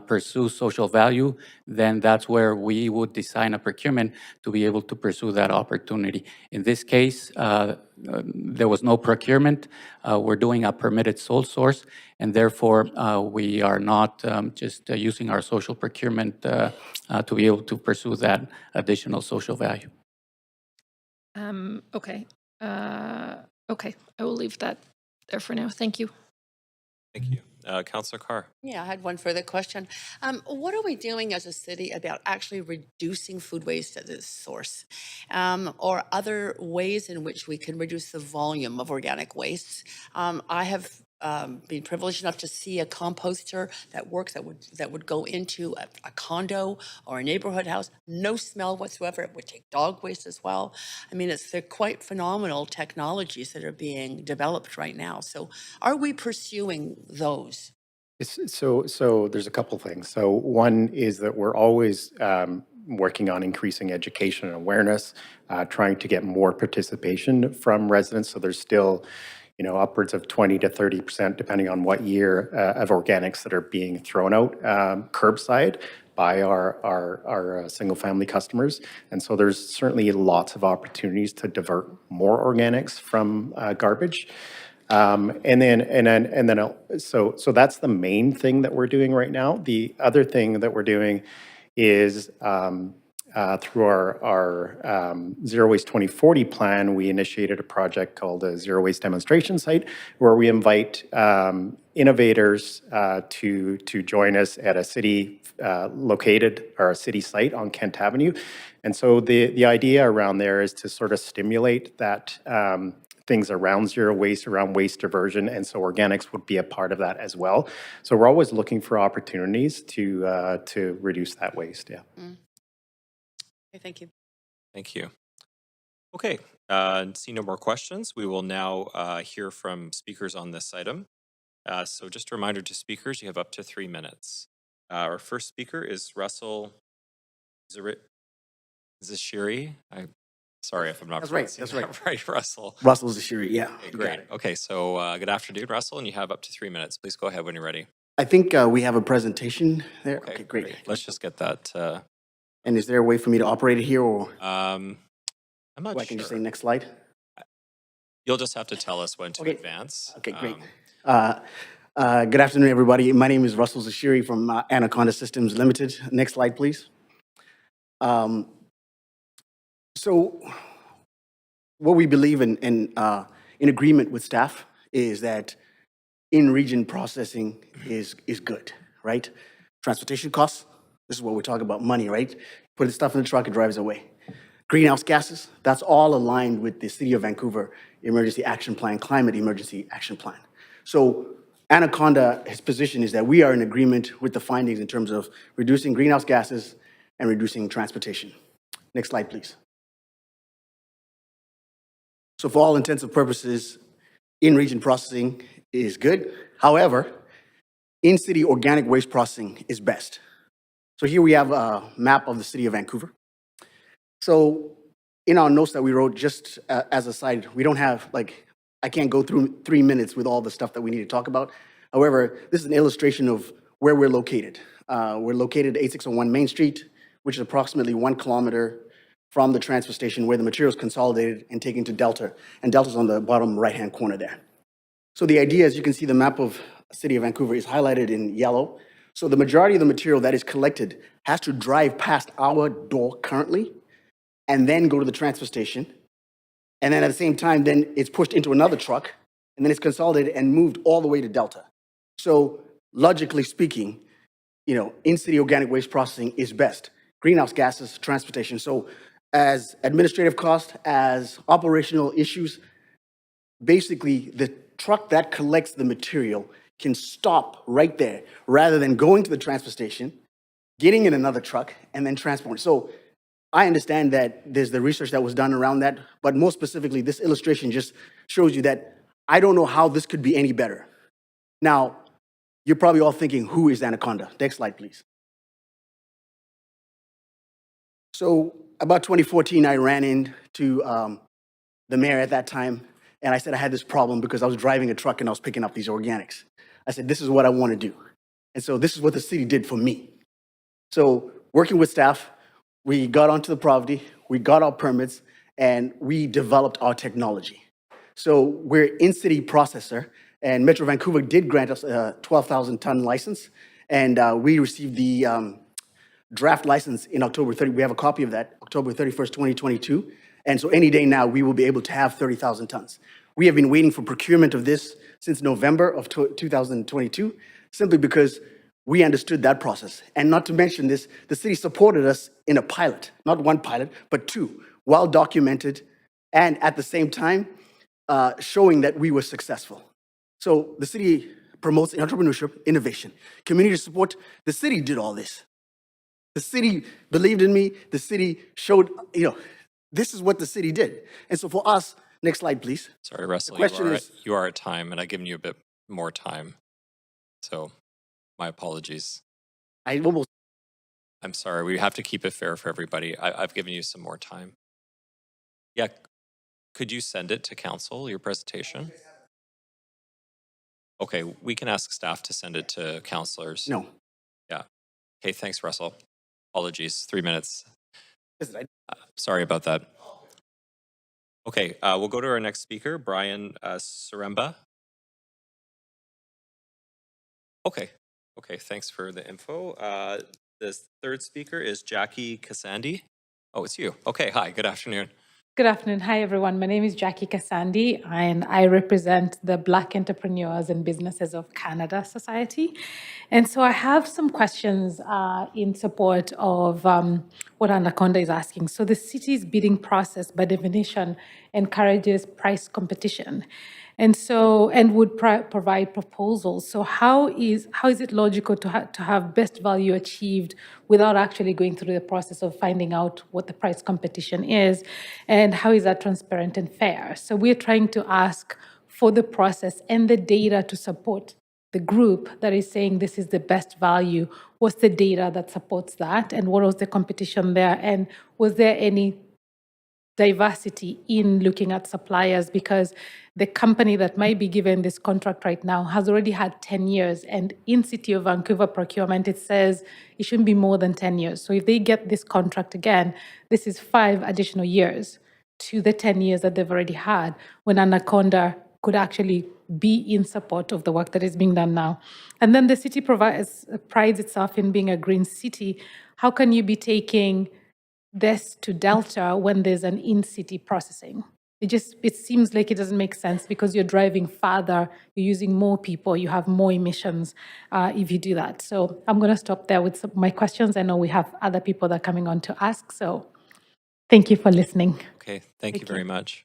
pursue social value, then that's where we would design a procurement to be able to pursue that opportunity. In this case, there was no procurement. We're doing a permitted sole source, and therefore we are not just using our social procurement to be able to pursue that additional social value. Okay. Okay, I will leave that there for now. Thank you. Thank you. Councillor Carr. Yeah, I had one further question. What are we doing as a city about actually reducing food waste at its source, or other ways in which we can reduce the volume of organic waste? I have been privileged enough to see a composter that works that would go into a condo or a neighborhood house, no smell whatsoever. It would take dog waste as well. I mean, they're quite phenomenal technologies that are being developed right now. So, are we pursuing those? So there's a couple things. So one is that we're always working on increasing education and awareness, trying to get more participation from residents. So there's still, upwards of 20 to 30%, depending on what year, of organics that are being thrown out curbside by our single-family customers. And so there's certainly lots of opportunities to divert more organics from garbage. So that's the main thing that we're doing right now. The other thing that we're doing is through our Zero Waste 2040 plan, we initiated a project called a Zero Waste Demonstration Site, where we invite innovators to join us at a city located, or a city site on Kent Avenue. And so the idea around there is to sort of stimulate that things around zero waste, around waste diversion, and so organics would be a part of that as well. So we're always looking for opportunities to reduce that waste. Yeah. Okay, thank you. Thank you. Okay, see no more questions. We will now hear from speakers on this item. So just a reminder to speakers, you have up to 3 minutes. Our first speaker is Russell Zashiri. Sorry if I'm not pronouncing that right, Russell. Russell Zashiri, yeah. Okay, great. Okay, so good afternoon, Russell, and you have up to 3 minutes. Please go ahead when you're ready. I think we have a presentation there. Okay, great. Let's just get that. And is there a way for me to operate it here, or I'm not I can just sure. say next slide? You'll just have to tell us when to advance. Okay, great. Good afternoon, everybody. My name is Russell Zashiri from Anaconda Systems Limited. Next slide, please. So what we believe in agreement with staff is that in-region processing is good, right? Transportation costs, this is what we're talking about, money, right? Put the stuff in the truck, it drives away. Greenhouse gases, that's all aligned with the City of Vancouver Emergency Action Plan, Climate Emergency Action Plan. So Anaconda's position is that we are in agreement with the findings in terms of reducing greenhouse gases and reducing transportation. Next slide, please. So for all intents and purposes, in-region processing is good. However, in-city organic waste processing is best. So here we have a map of the City of Vancouver. So in our notes that we wrote, just as a side, we don't have, I can't go through 3 minutes with all the stuff that we need to talk about. However, this is an illustration of where we're located. We're located at 8601 Main Street, which is approximately 1 kilometer from the transfer station where the material is consolidated and taken to Delta. And Delta's on the bottom right-hand corner there. So the idea, as you can see, the map of City of Vancouver is highlighted in yellow. So the majority of the material that is collected has to drive past our door currently and then go to the transfer station. And then at the same time, then it's pushed into another truck, and then it's consolidated and moved all the way to Delta. So logically speaking, in-city organic waste processing is best. Greenhouse gases, transportation. So as administrative cost, as operational issues, basically the truck that collects the material can stop right there rather than going to the transfer station, getting in another truck, and then transporting. So I understand that there's the research that was done around that, but more specifically, this illustration just shows you that I don't know how this could be any better. Now, you're probably all thinking, who is Anaconda? Next slide, please. So about 2014, I ran into the mayor at that time, and I said I had this problem because I was driving a truck and I was picking up these organics. I said, this is what I want to do. And so this is what the city did for me. So working with staff, we got onto the property, we got our permits, and we developed our technology. So we're in-city processor, and Metro Vancouver did grant us a 12,000-ton license, and we received the draft license in October 30. We have a copy of that, October 31st, 2022. And so any day now, we will be able to have 30,000 tons. We have been waiting for procurement of this since November of 2022, simply because we understood that process. And not to mention this, the city supported us in a pilot, not one pilot, but two, well documented, and at the same time, showing that we were successful. So the city promotes entrepreneurship, innovation, community support. The city did all this. The city believed in me. The city showed, this is what the city did. And so for us, next slide, please. Sorry, Russell, The question is, you are at time, and I've given you a bit more time. So my apologies. I'm sorry, we have to keep it fair for everybody. I've given you some more time. Yeah, could you send it to council, your presentation? Okay, we can ask staff to send it to councilors. No. Yeah. Okay, thanks, Russell. Apologies, 3 minutes. Sorry about that. Okay, we'll go to our next speaker, Brian Saremba. Okay, thanks for the info. The third speaker is Jackie Kasandi. Oh, it's you. Okay, hi, good afternoon. Good afternoon. Hi, everyone. My name is Jackie Kasandi, and I represent the Black Entrepreneurs and Businesses of Canada Society. And so I have some questions in support of what Anaconda is asking. So the city's bidding process, by definition, encourages price competition, and would provide proposals. So how is it logical to have best value achieved without actually going through the process of finding out what the price competition is, and how is that transparent and fair? So we're trying to ask for the process and the data to support the group that is saying this is the best value. What's the data that supports that, and what was the competition there, and was there any diversity in looking at suppliers? Because the company that might be given this contract right now has already had 10 years, and in City of Vancouver procurement, it says it shouldn't be more than 10 years. So if they get this contract again, this is 5 additional years to the 10 years that they've already had, when Anaconda could actually be in support of the work that is being done now. And then the city prides itself in being a green city. How can you be taking this to Delta when there's an in-city processing? It seems like it doesn't make sense, because you're driving farther, you're using more people, you have more emissions if you do that. So I'm going to stop there with my questions. I know we have other people that are coming on to ask, so thank you for listening. Okay, thank you very much.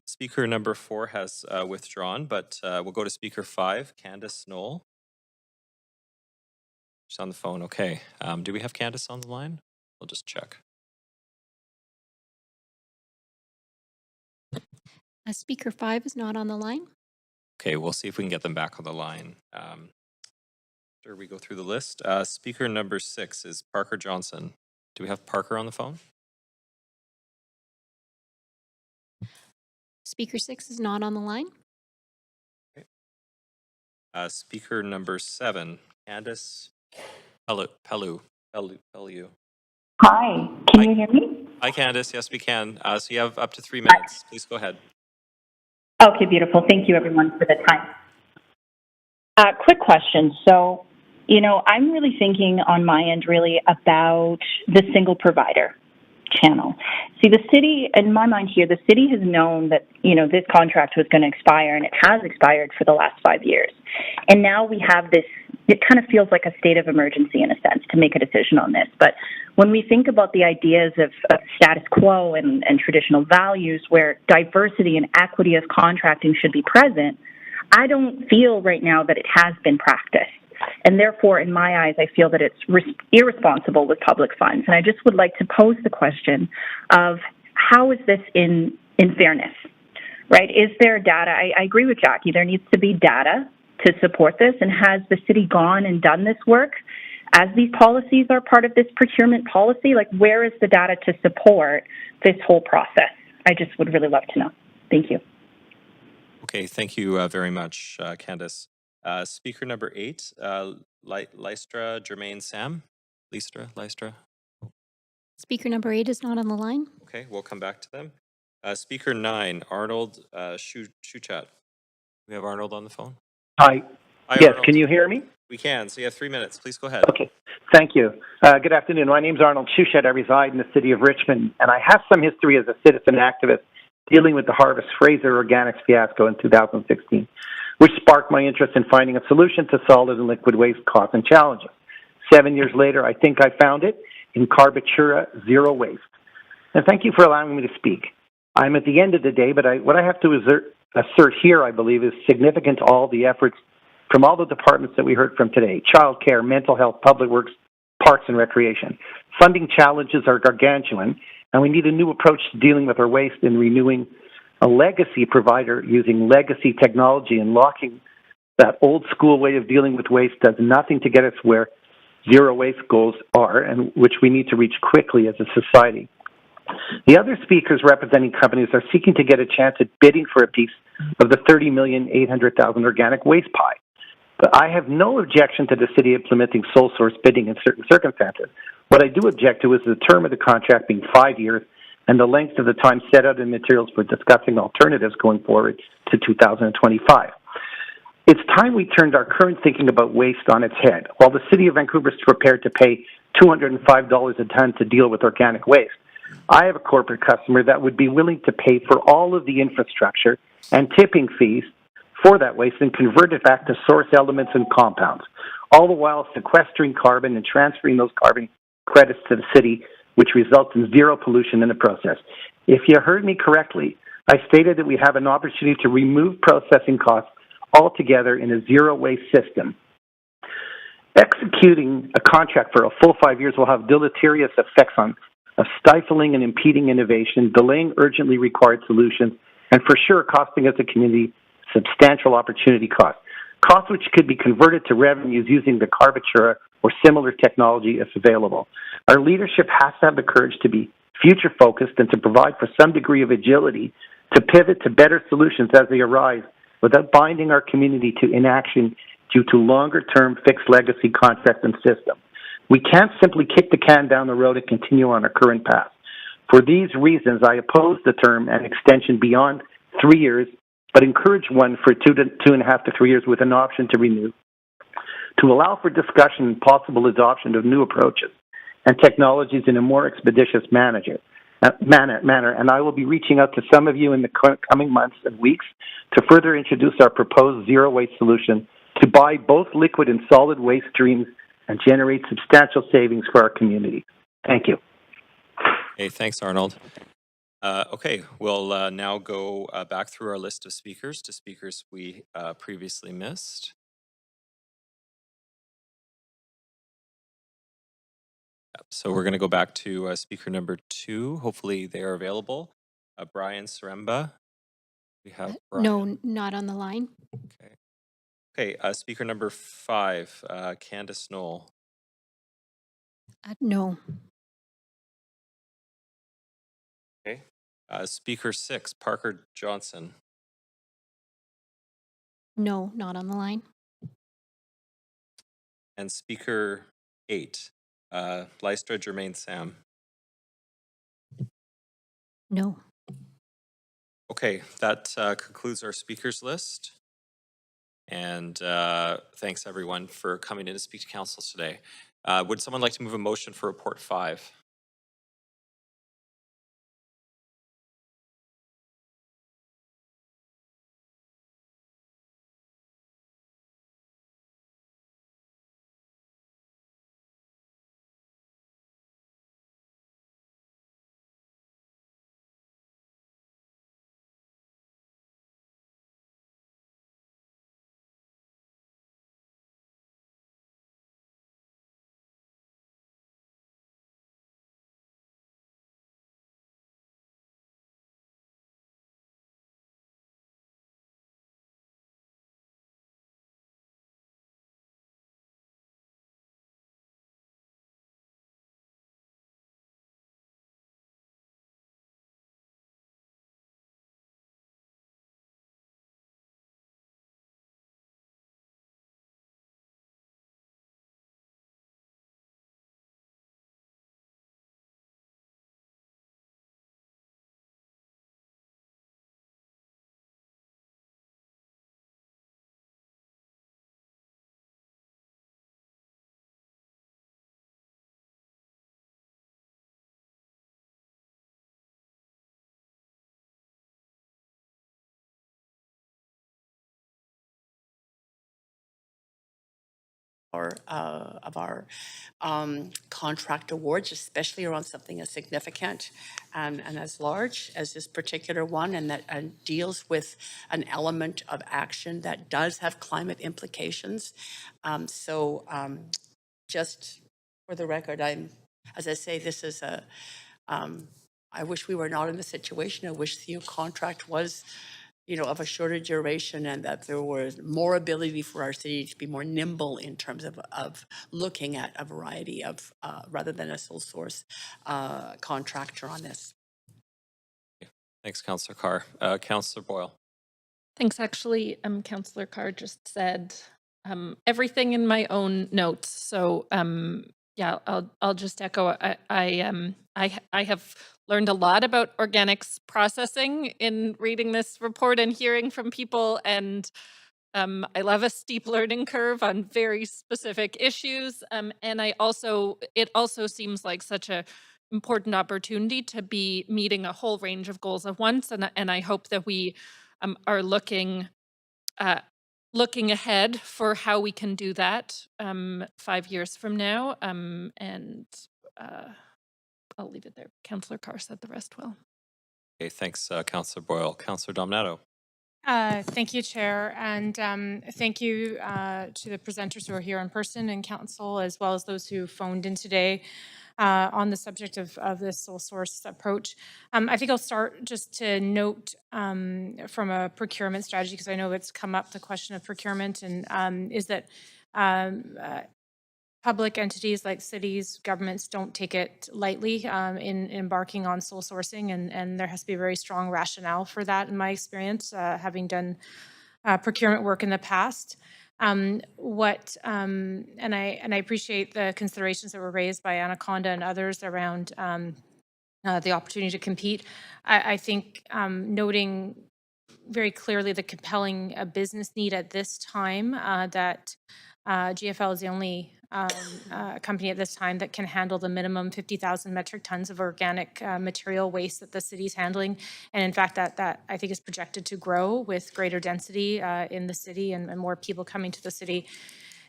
Speaker number 4 has withdrawn, but we'll go to speaker 5, Candace Knoll. She's on the phone. Okay. Do we have Candace on the line? We'll just check. Speaker 5 is not on the line. Okay, we'll see if we can get them back on the line. After we go through the list, speaker number 6 is Parker Johnson. Do we have Parker on the phone? Speaker 6 is not on the line. Okay. Speaker number 7, Candace Pellew. Hi, can you hear me? Hi, Candace. Yes, we can. So you have up to 3 minutes. Please go ahead. Okay, beautiful. Thank you, everyone, for the time. Quick question. So, I'm really thinking on my end really about the single provider channel. See, the city, in my mind here, the city has known that, this contract was going to expire, and it has expired for the last 5 years. And now we have this, it kind of feels like a state of emergency in a sense to make a decision on this. But when we think about the ideas of status quo and traditional values where diversity and equity of contracting should be present, I don't feel right now that it has been practiced. And therefore, in my eyes, I feel that it's irresponsible with public funds. And I just would like to pose the question of how is this in fairness, right? Is there data? I agree with Jackie. There needs to be data to support this. And has the city gone and done this work as these policies are part of this procurement policy? Like, where is the data to support this whole process? I just would really love to know. Thank you. Okay, thank you very much, Candace. Speaker number 8, Lystra Germain Sam. Lystra. Speaker number 8 is not on the line. Okay, we'll come back to them. Speaker 9, Arnold Shuchat. We have Arnold on the phone. Hi. Hi, Yes, Arnold. can you hear me? We can. So you have 3 minutes. Please go ahead. Okay, thank you. Good afternoon. My name's Arnold Shuchat. I reside in the city of Richmond, and I have some history as a citizen activist dealing with the Harvest Fraser Organics fiasco in 2016, which sparked my interest in finding a solution to solid and liquid waste costs and challenges. 7 years later, I think I found it in Carbitura Zero Waste. And thank you for allowing me to speak. I'm at the end of the day, but what I have to assert here, I believe, is significant to all the efforts from all the departments that we heard from today: childcare, mental health, public works, parks and recreation. Funding challenges are gargantuan, and we need a new approach to dealing with our waste and renewing a legacy provider using legacy technology, and locking that old school way of dealing with waste does nothing to get us where zero waste goals are, and which we need to reach quickly as a society. The other speakers representing companies are seeking to get a chance at bidding for a piece of the $30,800,000 organic waste pie. But I have no objection to the city implementing sole source bidding in certain circumstances. What I do object to is the term of the contract being 5 years and the length of the time set out in materials for discussing alternatives going forward to 2025. It's time we turned our current thinking about waste on its head. While the city of Vancouver is prepared to pay $205 a ton to deal with organic waste, I have a corporate customer that would be willing to pay for all of the infrastructure and tipping fees for that waste and convert it back to source elements and compounds, all the while sequestering carbon and transferring those carbon credits to the city, which results in zero pollution in the process. If you heard me correctly, I stated that we have an opportunity to remove processing costs altogether in a zero waste system. Executing a contract for a full 5 years will have deleterious effects of stifling and impeding innovation, delaying urgently required solutions, and for sure costing us a community substantial opportunity costs which could be converted to revenues using the Carbitura or similar technology if available. Our leadership has to have the courage to be future-focused and to provide for some degree of agility to pivot to better solutions as they arise without binding our community to inaction due to longer-term fixed legacy contracts and systems. We can't simply kick the can down the road and continue on our current path. For these reasons, I oppose the term and extension beyond 3 years, but encourage one for 2.5 to 3 years with an option to renew, to allow for discussion and possible adoption of new approaches and technologies in a more expeditious manner. And I will be reaching out to some of you in the coming months and weeks to further introduce our proposed zero waste solution to buy both liquid and solid waste streams and generate substantial savings for our community. Thank you. Hey, thanks, Arnold. Okay, we'll now go back through our list of speakers to speakers we previously missed. So we're going to go back to speaker number 2. Hopefully they are available. Brian Saremba. We have Brian. No, not on the line. Okay, speaker number 5, Candace Knoll. No. Okay. Speaker 6, Parker Johnson. No, not on the line. And speaker 8, Lystra Germain Sam. No. Okay, that concludes our speakers list. And thanks everyone for coming in to speak to council today. Would someone like to move a motion for report 5? contract awards, especially around something as significant and as large as this particular one, and that deals with an element of action that does have climate implications. Just for the record, as I say, this is I wish we were not in this situation. I wish the contract was, of a shorter duration, and that there was more ability for our city to be more nimble in terms of looking at a variety of, rather than a sole source contractor on this. Thanks, Councillor Carr. Councillor Boyle. Thanks. Actually, Councillor Carr just said everything in my own notes. So yeah, I'll just echo. I have learned a lot about organics processing in reading this report and hearing from people, and I love a steep learning curve on very specific issues. And it also seems like such a important opportunity to be meeting a whole range of goals at once. And I hope that we are looking ahead for how we can do that 5 years from now. And I'll leave it there. Councillor Carr said the rest well. Okay, thanks, Councillor Boyle. Councillor Dominato. Thank you, Chair, and thank you to the presenters who are here in person in council, as well as those who phoned in today on the subject of this sole source approach. I think I'll start just to note from a procurement strategy, because I know it's come up, the question of procurement, and is that public entities like cities, governments don't take it lightly in embarking on sole sourcing, and there has to be a very strong rationale for that in my experience, having done procurement work in the past. And I appreciate the considerations that were raised by Anaconda and others around the opportunity to compete. I think noting very clearly the compelling business need at this time that GFL is the only company at this time that can handle the minimum 50,000 metric tons of organic material waste that the city's handling. And in fact, that I think is projected to grow with greater density in the city and more people coming to the city.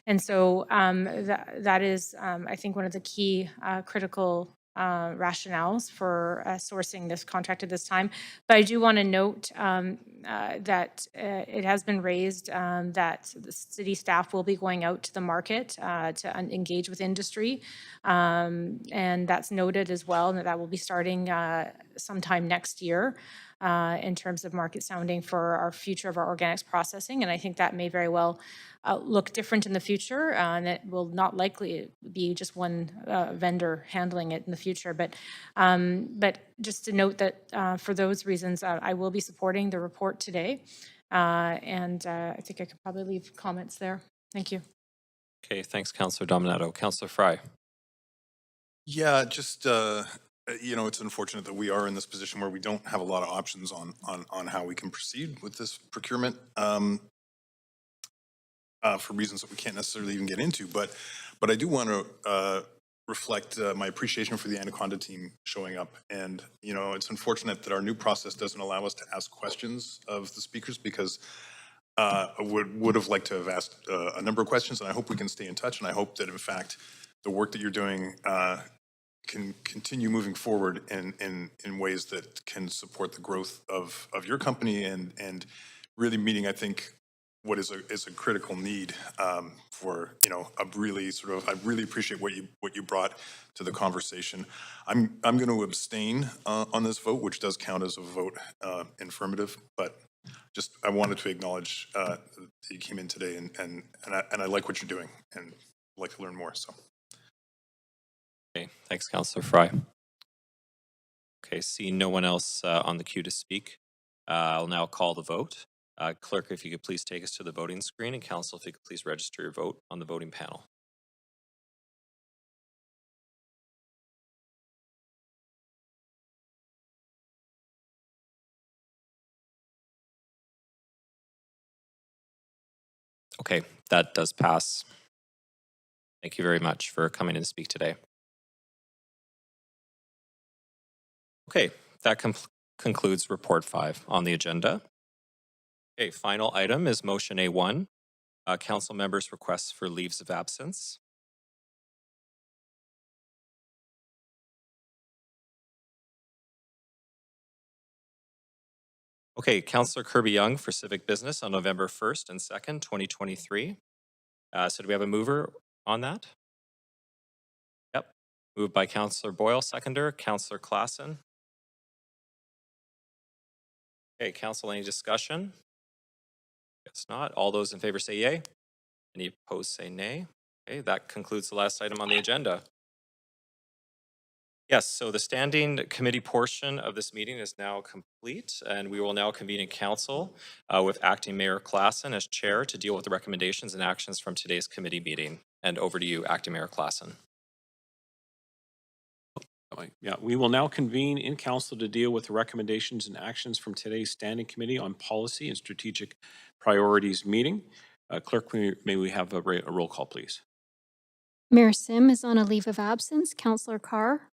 And so that is, I think, one of the key critical rationales for sourcing this contract at this time. But I do want to note that it has been raised that the city staff will be going out to the market to engage with industry. And that's noted as well, and that will be starting sometime next year in terms of market sounding for our future of our organics processing. And I think that may very well look different in the future, and it will not likely be just one vendor handling it in the future. But just to note that for those reasons, I will be supporting the report today. And I think I could probably leave comments there. Thank you. Okay, thanks, Councillor Dominato. Councillor Fry. Yeah, just, it's unfortunate that we are in this position where we don't have a lot of options on how we can proceed with this procurement. For reasons that we can't necessarily even get into, but I do want to reflect my appreciation for the Anaconda team showing up. And it's unfortunate that our new process doesn't allow us to ask questions of the speakers, because I would have liked to have asked a number of questions, and I hope we can stay in touch. And I hope that in fact the work that you're doing can continue moving forward in ways that can support the growth of your company and really meeting, I think, what is a critical need for I really appreciate what you brought to the conversation. I'm going to abstain on this vote, which does count as a vote affirmative, but just I wanted to acknowledge that you came in today and I like what you're doing and I'd like to learn more. So. Okay, thanks, Councillor Fry. Okay, seeing no one else on the queue to speak, I'll now call the vote. Clerk, if you could please take us to the voting screen, and Council, if you could please register your vote on the voting panel. Okay, that does pass. Thank you very much for coming in to speak today. Okay, that concludes Report 5 on the agenda. Okay, final item is Motion A1, Council members' requests for leaves of absence. Okay, Councillor Kirby-Young for civic business on November 1st and 2nd, 2023. So do we have a mover on that? Yep. Moved by Councillor Boyle, seconder. Councillor Klassen. Okay, Council, any discussion? Guess not. All those in favor say yay. Any opposed say nay. Okay, that concludes the last item on the agenda. Yes, so the standing committee portion of this meeting is now complete, and we will now convene in council with Acting Mayor Klassen as chair to deal with the recommendations and actions from today's committee meeting. And over to you, Acting Mayor Klassen. Yeah, we will now convene in council to deal with the recommendations and actions from today's Standing Committee on Policy and Strategic Priorities meeting. Clerk, may we have a roll call, please? Mayor Sim is on a leave of absence. Councillor Carr.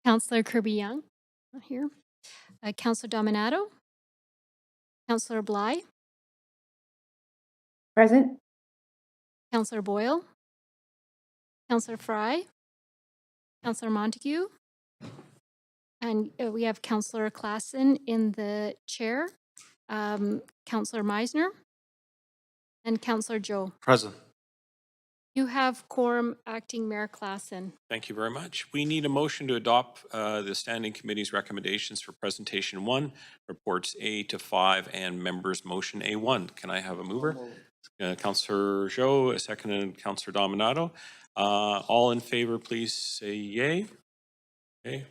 Councillor Kirby-Young, not here. Councillor Dominato. Councillor Bly. Present. Councillor Boyle. Councillor Fry. Councillor Montague. And we have Councillor Klassen in the chair. Councillor Meisner. And Councillor Joe. Present. You have quorum, Acting Mayor Klassen. Thank you very much. We need a motion to adopt the Standing Committee's recommendations for Presentation 1, Reports A to 5, and Members' Motion A1. Can I have a mover? Councillor Joe, a second, and Councillor Dominato. All in favor, please say yay. Okay.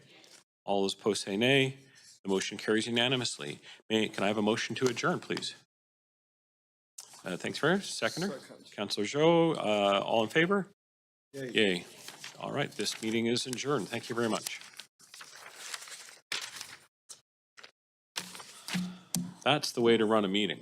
All those opposed say nay. The motion carries unanimously. Can I have a motion to adjourn, please? Thanks very much. Seconder. Councillor Joe, all in favor? Yay. Yay. All right, this meeting is adjourned. Thank you very much. That's the way to run a meeting.